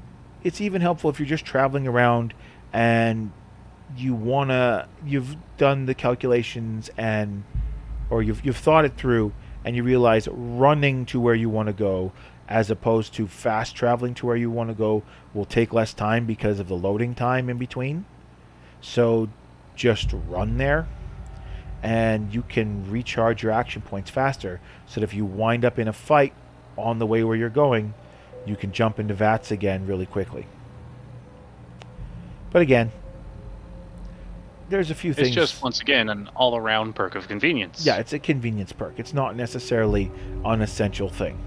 it's even helpful if you're just traveling around and you've done the calculations or you've thought it through and you realize running to where you want to go as opposed to fast traveling to where you want to go will take less time because of the loading time in between. So just run there and you can recharge your action points faster so that if you wind up in a fight on the way where you're going, you can jump into VATS again really quickly. But again, there's a few things. It's just, once again, an all-around perk of convenience. Yeah, it's a convenience perk. It's not necessarily an essential thing.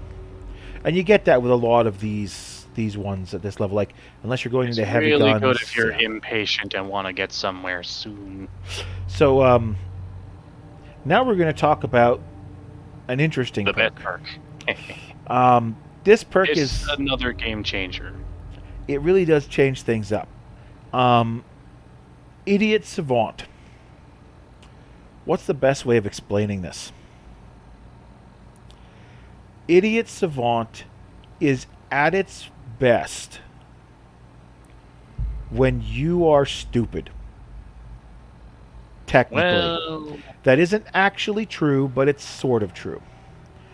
And you get that with a lot of these ones at this level. Like, unless you're going into heavy guns. It's really good if you're impatient and want to get somewhere soon. So, now we're going to talk about an interesting The perk. best perk. This perk It's is another game changer. It really does change things up. Idiot Savant. What's the best way of explaining this? Idiot Savant is at its best when you are stupid. Technically. Well, That isn't actually true, but it's sort of true.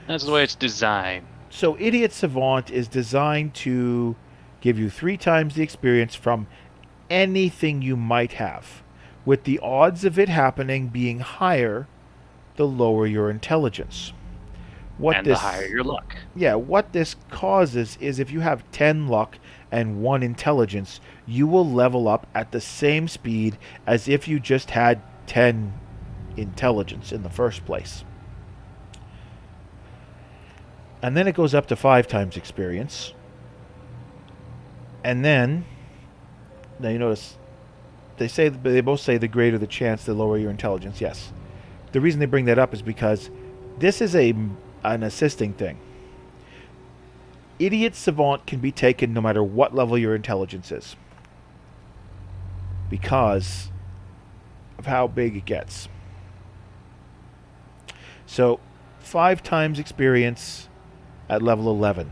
that's the way it's designed. So Idiot Savant is designed to give you 3 times the experience from anything you might have, with the odds of it happening being higher the lower your intelligence. The higher your luck. Yeah, what this causes is if you have 10 luck and 1 intelligence, you will level up at the same speed as if you just had 10 intelligence in the first place. And then it goes up to 5 times experience. And then, now you notice, they both say the greater the chance, the lower your intelligence. Yes. The reason they bring that up is because this is an assisting thing. Idiot Savant can be taken no matter what level your intelligence is. Because of how big it gets. So 5 times experience at level 11.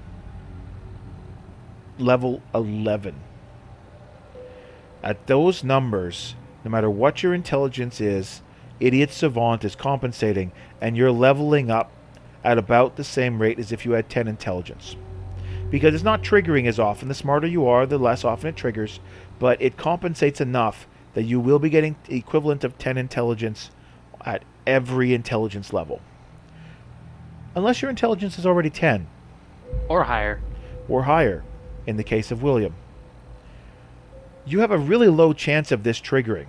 Level 11. At those numbers, no matter what your intelligence is, Idiot Savant is compensating, and you're leveling up at about the same rate as if you had 10 intelligence. Because it's not triggering as often. The smarter you are, the less often it triggers, but it compensates enough that you will be getting the equivalent of 10 intelligence at every intelligence level. Unless your intelligence is already 10. Or higher. Or higher, in the case of William. You have a really low chance of this triggering,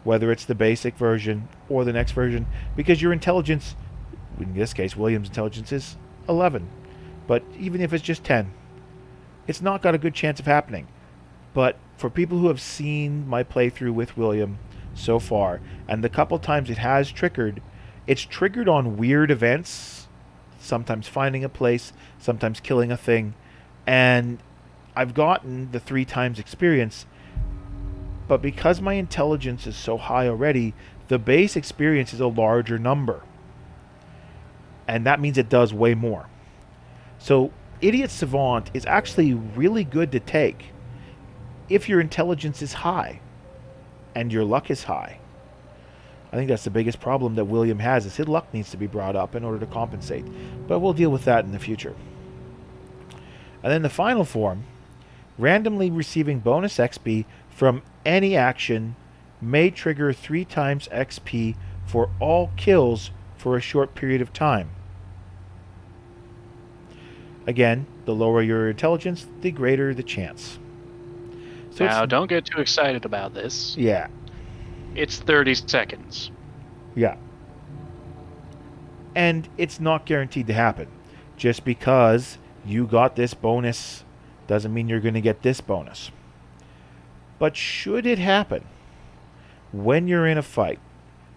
whether it's the basic version or the next version, because your intelligence, in this case William's intelligence, is 11. But even if it's just 10, it's not got a good chance of happening. But for people who have seen my playthrough with William so far, and the couple times it has triggered, it's triggered on weird events, sometimes finding a place, sometimes killing a thing, and I've gotten the 3 times experience, but because my intelligence is so high already, the base experience is a larger number. And that means it does way more. So Idiot Savant is actually really good to take if your intelligence is high and your luck is high. I think that's the biggest problem that William has, is his luck needs to be brought up in order to compensate. But we'll deal with that in the future. And then the final form, randomly receiving bonus XP from any action may trigger 3 times XP for all kills for a short period of time. Again, the lower your intelligence, the greater the chance. So Now, don't get too excited about this. Yeah. It's 30 seconds. Yeah. And it's not guaranteed to happen. Just because you got this bonus doesn't mean you're going to get this bonus. But should it happen when you're in a fight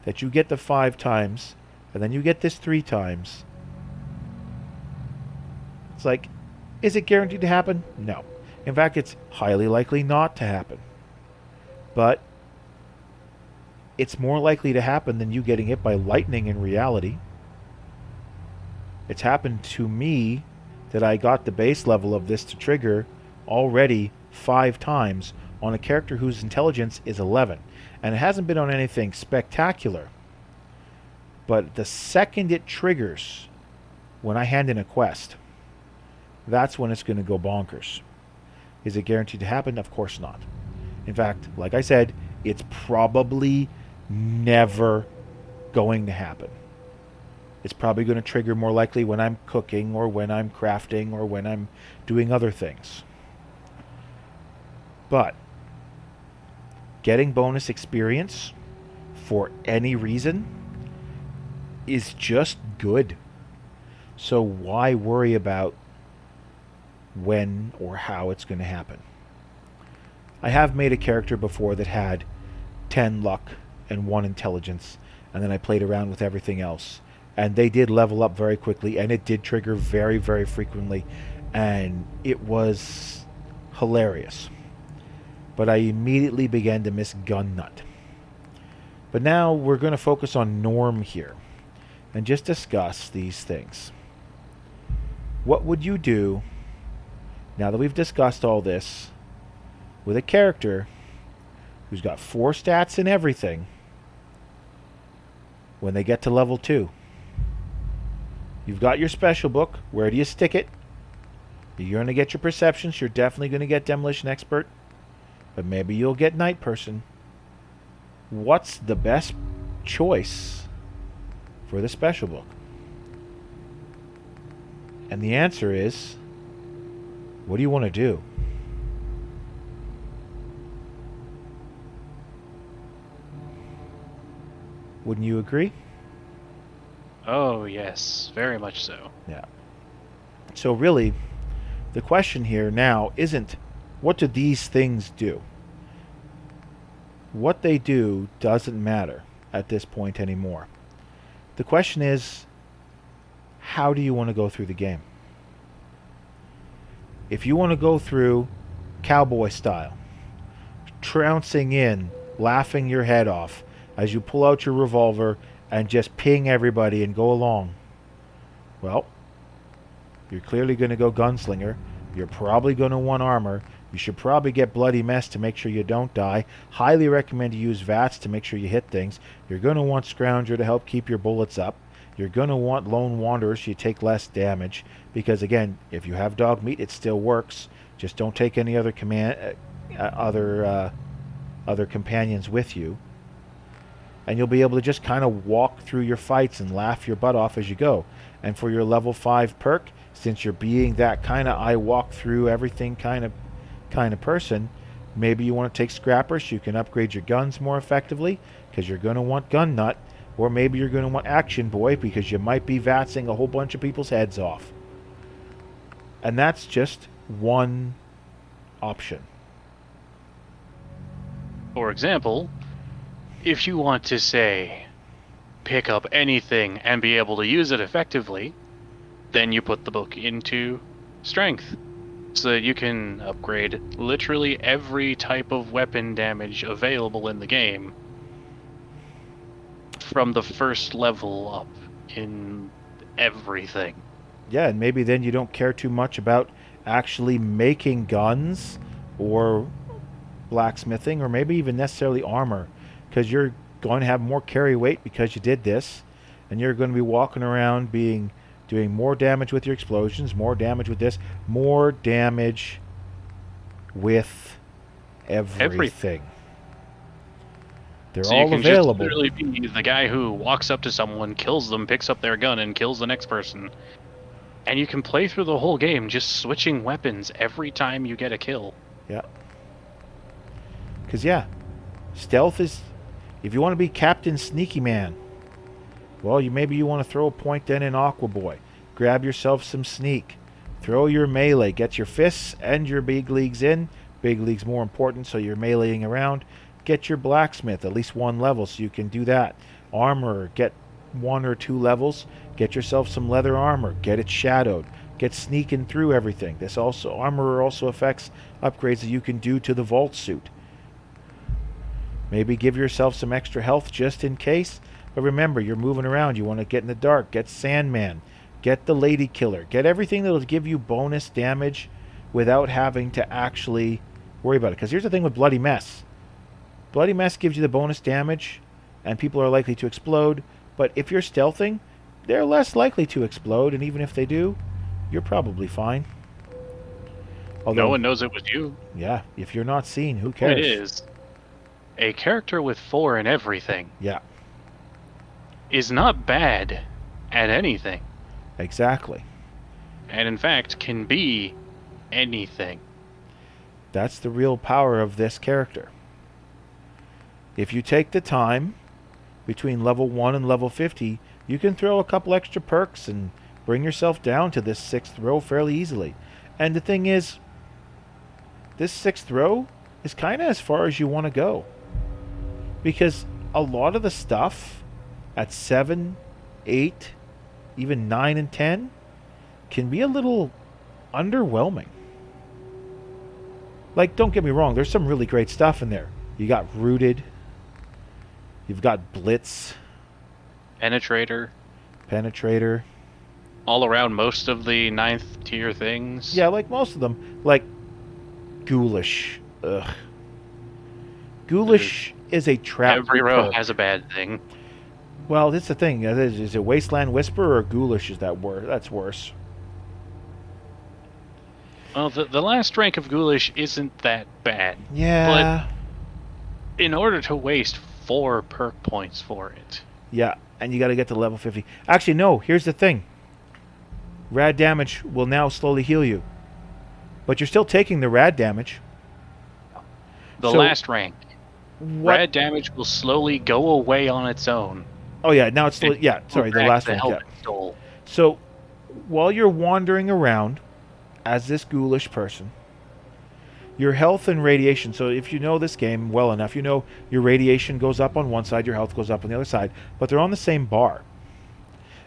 that you get the 5 times and then you get this 3 times, it's like, is it guaranteed to happen? No. In fact, it's highly likely not to happen. But it's more likely to happen than you getting hit by lightning in reality. It's happened to me that I got the base level of this to trigger already 5 times on a character whose intelligence is 11. And it hasn't been on anything spectacular. But the second it triggers, when I hand in a quest, that's when it's going to go bonkers. Is it guaranteed to happen? Of course not. In fact, like I said, it's probably never going to happen. It's probably going to trigger more likely when I'm cooking or when I'm crafting or when I'm doing other things. But getting bonus experience for any reason is just good. So why worry about when or how it's going to happen? I have made a character before that had 10 luck and 1 intelligence, and then I played around with everything else. And they did level up very quickly, and it did trigger very, very frequently, and it was hilarious. But I immediately began to miss Gun Nut. But now we're going to focus on Norm here, and just discuss these things. What would you do, now that we've discussed all this, with a character who's got 4 stats and everything when they get to level 2? You've got your special book. Where do you stick it? You're going to get your perceptions. You're definitely going to get Demolition Expert. But maybe you'll get Night Person. What's the best choice for the special book? And the answer is, what do you want to do? Wouldn't you agree? Oh, yes. Very much so. Yeah. So really, the question here now isn't, what do these things do? What they do doesn't matter at this point anymore. The question is, how do you want to go through the game? If you want to go through cowboy style, trouncing in, laughing your head off, as you pull out your revolver and just ping everybody and go along? Well, you're clearly going to go gunslinger. You're probably going to want armor. You should probably get Bloody Mess to make sure you don't die. Highly recommend you use VATS to make sure you hit things. You're going to want Scrounger to help keep your bullets up. You're going to want Lone Wanderer so you take less damage. Because again, if you have dog meat, it still works. Just don't take any other other companions with you. And you'll be able to just kind of walk through your fights and laugh your butt off as you go. And for your level 5 perk, since you're being that kind of I walk through everything kind of person, maybe you want to take Scrapper so you can upgrade your guns more effectively, because you're going to want Gun Nut. Or maybe you're going to want Action Boy because you might be vatsing a whole bunch of people's heads off. And that's just one option. For example, if you want to, say, pick up anything and be able to use it effectively, then you put the book into Strength, so that you can upgrade literally every type of weapon damage available in the game from the first level up in everything. Yeah, and maybe then you don't care too much about actually making guns or blacksmithing or maybe even necessarily armor, because you're going to have more carry weight because you did this, and you're going to be walking around doing more damage with your explosions, more damage with this, more damage with everything. They're So all you can available. just literally be the guy who walks up to someone, kills them, picks up their gun, and kills the next person. And you can play through the whole game just switching weapons every time you get a kill. Yeah. Because, stealth is... If you want to be Captain Sneaky Man, well, maybe you want to throw a point then in Aqua Boy. Grab yourself some sneak. Throw your melee. Get your fists and your big leagues in. Big league's more important, so you're meleeing around. Get your blacksmith, at least 1 level, so you can do that. Armor, get 1 or 2 levels. Get yourself some leather armor. Get it shadowed. Get sneaking through everything. Armor also affects upgrades that you can do to the vault suit. Maybe give yourself some extra health just in case. But remember, you're moving around. You want to get in the dark. Get Sandman. Get the Lady Killer. Get everything that will give you bonus damage without having to actually worry about it. Because here's the thing with Bloody Mess. Bloody Mess gives you the bonus damage, and people are likely to explode. But if you're stealthing, they're less likely to explode. And even if they do, you're probably fine. Although, No one knows it was you. Yeah, if you're not seen, who cares? It is. A character with 4 in everything Yeah, is not bad at anything. exactly. And in fact, can be anything. That's the real power of this character. If you take the time between level 1 and level 50, you can throw a couple extra perks and bring yourself down to this 6th row fairly easily. And the thing is, this 6th row is kind of as far as you want to go. Because a lot of the stuff at 7, 8, even 9 and 10 can be a little underwhelming. Like, don't get me wrong, there's some really great stuff in there. You got Rooted. You've got Blitz. Penetrator. All around most of the 9th tier things. Yeah, like most of them. Like, Ghoulish. Ugh. Ghoulish is a trap. Every row perk. has a bad thing. Well, that's the thing. Is it Wasteland Whisper or Ghoulish is that's worse? Well, the last rank of Ghoulish isn't that bad. Yeah. In order to waste 4 perk points for it. Yeah, and you got to get to level 50. Actually, no, here's the thing. Rad damage will now slowly heal you. But you're still taking the rad damage. The So, last rank. What? Rad damage will slowly go away on its own. Oh, yeah, now it's... Yeah, sorry, the last one. Yeah. Helmet Soul. So, while you're wandering around as this ghoulish person, your health and radiation... So, if you know this game well enough, you know your radiation goes up on one side, your health goes up on the other side, but they're on the same bar.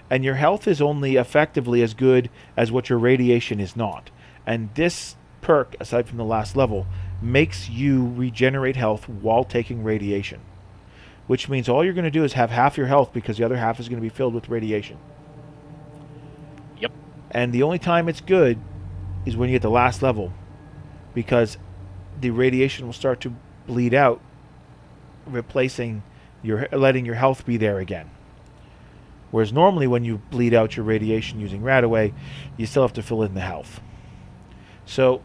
And your health is only effectively as good as what your radiation is not. And this perk, aside from the last level, makes you regenerate health while taking radiation. which means all you're going to do is have half your health because the other half is going to be filled with radiation. Yep. And the only time it's good is when you get the last level, because the radiation will start to bleed out, replacing letting your health be there again. Whereas normally when you bleed out your radiation using Radaway, you still have to fill in the health. So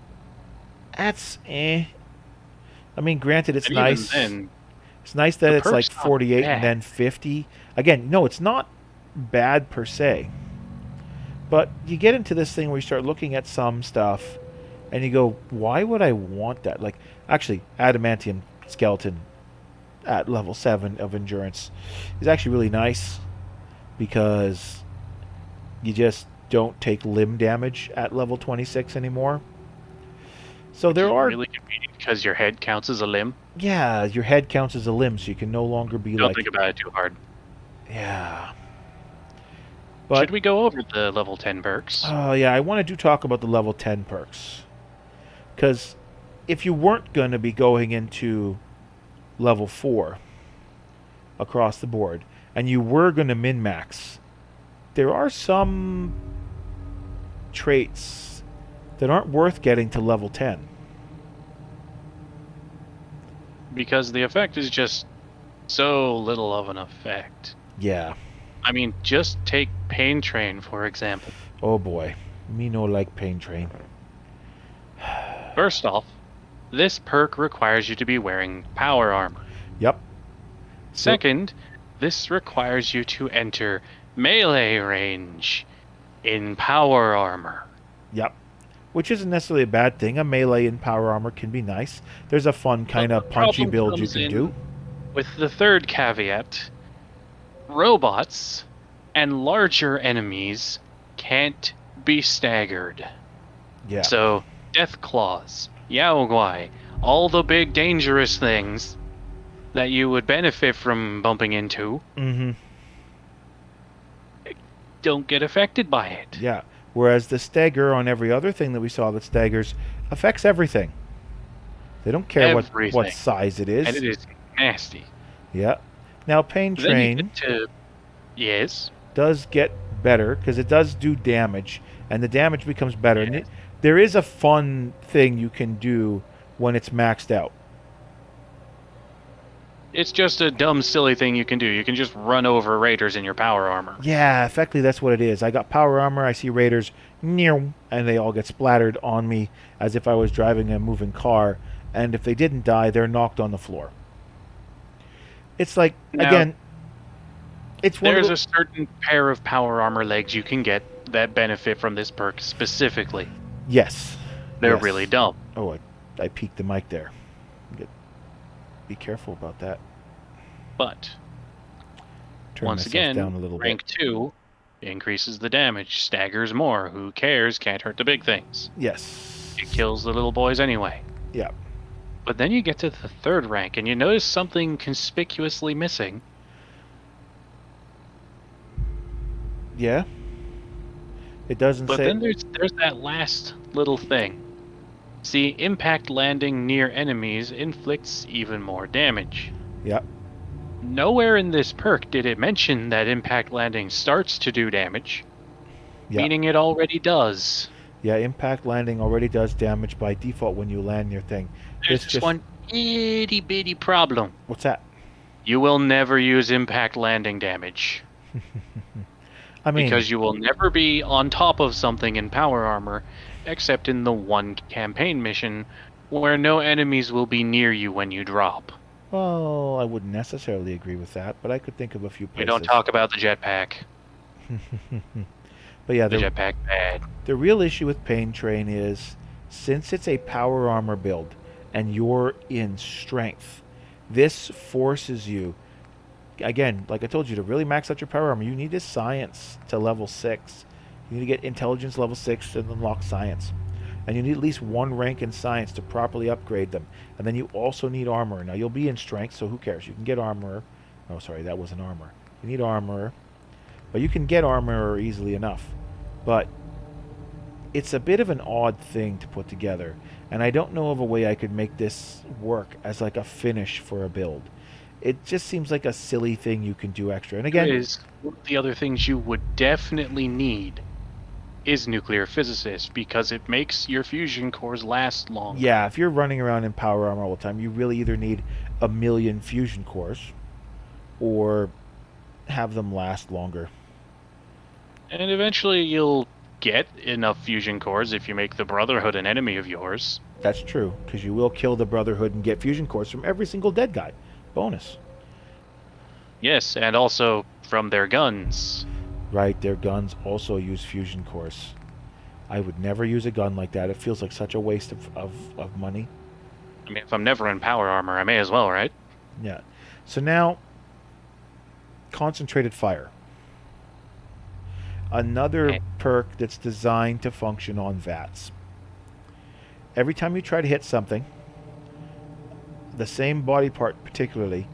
that's I mean, granted, it's And nice. even then, It's nice that the it's like perk's not 48 and bad. then 50. Again, no, it's not bad per se. But you get into this thing where you start looking at some stuff and you go, why would I want that? Like, actually, Adamantium Skeleton at level 7 of Endurance is actually really nice because you just don't take limb damage at level 26 anymore. So which there is are... really convenient because your head counts as a limb. Yeah, your head counts as a limb, so you can no longer be Don't like... think about it too hard. Yeah. But, Should we go over the level 10 perks? yeah, I want to talk about the level 10 perks. Because if you weren't going to be going into level 4 across the board, and you were going to min-max, there are some traits that aren't worth getting to level 10. Because the effect is just so little of an effect. Yeah. I mean, just take Pain Train, for example. Oh boy. Me no like Pain Train. First off, this perk requires you to be wearing power armor. Yep. Second, this requires you to enter melee range in power armor. Yep. Which isn't necessarily a bad thing. A melee in power armor can be nice. There's a fun kind But of the punchy problem build you comes can in do. With the third caveat, robots and larger enemies can't be staggered. Yeah. So, Death Claws, Yao Guai, all the big dangerous things that you would benefit from bumping into Mm-hmm. don't get affected by it. Yeah. Whereas the stagger on every other thing that we saw that staggers affects everything. They don't care what Everything. size it is. And it is nasty. Yeah. Now, Pain Then you Train get to... Yes? does get better because it does do damage, and the damage becomes better. And Yes. there is a fun thing you can do when it's maxed out. It's just a dumb, silly thing you can do. You can just run over raiders in your power armor. Yeah, effectively that's what it is. I got power armor, I see raiders, and they all get splattered on me as if I was driving a moving car, and if they didn't die, they're knocked on the floor. It's like, Now, again, it's one There's of a certain pair of power armor legs you can get that benefit from this perk specifically. Yes. They're Yes. really dumb. Oh, I peeked the mic there. Be careful about that. But, Turn once myself again, down a little rank bit. 2 increases the damage, staggers more. Who cares? Can't hurt the big things. Yes. It kills the little boys anyway. Yeah. But then you get to the third rank, and you notice something conspicuously missing. Yeah. It doesn't But say. then there's that last little thing. See, impact landing near enemies inflicts even more damage. Yep. Nowhere in this perk did it mention that impact landing starts to do damage, Yeah. meaning it already does. Yeah, impact landing already does damage by default when you land your thing. There's It's just one itty bitty problem. What's that? You will never use impact landing damage. I mean, Because you will never be on top of something in power armor, except in the one campaign mission where no enemies will be near you when you drop. well, I wouldn't necessarily agree with that, but I could think of a few places. You don't talk about the jetpack. But yeah, The the jetpack bad. real issue with Pain Train is, since it's a power armor build and you're in strength, this forces you, again, like I told you, to really max out your power armor, you need a science to level 6. You need to get intelligence level 6 and unlock science. And you need at least one rank in science to properly upgrade them. And then you also need armor. Now, you'll be in strength, so who cares? You can get armor. Oh, sorry, that wasn't armor. You need armor. But you can get armor easily enough. But it's a bit of an odd thing to put together. And I don't know of a way I could make this work as like a finish for a build. It just seems like a silly thing you can do extra. And Again, again, one of the other things you would definitely need is nuclear physicist, because it makes your fusion cores last longer. yeah, if you're running around in power armor all the time, you really either need a million fusion cores or have them last longer. And eventually you'll get enough fusion cores if you make the Brotherhood an enemy of yours. That's true, because you will kill the Brotherhood and get fusion cores from every single dead guy. Bonus. Yes, and also from their guns. Right, their guns also use fusion cores. I would never use a gun like that. It feels like such a waste of money. I mean, if I'm never in power armor, I may as well, right? Yeah. So now, concentrated fire. Another Okay. perk that's designed to function on VATS. Every time you try to hit something, the same body part particularly,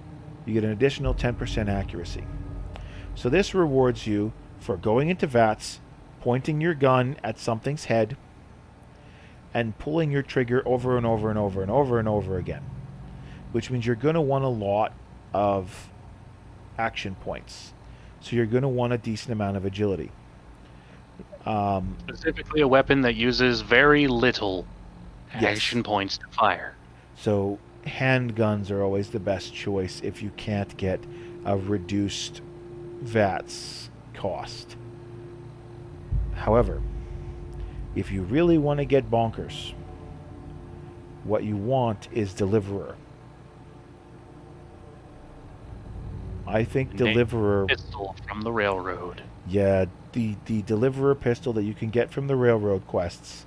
you get an additional 10% accuracy. So this rewards you for going into VATS, pointing your gun at something's head, and pulling your trigger over and over and over and over and over again. Which means you're going to want a lot of action points. So you're going to want a decent amount of agility. Specifically a weapon that uses very little Yes. action points to fire. So handguns are always the best choice if you can't get a reduced VATS cost. However, if you really want to get bonkers, what you want is Deliverer. I think Okay. Deliverer, Pistol from the railroad. yeah, the Deliverer pistol that you can get from the railroad quests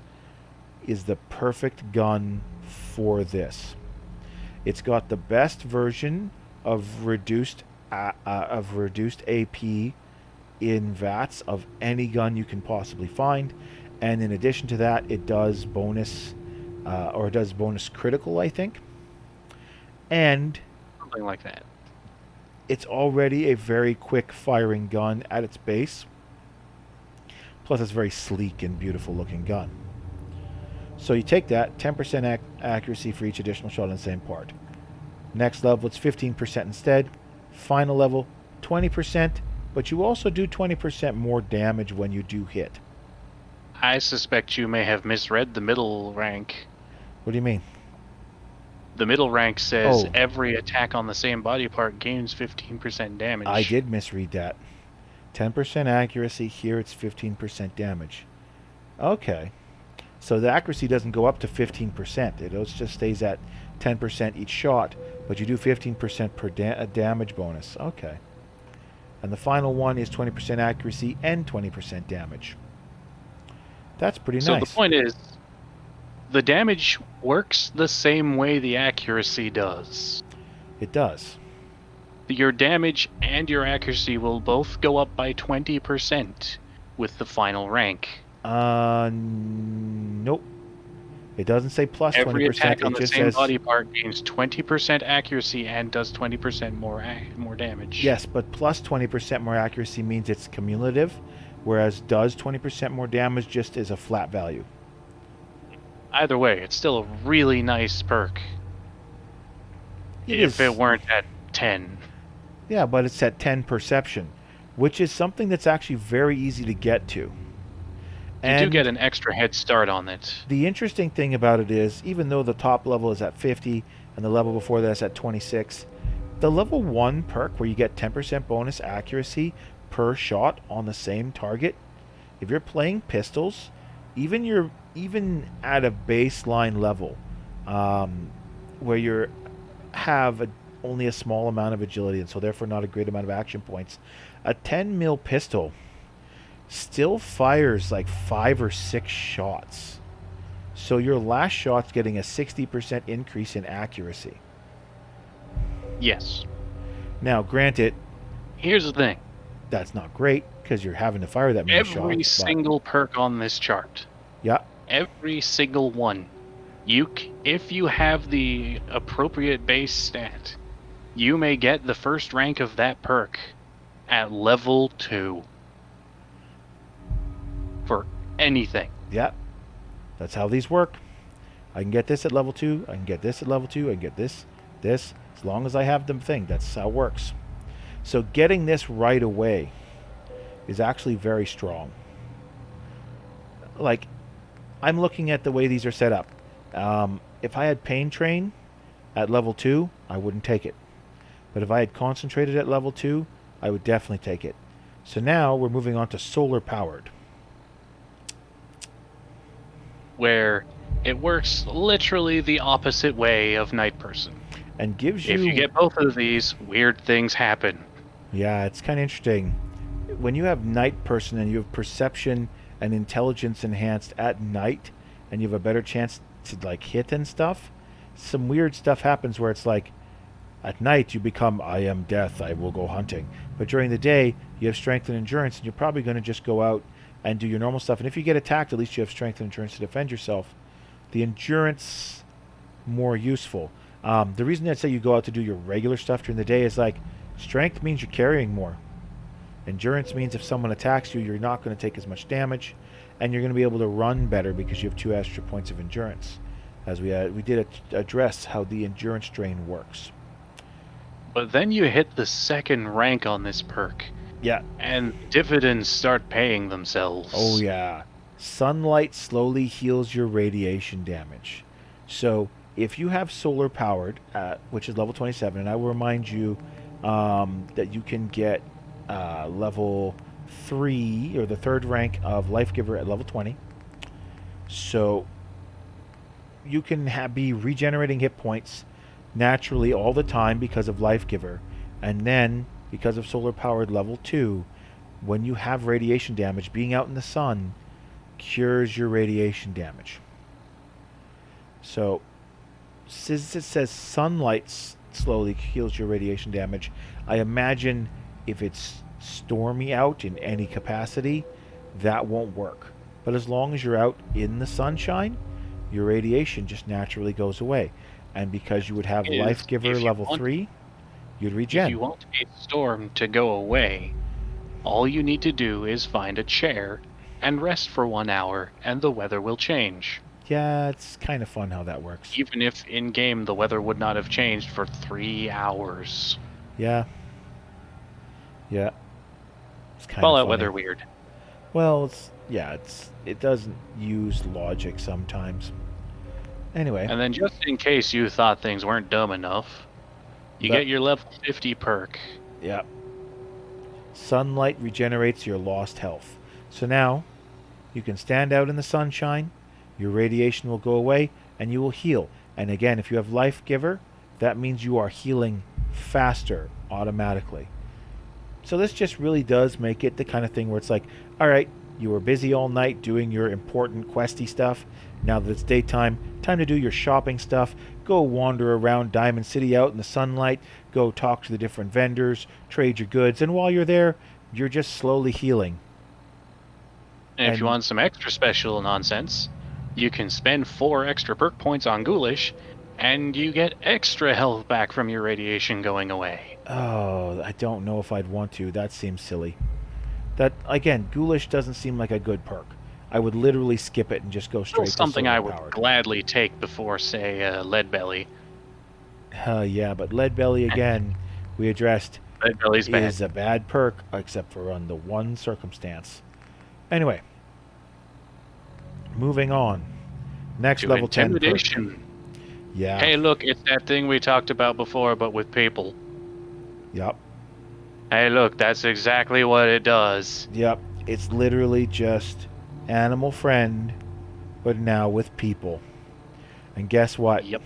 is the perfect gun for this. It's got the best version of reduced AP in VATS of any gun you can possibly find, and in addition to that, it does bonus critical, I think, and Something like that. it's already a very quick firing gun at its base. Plus, it's a very sleek and beautiful looking gun. So you take that, 10% accuracy for each additional shot on the same part. Next level, it's 15% instead. Final level, 20%, but you also do 20% more damage when you do hit. I suspect you may have misread the middle rank. What do you mean? The middle rank says Oh. every attack on the same body part gains 15% damage. I did misread that. 10% accuracy, here it's 15% damage. Okay. So the accuracy doesn't go up to 15%. It just stays at 10% each shot, but you do 15% per damage bonus. Okay. And the final one is 20% accuracy and 20% damage. That's pretty So nice. the point is, the damage works the same way the accuracy does. It does. Your damage and your accuracy will both go up by 20% with the final rank. Nope. It doesn't say plus 20%. Every attack on It the just same says body part gains 20% accuracy and does 20% more damage. yes, but plus 20% more accuracy means it's cumulative, whereas does 20% more damage just is a flat value. Either way, it's still a really nice perk. It if is. it weren't at 10. Yeah, but it's at 10 perception, which is something that's actually very easy to get to. You do get an extra head start on it. The interesting thing about it is, even though the top level is at 50 and the level before that's at 26, the level 1 perk where you get 10% bonus accuracy per shot on the same target, if you're playing pistols, even at a baseline level, where you have only a small amount of agility and so therefore not a great amount of action points, a 10 mil pistol still fires like 5 or 6 shots. So your last shot's getting a 60% increase in accuracy. Yes. Now, granted, Here's the thing. that's not great because you're having to fire that many shots. Every single perk on this chart, Yeah, every single one, if you have the appropriate base stat, you may get the first rank of that perk at level 2 for anything. yeah. That's how these work. I can get this at level 2. I can get this at level 2. I can get this. As long as I have the thing, that's how it works. So getting this right away is actually very strong. Like, I'm looking at the way these are set up. If I had Pain Train at level 2, I wouldn't take it. But if I had Concentrated at level 2, I would definitely take it. So now we're moving on to Solar Powered. Where it works literally the opposite way of Night Person. And gives you... If you get both of these, weird things happen. Yeah, it's kind of interesting. When you have Night Person and you have Perception and Intelligence enhanced at night, and you have a better chance to like hit and stuff, some weird stuff happens where it's like, at night you become, I am death, I will go hunting. But during the day, you have strength and endurance, and you're probably going to just go out and do your normal stuff. And if you get attacked, at least you have strength and endurance to defend yourself. The endurance, more useful. The reason I'd say you go out to do your regular stuff during the day is like, strength means you're carrying more. Endurance means if someone attacks you, you're not going to take as much damage, and you're going to be able to run better because you have 2 extra points of endurance. As we did address how the endurance drain works. But then you hit the second rank on this perk, Yeah. and dividends start paying themselves. Oh yeah. Sunlight slowly heals your radiation damage. So if you have solar powered, which is level 27, and I will remind you that you can get level 3 or the 3rd rank of Life Giver at level 20. So you can be regenerating hit points naturally all the time because of Life Giver, and then because of solar powered level 2, when you have radiation damage, being out in the sun cures your radiation damage. So since it says sunlight slowly heals your radiation damage, I imagine if it's stormy out in any capacity, that won't work. But as long as you're out in the sunshine, your radiation just naturally goes away. And because you would have Life Giver level 3, you'd regen. If you want a storm to go away, all you need to do is find a chair and rest for 1 hour, and the weather will change. Yeah, it's kind of fun how that works. Even if in-game the weather would not have changed for 3 hours. Yeah. Yeah. It's kind Call of that funny. weather weird. Well, it doesn't use logic sometimes. Anyway. And then just in case you thought things weren't dumb enough, you get your level 50 perk. Yeah. Sunlight regenerates your lost health. So now, you can stand out in the sunshine, your radiation will go away, and you will heal. And again, if you have Life Giver, that means you are healing faster automatically. So this just really does make it the kind of thing where it's like, alright, you were busy all night doing your important questy stuff. Now that it's daytime, time to do your shopping stuff. Go wander around Diamond City out in the sunlight. Go talk to the different vendors, trade your goods, and while you're there, you're just slowly healing. And if you want some extra special nonsense, you can spend 4 extra perk points on Ghoulish, and you get extra health back from your radiation going away. Oh, I don't know if I'd want to. That seems silly. That, again, Ghoulish doesn't seem like a good perk. I would literally skip it and just go straight to Something I would solar-powered. gladly take before, say, Lead Belly. Yeah, but Lead Belly, again, we addressed, Lead Belly's bad. is a bad perk, except for on the one circumstance. Anyway, moving on. Next To level 10 perk. intimidation. Yeah. Hey, look, it's that thing we talked about before, but with people. Yep. Hey, look, that's exactly what it does. Yep. It's literally just Animal Friend, but now with people. And guess what? Yep.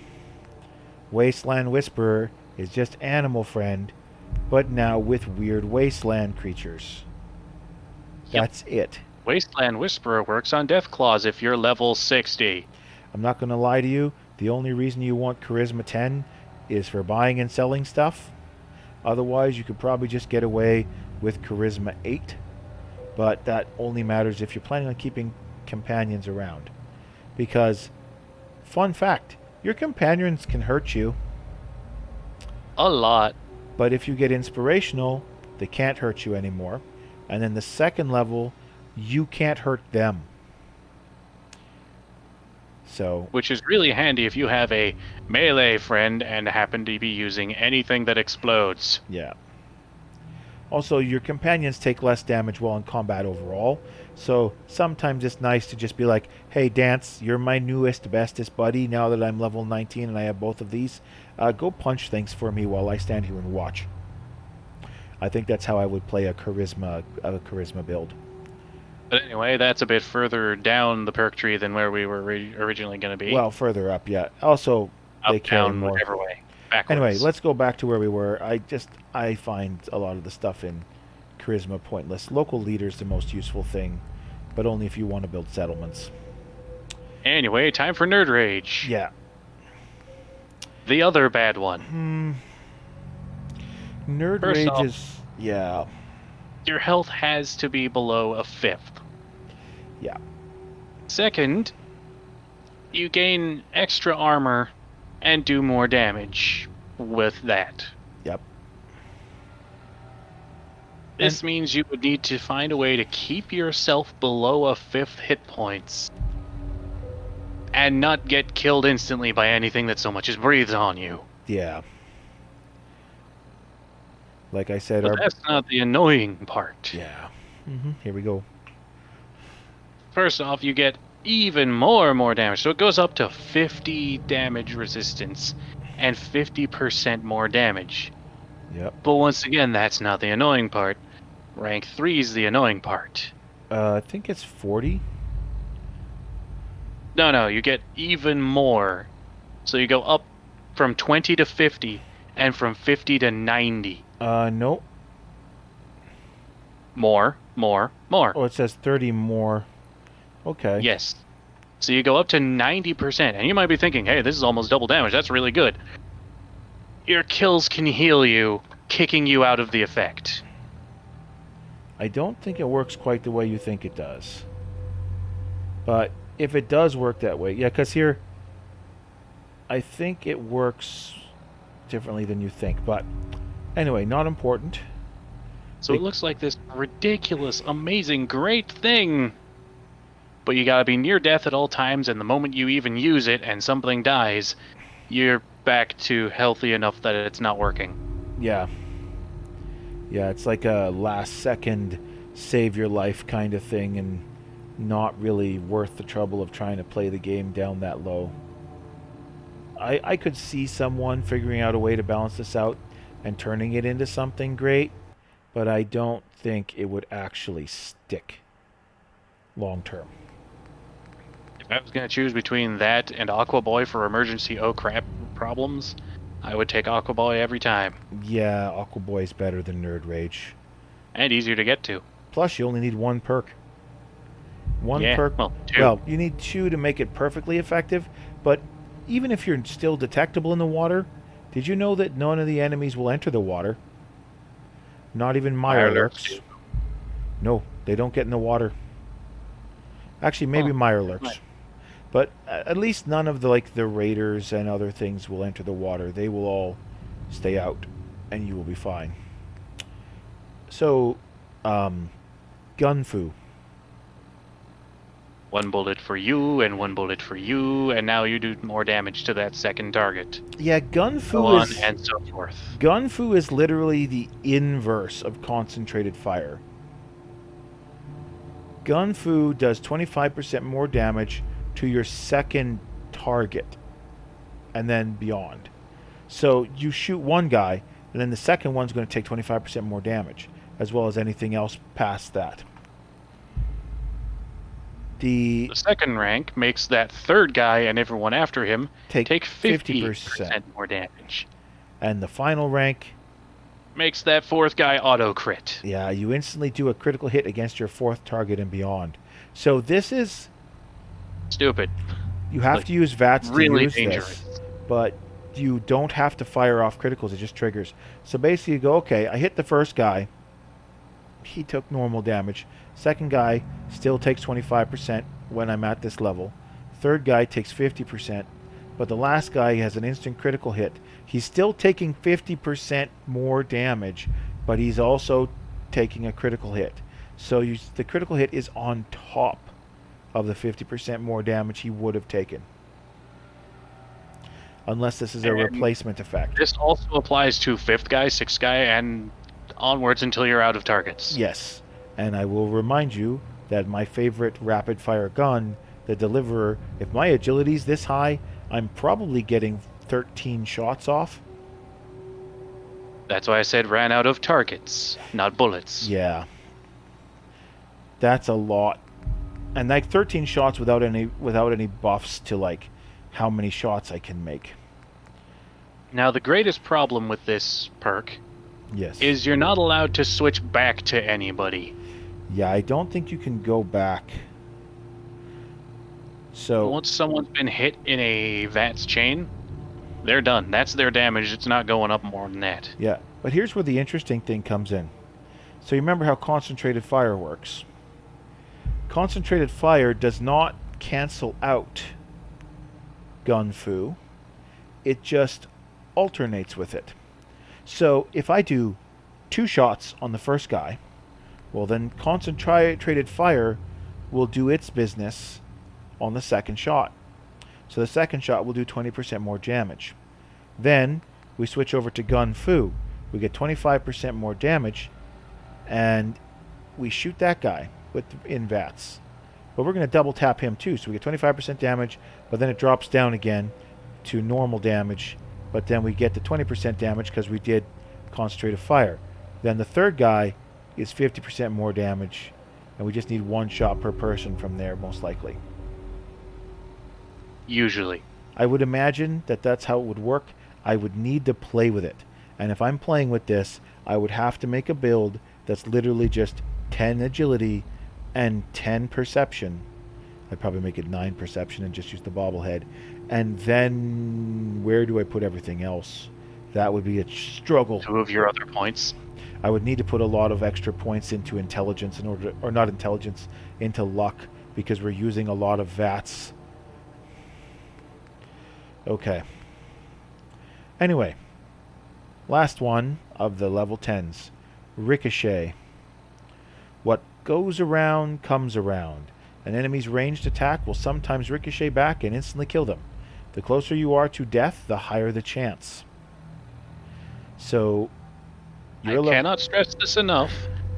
Wasteland Whisperer is just Animal Friend, but now with weird wasteland creatures. Yep. That's it. Wasteland Whisperer works on Death Claws if you're level 60. I'm not going to lie to you. The only reason you want Charisma 10 is for buying and selling stuff. Otherwise, you could probably just get away with Charisma 8. But that only matters if you're planning on keeping companions around. Because, fun fact, your companions can hurt you. A lot. But if you get inspirational, they can't hurt you anymore. And then the second level, you can't hurt them. So Which is really handy if you have a melee friend and happen to be using anything that explodes. yeah. Also, your companions take less damage while in combat overall, so sometimes it's nice to just be like, hey, Dance, you're my newest, bestest buddy now that I'm level 19 and I have both of these. Go punch things for me while I stand here and watch. I think that's how I would play a charisma build. But anyway, that's a bit further down the perk tree than where we were originally going to be. Well, further up, yeah. Also, they up, carry down, more. whichever way. Backwards. Anyway, let's go back to where we were. I find a lot of the stuff in charisma pointless. Local leader's the most useful thing, but only if you want to build settlements. Anyway, time for Nerd Rage. Yeah. The other bad one. Nerd First Rage off, is... Yeah. Your health has to be below a fifth. Yeah. Second, you gain extra armor and do more damage with that. Yep. This means you would need to find a way to keep yourself below a fifth hit points and not get killed instantly by anything that so much as breathes on you. Yeah. Like I said, But that's not the annoying part. Yeah. Here we go. First off, you get even more damage. So it goes up to 50 damage resistance and 50% more damage. Yep. But once again, that's not the annoying part. Rank 3 is the annoying part. I think it's 40. No, you get even more. So you go up from 20 to 50 and from 50 to 90. Nope. More. Oh, it says 30 more. Okay. Yes. So you go up to 90%, and you might be thinking, hey, this is almost double damage. That's really good. Your kills can heal you, kicking you out of the effect. I don't think it works quite the way you think it does. But if it does work that way, yeah, because here, I think it works differently than you think. But anyway, not important. So it looks like this ridiculous, amazing, great thing. But you gotta be near death at all times, and the moment you even use it and something dies, you're back to healthy enough that it's not working. Yeah. Yeah, it's like a last second save your life kind of thing, and not really worth the trouble of trying to play the game down that low. I could see someone figuring out a way to balance this out and turning it into something great, but I don't think it would actually stick long term. If I was gonna choose between that and Aqua Boy for emergency oh crap problems, I would take Aqua Boy every time. Yeah, Aqua Boy is better than Nerd Rage. And easier to get to. Plus, you only need one perk. One perk. Well, 2. Well, you need 2 to make it perfectly effective, but even if you're still detectable in the water, did you know that none of the enemies will enter the water? Not even Mirelurks. No, they don't get in the water. Actually, maybe Mirelurks. Right. But at least none of the raiders and other things will enter the water. They will all stay out, and you will be fine. So, Gunfu. 1 bullet for you, and 1 bullet for you, and now you do more damage to that second target. Yeah, So Gunfu on is... and so forth. Gunfu is literally the inverse of concentrated fire. Gunfu does 25% more damage to your second target, and then beyond. So you shoot one guy, and then the second one's going to take 25% more damage, as well as anything else past that. The second rank makes that third guy and everyone after him take 50% more damage. And the final rank makes that fourth guy auto crit. Yeah, you instantly do a critical hit against your fourth target and beyond. So this is stupid. You have to use VATS really to use dangerous. this, but you don't have to fire off criticals. It just triggers. So basically, you go, okay, I hit the first guy. He took normal damage. Second guy still takes 25% when I'm at this level. Third guy takes 50%, but the last guy has an instant critical hit. He's still taking 50% more damage, but he's also taking a critical hit. So the critical hit is on top of the 50% more damage he would have taken. unless this is a And replacement effect. This also applies to 5th guy, 6th guy, and onwards until you're out of targets. Yes, and I will remind you that my favorite rapid-fire gun, the Deliverer, if my agility's this high, I'm probably getting 13 shots off. That's why I said ran out of targets, not bullets. Yeah. That's a lot. And like 13 shots without any buffs to like how many shots I can make. Now, the greatest problem with this perk Yes. is you're not allowed to switch back to anybody. Yeah, I don't think you can go back. So Once someone's been hit in a VATS chain, they're done. That's their damage. It's not going up more than that. yeah, but here's where the interesting thing comes in. So you remember how concentrated fire works. Concentrated fire does not cancel out gun fu. It just alternates with it. So if I do 2 shots on the first guy, well then concentrated fire will do its business on the second shot. So the second shot will do 20% more damage. Then we switch over to gun fu. We get 25% more damage, and we shoot that guy in VATS. But we're going to double tap him too, so we get 25% damage, but then it drops down again to normal damage, but then we get the 20% damage because we did concentrated fire. Then the third guy is 50% more damage, and we just need 1 shot per person from there, most likely. Usually. I would imagine that that's how it would work. I would need to play with it. And if I'm playing with this, I would have to make a build that's literally just 10 agility and 10 perception. I'd probably make it 9 perception and just use the bobblehead. And then where do I put everything else? That would be a struggle. 2 of your other points. I would need to put a lot of extra points into intelligence in order, or not intelligence, into luck, because we're using a lot of VATS. Okay. Anyway, last one of the level 10s. Ricochet. What goes around comes around. An enemy's ranged attack will sometimes ricochet back and instantly kill them. The closer you are to death, the higher the chance. So, I cannot stress this enough.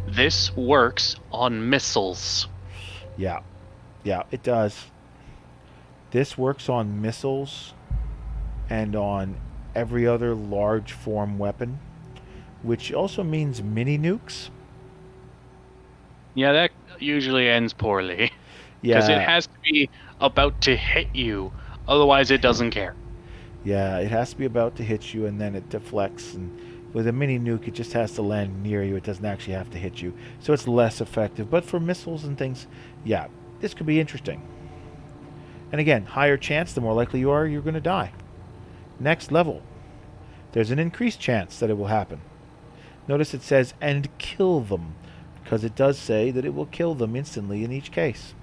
This works on missiles. Yeah. Yeah, it does. This works on missiles and on every other large form weapon, which also means mini nukes. Yeah, that usually ends poorly. Because it has to be about to hit you, otherwise it doesn't care. Yeah, it has to be about to hit you, and then it deflects. And with a mini nuke, it just has to land near you. It doesn't actually have to hit you, so it's less effective. But for missiles and things, yeah, this could be interesting. And again, higher chance, the more likely you are you're going to die. Next level, there's an increased chance that it will happen. Notice it says, and kill them, because it does say that it will kill them instantly in each case.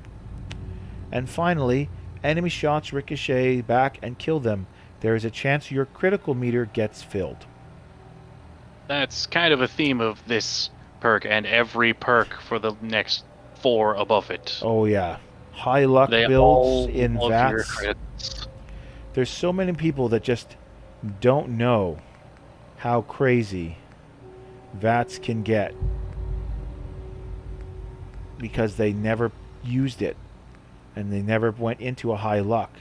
And finally, enemy shots ricochet back and kill them. There is a chance your critical meter gets filled. That's kind of a theme of this perk and every perk for the next 4 above it. Oh yeah. High luck They builds all in love your VATS. crits. There's so many people that just don't know how crazy VATS can get because they never used it and they never went into a high luck.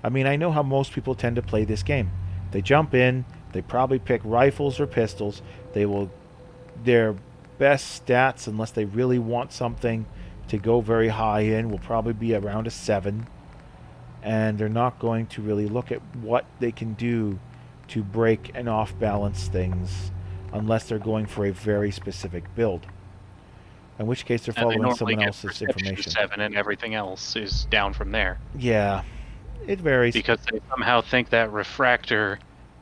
I mean, I know how most people tend to play this game. They jump in, they probably pick rifles or pistols. They will, their best stats, unless they really want something to go very high in, will probably be around a 7. And they're not going to really look at what they can do to break and off-balance things unless they're going for a very specific build. In which case they're following someone else's information. 7 and everything else is down from there. Yeah, it varies. Because they somehow think that refractor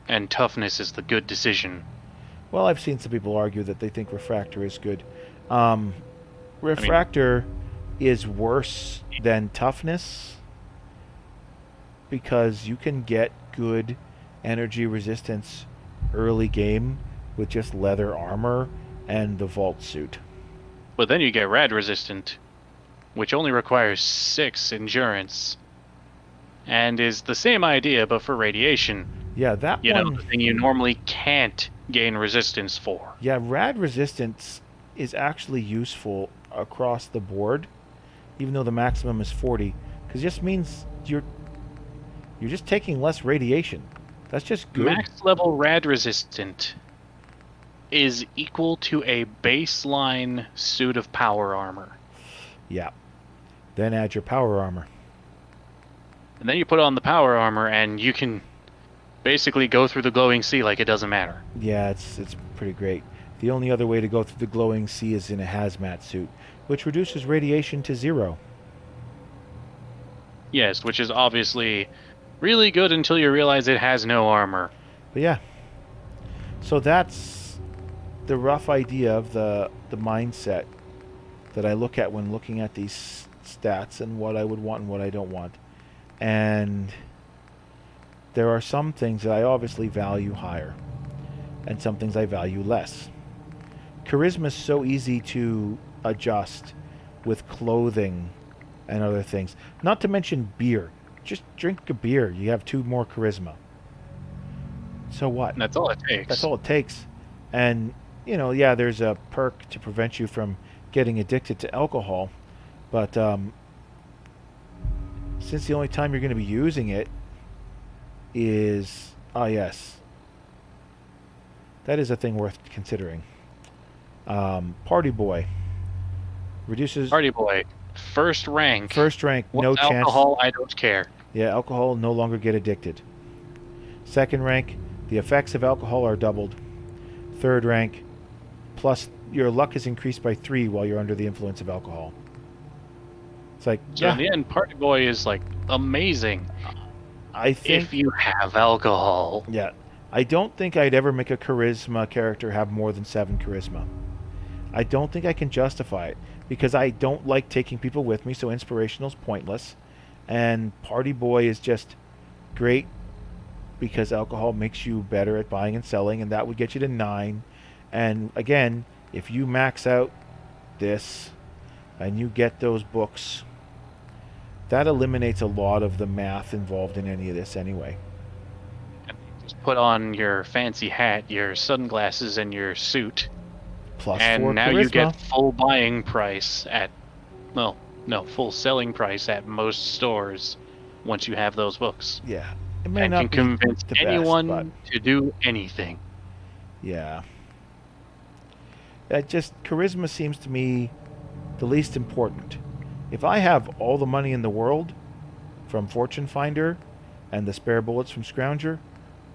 and toughness is the good decision. Well, I've seen some people argue that they think refractor is good. Refractor is worse than toughness because you can get good energy resistance early game with just leather armor and the vault suit. But then you get rad resistant, which only requires 6 endurance. and is the same idea but for radiation. Yeah, that You know, one. the thing you normally can't gain resistance for. Yeah, rad resistance is actually useful across the board, even though the maximum is 40, because it just means you're just taking less radiation. That's just good. Max level rad resistant is equal to a baseline suit of power armor. Yeah. Then add your power armor. And then you put on the power armor and you can basically go through the glowing sea like it doesn't matter. Yeah, it's pretty great. The only other way to go through the glowing sea is in a hazmat suit, which reduces radiation to 0. Yes, which is obviously really good until you realize it has no armor. But yeah. So that's the rough idea of the mindset that I look at when looking at these stats and what I would want and what I don't want. And there are some things that I obviously value higher, and some things I value less. Charisma is so easy to adjust with clothing and other things. Not to mention beer. Just drink a beer. You have 2 more charisma. So what? And that's all it takes. That's all it takes. And, you know, yeah, there's a perk to prevent you from getting addicted to alcohol. But since the only time you're going to be using it is... Ah, yes. That is a thing worth considering. Party Boy. Reduces... Party Boy, first rank. First rank, no What's chance... alcohol, I don't care. Yeah, alcohol no longer get addicted. Second rank, the effects of alcohol are doubled. Third rank, plus your luck is increased by 3 while you're under the influence of alcohol. It's like, So yeah, in the end, Party Boy is like amazing I think... if you have alcohol. Yeah, I don't think I'd ever make a charisma character have more than 7 charisma. I don't think I can justify it, because I don't like taking people with me, so inspirational's pointless. And Party Boy is just great because alcohol makes you better at buying and selling, and that would get you to 9. And again, if you max out this and you get those books, that eliminates a lot of the math involved in any of this anyway. Just put on your fancy hat, your sunglasses, and your suit, Plus and 4 now charisma. you get full buying price at, well, no, full selling price at most stores once you have those books. Yeah, it may And not can be convince the best, anyone but to do anything. yeah. Charisma seems to me the least important. If I have all the money in the world from Fortune Finder and the spare bullets from Scrounger,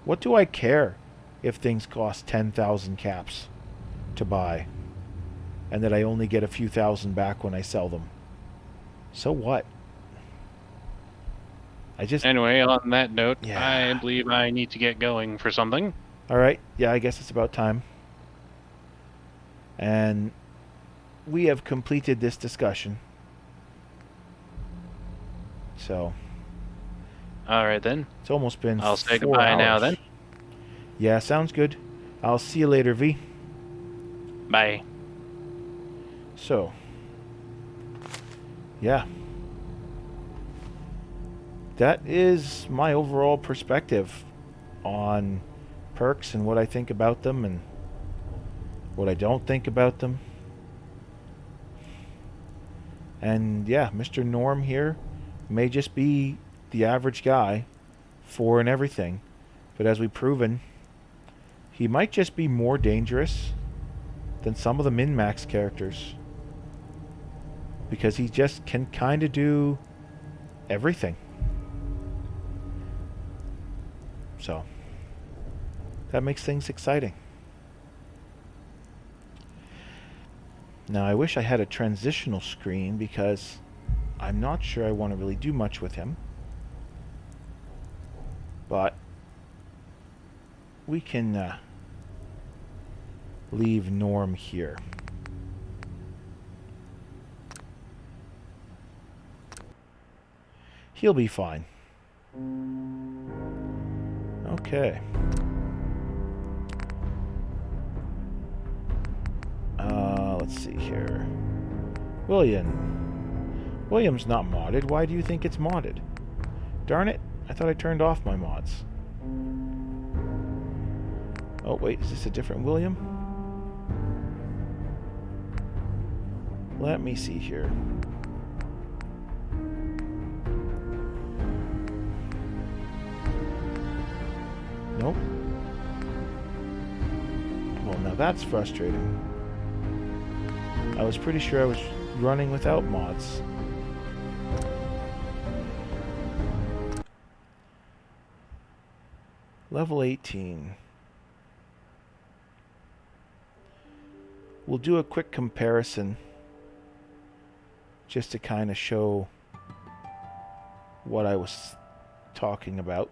what do I care if things cost 10,000 caps to buy and that I only get a few thousand back when I sell them? So what? Anyway, on that note, Yeah. I believe I need to get going for something. All right, yeah, I guess it's about time. And we have completed this discussion. So Alright then. it's almost been I'll say 4 goodbye hours. now then. Yeah, sounds good. I'll see you later, V. Bye. So, yeah. That is my overall perspective on perks and what I think about them and what I don't think about them. And yeah, Mr. Norm here may just be the average guy for and everything. But as we've proven, he might just be more dangerous than some of the min-max characters. Because he just can kind of do everything. So, that makes things exciting. Now, I wish I had a transitional screen because I'm not sure I want to really do much with him. But we can leave Norm here. He'll be fine. Okay. Let's see here. William's not modded. Why do you think it's modded? Darn it. I thought I turned off my mods. Oh, wait. Is this a different William? Let me see here. Nope. Well, now that's frustrating. I was pretty sure I was running without mods. Level 18. We'll do a quick comparison just to kind of show what I was talking about.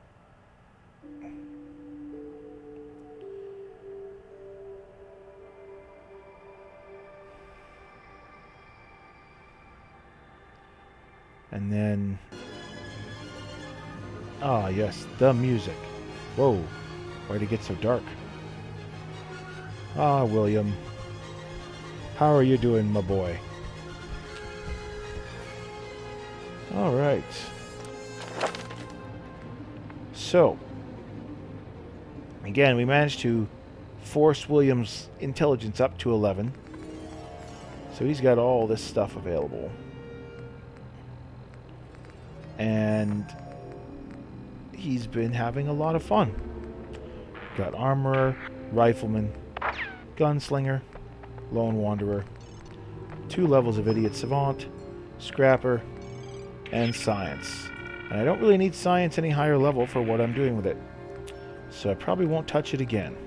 And then, ah, yes, the music. Whoa, why'd it get so dark? Ah, William, how are you doing, my boy? All right. So, again, we managed to force William's intelligence up to 11. So he's got all this stuff available. And he's been having a lot of fun. Got armorer, rifleman, gunslinger, lone wanderer, 2 levels of idiot savant, scrapper, and science. And I don't really need science any higher level for what I'm doing with it. So I probably won't touch it again.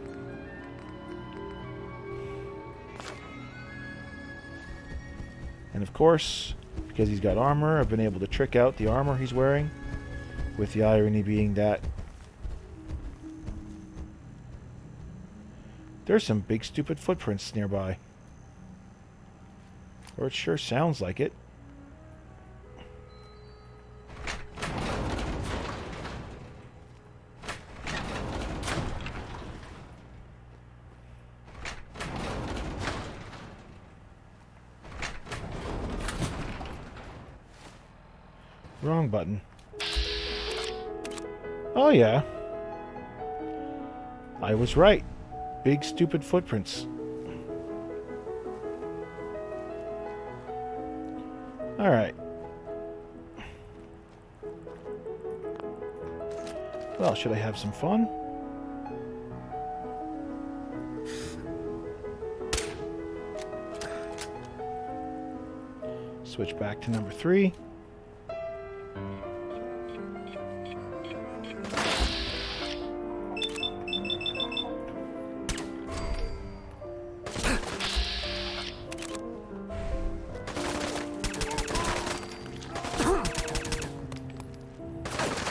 And of course, because he's got armor, I've been able to trick out the armor he's wearing, with the irony being that there's some big stupid footprints nearby. Or it sure sounds like it. Wrong button. Oh yeah. I was right. Big stupid footprints. Alright. Well, should I have some fun? Switch back to number 3.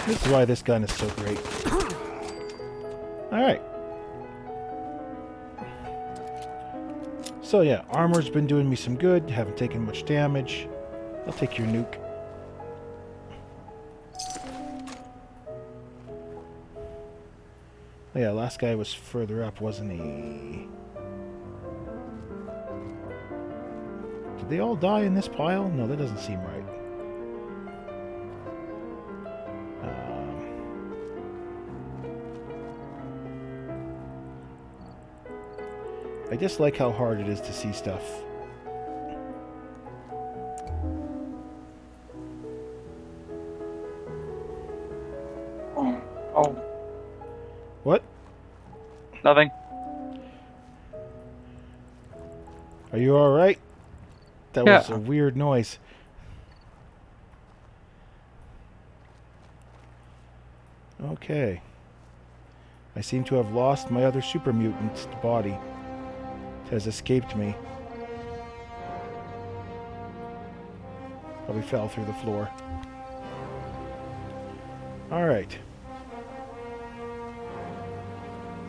This is why this gun is so great. Alright. So yeah, armor's been doing me some good. Haven't taken much damage. I'll take your nuke. Oh yeah, last guy was further up, wasn't he? Did they all die in this pile? No, that doesn't seem right. I just like how hard it is to see stuff. Oh. What? Nothing. Are you alright? That was a weird noise. Okay. I seem to have lost my other super mutant's body. It has escaped me. Probably fell through the floor. Alright.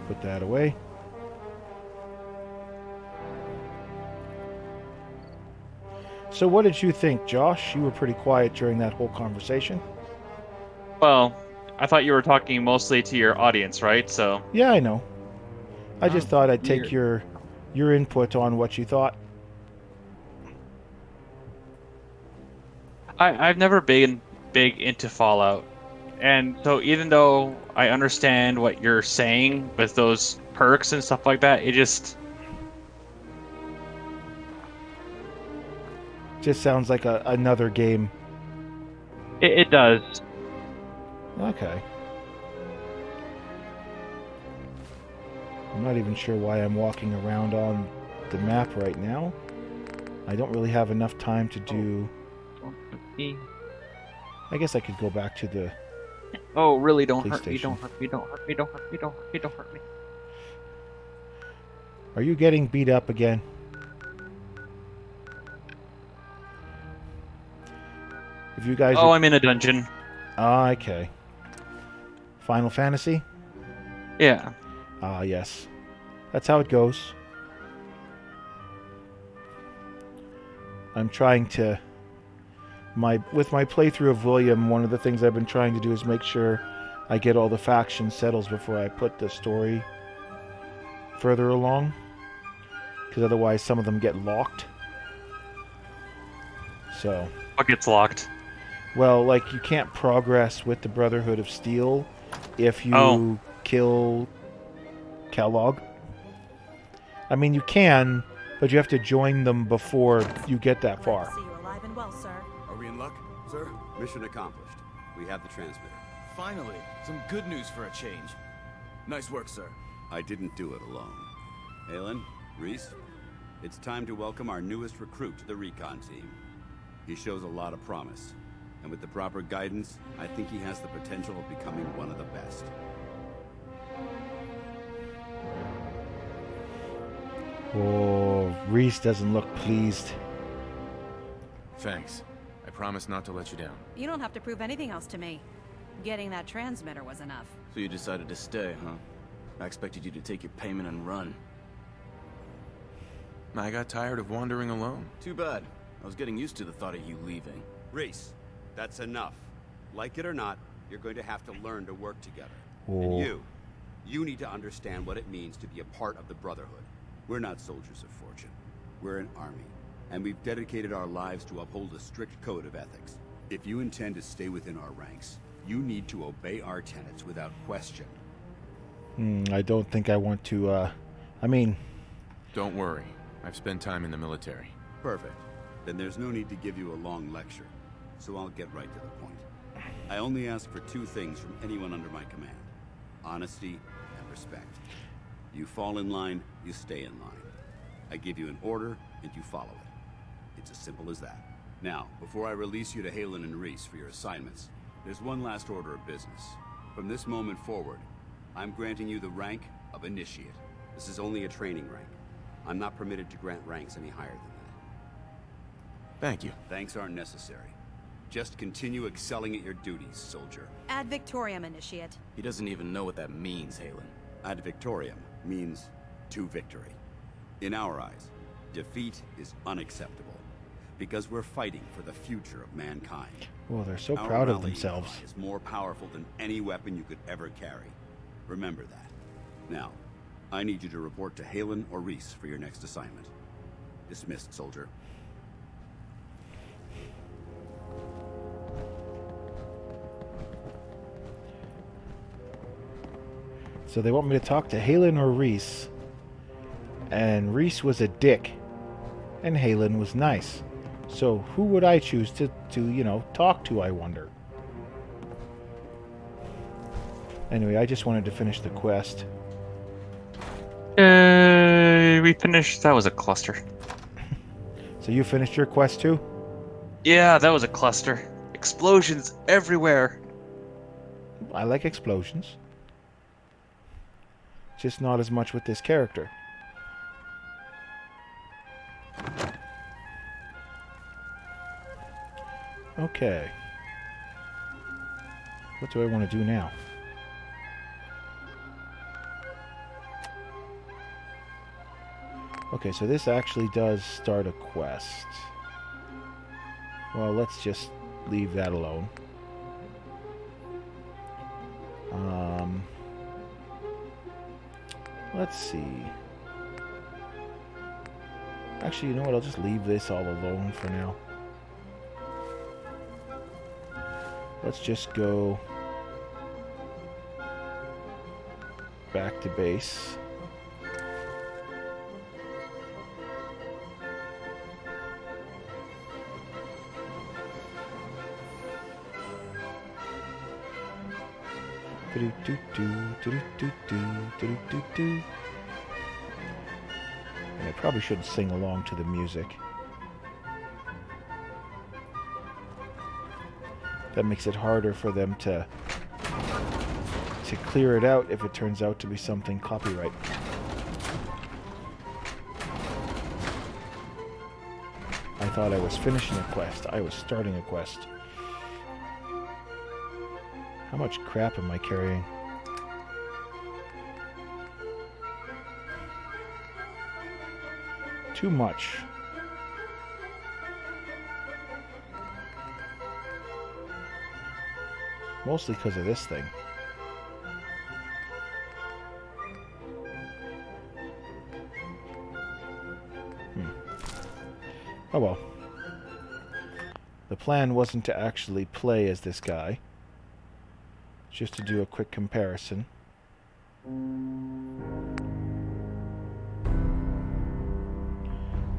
Put that away. So what did you think, Josh? You were pretty quiet during that whole conversation. Well, I thought you were talking mostly to your audience, right? So. Yeah, I know. I just thought I'd weird. take your input on what you thought. I've never been big into Fallout. And so even though I understand what you're saying with those perks and stuff like that, it just Just sounds like another game. it does. Okay. I'm not even sure why I'm walking around on the map right now. I don't really have enough time to do... I guess I could go back to the... Oh, really? Don't hurt me! PlayStation. Don't hurt me! Don't hurt me! Don't hurt me! Don't hurt me! Don't hurt me! Are you getting beat up again? If you guys Oh, are... I'm in a dungeon. Ah, okay. Final Fantasy? Yeah. Ah, yes. That's how it goes. I'm trying to... With my playthrough of William, one of the things I've been trying to do is make sure I get all the faction settles before I put the story further along. Because otherwise some of them get locked. So... What gets locked? Well, like, you can't progress with the Brotherhood of Steel if you Oh. kill Kellogg. I mean, you can, but you have to join them before you get that far. See you alive and well, sir. Are we in luck, sir? Mission accomplished. We have the transmitter. Finally, some good news for a change. Nice work, sir. I didn't do it alone. Aelin, Reese, it's time to welcome our newest recruit to the recon team. He shows a lot of promise, and with the proper guidance, I think he has the potential of becoming one of the best. Oh, Reese doesn't look pleased. Thanks. I promise not to let you down. You don't have to prove anything else to me. Getting that transmitter was enough. So you decided to stay, huh? I expected you to take your payment and run. I got tired of wandering alone. Too bad. I was getting used to the thought of you leaving. Reese, that's enough. Like it or not, you're going to have to learn to work together. Oh. And you need to understand what it means to be a part of the Brotherhood. We're not soldiers of fortune. We're an army, and we've dedicated our lives to uphold a strict code of ethics. If you intend to stay within our ranks, you need to obey our tenets without question. I don't think I want to, I mean... Don't worry. I've spent time in the military. Perfect. Then there's no need to give you a long lecture, so I'll get right to the point. I only ask for two things from anyone under my command: honesty and respect. You fall in line, you stay in line. I give you an order, and you follow it. It's as simple as that. Now, before I release you to Halen and Reese for your assignments, there's one last order of business. From this moment forward, I'm granting you the rank of Initiate. This is only a training rank. I'm not permitted to grant ranks any higher than that. Thank you. Thanks aren't necessary. Just continue excelling at your duties, soldier. Ad Victoriam, Initiate. He doesn't even know what that means, Halen. Ad Victoriam means to victory. In our eyes, defeat is unacceptable, because we're fighting for the future of mankind. Oh, they're so Our proud of rallying themselves. cry is more powerful than any weapon you could ever carry. Remember that. Now, I need you to report to Halen or Reese for your next assignment. Dismissed, soldier. So they want me to talk to Halen or Reese. And Reese was a dick. And Halen was nice. So who would I choose to talk to, I wonder? Anyway, I just wanted to finish the quest. We finished. That was a cluster. So you finished your quest too? Yeah, that was a cluster. Explosions everywhere. I like explosions. Just not as much with this character. Okay. What do I want to do now? Okay, so this actually does start a quest. Well, let's just leave that alone. Let's see. Actually, you know what? I'll just leave this all alone for now. Let's just go back to base. And I probably shouldn't sing along to the music. That makes it harder for them to clear it out if it turns out to be something copyright. I thought I was finishing a quest. I was starting a quest. How much crap am I carrying? Too much. Mostly because of this thing. Oh well. The plan wasn't to actually play as this guy. Just to do a quick comparison.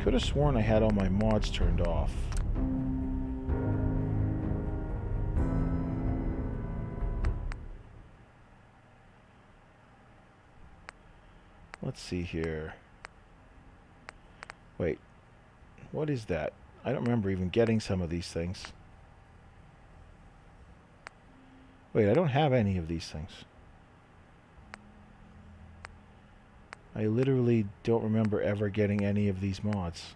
Could have sworn I had all my mods turned off. Let's see here. Wait. What is that? I don't remember even getting some of these things. Wait, I don't have any of these things. I literally don't remember ever getting any of these mods.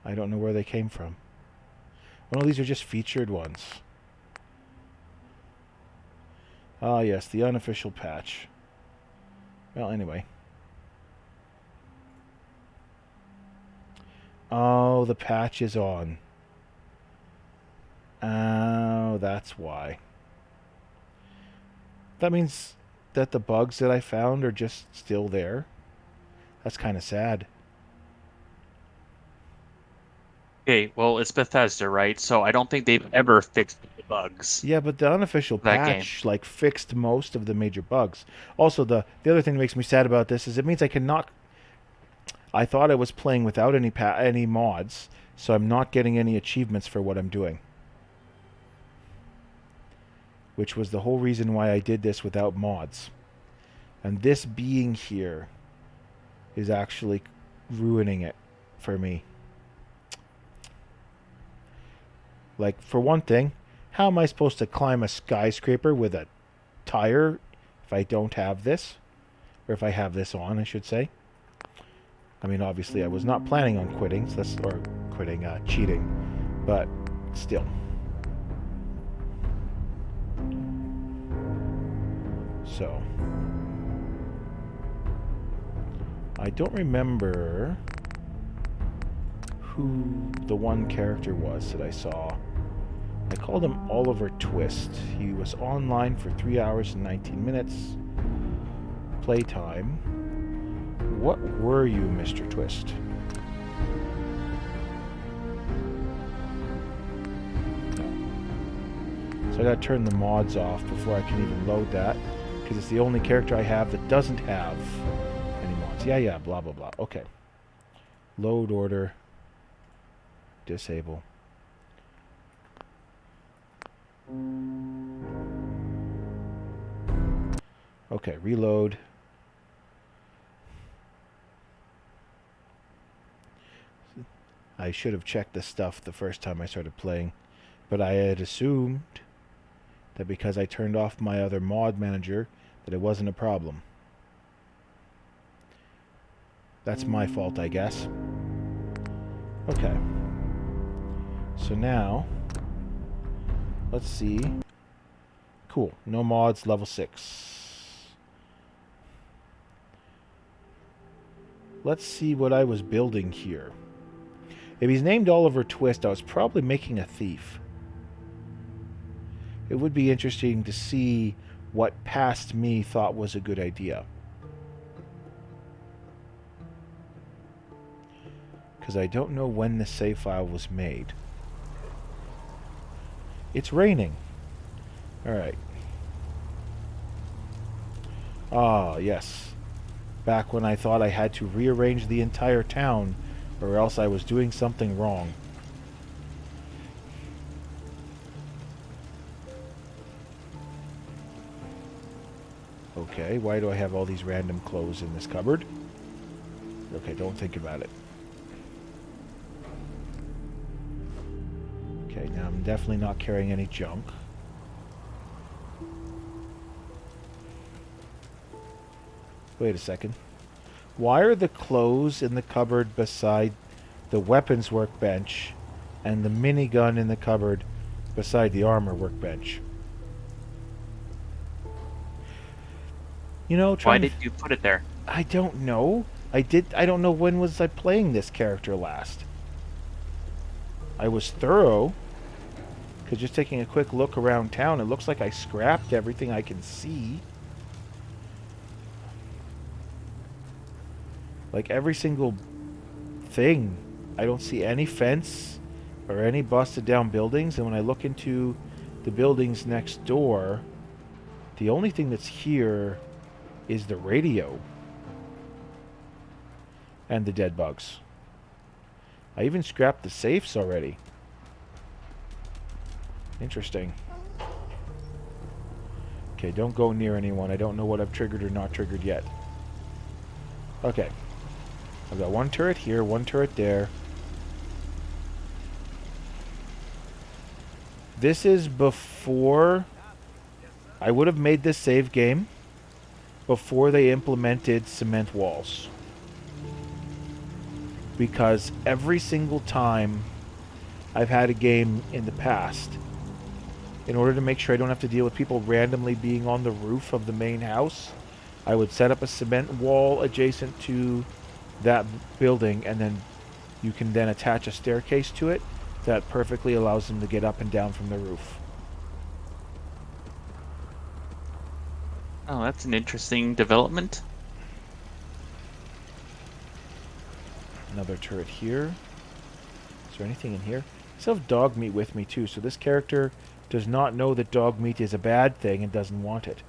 I don't know where they came from. Well, these are just featured ones. Ah, yes, the unofficial patch. Well, anyway. Oh, the patch is on. Oh, that's why. That means that the bugs that I found are just still there. That's kind of sad. Okay, well, it's Bethesda, right? So I don't think they've ever fixed the bugs. Yeah, but the unofficial That patch like fixed most of the major bugs. Also, the other thing that makes me sad about this is it means I cannot. I thought I was playing without any mods, so I'm not getting any achievements for what I'm doing. Which was the whole reason why I did this without mods. And this being here is actually ruining it for me. Like, for one thing, how am I supposed to climb a skyscraper with a tire if I don't have this? Or if I have this on, I should say. I mean, obviously I was not planning on quitting, cheating, but still. So, I don't remember who the one character was that I saw. I called him Oliver Twist. He was online for 3 hours and 19 minutes. Playtime. What were you, Mr. Twist? No. So I gotta turn the mods off before I can even load that, because it's the only character I have that doesn't have any mods. Yeah, blah, blah, blah. Okay. Load order. Disable. Okay, reload. I should have checked this stuff the first time I started playing, but I had assumed that because I turned off my other mod manager that it wasn't a problem. That's my fault, I guess. Okay. So now, let's see. Cool. No mods, level 6. Let's see what I was building here. If he's named Oliver Twist, I was probably making a thief. It would be interesting to see what past me thought was a good idea. Because I don't know when the save file was made. It's raining. Alright. Ah, yes. Back when I thought I had to rearrange the entire town, or else I was doing something wrong. Okay, why do I have all these random clothes in this cupboard? Okay, don't think about it. Okay, now I'm definitely not carrying any junk. Wait a second. Why are the clothes in the cupboard beside the weapons workbench and the minigun in the cupboard beside the armor workbench? You know, Why trying did you put it there? I don't know. I don't know when was I playing this character last. I was thorough. Because just taking a quick look around town, it looks like I scrapped everything I can see. Like every single thing. I don't see any fence or any busted down buildings. And when I look into the buildings next door, the only thing that's here is the radio. And the dead bugs. I even scrapped the safes already. Interesting. Okay, don't go near anyone. I don't know what I've triggered or not triggered yet. Okay. I've got one turret here, one turret there. This is before... I would have made this save game before they implemented cement walls. Because every single time I've had a game in the past, in order to make sure I don't have to deal with people randomly being on the roof of the main house, I would set up a cement wall adjacent to that building, and then you can then attach a staircase to it that perfectly allows them to get up and down from the roof. Oh, that's an interesting development. Another turret here. Is there anything in here? I still have dog meat with me too, so this character does not know that dog meat is a bad thing and doesn't want it.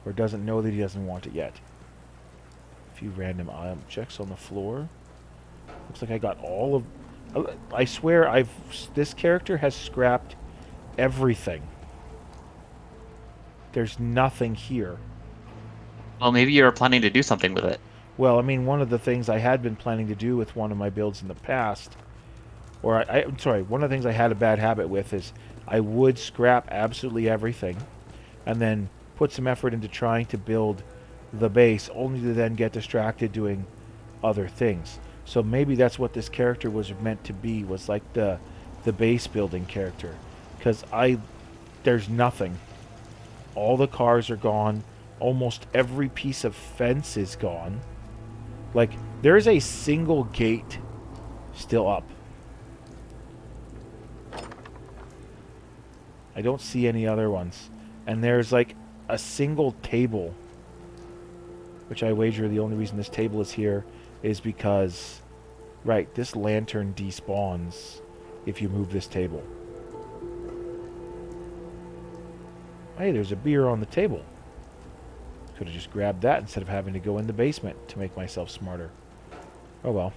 Or doesn't know that he doesn't want it yet. A few random objects on the floor. Looks like I got all of... I swear this character has scrapped everything. There's nothing here. Well, maybe you were planning to do something with it. Well, I mean, one of the things I had been planning to do with one of my builds in the past, or I'm sorry, one of the things I had a bad habit with is I would scrap absolutely everything and then put some effort into trying to build the base, only to then get distracted doing other things. So maybe that's what this character was meant to be, was like the base building character. Because there's nothing. All the cars are gone. Almost every piece of fence is gone. Like, there's a single gate still up. I don't see any other ones. And there's like a single table, which I wager the only reason this table is here is because, right, this lantern despawns if you move this table. Hey, there's a beer on the table. Could have just grabbed that instead of having to go in the basement to make myself smarter. Oh well.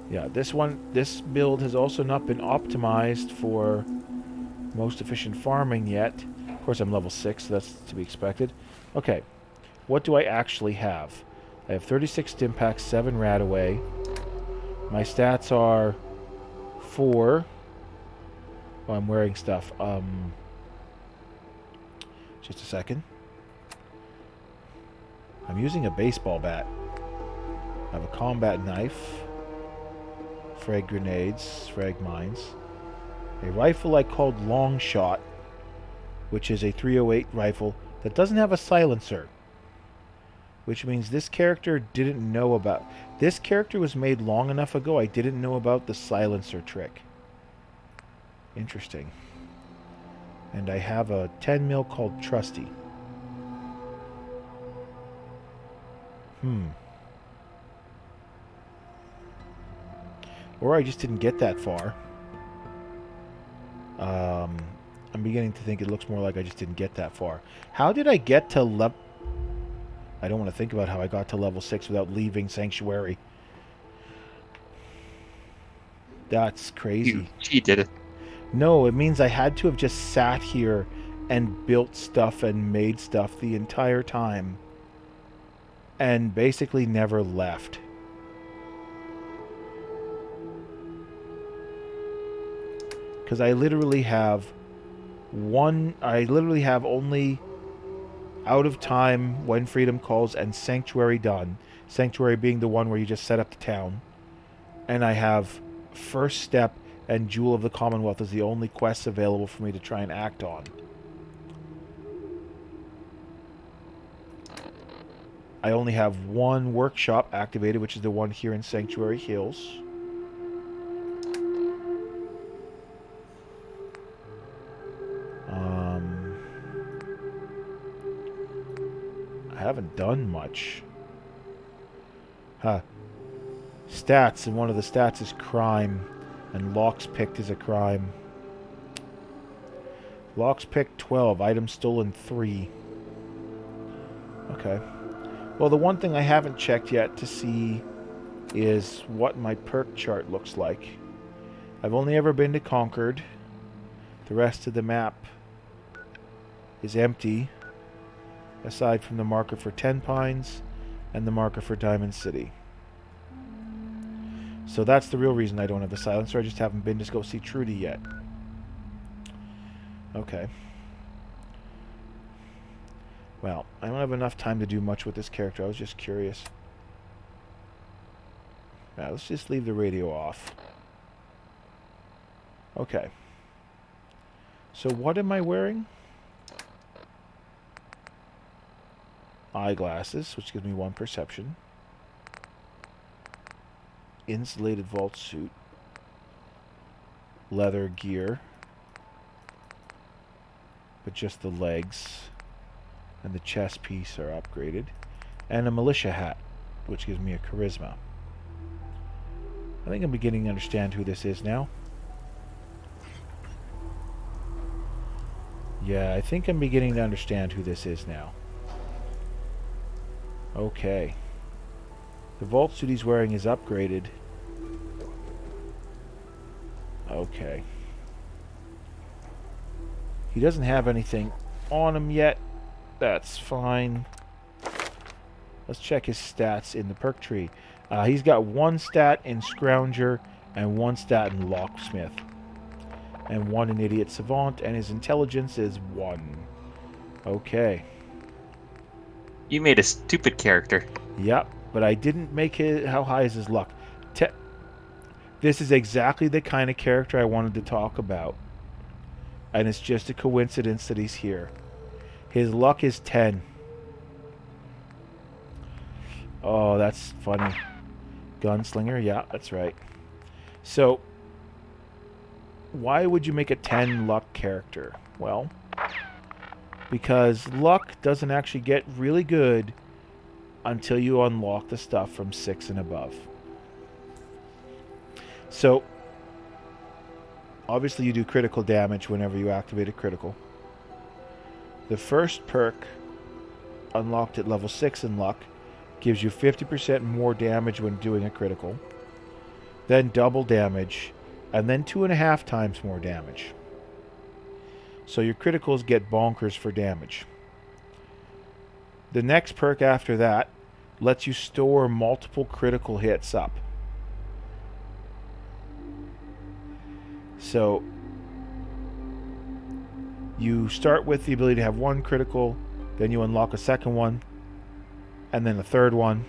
Yeah, this build has also not been optimized for most efficient farming yet. Of course, I'm level 6, so that's to be expected. Okay, what do I actually have? I have 36 stim packs, 7 Radaway. My stats are 4. Oh, I'm wearing stuff. Just a second. I'm using a baseball bat. I have a combat knife. Frag grenades. Frag mines. A rifle I called Long Shot, which is a 308 rifle that doesn't have a silencer. Which means this character didn't know about... This character was made long enough ago I didn't know about the silencer trick. Interesting. And I have a 10 mil called Trusty. Or I just didn't get that far. I'm beginning to think it looks more like I just didn't get that far. How did I get to level... I don't want to think about how I got to level 6 without leaving Sanctuary. That's crazy. She did it. No, it means I had to have just sat here and built stuff and made stuff the entire time. And basically never left. Because I literally have only Out of Time, When Freedom Calls, and Sanctuary done. Sanctuary being the one where you just set up the town. And I have First Step and Jewel of the Commonwealth as the only quests available for me to try and act on. I only have one workshop activated, which is the one here in Sanctuary Hills. I haven't done much. Stats, and one of the stats is crime, and locks picked is a crime. Locks picked 12, items stolen 3. Okay. Well, the one thing I haven't checked yet to see is what my perk chart looks like. I've only ever been to Concord. The rest of the map is empty, aside from the marker for Ten Pines and the marker for Diamond City. So that's the real reason I don't have the silencer. I just haven't been to go see Trudy yet. Okay. Well, I don't have enough time to do much with this character. I was just curious. Now, let's just leave the radio off. Okay. So what am I wearing? Eyeglasses, which gives me 1 perception. Insulated vault suit. Leather gear. But just the legs and the chest piece are upgraded. And a militia hat, which gives me a charisma. I think I'm beginning to understand who this is now. Yeah, I think I'm beginning to understand who this is now. Okay. The vault suit he's wearing is upgraded. Okay. He doesn't have anything on him yet. That's fine. Let's check his stats in the perk tree. He's got 1 stat in Scrounger and 1 stat in Locksmith. And 1 in Idiot Savant, and his intelligence is 1. Okay. You made a stupid character. Yep, but I didn't make it. How high is his luck? This is exactly the kind of character I wanted to talk about. And it's just a coincidence that he's here. His luck is 10. Oh, that's funny. Gunslinger, yeah, that's right. So, why would you make a 10 luck character? Well, because luck doesn't actually get really good until you unlock the stuff from 6 and above. So, obviously you do critical damage whenever you activate a critical. The first perk, unlocked at level 6 in luck, gives you 50% more damage when doing a critical. Then double damage, and then 2.5 times more damage. So your criticals get bonkers for damage. The next perk after that lets you store multiple critical hits up. So you start with the ability to have 1 critical, then you unlock a second one, and then a third one,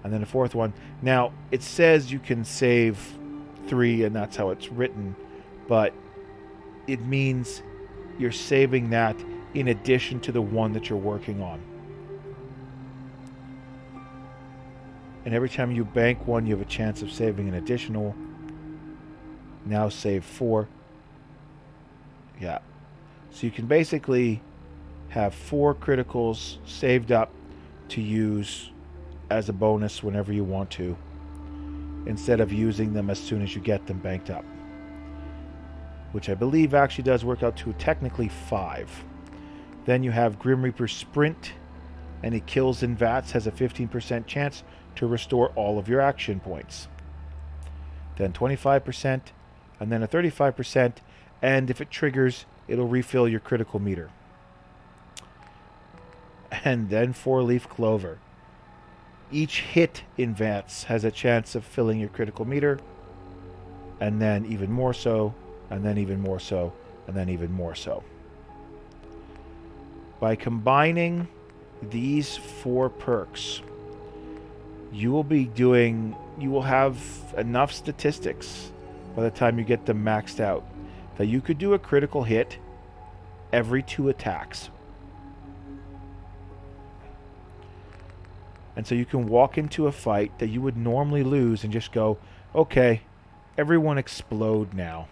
and then a fourth one. Now, it says you can save 3, and that's how it's written, but it means you're saving that in addition to the one that you're working on. And every time you bank 1, you have a chance of saving an additional. Now save 4. Yeah. So you can basically have 4 criticals saved up to use as a bonus whenever you want to, instead of using them as soon as you get them banked up. which I believe actually does work out to technically 5. Then you have Grim Reaper Sprint. Any kills in VATS has a 15% chance to restore all of your action points. Then 25%, and then a 35%, and if it triggers, it'll refill your critical meter. And then 4-leaf clover. Each hit in VATS has a chance of filling your critical meter, and then even more so, and then even more so, and then even more so. By combining these 4 perks, you will have enough statistics by the time you get them maxed out that you could do a critical hit every 2 attacks. And so you can walk into a fight that you would normally lose and just go, okay, everyone explode now.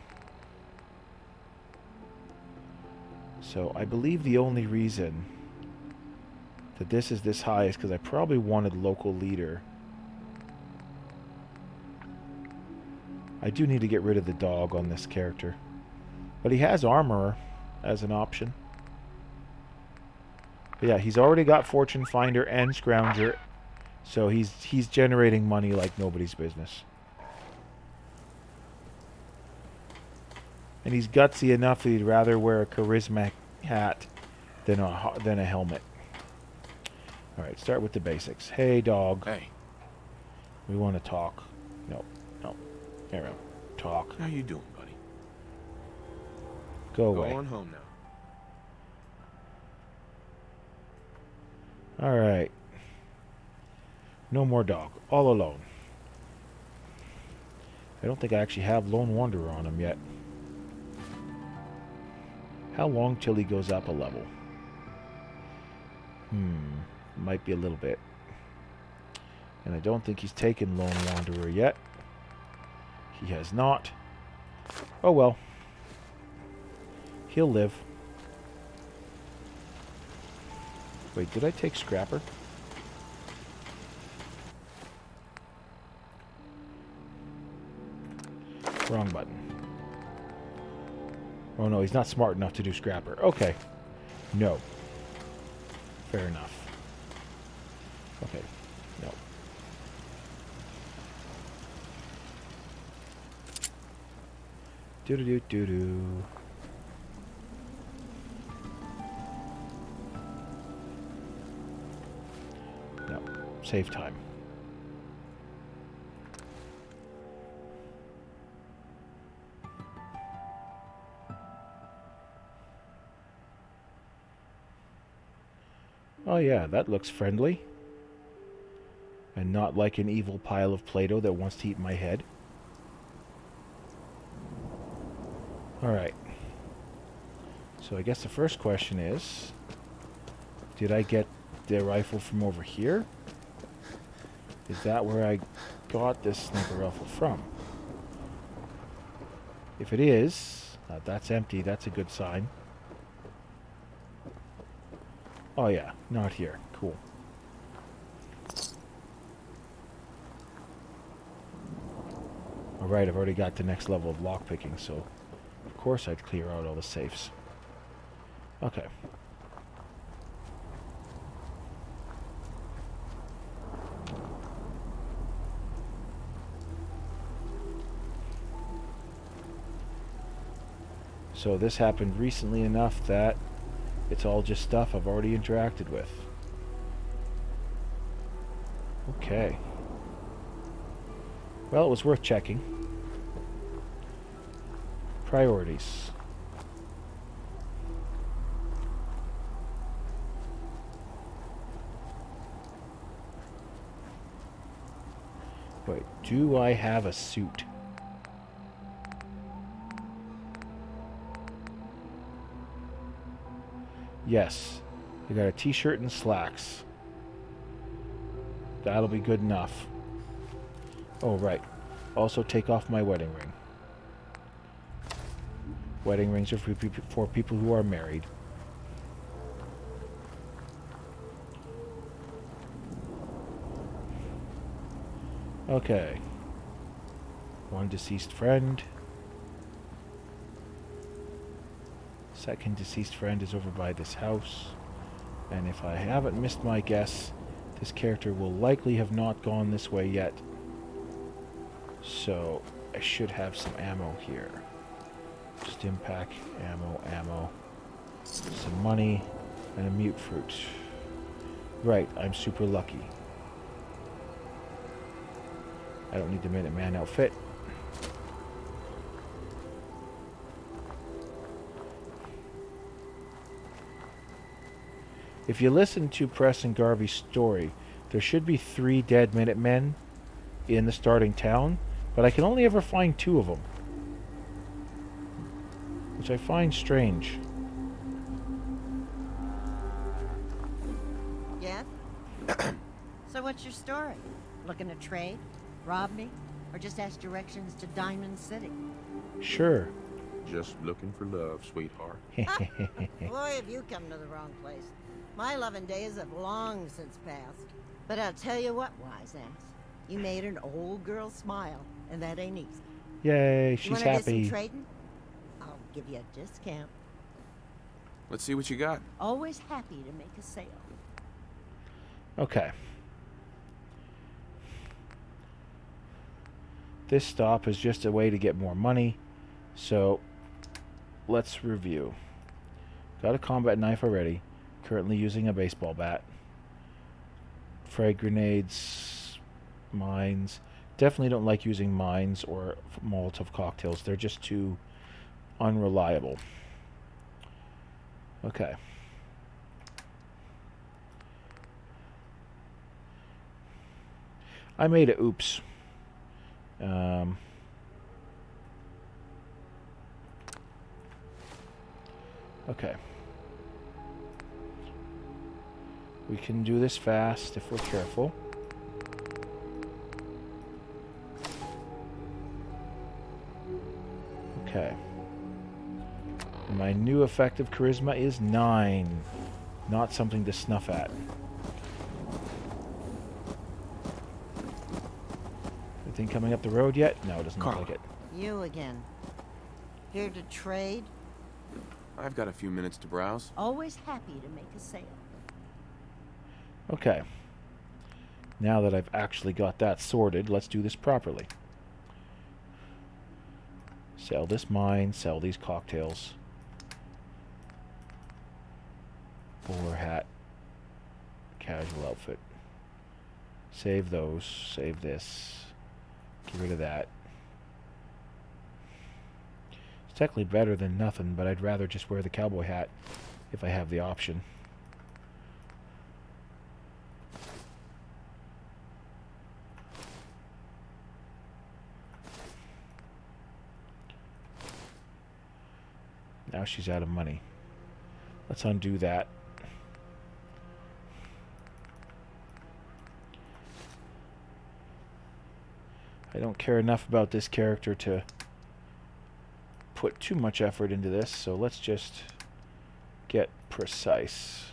So I believe the only reason that this is this high is because I probably wanted local leader. I do need to get rid of the dog on this character. But he has armorer as an option. But yeah, he's already got Fortune Finder and Scrounger. So he's generating money like nobody's business. And he's gutsy enough that he'd rather wear a charisma hat than a helmet. Alright, start with the basics. Hey, dog. Hey, We want to talk. No. Arrow. Talk. how you doing, buddy? Go Go away. on home now. Alright. No more dog. All alone. I don't think I actually have Lone Wanderer on him yet. How long till he goes up a level? Might be a little bit. And I don't think he's taken Lone Wanderer yet. He has not. Oh well. He'll live. Wait, did I take Scrapper? Wrong button. Oh no, he's not smart enough to do Scrapper. Okay. No. Fair enough. Okay. No. Do-do-do-do-do. No. Save time. Oh yeah, that looks friendly. And not like an evil pile of Play-Doh that wants to eat my head. Alright. So I guess the first question is, did I get the rifle from over here? Is that where I got this sniper rifle from? If it is, that's empty, that's a good sign. Oh yeah, not here. Cool. Alright, I've already got the next level of lockpicking, so of course I'd clear out all the safes. Okay. So this happened recently enough that it's all just stuff I've already interacted with. Okay. Well, it was worth checking. Priorities. Wait, do I have a suit? Yes. I got a t-shirt and slacks. That'll be good enough. Oh, right. Also take off my wedding ring. Wedding rings are for people who are married. Okay. One deceased friend. Second deceased friend is over by this house. And if I haven't missed my guess, this character will likely have not gone this way yet. So I should have some ammo here. Stimpack, ammo, some money, and a mute fruit. Right, I'm super lucky. I don't need the Minuteman outfit. If you listen to Press and Garvey's story, there should be 3 dead Minutemen in the starting town, but I can only ever find 2 of them, which I find strange. Yes? So what's your story? Looking to trade? Rob me? Or just ask directions to Diamond City? Sure. Just looking for love, sweetheart. Boy, have you come to the wrong place. My loving days have long since passed. But I'll tell you what, wise ass. You made an old girl smile, and that ain't easy. Yay, You she's wanna do some happy. trading? I'll give you a discount. Let's see what you got. Always happy to make a sale. Okay. This stop is just a way to get more money, so let's review. Got a combat knife already. Currently using a baseball bat. Frag grenades, mines. Definitely don't like using mines or Molotov cocktails. They're just too unreliable. Okay. I made a oops. Okay. We can do this fast if we're careful. Okay. My new effective charisma is 9. Not something to snuff at. Anything coming up the road yet? No, it doesn't look like it. You again. Here to trade? I've got a few minutes to browse. Always happy to make a sale. Okay. Now that I've actually got that sorted, let's do this properly. Sell this mine, sell these cocktails. Bowler hat. Casual outfit. Save those. Save this. Get rid of that. It's technically better than nothing, but I'd rather just wear the cowboy hat if I have the option. Now she's out of money. Let's undo that. I don't care enough about this character to put too much effort into this, so let's just get precise.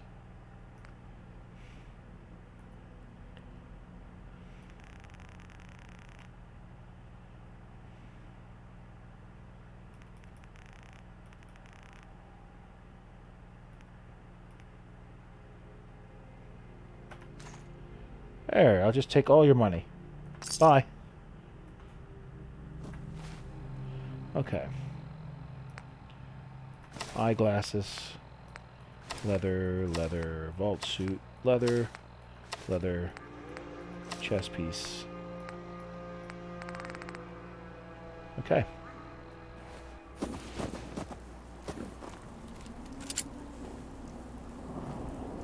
There, I'll just take all your money. Bye. Okay. Eyeglasses. Leather, leather, vault suit, leather, leather, chest piece. Okay.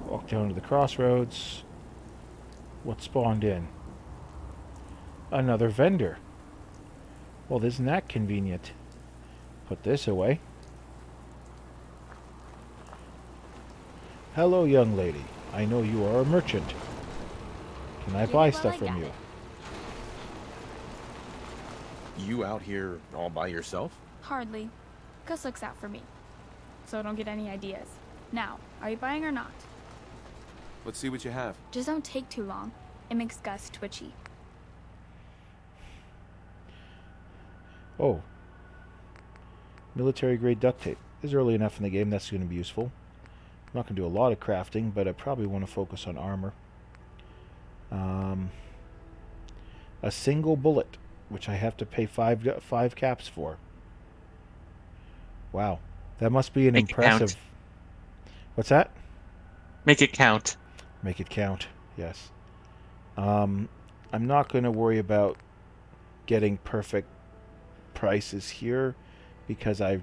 Walk down to the crossroads. What spawned in? Another vendor. Well, isn't that convenient? Put this away. Hello, young lady. I know you are a merchant. Can I buy stuff from you? You out here all by yourself? Hardly. Gus looks out for me. So don't get any ideas. Now, are you buying or not? Let's see what you have. Just don't take too long. It makes Gus twitchy. Oh. Military grade duct tape. It's early enough in the game that's going to be useful. I'm not going to do a lot of crafting, but I probably want to focus on armor. A single bullet, which I have to pay five caps for. Wow. That must be an Make it impressive... count. What's that? Make it count. Make it count, yes. I'm not going to worry about getting perfect prices here because I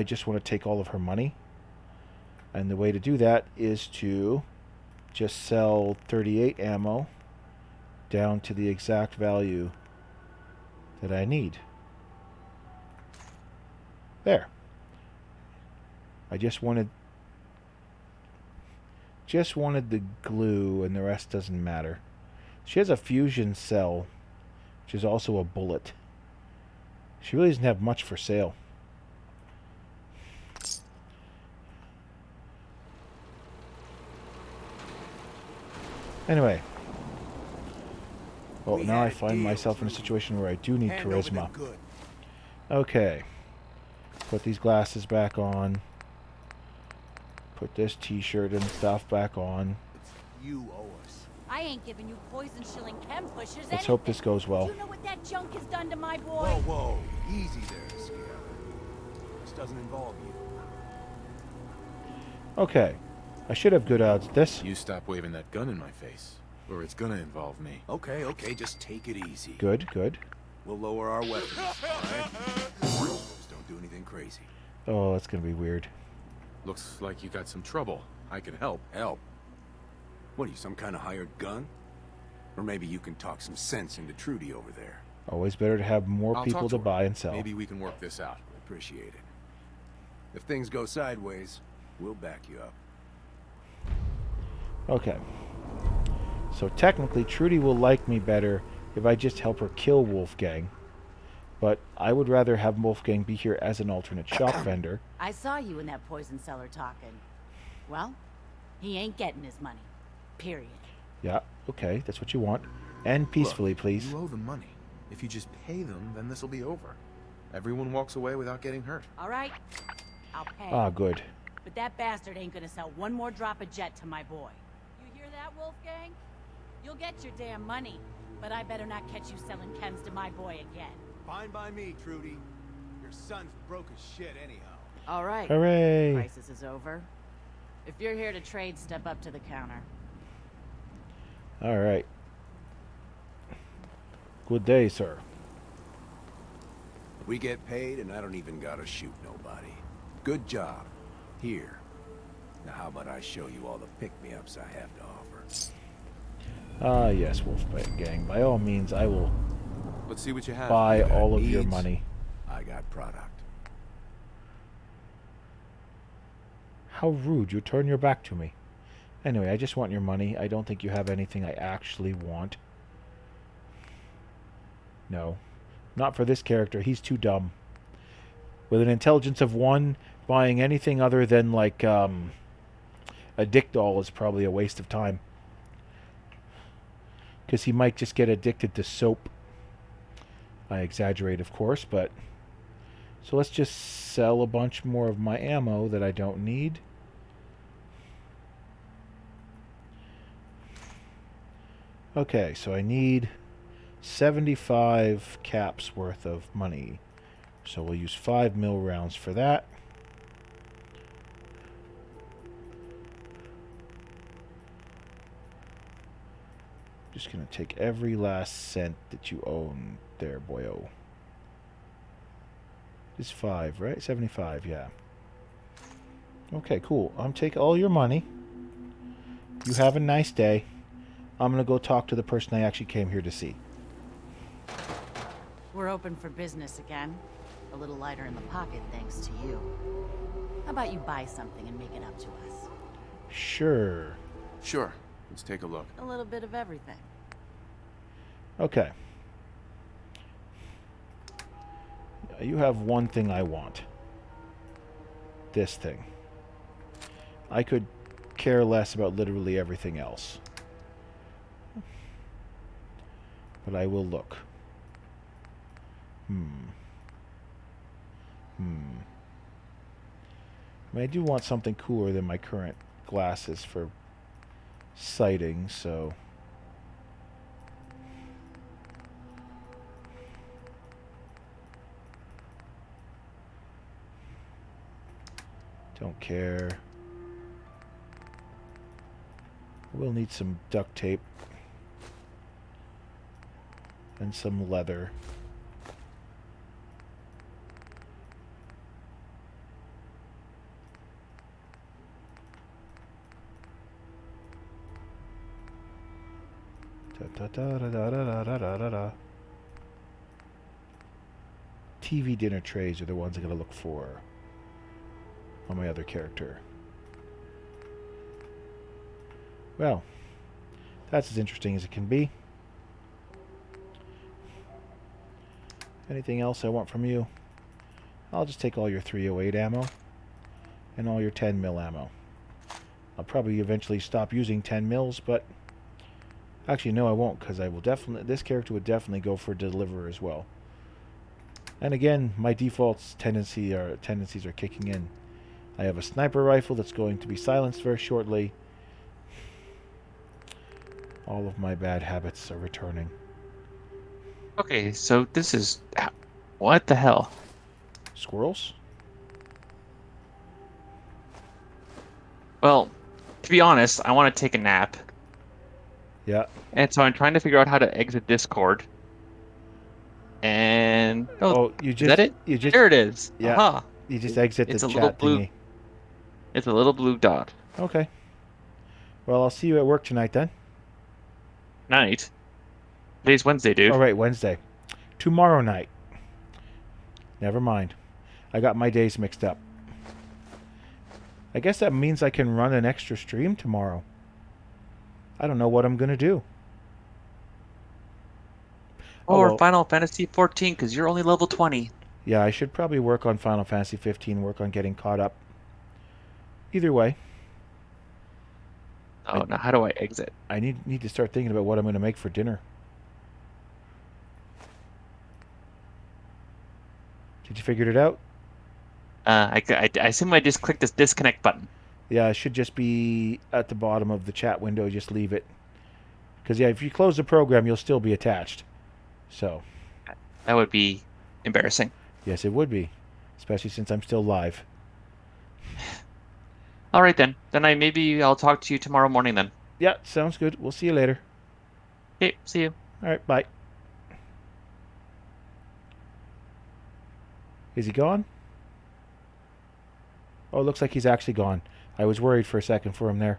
just want to take all of her money. And the way to do that is to just sell 38 ammo down to the exact value that I need. There. I just wanted the glue, and the rest doesn't matter. She has a fusion cell, which is also a bullet. She really doesn't have much for sale. Anyway. Well, now I find myself in a situation where I do need charisma. Okay. Put these glasses back on. Put this t-shirt and stuff back on. You owe us. I ain't giving you poison shilling chem pushers. Let's hope this goes well. You know what that junk has done to my boy? Whoa, whoa. Easy there, Sierra. This doesn't involve you. Okay. I should have good odds at this. You stop waving that gun in my face, or it's gonna involve me. Okay, okay, just take it easy. Good, good. We'll lower our weapons, alright? Just don't do anything crazy. Oh, that's gonna be weird. Looks like you got some trouble. I can help. Help? What are you, some kind of hired gun? Or maybe you can talk some sense into Trudy over there. Always better to have more I'll people talk to her. buy and sell. Maybe we can work this out. Appreciate it. If things go sideways, we'll back you up. Okay. So technically, Trudy will like me better if I just help her kill Wolfgang. But I would rather have Wolfgang be here as an alternate shop vendor. I saw you in that poison cellar talking. Well, he ain't getting his money. Period. Yeah, okay, that's what you want. And peacefully, Look, please. You owe them money. If you just pay them, then this'll be over. Everyone walks away without getting hurt. All right, I'll pay. Ah, good. But that bastard ain't gonna sell one more drop of jet to my boy. You hear that, Wolfgang? You'll get your damn money, but I better not catch you selling chems to my boy again. Fine by me, Trudy. Your son's broke as shit anyhow. All right. Hooray! Crisis is over. If you're here to trade, step up to the counter. All right. Good day, sir. We get paid and I don't even gotta shoot nobody. Good job. Here. Now how about I show you all the pick-me-ups I have to offer? Ah, yes, Wolfgang. By all means, I will Let's see what you have. buy got all of your needs. money. I got product. How rude. You turn your back to me. Anyway, I just want your money. I don't think you have anything I actually want. No. Not for this character. He's too dumb. With an intelligence of 1, buying anything other than, like, a dick doll is probably a waste of time. Because he might just get addicted to soap. I exaggerate, of course, but... So let's just sell a bunch more of my ammo that I don't need. Okay, so I need 75 caps worth of money. So we'll use 5 mil rounds for that. Just gonna take every last cent that you own there, boyo. It's 5, right? 75, yeah. Okay, cool. I'm taking all your money. You have a nice day. I'm gonna go talk to the person I actually came here to see. We're open for business again. A little lighter in the pocket thanks to you. How about you buy something and make it up to us? Sure. Sure. Let's take a look. A little bit of everything. Okay. You have one thing I want. This thing. I could care less about literally everything else. But I will look. mean, I do want something cooler than my current glasses for sighting, so... Don't care. We'll need some duct tape. And some leather. Da da da da da da da da da. TV dinner trays are the ones I gotta look for on my other character. Well, that's as interesting as it can be. Anything else I want from you? I'll just take all your 308 ammo and all your 10 mil ammo. I'll probably eventually stop using 10 mils, but actually no, I won't, because I will definitely. This character would definitely go for deliverer as well. And again, my defaults tendencies are kicking in. I have a sniper rifle that's going to be silenced very shortly. All of my bad habits are returning. Okay, so this is... What the hell? Squirrels? Well, to be honest, I want to take a nap. Yeah. And so I'm trying to figure out how to exit Discord. And... Oh, you just... Is that it? You just, there it is. Yeah. Aha. You just exit It's the a little chat blue... thingy. It's a little blue dot. Okay. Well, I'll see you at work tonight then. Night. Today's Wednesday, dude. Oh, right, Wednesday. Tomorrow night. Never mind. I got my days mixed up. I guess that means I can run an extra stream tomorrow. I don't know what I'm going to do. Or well, Final Fantasy 14, because you're only level 20. Yeah, I should probably work on Final Fantasy 15, work on getting caught up. Either way. Oh, now how do I exit? I need to start thinking about what I'm going to make for dinner. Did you figure it out? I assume I just clicked this disconnect button. Yeah, it should just be at the bottom of the chat window. Just leave it. Because, yeah, if you close the program, you'll still be attached. So. That would be embarrassing. Yes, it would be. Especially since I'm still live. All right, then. Then maybe I'll talk to you tomorrow morning then. Yeah, sounds good. We'll see you later. Okay, see you. All right, bye. Is he gone? Oh, it looks like he's actually gone. I was worried for a second for him there.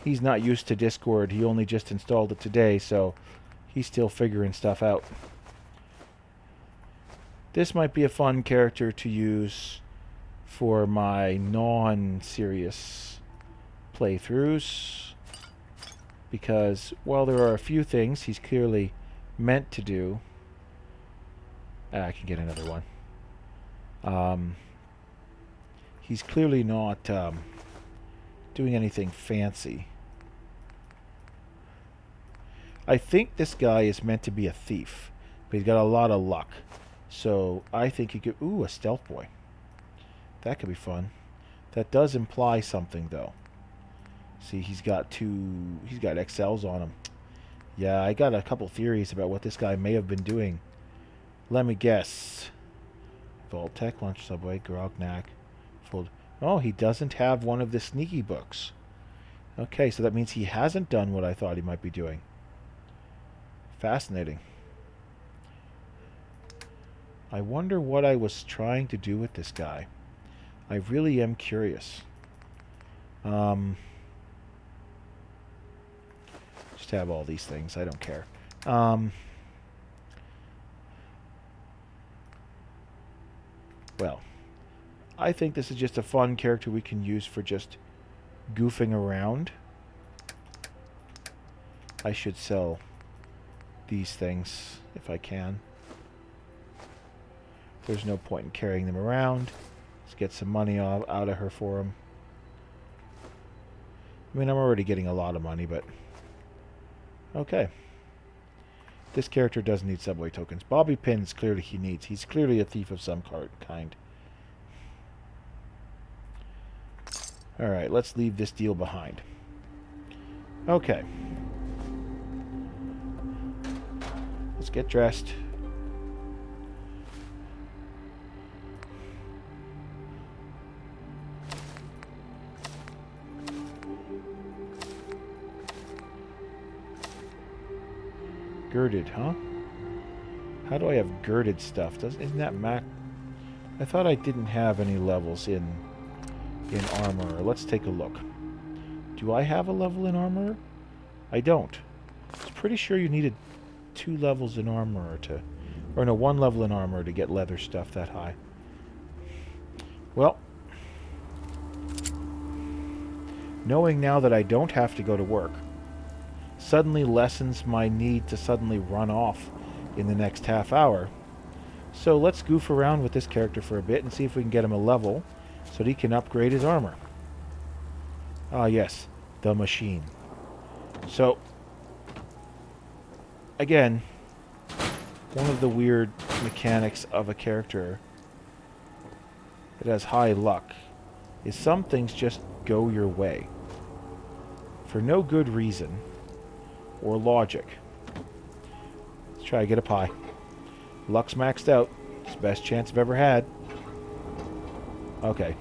He's not used to Discord. He only just installed it today, so he's still figuring stuff out. This might be a fun character to use for my non-serious playthroughs, because while there are a few things he's clearly meant to do, I can get another one. He's clearly not doing anything fancy. I think this guy is meant to be a thief, but he's got a lot of luck. So I think he could... Ooh, a stealth boy. That could be fun. That does imply something, though. See, he's got XLs on him. Yeah, I got a couple theories about what this guy may have been doing. Let me guess. Vault-Tec, Lunch Subway, Grognak. Oh, he doesn't have one of the sneaky books. Okay, so that means he hasn't done what I thought he might be doing. Fascinating. I wonder what I was trying to do with this guy. I really am curious. Just have all these things. I don't care. Well, I think this is just a fun character we can use for just goofing around. I should sell these things if I can. There's no point in carrying them around. Let's get some money out of her for him. I mean, I'm already getting a lot of money, but... Okay. This character doesn't need subway tokens. Bobby Pins, clearly he needs. He's clearly a thief of some kind. Alright, let's leave this deal behind. Okay. Let's get dressed. Girded, huh? How do I have girded stuff? Isn't that Mac? I thought I didn't have any levels in armor. Let's take a look. Do I have a level in armor? I don't. I was pretty sure you needed 2 levels in armor to... Or no, 1 level in armor to get leather stuff that high. Well, knowing now that I don't have to go to work suddenly lessens my need to suddenly run off in the next half hour. So let's goof around with this character for a bit and see if we can get him a level so that he can upgrade his armor. Ah, yes, the machine. So, again, one of the weird mechanics of a character that has high luck is some things just go your way for no good reason or logic. Let's try to get a pie. Luck's maxed out. It's the best chance I've ever had. Okay.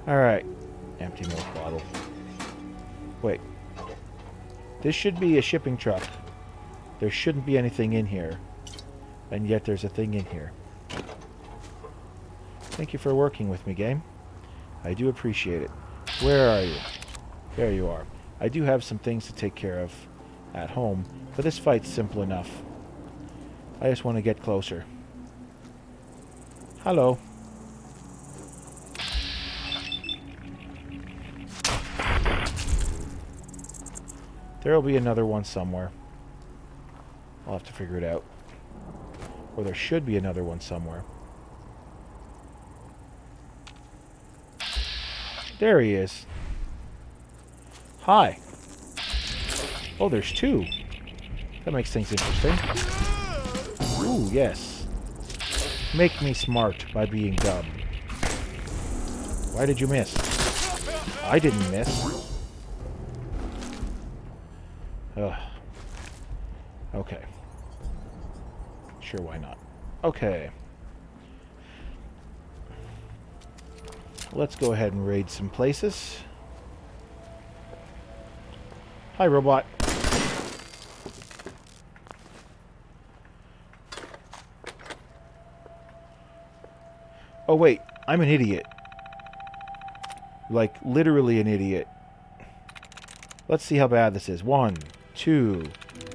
Alright. Empty milk bottle. Wait. This should be a shipping truck. There shouldn't be anything in here. And yet there's a thing in here. Thank you for working with me, game. I do appreciate it. Where are you? There you are. I do have some things to take care of at home, but this fight's simple enough. I just want to get closer. Hello. There'll be another one somewhere. I'll have to figure it out. Or there should be another one somewhere. There he is. Hi. Oh, there's 2. That makes things interesting. Ooh, yes. Make me smart by being dumb. Why did you miss? I didn't miss. Ugh. Okay. Sure, why not? Okay. Let's go ahead and raid some places. Hi, robot. Oh, wait. I'm an idiot. Like, literally an idiot. Let's see how bad this is. 1, 2,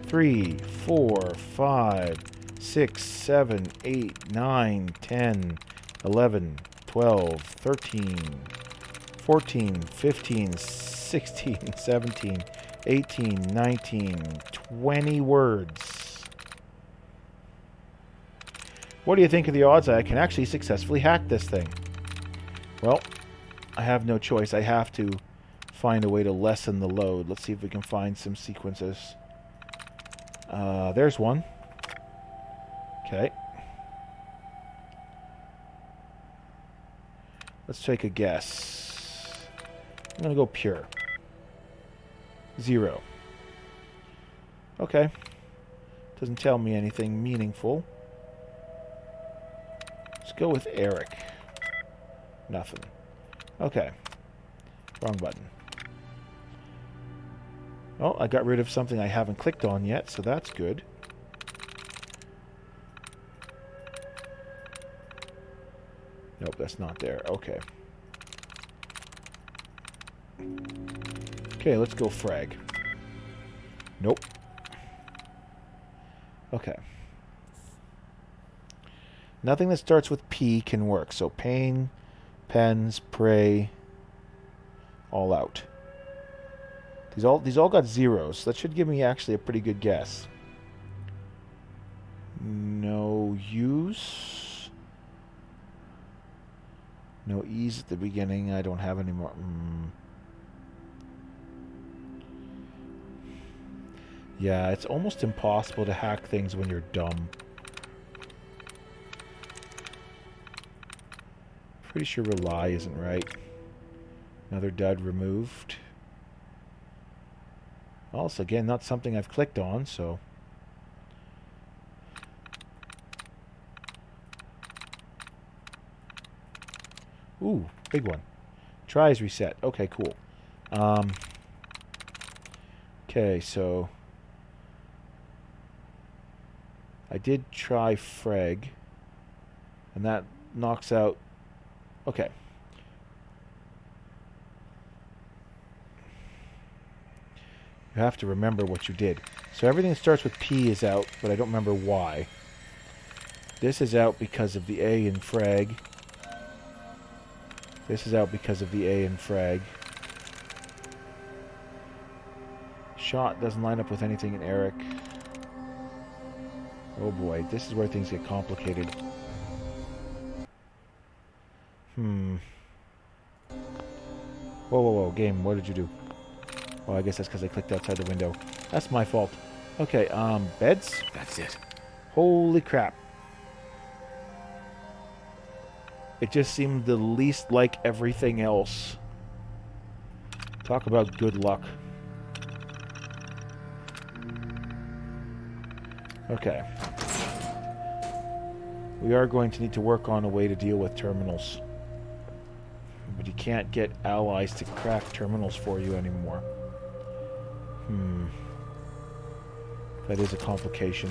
3, 4, 5, 6, 7, 8, 9, 10, 11, 12, 13, 14, 15, 16, 17, 18, 19, 20 words. What do you think of the odds that I can actually successfully hack this thing? Well, I have no choice. I have to find a way to lessen the load. Let's see if we can find some sequences. There's one. Okay. Let's take a guess. I'm going to go pure. 0. Okay. Doesn't tell me anything meaningful. Let's go with Eric. Nothing. Okay. Wrong button. Oh, I got rid of something I haven't clicked on yet, so that's good. Nope, that's not there. Okay. Okay, let's go frag. Nope. Okay. Nothing that starts with P can work. So pain, pens, pray, all out. These all got 0s. That should give me actually a pretty good guess. No use. No E's at the beginning. I don't have any more. Yeah, it's almost impossible to hack things when you're dumb. Pretty sure rely isn't right. Another dud removed. Also, again, not something I've clicked on, so... Ooh, big one. Tries reset. Okay, cool. Okay, so... I did try frag. And that knocks out... Okay. You have to remember what you did. So everything that starts with P is out, but I don't remember why. This is out because of the A in frag. This is out because of the A in frag. Shot doesn't line up with anything in Eric. Oh boy, this is where things get complicated. Whoa, whoa, whoa, game, what did you do? Oh, I guess that's because I clicked outside the window. That's my fault. Okay, beds? That's it. Holy crap. It just seemed the least like everything else. Talk about good luck. Okay. We are going to need to work on a way to deal with terminals. But you can't get allies to crack terminals for you anymore. That is a complication.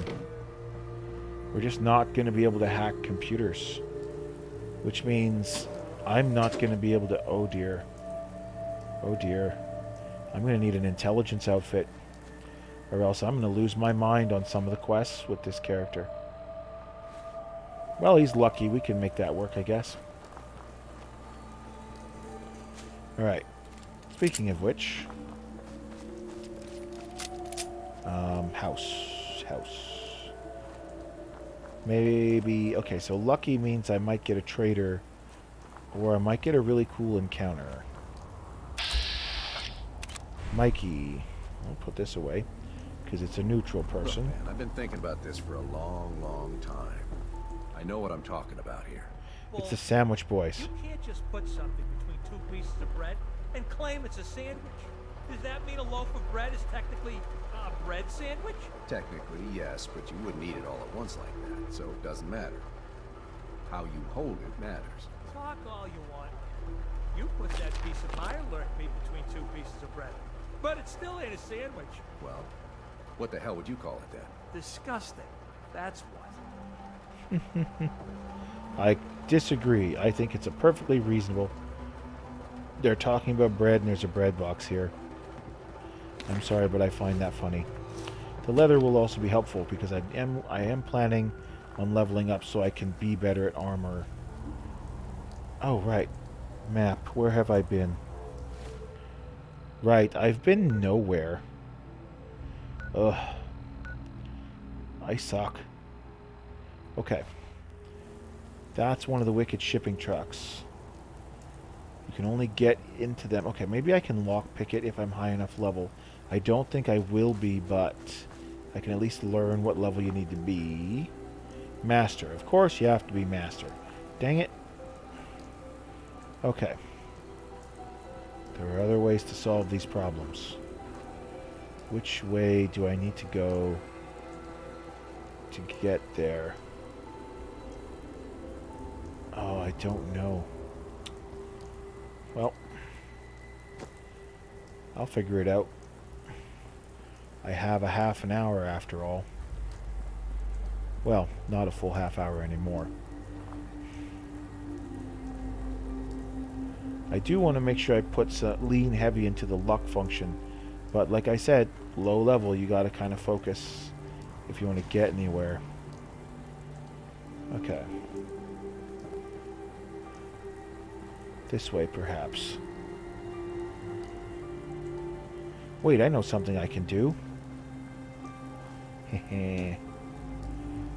We're just not going to be able to hack computers. Which means I'm not going to be able to... Oh dear. Oh dear. I'm going to need an intelligence outfit. Or else I'm going to lose my mind on some of the quests with this character. Well, he's lucky. We can make that work, I guess. Alright. Speaking of which... House. Maybe... Okay, so lucky means I might get a trader. Or I might get a really cool encounter. Mikey. I'll put this away. Because it's a neutral person. Look, man, I've been thinking about this for a long, long time. I know what I'm talking about here. It's the sandwich boys. You can't just put something between two pieces of bread and claim it's a sandwich. Does that mean a loaf of bread is technically a bread sandwich? Technically, yes, but you wouldn't eat it all at once like that, so it doesn't matter. How you hold it matters. Talk all you want. You put that piece of Mirelurk meat between two pieces of bread, but it still ain't a sandwich. Well, what the hell would you call it then? Disgusting. That's what. I disagree. I think it's a perfectly reasonable. They're talking about bread and there's a bread box here. I'm sorry, but I find that funny. The leather will also be helpful because I am planning on leveling up so I can be better at armor. Oh, right. Map. Where have I been? Right, I've been nowhere. Ugh. I suck. Okay. That's one of the wicked shipping trucks. You can only get into them. Okay, maybe I can lockpick it if I'm high enough level. I don't think I will be, but I can at least learn what level you need to be. Master. Of course you have to be master. Dang it. Okay. There are other ways to solve these problems. Which way do I need to go to get there? Oh, I don't know. Well, I'll figure it out. I have a half an hour after all. Well, not a full half hour anymore. I do want to make sure I put lean heavy into the luck function. But like I said, low level, you got to kind of focus if you want to get anywhere. Okay. This way, perhaps. Wait, I know something I can do.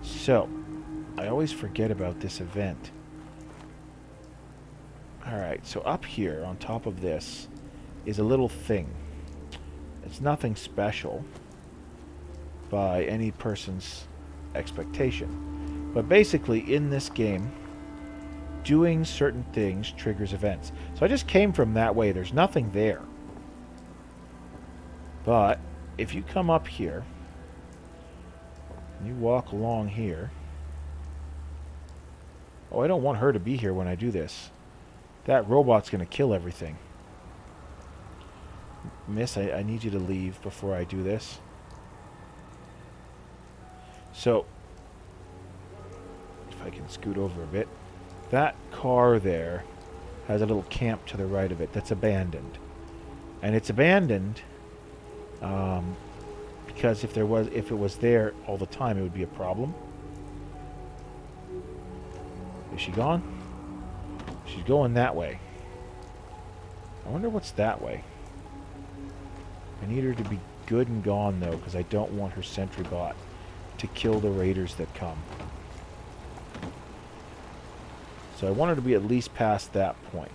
So, I always forget about this event. Alright, so up here, on top of this, is a little thing. It's nothing special by any person's expectation. But basically, in this game, doing certain things triggers events. So I just came from that way. There's nothing there. But if you come up here, and you walk along here. Oh, I don't want her to be here when I do this. That robot's going to kill everything. Miss, I need you to leave before I do this. So, if I can scoot over a bit. That car there has a little camp to the right of it that's abandoned. And it's abandoned because if it was there all the time, it would be a problem. Is she gone? She's going that way. I wonder what's that way. I need her to be good and gone, though, because I don't want her sentry bot to kill the raiders that come. So I want her to be at least past that point.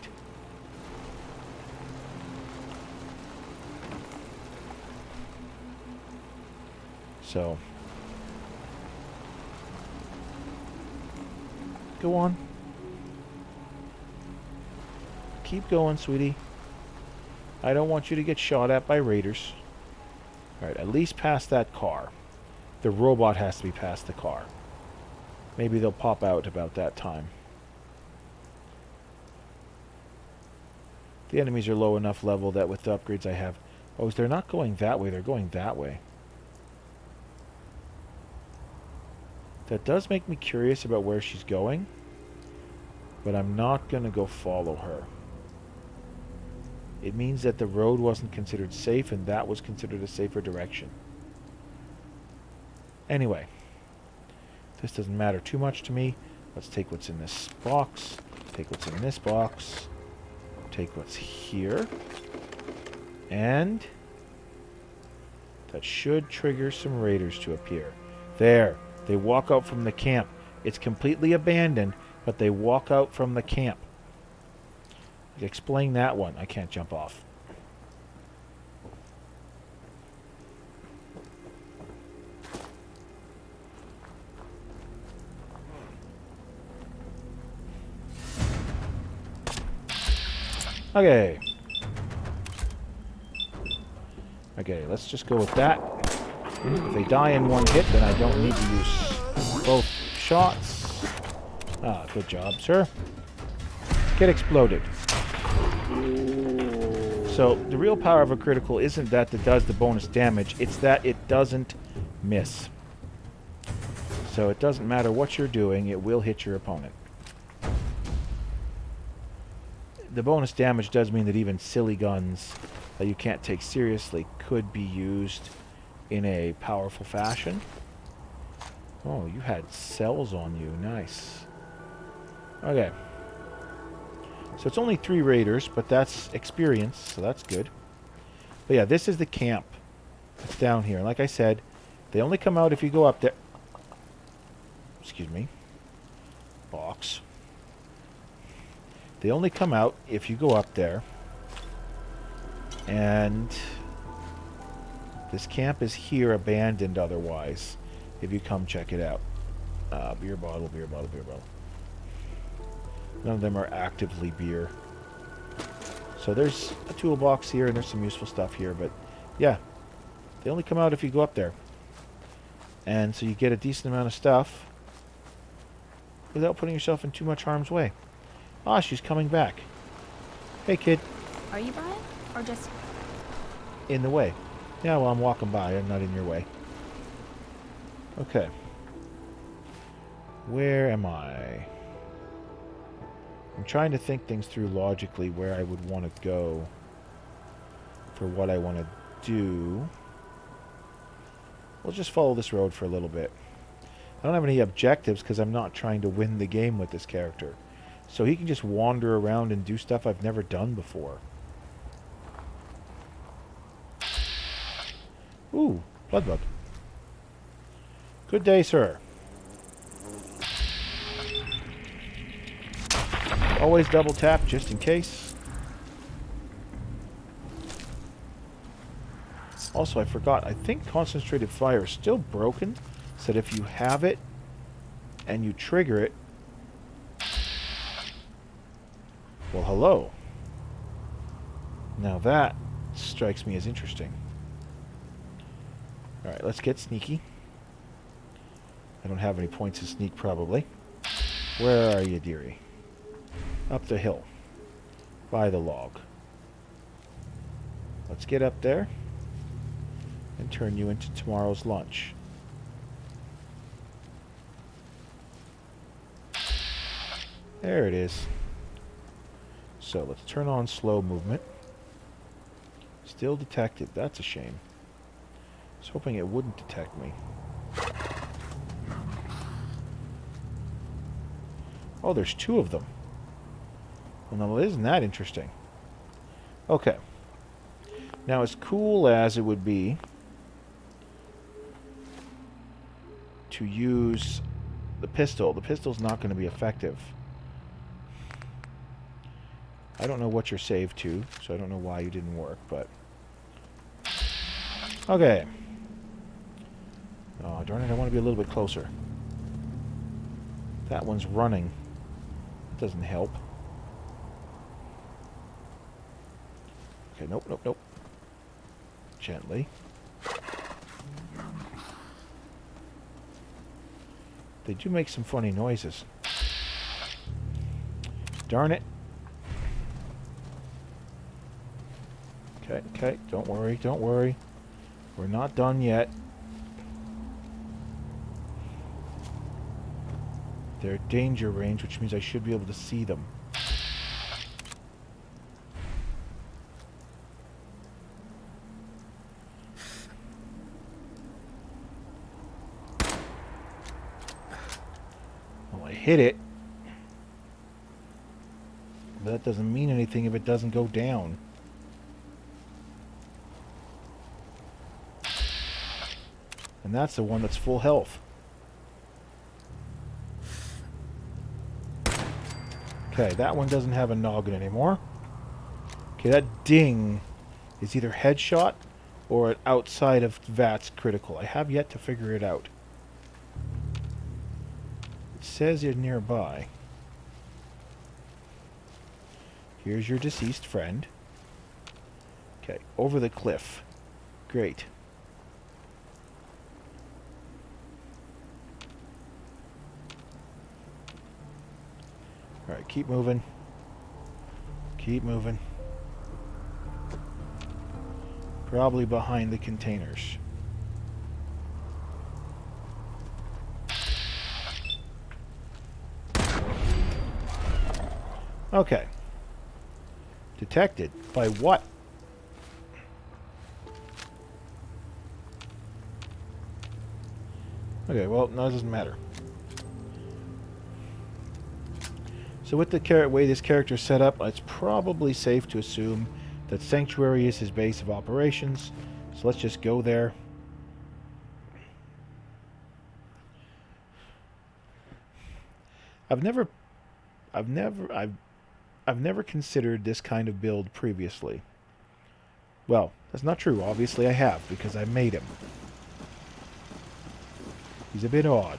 So, go on. Keep going, sweetie. I don't want you to get shot at by raiders. Alright, at least past that car. The robot has to be past the car. Maybe they'll pop out about that time. The enemies are low enough level that with the upgrades I have... Oh, they're not going that way, they're going that way. That does make me curious about where she's going. But I'm not going to go follow her. It means that the road wasn't considered safe, and that was considered a safer direction. Anyway, this doesn't matter too much to me. Let's take what's in this box, take what's in this box, take what's here, and that should trigger some raiders to appear. There, they walk out from the camp. It's completely abandoned, but they walk out from the camp. Explain that one. I can't jump off. Okay. Okay, let's just go with that. If they die in one hit, then I don't need to use both shots. Ah, good job, sir. Get exploded. So, the real power of a critical isn't that it does the bonus damage, it's that it doesn't miss. So it doesn't matter what you're doing, it will hit your opponent. The bonus damage does mean that even silly guns that you can't take seriously could be used in a powerful fashion. Oh, you had cells on you. Nice. Okay. So it's only 3 raiders, but that's experience, so that's good. But yeah, this is the camp. It's down here. Like I said, they only come out if you go up there. Excuse me. Box. They only come out if you go up there. And this camp is here, abandoned otherwise. If you come check it out. Beer bottle, beer bottle, beer bottle. None of them are actively beer. So there's a toolbox here, and there's some useful stuff here, but yeah. They only come out if you go up there. And so you get a decent amount of stuff without putting yourself in too much harm's way. Ah, she's coming back. Hey, kid. Are you Brian? Or just... In the way. Yeah, well, I'm walking by. I'm not in your way. Okay. Where am I? I'm trying to think things through logically where I would want to go for what I want to do. We'll just follow this road for a little bit. I don't have any objectives because I'm not trying to win the game with this character. So he can just wander around and do stuff I've never done before. Ooh, bloodbug. Good day, sir. Always double tap just in case. Also, I forgot. I think concentrated fire is still broken. So that if you have it and you trigger it, Well, hello. Now that strikes me as interesting. Alright, let's get sneaky. I don't have any points to sneak, probably. Where are you, dearie? Up the hill. By the log. Let's get up there and turn you into tomorrow's lunch. There it is. So let's turn on slow movement. Still detected. That's a shame. I was hoping it wouldn't detect me. Oh, there's 2 of them. Well, now, isn't that interesting? Okay. Now, as cool as it would be to use the pistol's not going to be effective. I don't know what you're saved to, so I don't know why you didn't work, but... Okay. Oh, darn it, I want to be a little bit closer. That one's running. That doesn't help. Okay, nope, nope, nope. Gently. They do make some funny noises. Darn it. Okay, okay, don't worry, don't worry. We're not done yet. They're danger range, which means I should be able to see them. Well, I hit it. But that doesn't mean anything if it doesn't go down. And that's the one that's full health. Okay, that one doesn't have a noggin anymore. Okay, that ding is either headshot or outside of VATS critical. I have yet to figure it out. It says you're nearby. Here's your deceased friend. Okay, over the cliff. Great. Alright, keep moving. Keep moving. Probably behind the containers. Okay. Detected. By what? Okay, well, no, it doesn't matter. So with the way this character is set up, it's probably safe to assume that Sanctuary is his base of operations. So let's just go there. I've never considered this kind of build previously. Well, that's not true. Obviously I have, because I made him. He's a bit odd.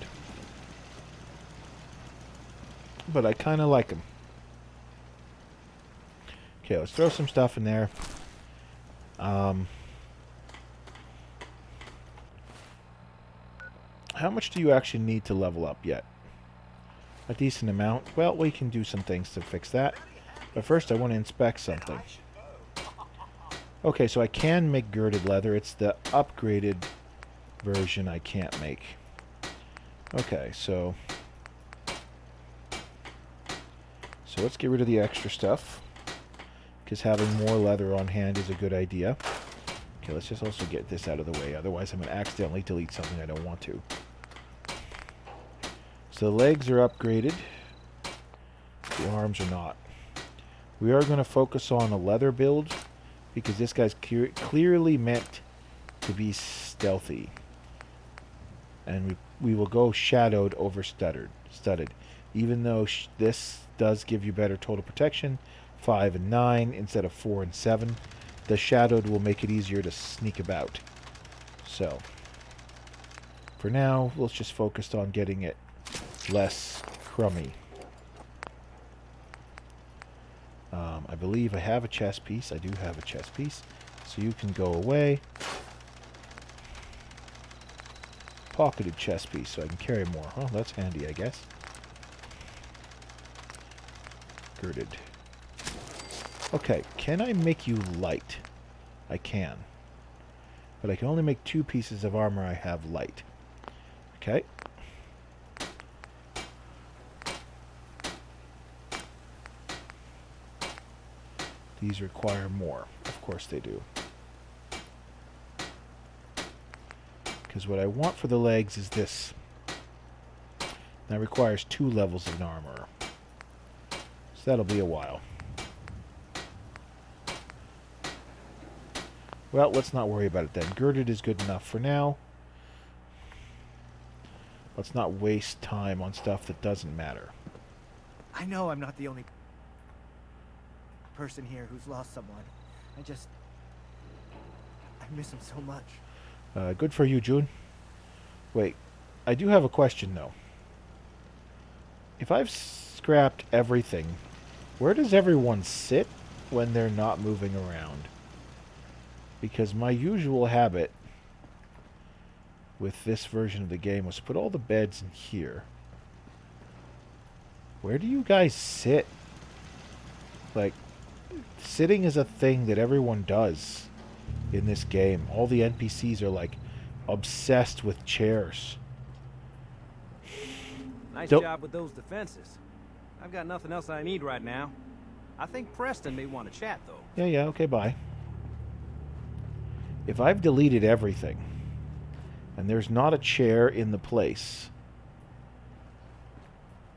But I kind of like him. Okay, let's throw some stuff in there. How much do you actually need to level up yet? A decent amount. Well, we can do some things to fix that. But first I want to inspect something. Okay, so I can make girded leather. It's the upgraded version I can't make. Okay, so let's get rid of the extra stuff, because having more leather on hand is a good idea. Okay, let's just also get this out of the way, otherwise I'm going to accidentally delete something I don't want to. So the legs are upgraded. The arms are not. We are going to focus on a leather build, because this guy's clearly meant to be stealthy. And we will go shadowed over studded. Even though this does give you better total protection, 5 and 9 instead of 4 and 7. The shadowed will make it easier to sneak about. So, for now, let's just focus on getting it less crummy. I believe I have a chest piece. I do have a chest piece. So you can go away. Pocketed chest piece, so I can carry more. Oh, that's handy, I guess. Girded. Okay, can I make you light? I can. But I can only make 2 pieces of armor I have light. Okay. These require more. Of course they do. Because what I want for the legs is this. That requires 2 levels of armor. So that'll be a while. Well, let's not worry about it then. Girded is good enough for now. Let's not waste time on stuff that doesn't matter. I know I'm not the only person here who's lost someone. I miss him so much. Good for you, June. Wait, I do have a question, though. If I've scrapped everything, where does everyone sit when they're not moving around? Because my usual habit with this version of the game was to put all the beds in here. Where do you guys sit? Like, sitting is a thing that everyone does in this game. All the NPCs are like obsessed with chairs. Nice job with those defenses. I've got nothing else I need right now. I think Preston may want to chat, though. Yeah, okay, bye. If I've deleted everything, and there's not a chair in the place,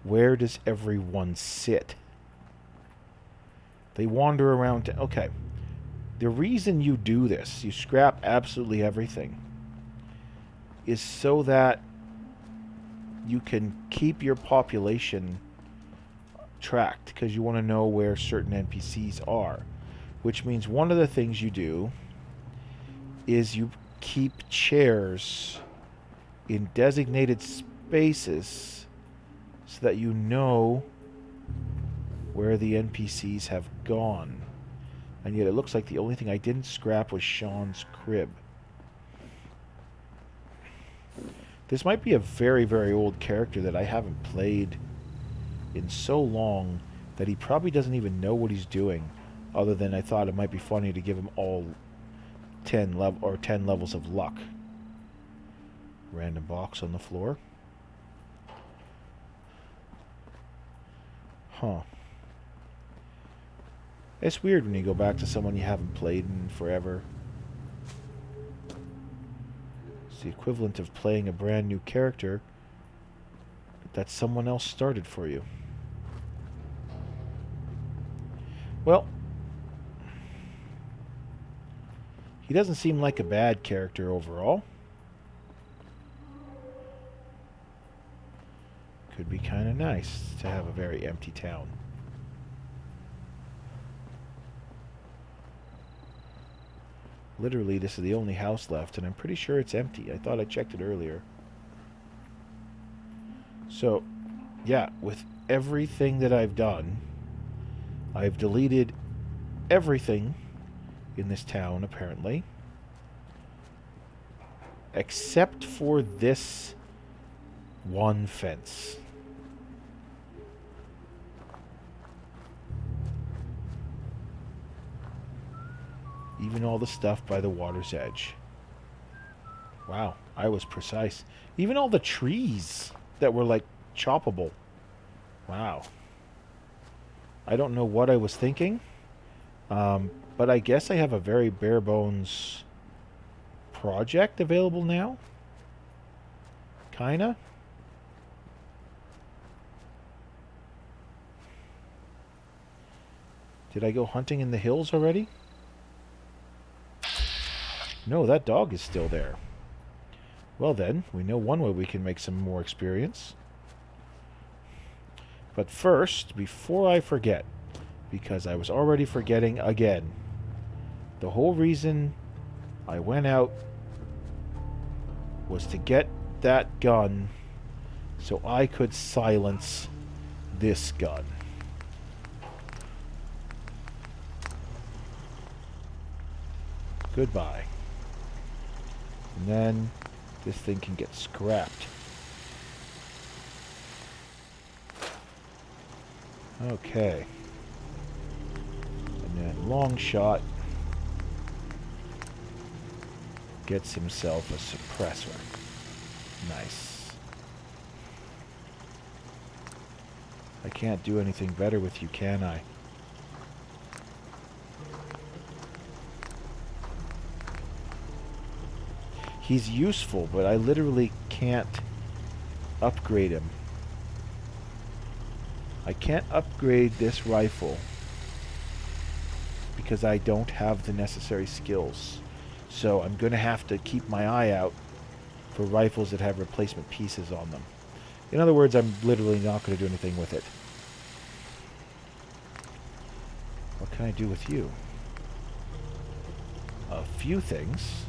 where does everyone sit? They wander around. Okay. The reason you do this, you scrap absolutely everything, is so that you can keep your population tracked, because you want to know where certain NPCs are. Which means one of the things you do is you keep chairs in designated spaces so that you know where the NPCs have gone. And yet it looks like the only thing I didn't scrap was Sean's crib. This might be a very, very old character that I haven't played in so long that he probably doesn't even know what he's doing, other than I thought it might be funny to give him all 10 levels of luck. Random box on the floor. Huh. It's weird when you go back to someone you haven't played in forever. It's the equivalent of playing a brand new character that someone else started for you. Well, he doesn't seem like a bad character overall. Could be kind of nice to have a very empty town. Literally, this is the only house left, and I'm pretty sure it's empty. I thought I checked it earlier. So, yeah, with everything that I've done, I've deleted everything in this town, apparently. Except for this one fence. Even all the stuff by the water's edge. Wow, I was precise. Even all the trees that were like choppable. Wow. I don't know what I was thinking. But I guess I have a very bare bones project available now. Kinda. Did I go hunting in the hills already? No, that dog is still there. Well then, we know one way we can make some more experience. But first, before I forget, because I was already forgetting again, the whole reason I went out was to get that gun so I could silence this gun. Goodbye. And then this thing can get scrapped. Okay. And then long shot gets himself a suppressor. Nice. I can't do anything better with you, can I? He's useful, but I literally can't upgrade him. I can't upgrade this rifle because I don't have the necessary skills. So I'm going to have to keep my eye out for rifles that have replacement pieces on them. In other words, I'm literally not going to do anything with it. What can I do with you? A few things.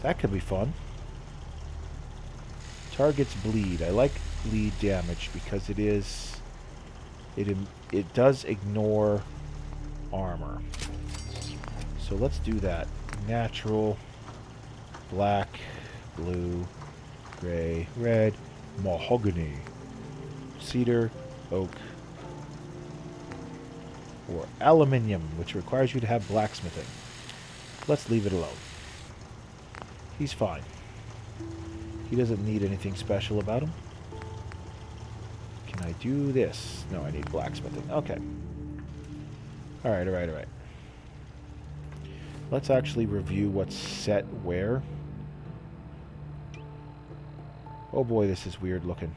That could be fun. Targets bleed. I like bleed damage because it does ignore armor. So let's do that. Natural, black, blue, gray, red, mahogany, cedar, oak, or aluminium, which requires you to have blacksmithing. Let's leave it alone. He's fine. He doesn't need anything special about him. Can I do this? No, I need blacksmithing. Okay. Alright, alright, alright. Let's actually review what's set where. Oh boy, this is weird looking.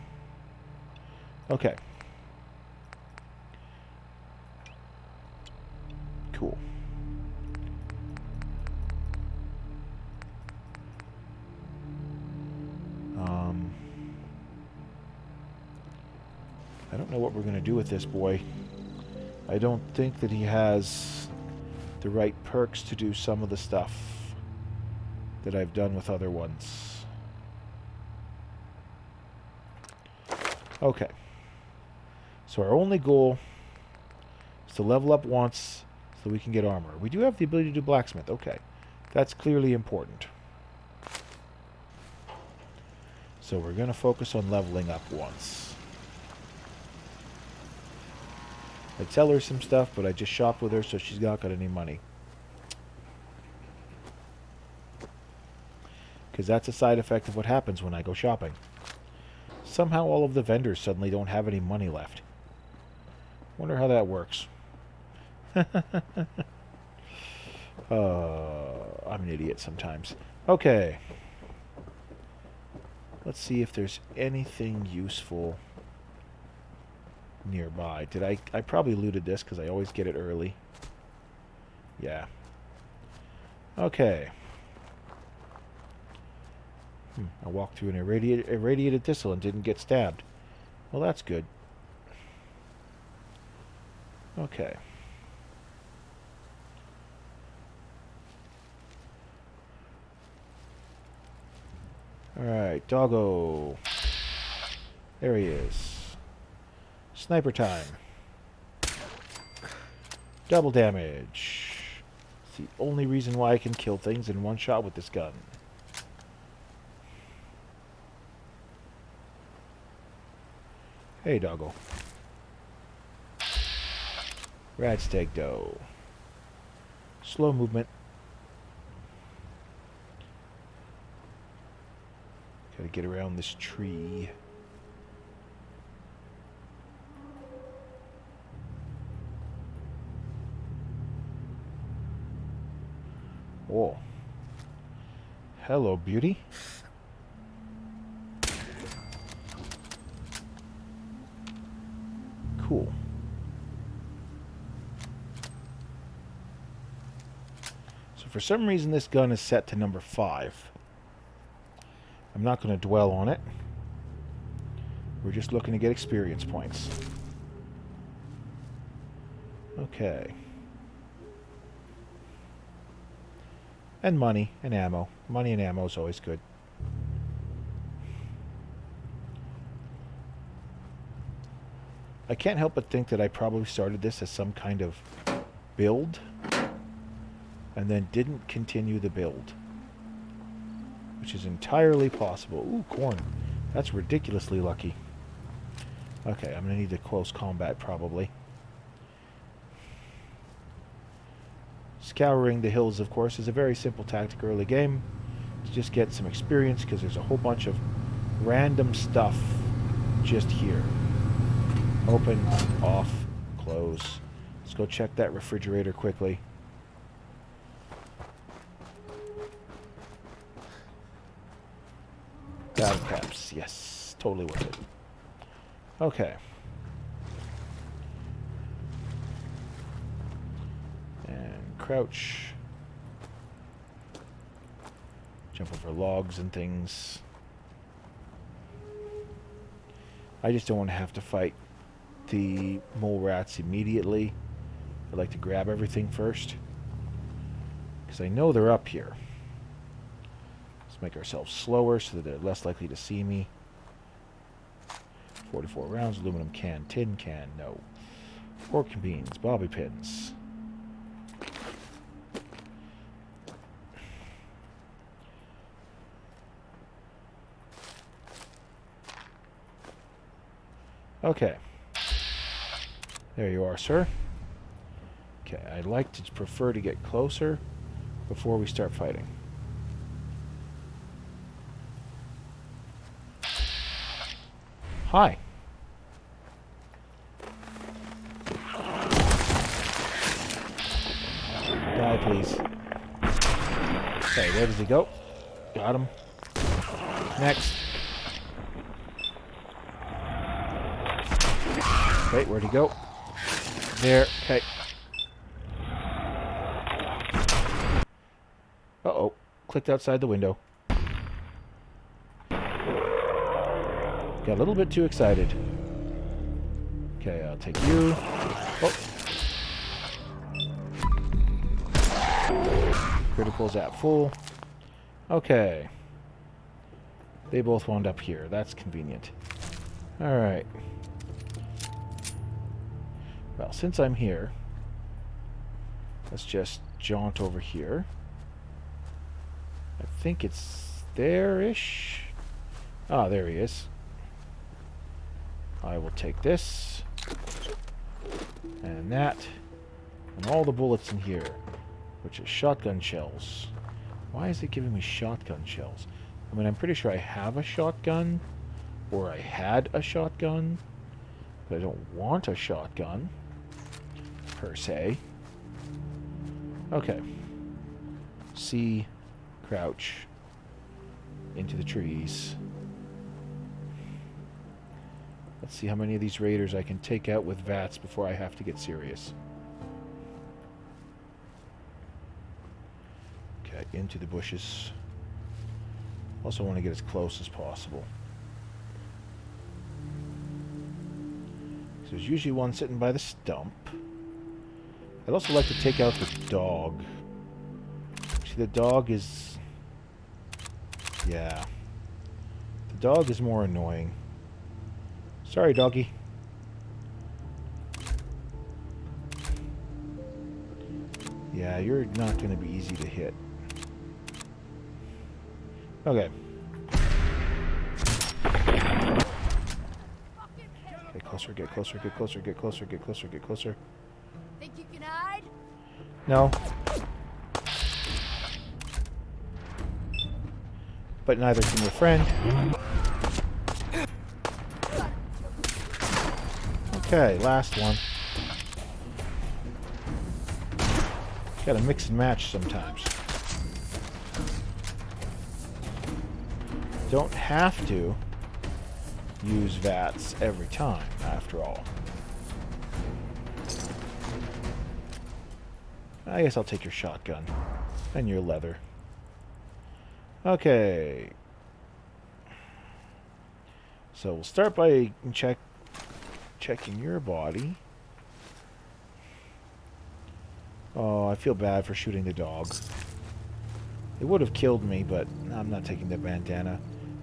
Okay. Cool. I don't know what we're going to do with this boy. I don't think that he has the right perks to do some of the stuff that I've done with other ones. Okay. So our only goal is to level up once so we can get armor. We do have the ability to do blacksmith. Okay. That's clearly important. So we're going to focus on leveling up once. I tell her some stuff, but I just shop with her, so she's not got any money. Because that's a side effect of what happens when I go shopping. Somehow all of the vendors suddenly don't have any money left. Wonder how that works. I'm an idiot sometimes. Okay. Let's see if there's anything useful nearby. I probably looted this because I always get it early. Yeah. Okay. I walked through an irradiated thistle and didn't get stabbed. Well, that's good. Okay. Alright, doggo. There he is. Sniper time. Double damage. It's the only reason why I can kill things in one shot with this gun. Hey, doggo. Radstag doe. Slow movement. Gotta get around this tree. Oh. Hello, beauty. Cool. So for some reason this gun is set to number 5. I'm not going to dwell on it. We're just looking to get experience points. Okay. And money and ammo. Money and ammo is always good. I can't help but think that I probably started this as some kind of build and then didn't continue the build, which is entirely possible. Ooh, corn. That's ridiculously lucky. Okay, I'm going to need a close combat probably. Scouring the hills, of course, is a very simple tactic early game to just get some experience, because there's a whole bunch of random stuff just here. Open, off, close. Let's go check that refrigerator quickly. Battle caps, yes, totally worth it. Okay. And crouch. Jump over logs and things. I just don't want to have to fight the mole rats immediately. I'd like to grab everything first, because I know they're up here. Let's make ourselves slower so that they're less likely to see me. 44 rounds, aluminum can, tin can, no. Pork and beans, bobby pins. Okay. There you are, sir. Okay, I'd like to prefer to get closer before we start fighting. Hi. Die, please. Okay, where does he go? Got him. Next. Okay, where'd he go? There. Okay. Uh-oh. Clicked outside the window. Got a little bit too excited. Okay, I'll take you. Oh. Critical's at full. Okay. They both wound up here. That's convenient. Alright. Well, since I'm here, let's just jaunt over here. I think it's there-ish. Ah, there he is. I will take this, and that, and all the bullets in here, which is shotgun shells. Why is it giving me shotgun shells? I mean, I'm pretty sure I have a shotgun, or I had a shotgun, but I don't want a shotgun, per se. Okay. C, crouch, into the trees. Let's see how many of these raiders I can take out with VATS before I have to get serious. Okay, into the bushes. Also want to get as close as possible. So there's usually one sitting by the stump. I'd also like to take out the dog. See, the dog is... yeah. The dog is more annoying. Sorry, doggy. Yeah, you're not going to be easy to hit. Okay. Get closer, get closer, get closer, get closer, get closer, get closer. Think you can hide? No. But neither can your friend. Okay, last one. Gotta mix and match sometimes. Don't have to use VATS every time, after all. I guess I'll take your shotgun and your leather. Okay. So we'll start by checking your body. Oh, I feel bad for shooting the dog. It would have killed me, but I'm not taking the bandana.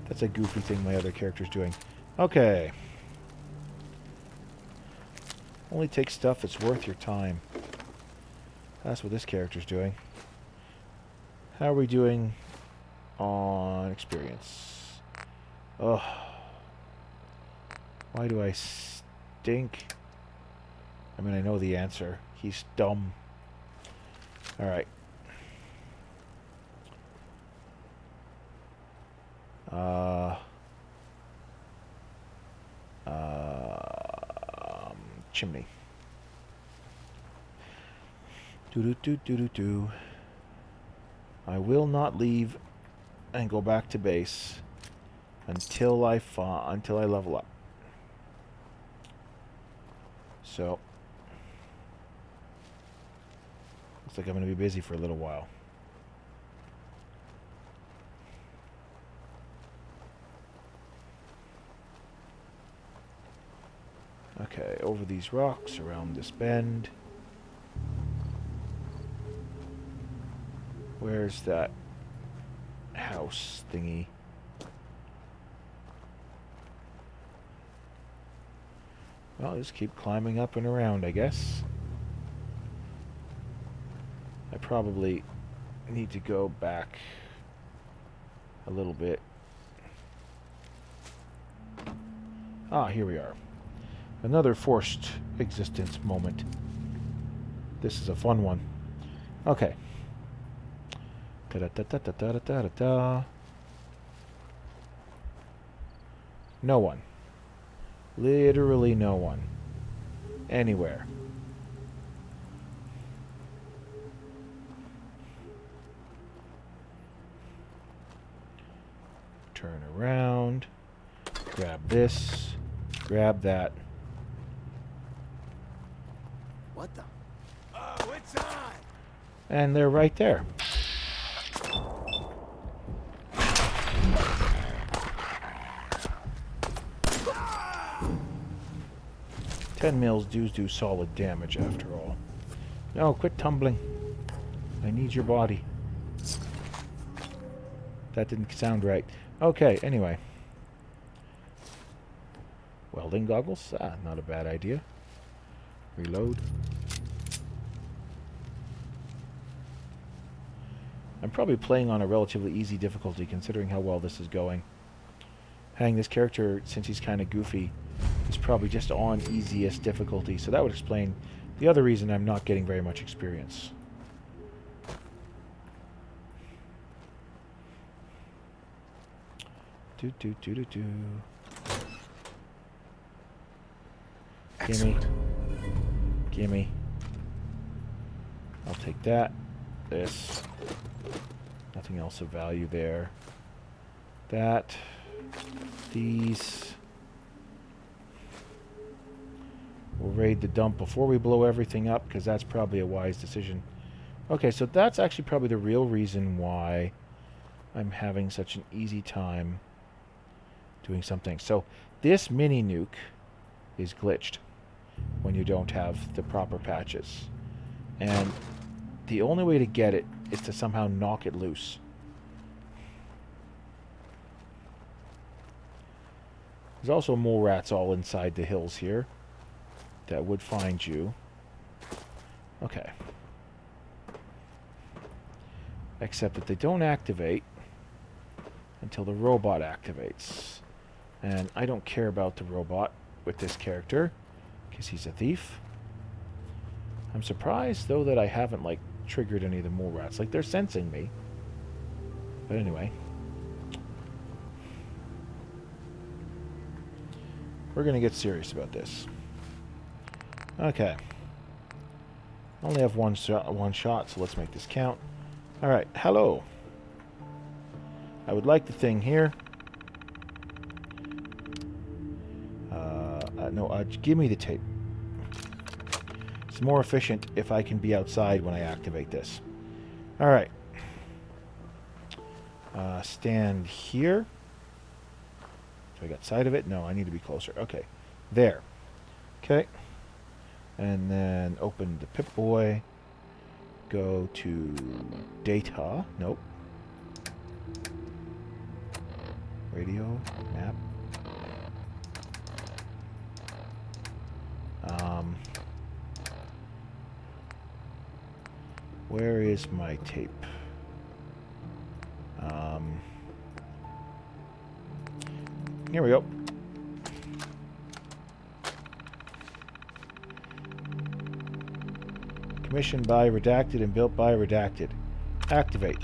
That's a goofy thing my other character's doing. Okay. Only take stuff that's worth your time. That's what this character's doing. How are we doing on experience? Ugh. Why do I stink? I mean, I know the answer. He's dumb. Alright. Chimney. Do. I will not leave and go back to base until I level up. So looks like I'm going to be busy for a little while. Okay, over these rocks, around this bend. Where's that house thingy? Well, just keep climbing up and around, I guess. I probably need to go back a little bit. Ah, here we are. Another forced existence moment. This is a fun one. Okay. Da-da-da-da-da-da-da-da-da. No one. Literally no one. Anywhere. Turn around. Grab this. Grab that. What the? Oh, it's on! And they're right there. Ten mils do solid damage after all. No, quit tumbling. I need your body. That didn't sound right. Okay, anyway. Welding goggles? Ah, not a bad idea. Reload. I'm probably playing on a relatively easy difficulty considering how well this is going. Hang, this character, since he's kind of goofy, is probably just on easiest difficulty, so that would explain the other reason I'm not getting very much experience. Do. Gimme. Gimme. I'll take that. This. Nothing else of value there. That. These. We'll raid the dump before we blow everything up, because that's probably a wise decision. Okay, so that's actually probably the real reason why I'm having such an easy time doing something. So this mini nuke is glitched when you don't have the proper patches. And the only way to get it is to somehow knock it loose. There's also mole rats all inside the hills here that would find you. Okay. Except that they don't activate until the robot activates. And I don't care about the robot with this character, because he's a thief. I'm surprised, though, that I haven't, like, triggered any of the mole rats. Like, they're sensing me. But anyway. We're going to get serious about this. Okay. I only have one shot, so let's make this count. Alright, hello. I would like the thing here. No, give me the tape. It's more efficient if I can be outside when I activate this. Alright. Stand here. Do I got sight of it? No, I need to be closer. Okay. There. Okay. And then open the Pip-Boy. Go to data. Nope. Radio. Map. is my tape? Here we go. Commissioned by Redacted and built by Redacted. Activate.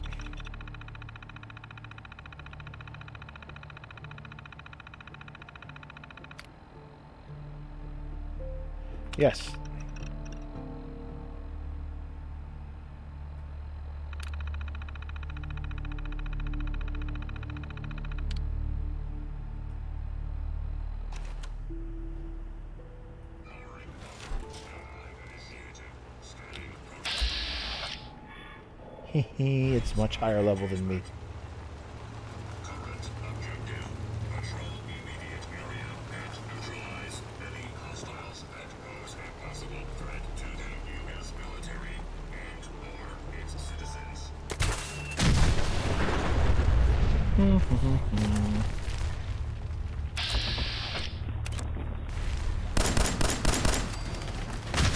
Yes. It's much higher level than me.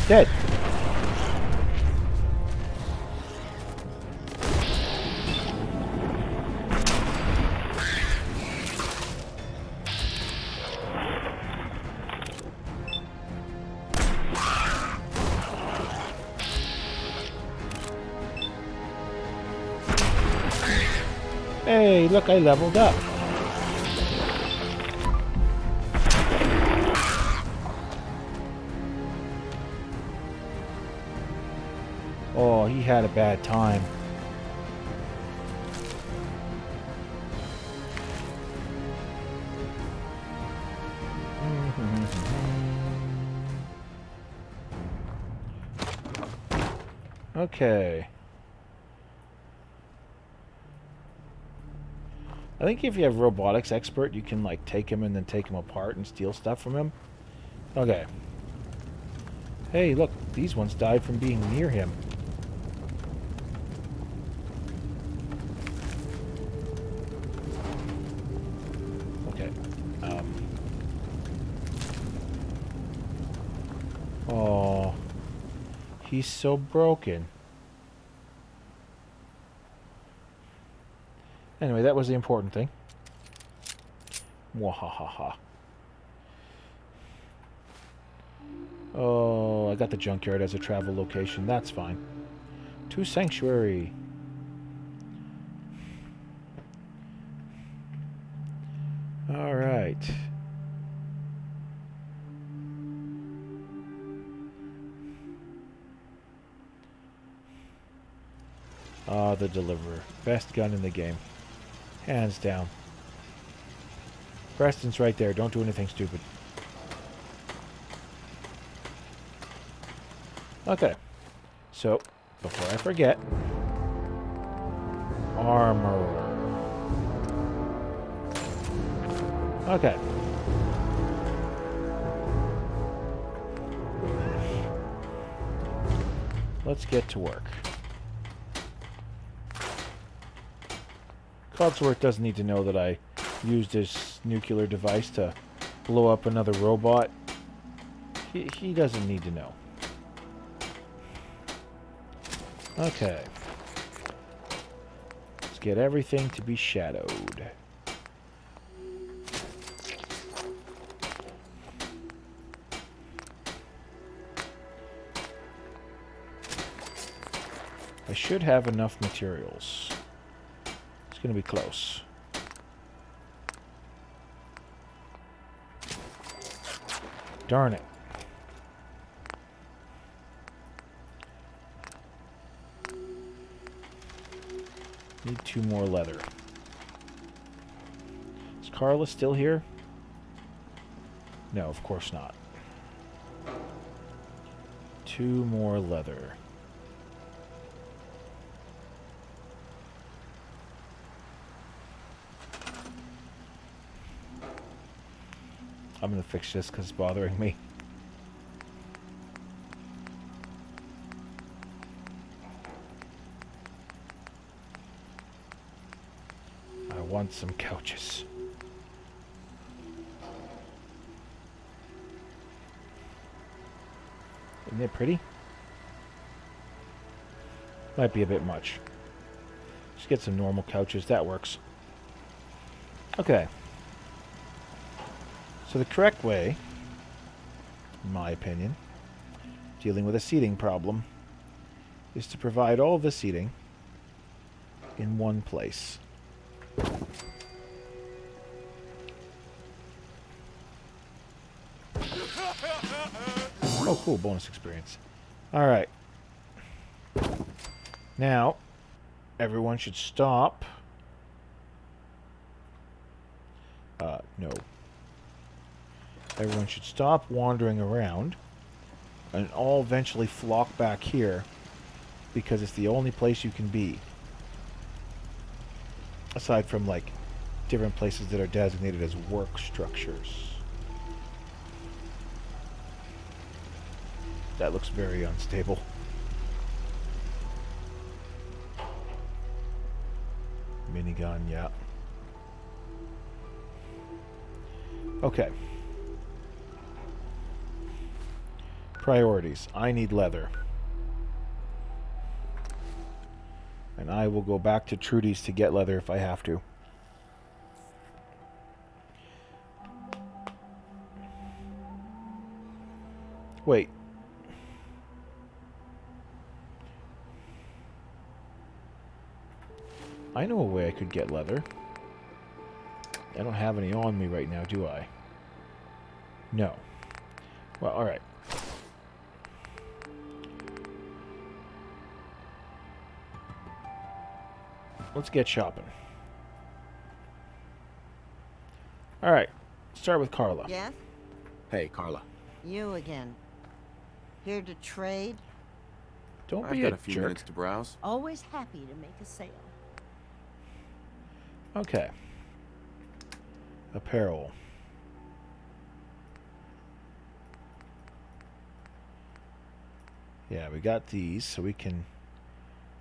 Dead. Hey, look, I leveled up. Oh, he had a bad time. Okay. I think if you have robotics expert, you can like take him and then take him apart and steal stuff from him. Okay. Hey, look, these ones died from being near him. Okay. Oh, he's so broken. Anyway, that was the important thing. Mwahaha. Oh, I got the junkyard as a travel location. That's fine. To Sanctuary. Alright. Ah, the Deliverer. Best gun in the game. Hands down. Preston's right there. Don't do anything stupid. Okay. So, before I forget... Armor. Okay. Let's get to work. Codsworth doesn't need to know that I used this nuclear device to blow up another robot. He doesn't need to know. Okay. Let's get everything to be shadowed. I should have enough materials. It's going to be close. Darn it. Need 2 more leather. Is Carla still here? No, of course not. 2 more leather. I'm going to fix this because it's bothering me. I want some couches. Isn't it pretty? Might be a bit much. Just get some normal couches. That works. Okay. So the correct way, in my opinion, dealing with a seating problem, is to provide all the seating in one place. Oh, cool. Bonus experience. Alright. Now, everyone should stop. No. Everyone should stop wandering around and all eventually flock back here because it's the only place you can be. Aside from, like, different places that are designated as work structures. That looks very unstable. Minigun, yeah. Okay. Priorities. I need leather. And I will go back to Trudy's to get leather if I have to. Wait. I know a way I could get leather. I don't have any on me right now, do I? No. Well, alright. Let's get shopping. Alright. Start with Carla. Yes? Hey, Carla. You again. Here to trade? Don't I've be got a a few jerk. minutes to browse. Always happy to make a sale. Okay. Apparel. Yeah, we got these, so we can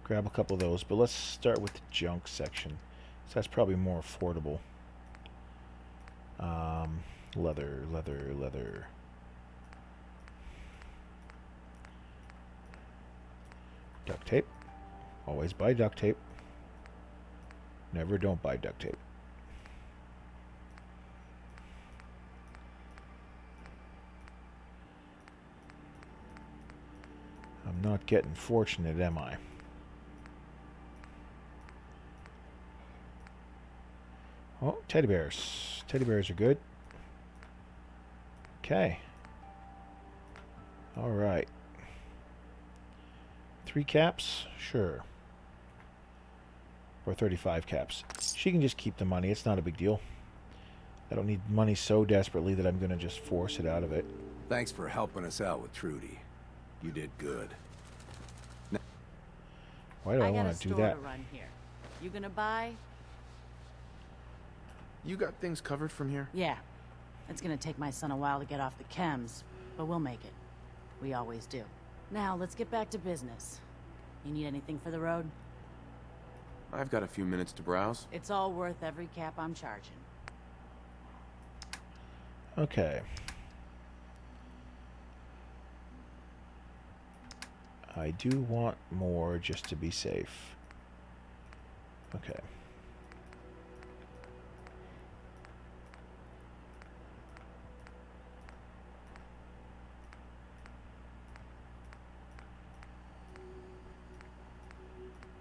grab a couple of those. But let's start with the junk section. So that's probably more affordable. Leather, leather, leather. Duct tape. Always buy duct tape. Never don't buy duct tape. I'm not getting fortunate, am I? Oh, teddy bears. Teddy bears are good. Okay. Alright. 3 caps? Sure. Or 35 caps. She can just keep the money. It's not a big deal. I don't need money so desperately that I'm going to just force it out of it. Thanks for helping us out with Trudy. You did good. Why do I want to do that? To run here. You gonna buy? You got things covered from here? Yeah. It's gonna take my son a while to get off the chems, but we'll make it. We always do. Now, let's get back to business. You need anything for the road? I've got a few minutes to browse. It's all worth every cap I'm charging. Okay. I do want more just to be safe. Okay.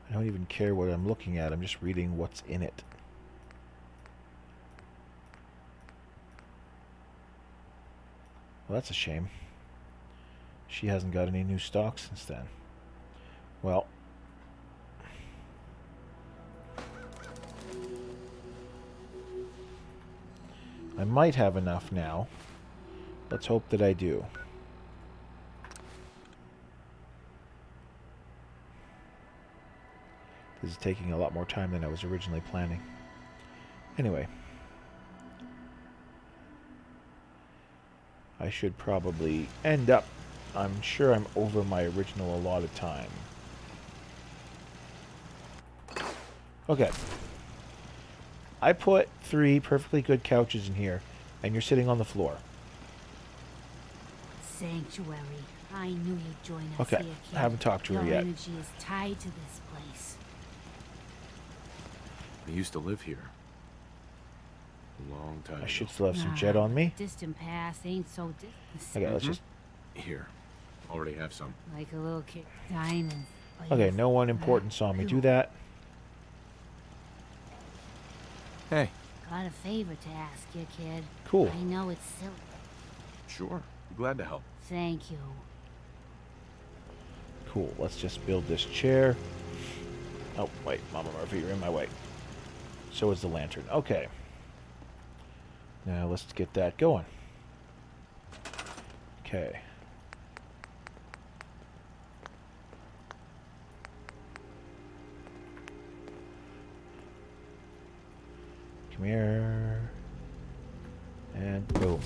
I don't even care what I'm looking at. I'm just reading what's in it. Well, that's a shame. She hasn't got any new stock since then. Well. I might have enough now. Let's hope that I do. This is taking a lot more time than I was originally planning. Anyway. I should probably end up... I'm sure I'm over my original allotted time. Okay. I put 3 perfectly good couches in here, and you're sitting on the floor. Sanctuary. I knew you'd join us Okay, here, kid. I haven't talked to her Your yet. energy is tied to this place. I used to live here. A long time I should ago. still have some jet on me. Distant past ain't so distant. Okay, let's just... Here. Already have some. Like a little kid. Diamonds. Okay, no one important saw me do that. Hey. Got a favor to ask you, kid. Cool. I know it's silly. Sure. Glad to help. Thank you. Cool, let's just build this chair. Oh, wait, Mama Murphy, you're in my way. So is the lantern. Okay. Now let's get that going. Okay. Come here. And boom.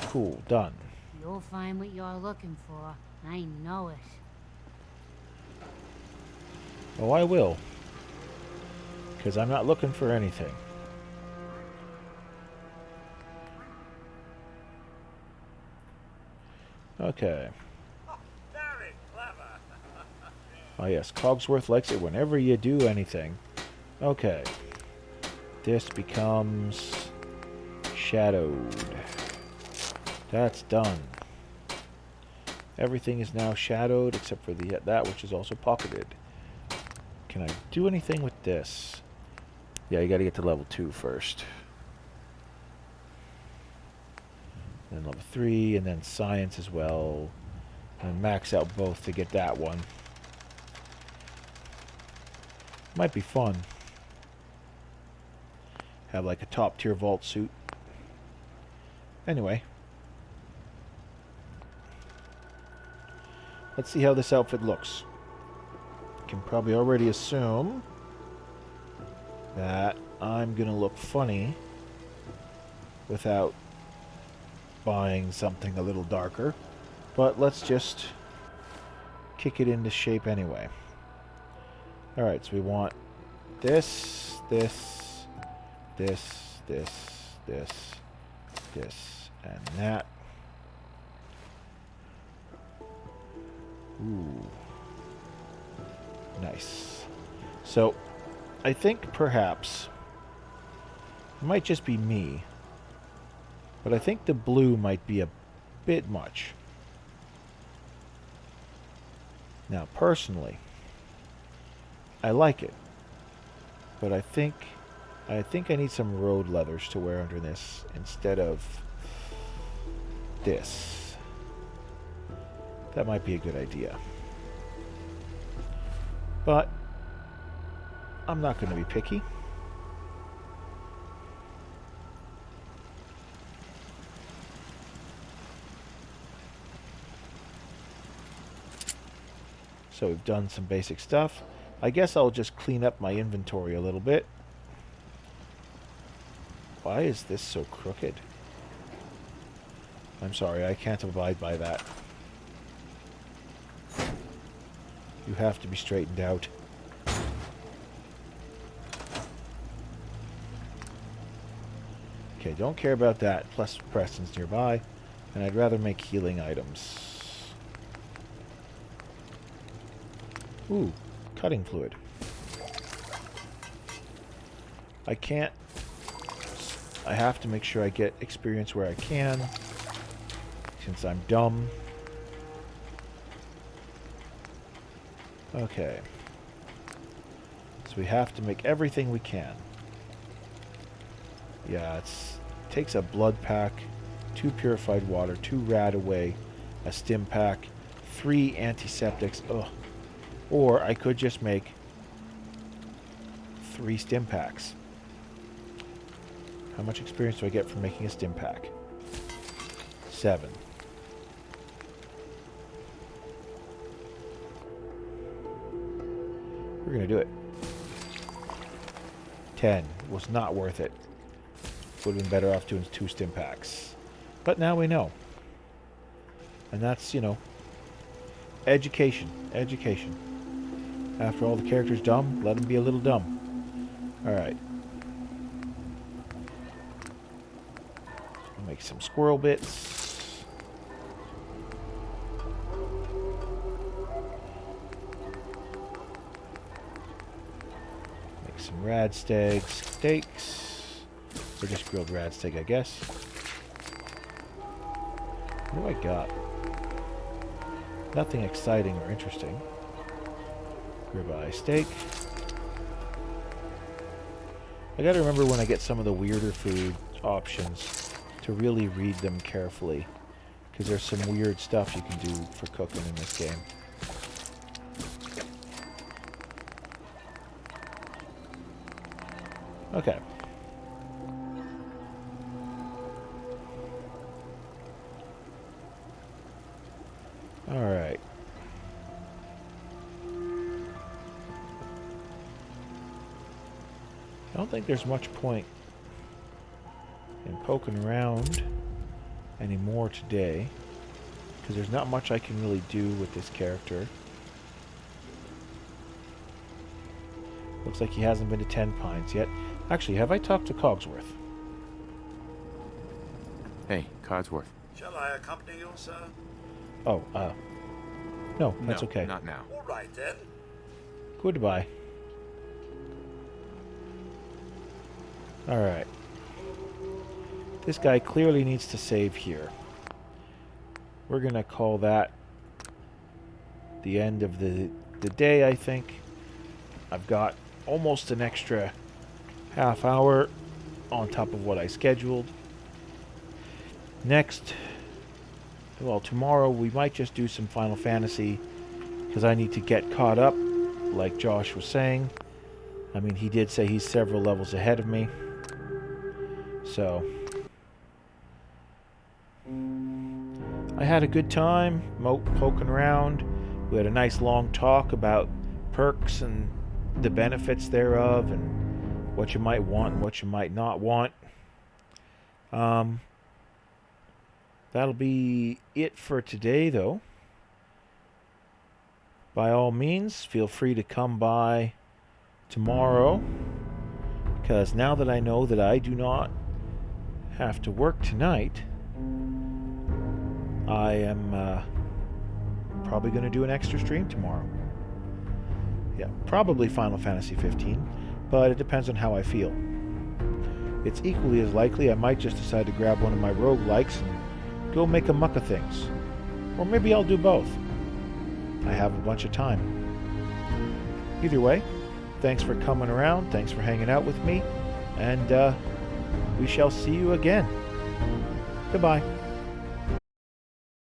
Cool, done. You'll find what you're looking for. I know it. Oh, I will. Because I'm not looking for anything. Okay. Very clever. Oh yes, Cogsworth likes it whenever you do anything. Okay. This becomes shadowed. That's done. Everything is now shadowed except for the that which is also pocketed. Can I do anything with this? Yeah, you gotta get to level 2 first. Then level 3, and then science as well. And max out both to get that one. Might be fun. Have like a top tier vault suit. Anyway. Let's see how this outfit looks. Can probably already assume that I'm gonna look funny without buying something a little darker, but let's just kick it into shape anyway. Alright, so we want this, this, this, and that. Ooh. Nice. So, I think perhaps it might just be me, but I think the blue might be a bit much. Now, personally, I like it, but I think I need some road leathers to wear under this instead of this. That might be a good idea. But I'm not going to be picky. So we've done some basic stuff. I guess I'll just clean up my inventory a little bit. Why is this so crooked? I'm sorry, I can't abide by that. You have to be straightened out. Okay, don't care about that. Plus Preston's nearby. And I'd rather make healing items. Ooh, cutting fluid. I can't... I have to make sure I get experience where I can. Since I'm dumb. Okay. So we have to make everything we can. Yeah, it takes a blood pack, 2 purified water, 2 rad away, a stim pack, 3 antiseptics. Ugh. Or I could just make 3 stim packs. How much experience do I get from making a stim pack? 7. We're gonna do it. 10 was not worth it. Would have been better off doing 2 stim packs. But now we know. And that's, you know, education. Education. After all the characters dumb, let them be a little dumb. Alright. Make some squirrel bits. Make some radstag steaks. Or just grilled radstag, I guess. What do I got? Nothing exciting or interesting. Ribeye steak. I gotta remember when I get some of the weirder food options to really read them carefully, because there's some weird stuff you can do for cooking in this game. Okay. Alright. I don't think there's much point in poking around anymore today, because there's not much I can really do with this character. Looks like he hasn't been to Ten Pines yet. Actually, have I talked to Cogsworth? Hey, Codsworth. Shall I accompany you, sir? Oh, no, that's okay. Not now. All right, then. Goodbye. Alright. This guy clearly needs to save here. We're going to call that the end of the day, I think. I've got almost an extra half hour on top of what I scheduled. Next, well, tomorrow we might just do some Final Fantasy, because I need to get caught up, like Josh was saying. I mean, he did say he's several levels ahead of me. So, I had a good time poking around. We had a nice long talk about perks and the benefits thereof, and what you might want and what you might not want. That'll be it for today, though. By all means, feel free to come by tomorrow, because now that I know that I do not have to work tonight, I am probably going to do an extra stream tomorrow. Yeah, probably Final Fantasy 15, but it depends on how I feel. It's equally as likely I might just decide to grab one of my roguelikes and go make a muck of things. Or maybe I'll do both. I have a bunch of time. Either way, thanks for coming around, thanks for hanging out with me, and we shall see you again. Goodbye.